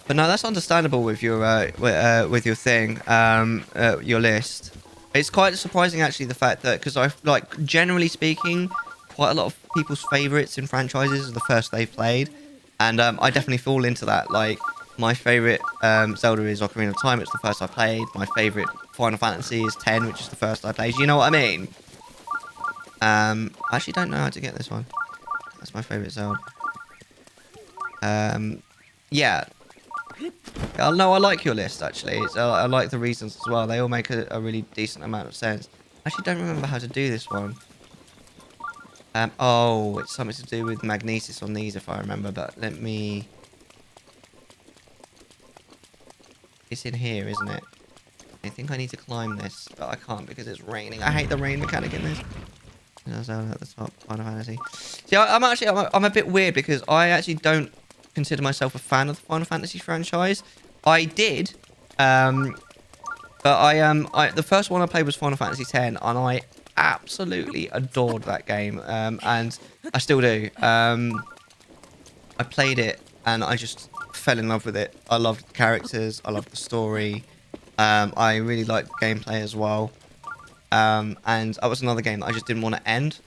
But no, that's understandable with your thing, your list. It's quite surprising actually the fact that, because I like, generally speaking, quite a lot of people's favorites in franchises are the first they've played, and I definitely fall into that. Like, my favorite Zelda is Ocarina of Time. It's the first I played. My favorite Final Fantasy is 10, which is the first I played. You know what I mean? I actually don't know how to get this one. That's my favorite Zelda. Yeah. No, I like your list, actually. I like the reasons as well. They all make a really decent amount of sense. I actually don't remember how to do this one. Oh, it's something to do with magnesis on these, if I remember. But let me... It's in here, isn't it? I think I need to climb this, but I can't because it's raining. I hate the rain mechanic in this. At the top, Final Fantasy. See, I'm a bit weird because I actually don't consider myself a fan of the Final Fantasy franchise. I did, but the first one I played was Final Fantasy X, and I absolutely adored that game, and I still do. I played it and I just fell in love with it. I loved the characters, I loved the story. I really liked the gameplay as well. And that was another game that I just didn't want to end.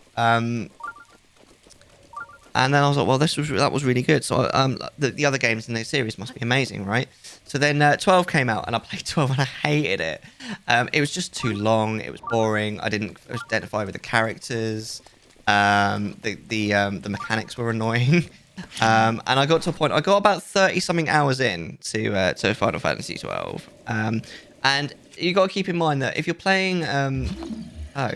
And then I was like, well, that was really good. So the other games in the series must be amazing, right? So then 12 came out, and I played 12, and I hated it. It was just too long. It was boring. I didn't identify with the characters. The mechanics were annoying. And I got to a point. I got about 30-something hours in to Final Fantasy 12. And you got to keep in mind that if you're playing, oh,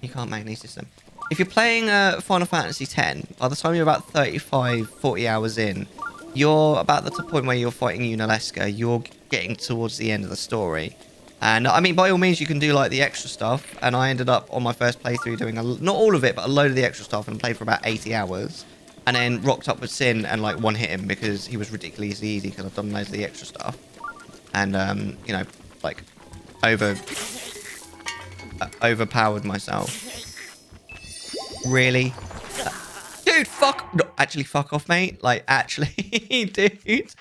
you can't magnesis them. If you're playing Final Fantasy X, by the time you're about 35, 40 hours in, you're about the point where you're fighting Unalesca. You're getting towards the end of the story. And I mean, by all means, you can do like the extra stuff. And I ended up on my first playthrough doing not all of it, but a load of the extra stuff, and played for about 80 hours. And then rocked up with Sin and like one hit him because he was ridiculously easy because I've done loads of the extra stuff. And you know, like overpowered myself. Really? Dude, fuck. No, actually, fuck off, mate. Like, actually, dude.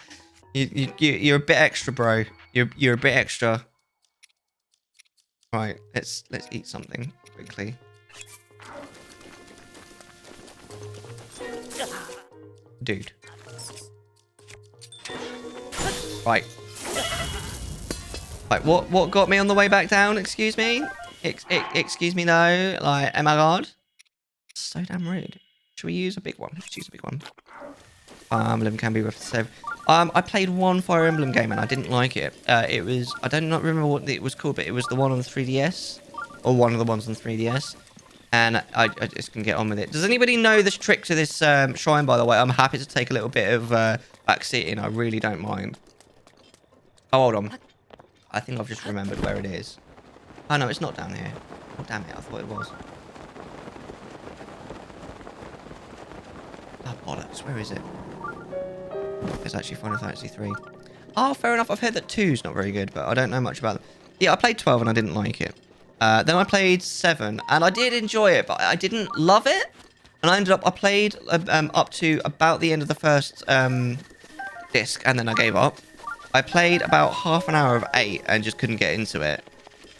You're a bit extra, bro. You're a bit extra. Right, let's eat something quickly. Dude. Right. Right, what got me on the way back down? Excuse me? Excuse me, no. Like, oh my god. So damn rude. Should we use a big one? Let's use a big one. Fire Emblem can be rough to save. I played one Fire Emblem game and I didn't like it. It was, I don't not remember what it was called, but it was the one on the 3DS. Or one of the ones on 3DS. And I just can get on with it. Does anybody know this trick to this shrine, by the way? I'm happy to take a little bit of backseating. I really don't mind. Oh, hold on. I think I've just remembered where it is. Oh, no, it's not down here. Oh, damn it. I thought it was. Oh, bollocks. Where is it? It's actually Final Fantasy 3. Oh, fair enough. I've heard that 2's not very good, but I don't know much about them. Yeah, I played 12 and I didn't like it. Then I played 7 and I did enjoy it, but I didn't love it. And I played up to about the end of the first disc and then I gave up. I played about half an hour of 8 and just couldn't get into it.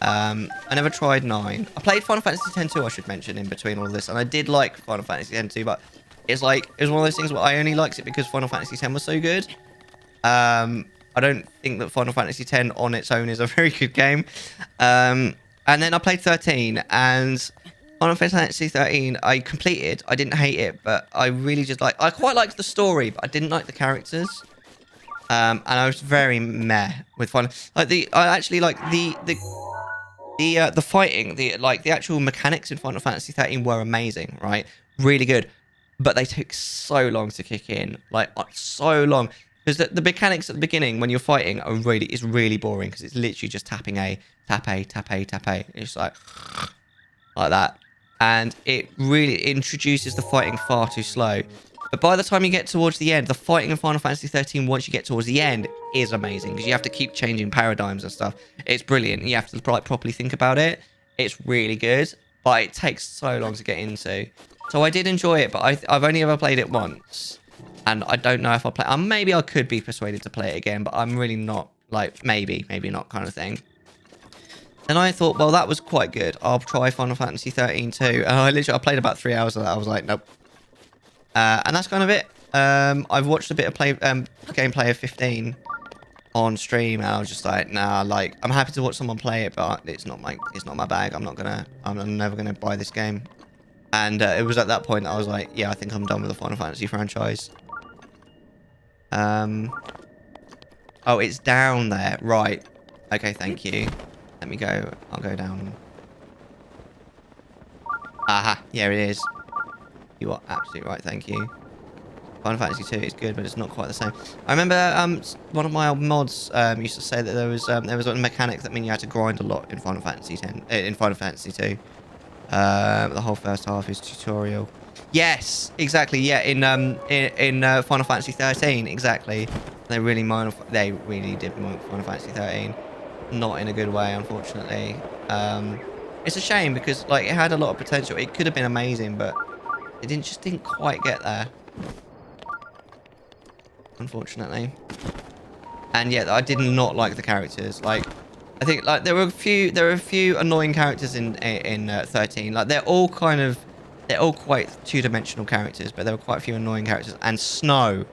I never tried 9. I played Final Fantasy X too, I should mention, in between all of this. And I did like Final Fantasy X too, but it's like, it was one of those things where I only liked it because Final Fantasy X was so good. I don't think that Final Fantasy X on its own is a very good game. And then I played 13, and Final Fantasy 13 I completed. I didn't hate it, but I really just I quite liked the story, but I didn't like the characters. And I was very meh with Final. I actually like the fighting, the actual mechanics in Final Fantasy 13 were amazing, right? Really good. But they took so long to kick in, like so long. Because the mechanics at the beginning when you're fighting are really boring because it's literally just tapping A, tap A, tap A, tap A. It's like that. And it really introduces the fighting far too slow. But by the time you get towards the end, the fighting in Final Fantasy 13, once you get towards the end, is amazing. Because you have to keep changing paradigms and stuff. It's brilliant. You have to like, properly think about it. It's really good. But it takes so long to get into. So I did enjoy it, but I've only ever played it once. And I don't know if I'll play... maybe I could be persuaded to play it again, but I'm really not... like, maybe not kind of thing. And I thought, well, that was quite good. I'll try Final Fantasy 13 too. And I played about 3 hours of that. I was like, nope. And that's kind of it. I've watched a bit of gameplay of 15 on stream, and I was just like, nah, like, I'm happy to watch someone play it, but it's not my bag. I'm never gonna buy this game. And it was at that point that I was like, yeah, I think I'm done with the Final Fantasy franchise. Oh, it's down there. Right. Okay, thank you. Let me go. I'll go down. Aha. Yeah, it is. You are absolutely right. Thank you. Final Fantasy 2 is good, but it's not quite the same. I remember one of my old mods used to say that there was a mechanic that meant you had to grind a lot in Final Fantasy 10 in Final Fantasy 2. The whole first half is tutorial. Yes, exactly. Yeah, in Final Fantasy 13, exactly. They really did Final Fantasy 13, not in a good way, unfortunately. It's a shame because like it had a lot of potential. It could have been amazing, but it didn't quite get there, unfortunately. And yeah, I did not like the characters. Like, I think like there were a few annoying characters in 13. Like they're all quite two-dimensional characters, but there were quite a few annoying characters. And Snow,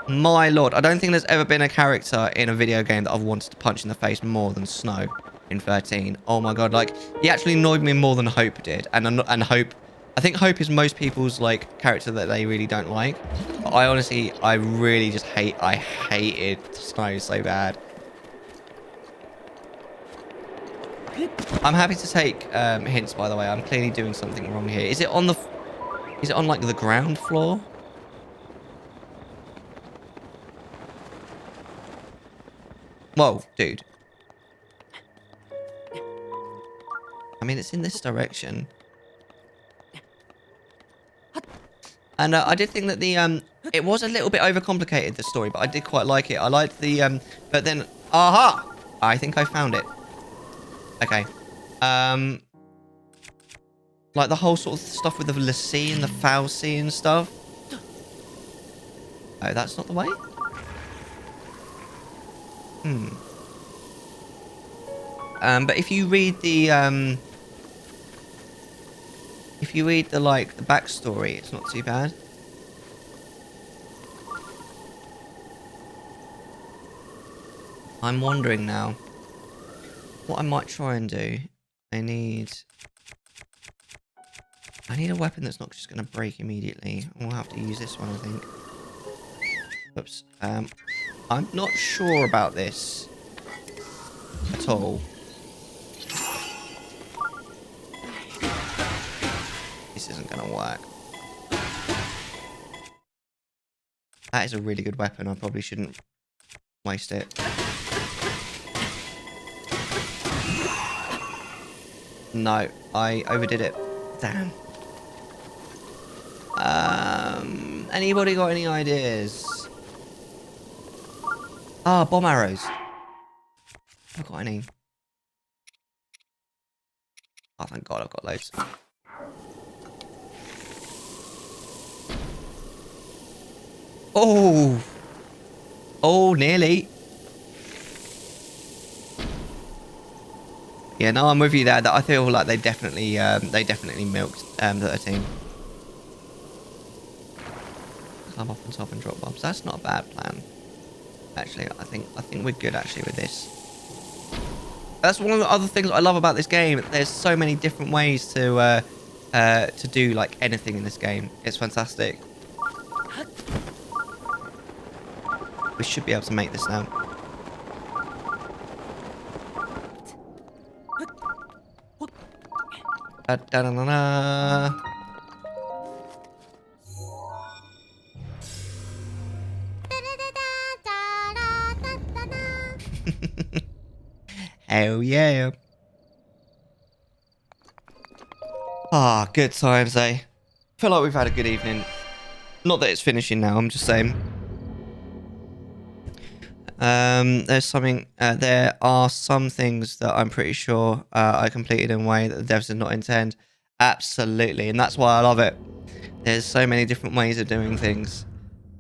my lord, I don't think there's ever been a character in a video game that I've wanted to punch in the face more than Snow in 13. Oh my god, like he actually annoyed me more than Hope did. And Hope, I think Hope is most people's like character that they really don't like. But I really just hated Snow so bad. I'm happy to take hints, by the way. I'm clearly doing something wrong here. Is it on like the ground floor? Whoa, dude. I mean, it's in this direction. And I did think that it was a little bit overcomplicated, the story, but I did quite like it. I liked the, but then, aha! I think I found it. Okay. Like the whole sort of stuff with the Lassie and the Falsey and stuff. Oh, that's not the way? But if you read the like the backstory, it's not too bad. I'm wondering now what I might try and do. I need a weapon that's not just going to break immediately. We'll have to use this one, I think. Oops. I'm not sure about this at all. This isn't going to work. That is a really good weapon. I probably shouldn't waste it. No, I overdid it. Damn. Anybody got any ideas? Ah, bomb arrows. I've got any. Oh, thank God, I've got loads. Oh! Oh, nearly. Yeah, no, I'm with you there. That I feel like they definitely milked 13. Climb up on top and drop bombs. That's not a bad plan. Actually, I think we're good actually with this. That's one of the other things I love about this game. There's so many different ways to do like anything in this game. It's fantastic. We should be able to make this now. Da, da, da, da, da. Hell yeah. Ah, good times, eh? Feel like we've had a good evening. Not that it's finishing now, I'm just saying. There's something, there are some things that I'm pretty sure I completed in a way that the devs did not intend. Absolutely, and that's why I love it. There's so many different ways of doing things,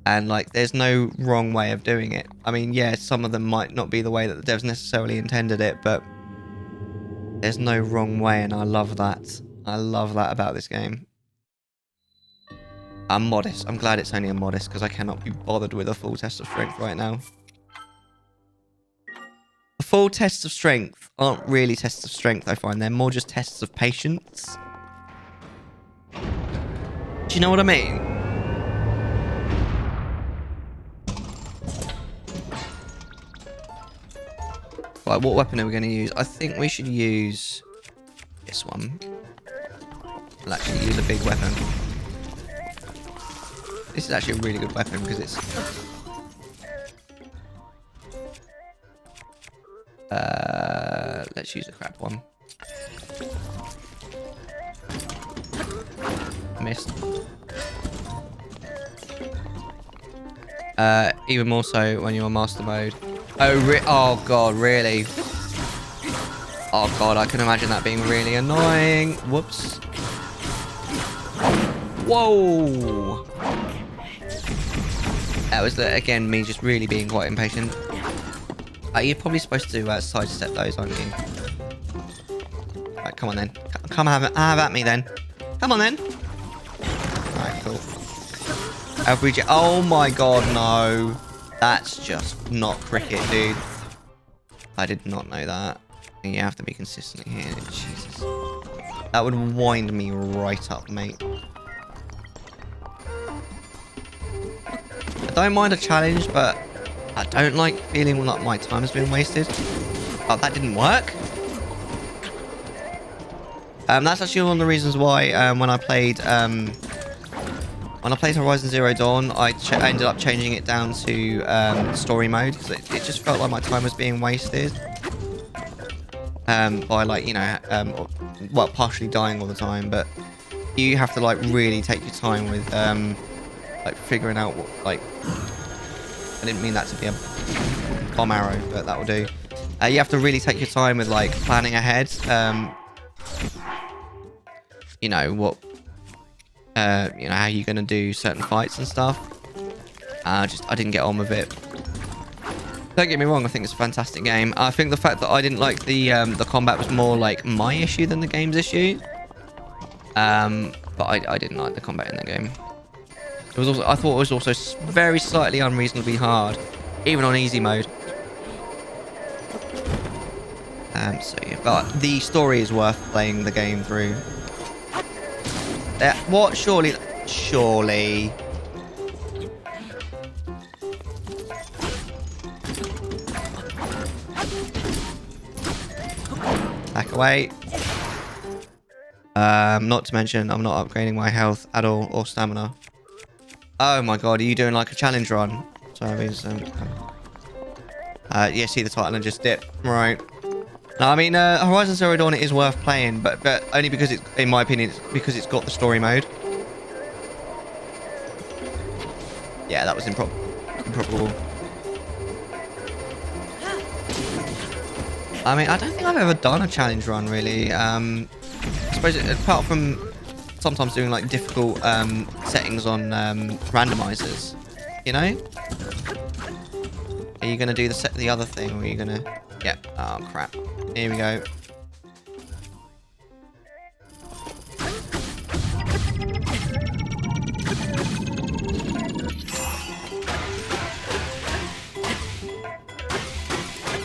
and like there's no wrong way of doing it. I mean, yeah, some of them might not be the way that the devs necessarily intended it, but there's no wrong way, and I love that. I love that about this game. I'm modest. I'm glad it's only a modest, because I cannot be bothered with a full test of strength right now. The full tests of strength aren't really tests of strength, I find. They're more just tests of patience. Do you know what I mean? Right, what weapon are we going to use? I think we should use this one. We'll actually use a big weapon. This is actually a really good weapon because it's... let's use a crap one. Missed. Even more so when you're on master mode. Oh god, really? Oh god, I can imagine that being really annoying. Whoops. Whoa! That was, again, me just really being quite impatient. You're probably supposed to sidestep those, aren't you? Right, come on then. Come have at me then. Come on then. Alright, cool. Average. Oh my god, no. That's just not cricket, dude. I did not know that. You have to be consistent here. Jesus. That would wind me right up, mate. I don't mind a challenge, but I don't like feeling like my time has been wasted. Oh, that didn't work? That's actually one of the reasons why when I played Horizon Zero Dawn, I ended up changing it down to story mode, because it just felt like my time was being wasted. By like, you know, well, partially dying all the time, but you have to like really take your time with like figuring out what, like, I didn't mean that to be a bomb arrow, but that will do. You have to really take your time with like planning ahead. You know what, you know, how you're gonna do certain fights and stuff. I didn't get on with it. Don't get me wrong, I think it's a fantastic game. I think the fact that I didn't like the combat was more like my issue than the game's issue. But I didn't like the combat in the game. It was also, I thought it was also very slightly unreasonably hard, even on easy mode. So yeah, but the story is worth playing the game through. What? Surely. Back away. Not to mention, I'm not upgrading my health at all, or stamina. Oh my god, are you doing like a challenge run? Sorry, yeah, see the title and just dip. Right. No, I mean, Horizon Zero Dawn is worth playing, but only because it's, in my opinion, it's because it's got the story mode. Yeah, that was improbable. I mean, I don't think I've ever done a challenge run, really. I suppose, apart from sometimes doing, like, difficult settings on randomizers, you know? Are you going to do the other thing, or are you going to... Yeah. Oh, crap. Here we go.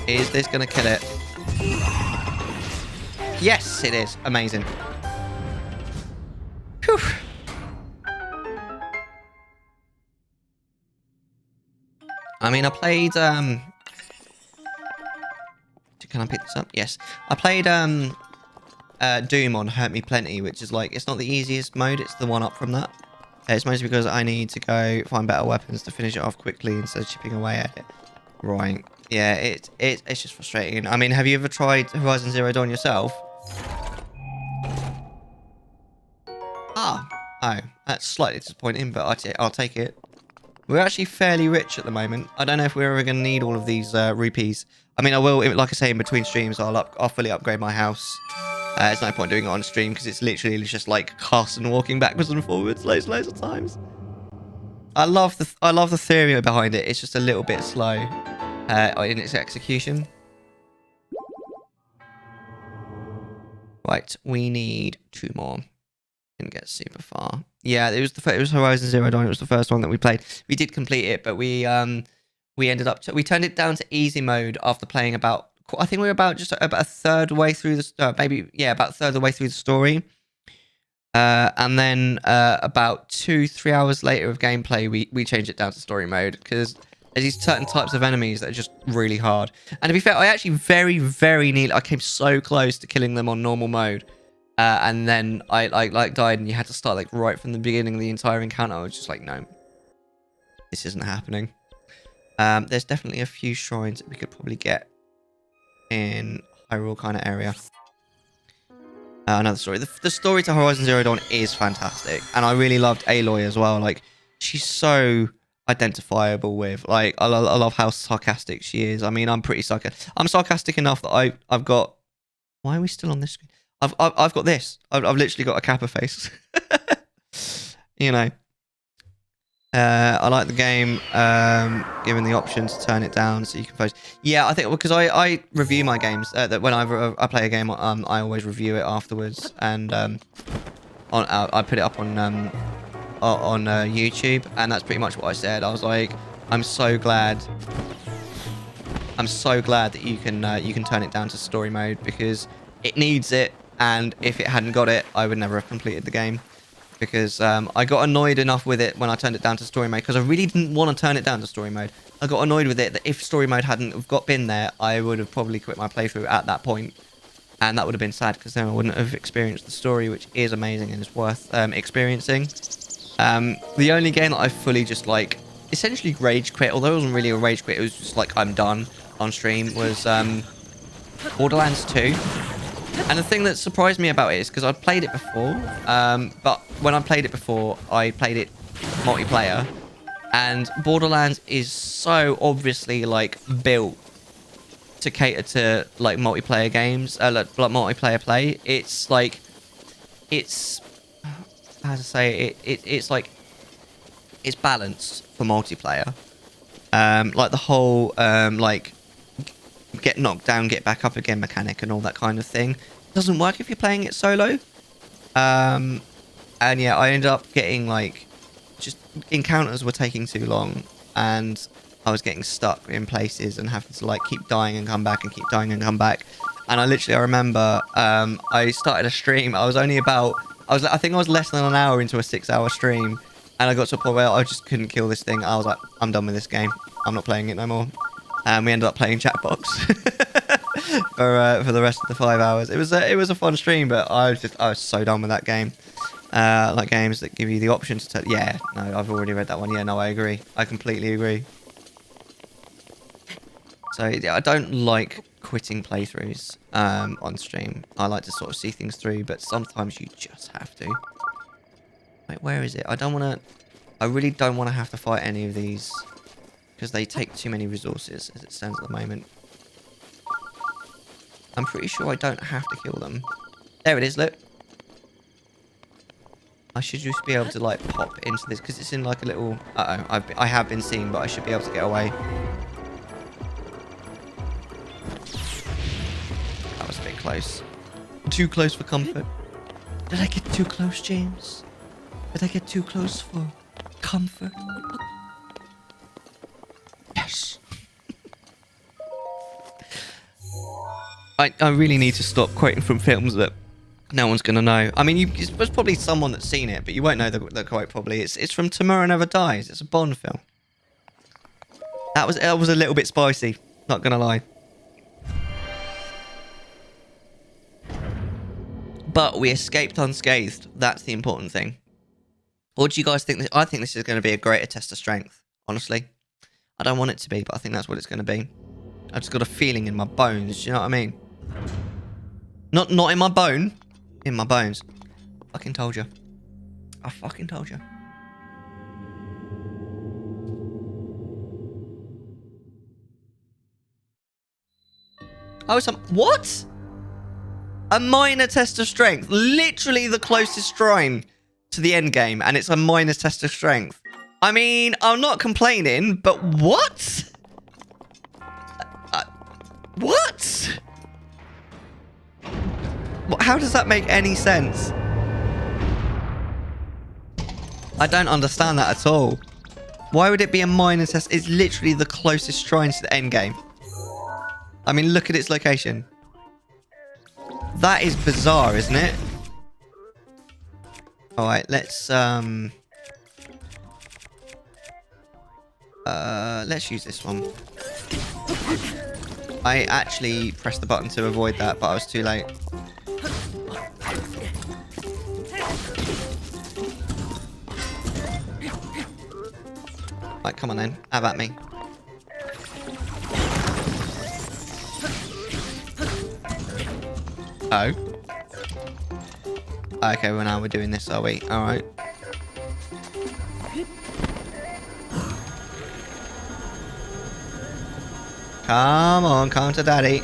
Is this going to kill it? Yes, it is. Amazing. Whew. I mean, I played... Can I pick this up? Yes. I played Doom on Hurt Me Plenty, which is like, it's not the easiest mode, it's the one up from that. It's mostly because I need to go find better weapons to finish it off quickly instead of chipping away at it. Right. Yeah, it's just frustrating. I mean, have you ever tried Horizon Zero Dawn yourself? Ah. Oh. That's slightly disappointing, but I'll take it. We're actually fairly rich at the moment. I don't know if we're ever going to need all of these rupees. I mean, I will, like I say, in between streams, I'll fully upgrade my house. There's no point doing it on stream because it's literally just like Carson walking backwards and forwards loads of times. I love the theory behind it. It's just a little bit slow in its execution. Right, we need 2 more. Didn't get super far. Yeah, it was Horizon Zero Dawn. It was the first one that we played. We did complete it, but we ended up we turned it down to easy mode after playing about. I think we were about a third way through the about a third of the way through the story. And then about 2-3 hours later of gameplay, we changed it down to story mode because there's these certain types of enemies that are just really hard. And to be fair, I actually very, very nearly, I came so close to killing them on normal mode. And then I died and you had to start like right from the beginning of the entire encounter. I was just like, no, this isn't happening. There's definitely a few shrines that we could probably get in Hyrule kind of area. Another story. The story to Horizon Zero Dawn is fantastic. And I really loved Aloy as well. Like, she's so identifiable with. Like, I love how sarcastic she is. I mean, I'm pretty sarcastic. I'm sarcastic enough that I've got... Why are we still on this screen? I've got this. I've literally got a Kappa face. You know. I like the game, given the option to turn it down so you can post. Yeah, I think because I review my games. That whenever I play a game, I always review it afterwards, and I put it up on YouTube, and that's pretty much what I said. I was like, I'm so glad that you can turn it down to story mode because it needs it, and if it hadn't got it, I would never have completed the game. Because I got annoyed enough with it when I turned it down to story mode because I really didn't want to turn it down to story mode. I got annoyed with it that if story mode hadn't been there, I would have probably quit my playthrough at that point. And that would have been sad because then I wouldn't have experienced the story, which is amazing and is worth experiencing. The only game that I fully just like, essentially rage quit, although it wasn't really a rage quit, it was just like I'm done on stream, was Borderlands 2. And the thing that surprised me about it is because I'd played it before, but when I played it before, I played it multiplayer, and Borderlands is so obviously like built to cater to like multiplayer games, like multiplayer play. It's like, it's how to say it, it's like it's balanced for multiplayer. Like the whole like get knocked down, get back up again mechanic and all that kind of thing doesn't work if you're playing it solo. And yeah, I ended up getting like just encounters were taking too long, and I was getting stuck in places and having to like keep dying and come back and keep dying and come back. And I remember I started a stream. I think I was less than an hour into a 6-hour stream, and I got to a point where I just couldn't kill this thing. I was like, I'm done with this game. I'm not playing it no more. And we ended up playing Chatbox for the rest of the 5 hours. It was a fun stream, but I was so done with that game. Like games that give you the option to yeah, no, I've already read that one. Yeah, no, I agree. I completely agree. So yeah, I don't like quitting playthroughs on stream. I like to sort of see things through, but sometimes you just have to. Wait, where is it? I really don't want to have to fight any of these, because they take too many resources as it stands at the moment. I'm pretty sure I don't have to kill them. There it is, look. I should just be able to like pop into this because it's in like a little... Uh-oh, I have been seen, but I should be able to get away. That was a bit close. Too close for comfort. Did I get too close, James? Did I get too close for comfort? Yes. I really need to stop quoting from films that no one's going to know. I mean, there's probably someone that's seen it, but you won't know the quote probably. It's from Tomorrow Never Dies. It's a Bond film. That was a little bit spicy, not going to lie. But we escaped unscathed. That's the important thing. What do you guys think? I think this is going to be a greater test of strength, honestly. I don't want it to be, but I think that's what it's going to be. I've just got a feeling in my bones, do you know what I mean? Not in my bone. In my bones. Fucking told you. I fucking told you. Oh, what? A minor test of strength. Literally the closest shrine to the end game, and it's a minor test of strength. I mean, I'm not complaining, but what? What? How does that make any sense? I don't understand that at all. Why would it be a minor test? It's literally the closest shrine to the end game. I mean, look at its location. That is bizarre, isn't it? All right, let's use this one. I actually pressed the button to avoid that, but I was too late. Right, come on then. Have at me. Oh. Okay, well now we're doing this, are we? Alright. Come on, come to daddy.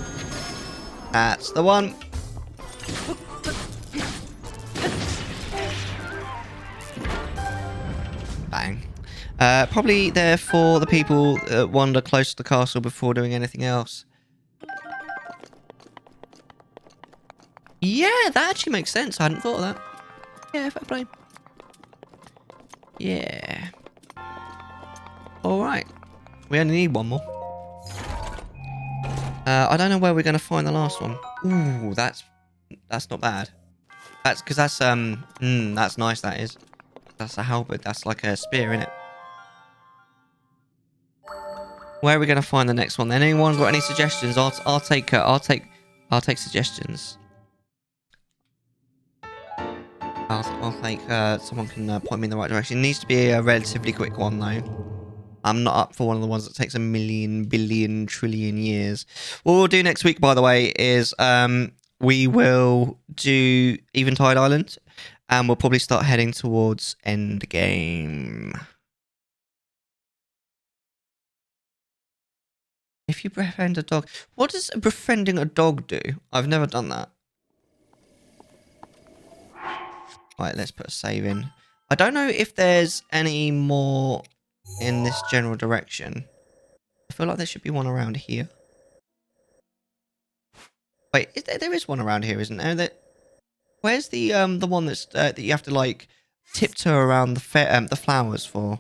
That's the one. Bang. Probably there for the people that wander close to the castle before doing anything else. Yeah, that actually makes sense. I hadn't thought of that. Yeah, fair play. Yeah. Alright. We only need one more. I don't know where we're going to find the last one. Ooh, that's not bad. That's because that's nice, that is. That's a halberd. That's like a spear, innit? Where are we going to find the next one then? Anyone got any suggestions? I'll take suggestions. I'll think someone can point me in the right direction. It needs to be a relatively quick one, though. I'm not up for one of the ones that takes a million, billion, trillion years. What we'll do next week, by the way, is we will do Eventide Island, and we'll probably start heading towards Endgame. If you befriend a dog... What does befriending a dog do? I've never done that. Right, let's put a save in. I don't know if there's any more in this general direction. I feel like there should be one around here. Wait, there is one around here, isn't there? Where's the one that's that you have to like tiptoe around the flowers for?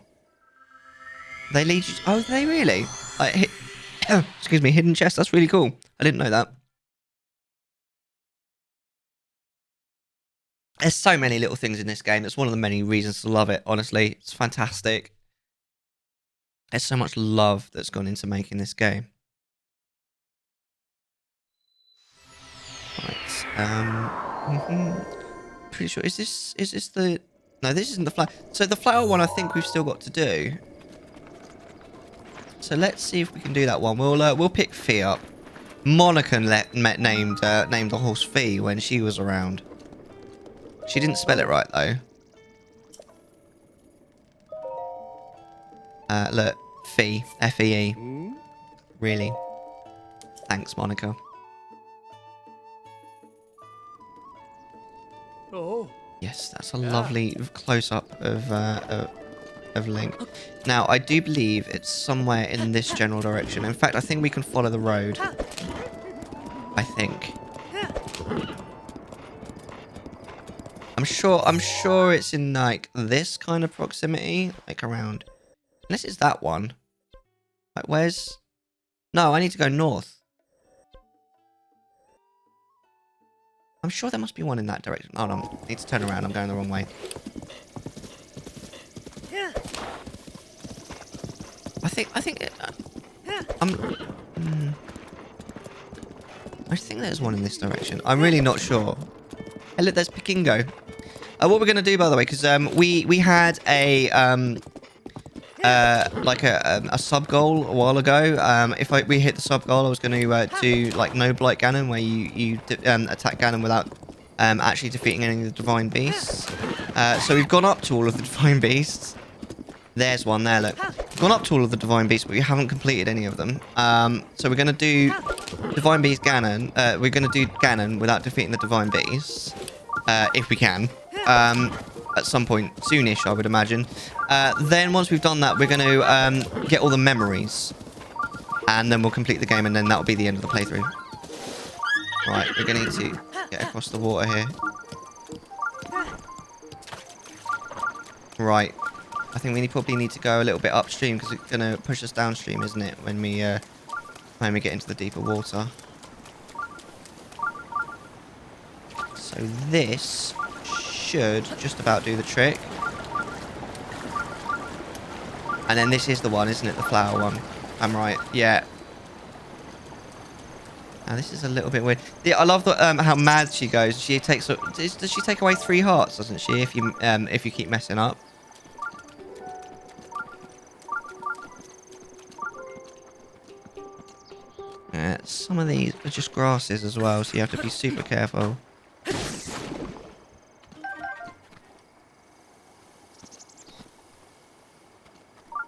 They lead you. Oh, they really? Like, excuse me, hidden chest. That's really cool. I didn't know that. There's so many little things in this game. It's one of the many reasons to love it, honestly. It's fantastic. There's so much love that's gone into making this game. Right. Pretty sure, is this the... No, this isn't the flower. So the flower one I think we've still got to do. So let's see if we can do that one. We'll pick Fee up. Monica named the horse Fee when she was around. She didn't spell it right, though. Look. Fee. F-E-E. Really? Thanks, Monica. Oh. Yes, that's a lovely close-up of Link. Now, I do believe it's somewhere in this general direction. In fact, I think we can follow the road. I think. I'm sure it's in like this kind of proximity, like around. Unless it's that one. Like where's? No, I need to go north. I'm sure there must be one in that direction. Hold on, I need to turn around. I'm going the wrong way. I think there's one in this direction. I'm really not sure. Hey, look, there's Pekingo. What we're gonna do, by the way, because we had a like a sub goal a while ago. If we hit the sub goal, I was going to do like no blight Ganon, where you attack Ganon without actually defeating any of the divine beasts. So we've gone up to all of the divine beasts. There's one there, look. We've gone up to all of the divine beasts, but we haven't completed any of them. So we're going to do divine beast Ganon. We're going to do Ganon without defeating the divine beasts. If we can. At some point soonish, I would imagine. Then once we've done that, we're going to get all the memories. And then we'll complete the game, and then that'll be the end of the playthrough. Right, we're going to need to get across the water here. Right. I think we probably need to go a little bit upstream because it's going to push us downstream, isn't it? When we get into the deeper water. So this should just about do the trick. And then this is the one, isn't it? The flower one. I'm right. Yeah. Now this is a little bit weird. Yeah, I love the, how mad she goes. She takes. Does she take away 3 hearts? Doesn't she? If you keep messing up. Some of these are just grasses as well, so you have to be super careful.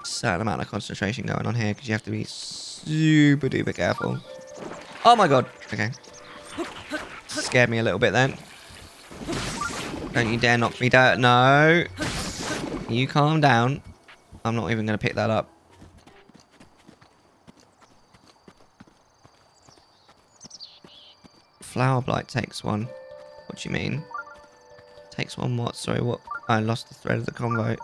Certain amount of concentration going on here because you have to be super duper careful. Oh my god. Okay. Scared me a little bit then. Don't you dare knock me down. No. You calm down. I'm not even going to pick that up. Flower blight takes 1. What do you mean? Takes 1 what? Sorry, what? I lost the thread of the convo.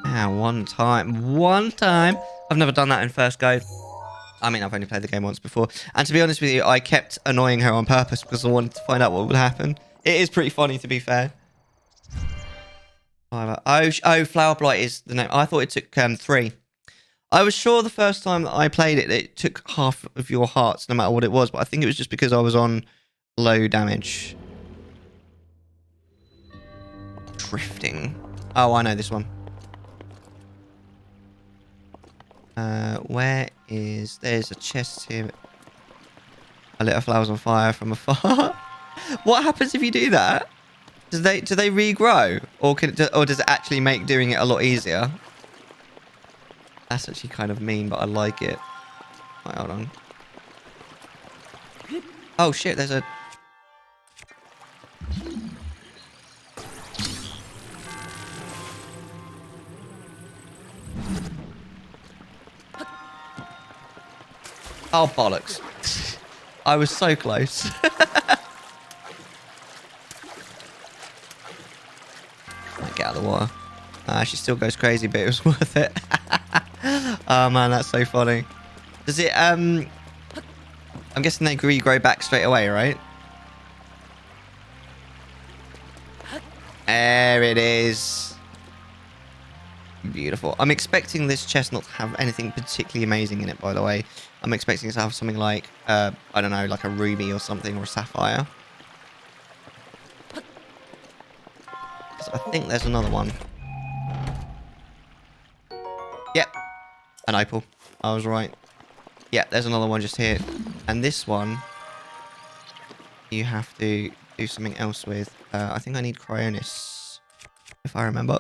Ah, 1 time. 1 time! I've never done that in first go. I mean, I've only played the game once before. And to be honest with you, I kept annoying her on purpose because I wanted to find out what would happen. It is pretty funny, to be fair. Oh, Flower Blight is the name. I thought it took 3. I was sure the first time that I played it, it took half of your hearts, no matter what it was. But I think it was just because I was on low damage. Drifting. Oh, I know this one. Where is... There's a chest here. I lit a flowers on fire from afar. What happens if you do that? Do they regrow? Or does it actually make doing it a lot easier? That's actually kind of mean, but I like it. Right, hold on. Oh shit, there's a... Oh, bollocks. I was so close. Get out of the water. She still goes crazy, but it was worth it. Oh man, that's so funny. Does it, I'm guessing they regrow back straight away, right? There it is. Beautiful. I'm expecting this chest not to have anything particularly amazing in it, by the way. I'm expecting it to have something like, I don't know, like a ruby or something, or a sapphire. So I think there's another one. Yep. An opal. I was right. Yeah, there's another one just here. And this one, you have to do something else with. I think I need Cryonis, if I remember.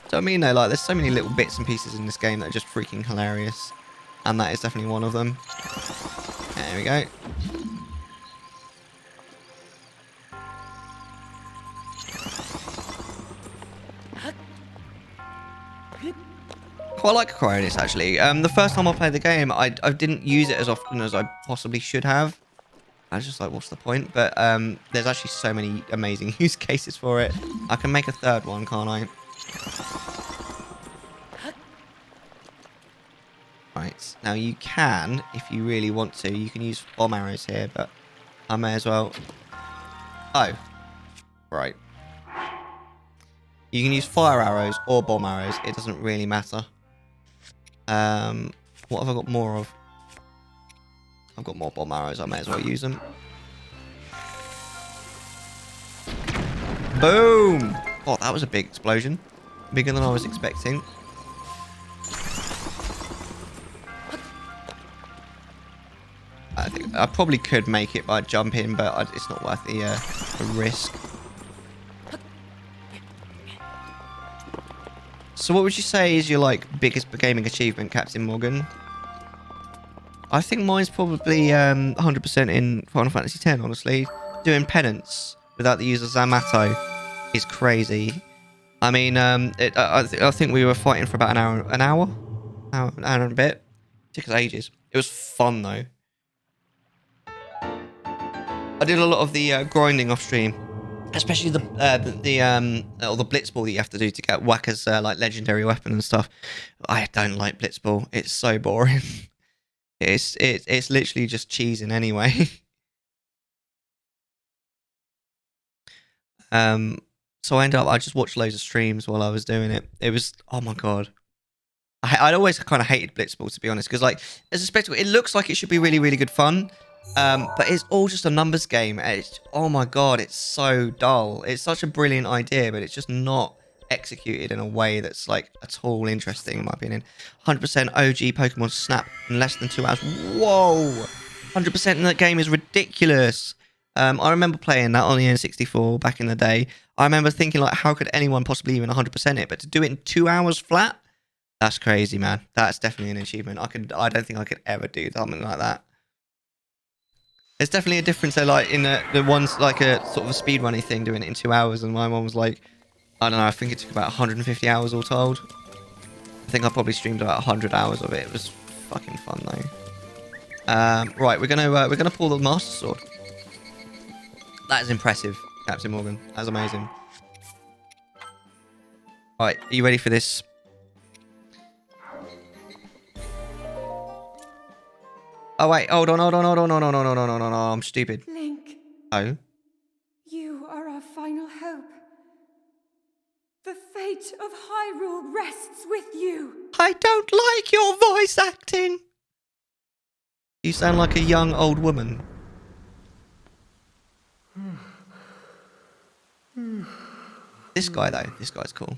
So I mean, though, like, there's so many little bits and pieces in this game that are just freaking hilarious. And that is definitely one of them. There we go. Quite like Cryonis, actually. The first time I played the game, I didn't use it as often as I possibly should have. I was just like, what's the point? But there's actually so many amazing use cases for it. I can make a third one, can't I? Right. Now you can, if you really want to, you can use bomb arrows here, but I may as well... Oh. Right. You can use fire arrows or bomb arrows. It doesn't really matter. What have I got more of? I've got more bomb arrows. I may as well use them. Boom! Oh, that was a big explosion. Bigger than I was expecting. think I probably could make it by jumping, but it's not worth the risk. So what would you say is your like biggest gaming achievement, Captain Morgan? I think mine's probably 100% in Final Fantasy X, honestly. Doing penance without the use of Zamato is crazy. I mean, I think we were fighting for about an hour and a bit. It took us ages. It was fun though. I did a lot of the grinding off stream, especially the blitzball that you have to do to get Whacker's like legendary weapon and stuff. I don't like blitzball. It's so boring. It's literally just cheesing anyway. So I just watched loads of streams while I was doing it. It was, oh my god. I'd always kind of hated blitzball, to be honest, because like as a spectacle, it looks like it should be really, really good fun. But it's all just a numbers game. Oh my god, it's so dull. It's such a brilliant idea, but it's just not executed in a way that's like at all interesting, in my opinion. 100% OG Pokemon Snap in less than 2 hours. Whoa! 100% in that game is ridiculous. I remember playing that on the N64 back in the day. I remember thinking like, how could anyone possibly even 100% it? But to do it in 2 hours flat, that's crazy, man. That's definitely an achievement. I don't think I could ever do something like that. There's definitely a difference there, like in the ones like a sort of a speedrunning thing, doing it in 2 hours, and my one was like, I don't know, I think it took about 150 hours all told. I think I probably streamed about 100 hours of it. It was fucking fun though. Right, we're gonna pull the Master Sword. That is impressive, Captain Morgan. That's amazing. Right, are you ready for this? Oh wait, hold on, no, I'm stupid. Link. Oh. You are our final hope. The fate of Hyrule rests with you. I don't like your voice acting. You sound like a young old woman. This guy though, this guy's cool.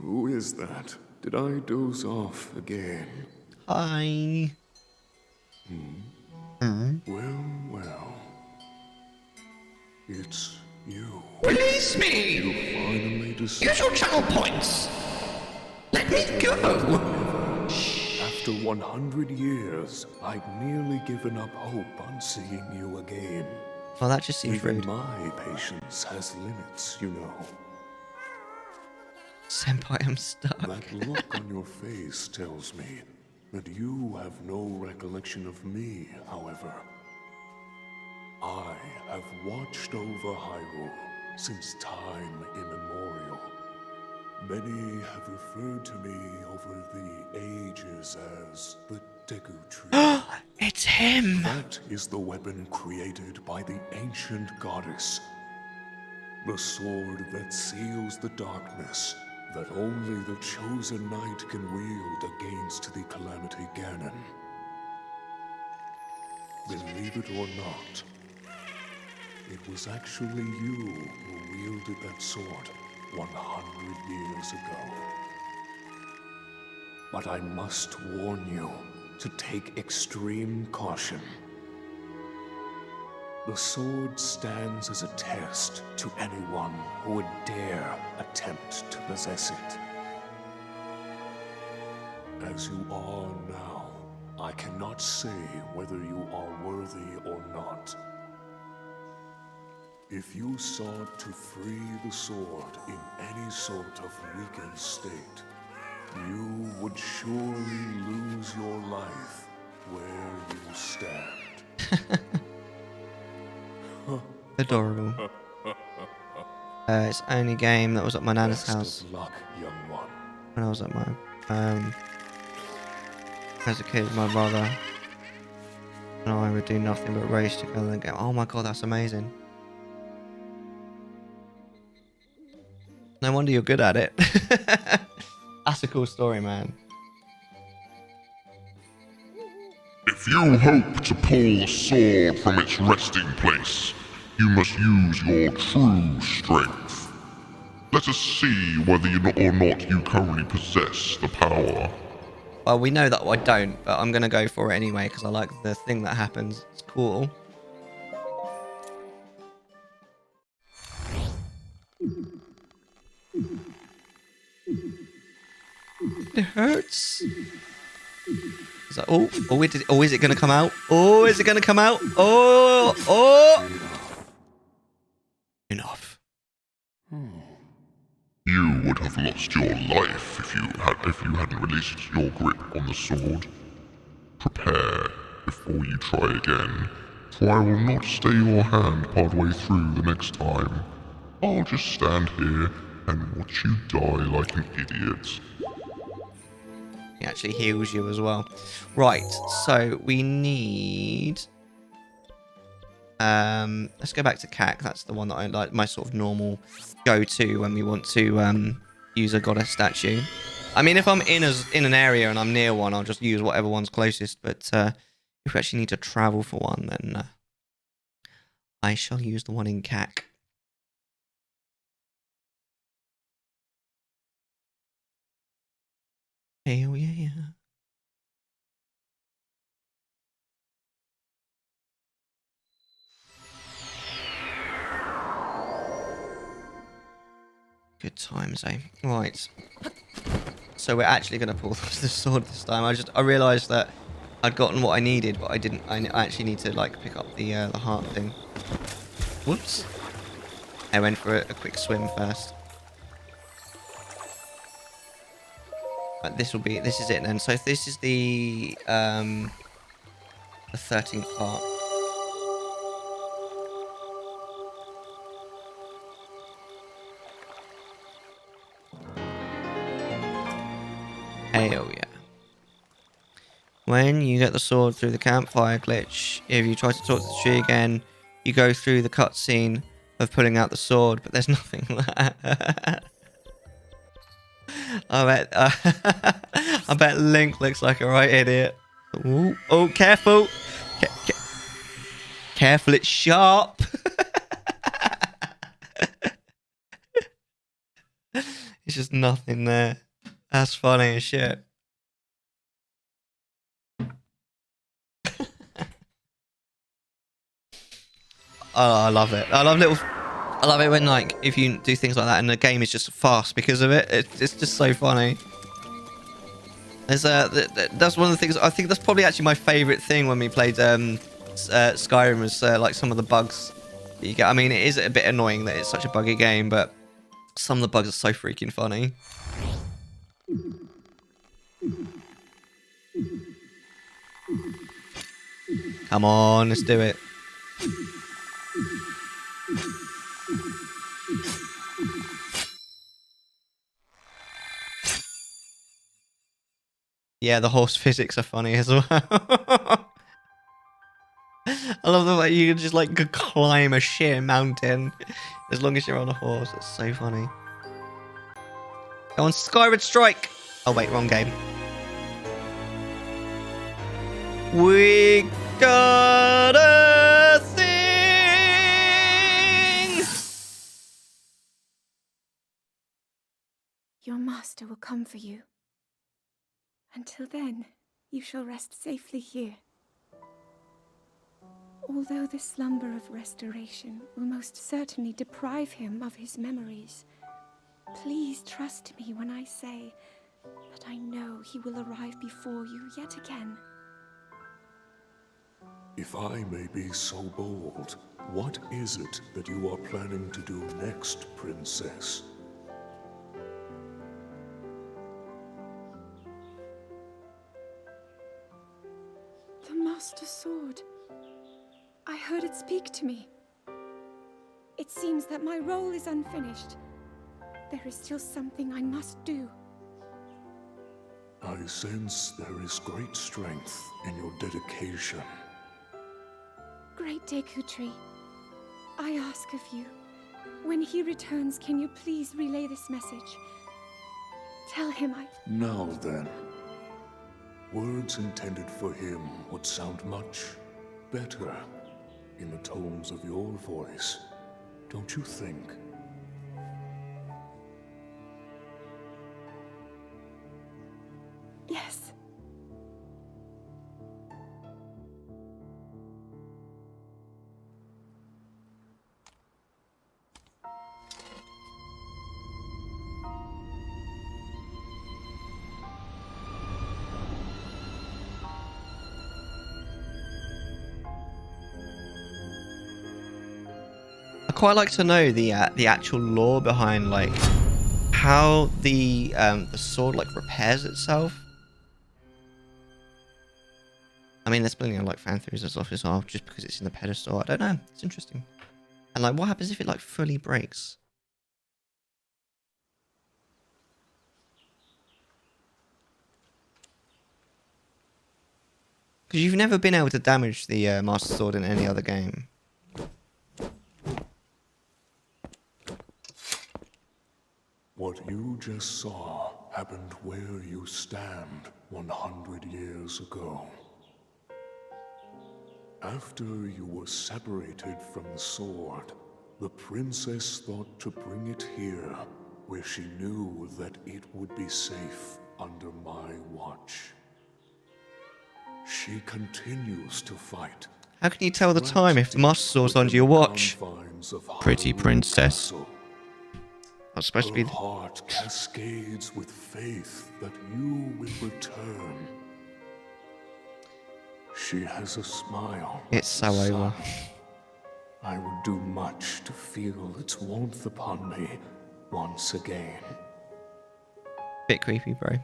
Who is that? Did I doze off again? Hi. Well. It's you. Release me! You finally decided. Use your channel points. Let me go. After 100 years, I'd nearly given up hope on seeing you again. Well, that just seems Even rude. my patience has limits, you know. Senpai, I'm stuck. That look on your face tells me that you have no recollection of me, however. I have watched over Hyrule since time immemorial. Many have referred to me over the ages as the Deku Tree. It's him! That is the weapon created by the ancient goddess. The sword that seals the darkness that only the chosen knight can wield against the Calamity Ganon. Believe it or not, it was actually you who wielded that sword 100 years ago. But I must warn you to take extreme caution. The sword stands as a test to anyone who would dare attempt to possess it. As you are now, I cannot say whether you are worthy or not. If you sought to free the sword in any sort of weakened state, you would surely lose your life where you stand. Adorable. It's only game that was at my nana's house. Best of luck, young one. When I was at my as a kid, my brother and I would do nothing but race together and go, oh my god, that's amazing. No wonder you're good at it. That's a cool story, man. If you hope to pull the sword from its resting place, you must use your true strength. Let us see whether or not you currently possess the power. Well, we know that I don't, but I'm going to go for it anyway because I like the thing that happens. It's cool. It hurts. Is that, is it going to come out? Oh, is it going to come out? Oh. Enough. You would have lost your life if you hadn't released your grip on the sword. Prepare before you try again, for I will not stay your hand partway through the next time. I'll just stand here and watch you die like an idiot. He actually heals you as well. Right, so we need... let's go back to CAC. That's the one that I like, my sort of normal go-to when we want to use a goddess statue. I mean, if I'm in an area and I'm near one, I'll just use whatever one's closest. But if we actually need to travel for one, then I shall use the one in CAC. Hell yeah. Good times, eh? Right. So we're actually going to pull the sword this time. I realised that I'd gotten what I needed, but I didn't. I actually need to like pick up the heart thing. Whoops. I went for a quick swim first. But this is it then. So this is the 13th part. Hell yeah. When you get the sword through the campfire glitch, if you try to talk to the tree again, you go through the cutscene of pulling out the sword, but there's nothing there. I bet Link looks like a right idiot. Ooh, oh, careful. Careful, it's sharp. It's just nothing there. That's funny as shit. Oh, I love it. I love it when, like, if you do things like that and the game is just fast because of it. It's just so funny. There's that's one of the things. I think that's probably actually my favorite thing when we played Skyrim was like some of the bugs that you get. I mean, it is a bit annoying that it's such a buggy game, but some of the bugs are so freaking funny. Come on, let's do it. Yeah, the horse physics are funny as well. I love the way you can just like climb a sheer mountain as long as you're on a horse. It's so funny. Go on, Skyward Strike! Oh wait, wrong game. We got a thing! Your master will come for you. Until then, you shall rest safely here. Although the slumber of restoration will most certainly deprive him of his memories, please trust me when I say that I know he will arrive before you yet again. If I may be so bold, what is it that you are planning to do next, Princess? The Master Sword. I heard it speak to me. It seems that my role is unfinished. There is still something I must do. I sense there is great strength in your dedication. Great Deku Tree, I ask of you, when he returns, can you please relay this message? Tell him Now then, words intended for him would sound much better in the tones of your voice, don't you think? Yes, quite like to know the actual lore behind like how the sword like repairs itself. I mean, there's plenty of like fan theories and stuff as well, just because it's in the pedestal. I don't know. It's interesting. And like, what happens if it like fully breaks? Because you've never been able to damage the Master Sword in any other game. What you just saw happened where you stand 100 years ago. After you were separated from the sword, the princess thought to bring it here, where she knew that it would be safe under my watch. She continues to fight. How can you tell the time if the Master Sword's under your watch? Pretty princess. That's supposed to be. Her heart cascades with faith that you will return. She has a smile. It's so over. I would do much to feel its warmth upon me once again. Bit creepy, bro.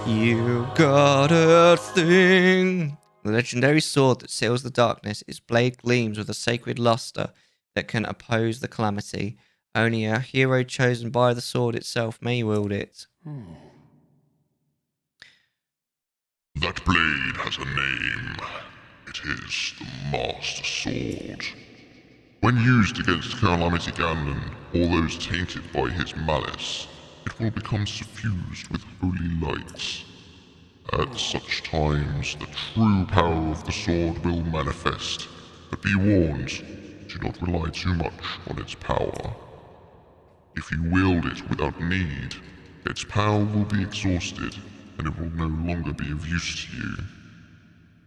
You got a thing. The legendary sword that seals the darkness, its blade gleams with a sacred luster that can oppose the calamity. Only a hero chosen by the sword itself may wield it. That blade has a name. It is the Master Sword. When used against Calamity Ganon, or those tainted by his malice, it will become suffused with holy lights. At such times, the true power of the sword will manifest, but be warned, do not rely too much on its power. If you wield it without need, its power will be exhausted, and it will no longer be of use to you.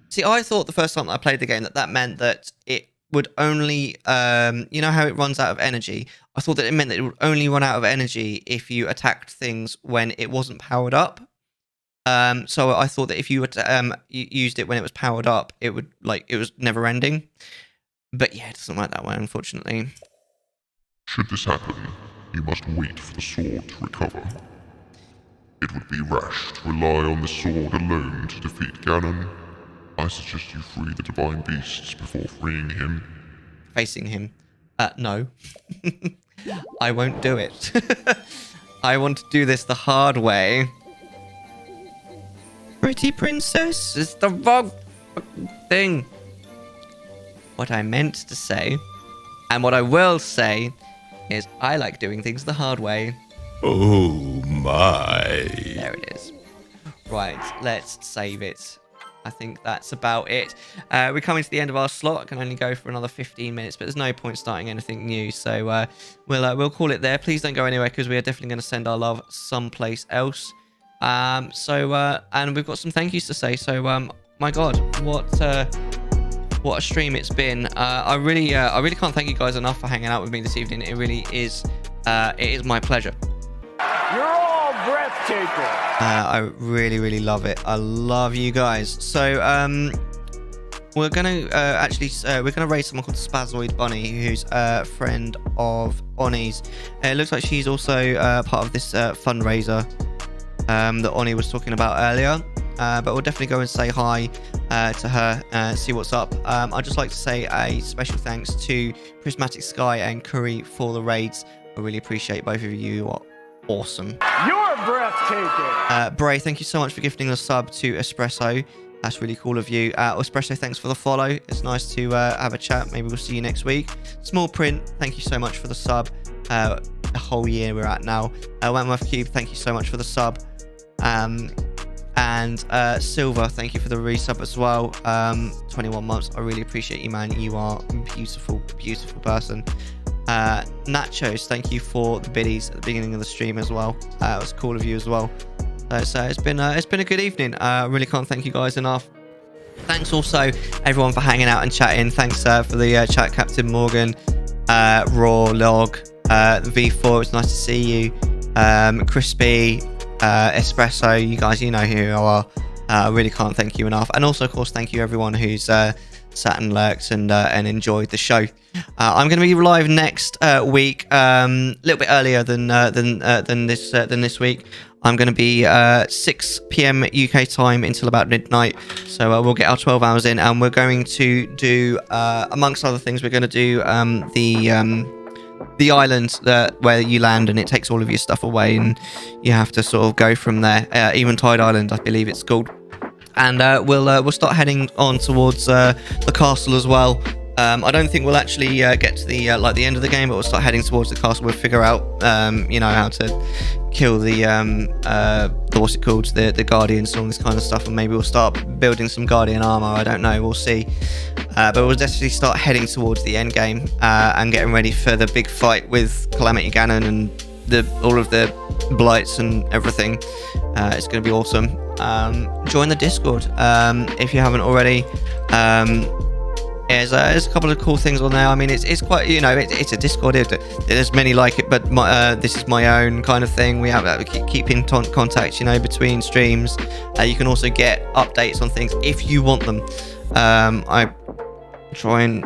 See, I thought the first time I played the game that meant that it would only, you know how it runs out of energy? I thought that it meant that it would only run out of energy if you attacked things when it wasn't powered up. So I thought that if you used it when it was powered up, it would, like, it was never ending. But yeah, it doesn't work that way, unfortunately. Should this happen, you must wait for the sword to recover. It would be rash to rely on the sword alone to defeat Ganon. I suggest you free the divine beasts before freeing him. Facing him? No. I won't do it. I want to do this the hard way. Pretty princess is the wrong thing. What I meant to say, and what I will say, is I like doing things the hard way. Oh my. There it is. Right, let's save it. I think that's about it. We're coming to the end of our slot. I can only go for another 15 minutes, but there's no point starting anything new. So we'll call it there. Please don't go anywhere, because we are definitely going to send our love someplace else. And we've got some thank yous to say. So my God, what a stream it's been. I really can't thank you guys enough for hanging out with me this evening. It really is. It is my pleasure. You're all breathtaking. I really love it. I love you guys. So we're gonna we're gonna raise someone called Spazoid Bunny, who's a friend of Oni's. It looks like she's also part of this fundraiser that Oni was talking about earlier. But we'll definitely go and say hi to her, see what's up. I'd just like to say a special thanks to Prismatic Sky and Curry for the raids. I really appreciate both of you. You are awesome. You're breathtaking. Bray, thank you so much for gifting a sub to Espresso. That's really cool of you. Espresso, thanks for the follow. It's nice to have a chat. Maybe we'll see you next week. Small Print, thank you so much for the sub. The whole year we're at now. Wentworth Cube, thank you so much for the sub. And Silver, thank you for the resub as well. 21 months. I really appreciate you, man. You are a beautiful person. Nachos, thank you for the biddies at the beginning of the stream as well. It was cool of you as well. So it's been a good evening. I really can't thank you guys enough. Thanks also everyone for hanging out and chatting. Thanks for the chat, Captain Morgan, Raw Log, V4. It's nice to see you. Crispy, Espresso. You guys, you know who you are. I really can't thank you enough. And also, of course, thank you everyone who's sat and lurked and enjoyed the show. I'm going to be live next week, a little bit earlier than this week. I'm going to be 6 p.m. UK time until about midnight. So we'll get our 12 hours in, and we're going to do, amongst other things, we're going to do the island where you land and it takes all of your stuff away, and you have to sort of go from there. Eventide Island, I believe it's called. And we'll start heading on towards the castle as well. I don't think we'll actually get to the end of the game, but we'll start heading towards the castle. We'll figure out how to kill the what's it called, the guardians and all this kind of stuff, and maybe we'll start building some guardian armor. I don't know, we'll see. But we'll definitely start heading towards the end game and getting ready for the big fight with Calamity Ganon and all of the blights and everything. It's going to be awesome. Join the Discord if you haven't already. There's a couple of cool things on there. I mean, it's quite, it's a Discord. There's many like it, but this is my own kind of thing. We have keep in contact, between streams. You can also get updates on things if you want them. I try and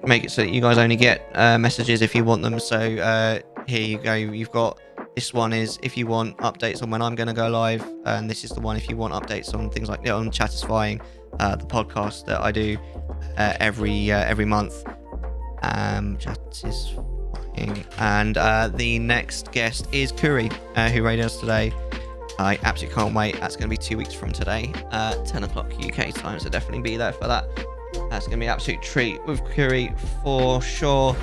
make it so that you guys only get messages if you want them. So here you go. You've got this one is if you want updates on when I'm going to go live, and this is the one if you want updates on things like on Chatisfying, the podcast that I do every month. Chatisfying, and the next guest is Kuri, who raided us today. I absolutely can't wait. That's going to be 2 weeks from today, 10 o'clock UK time, so definitely be there for that. That's going to be an absolute treat with Kuri for sure.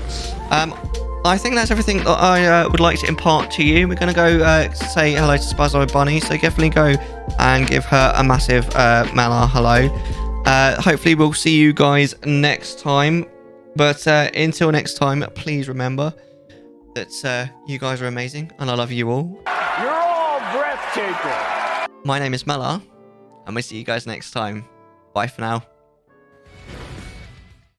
I think that's everything that I would like to impart to you. We're going to go say hello to Spazzo Bunny, so definitely go and give her a massive Mellar hello. Hopefully we'll see you guys next time. But until next time, please remember that you guys are amazing and I love you all. You're all breathtaking. My name is Mellar, and we'll see you guys next time. Bye for now.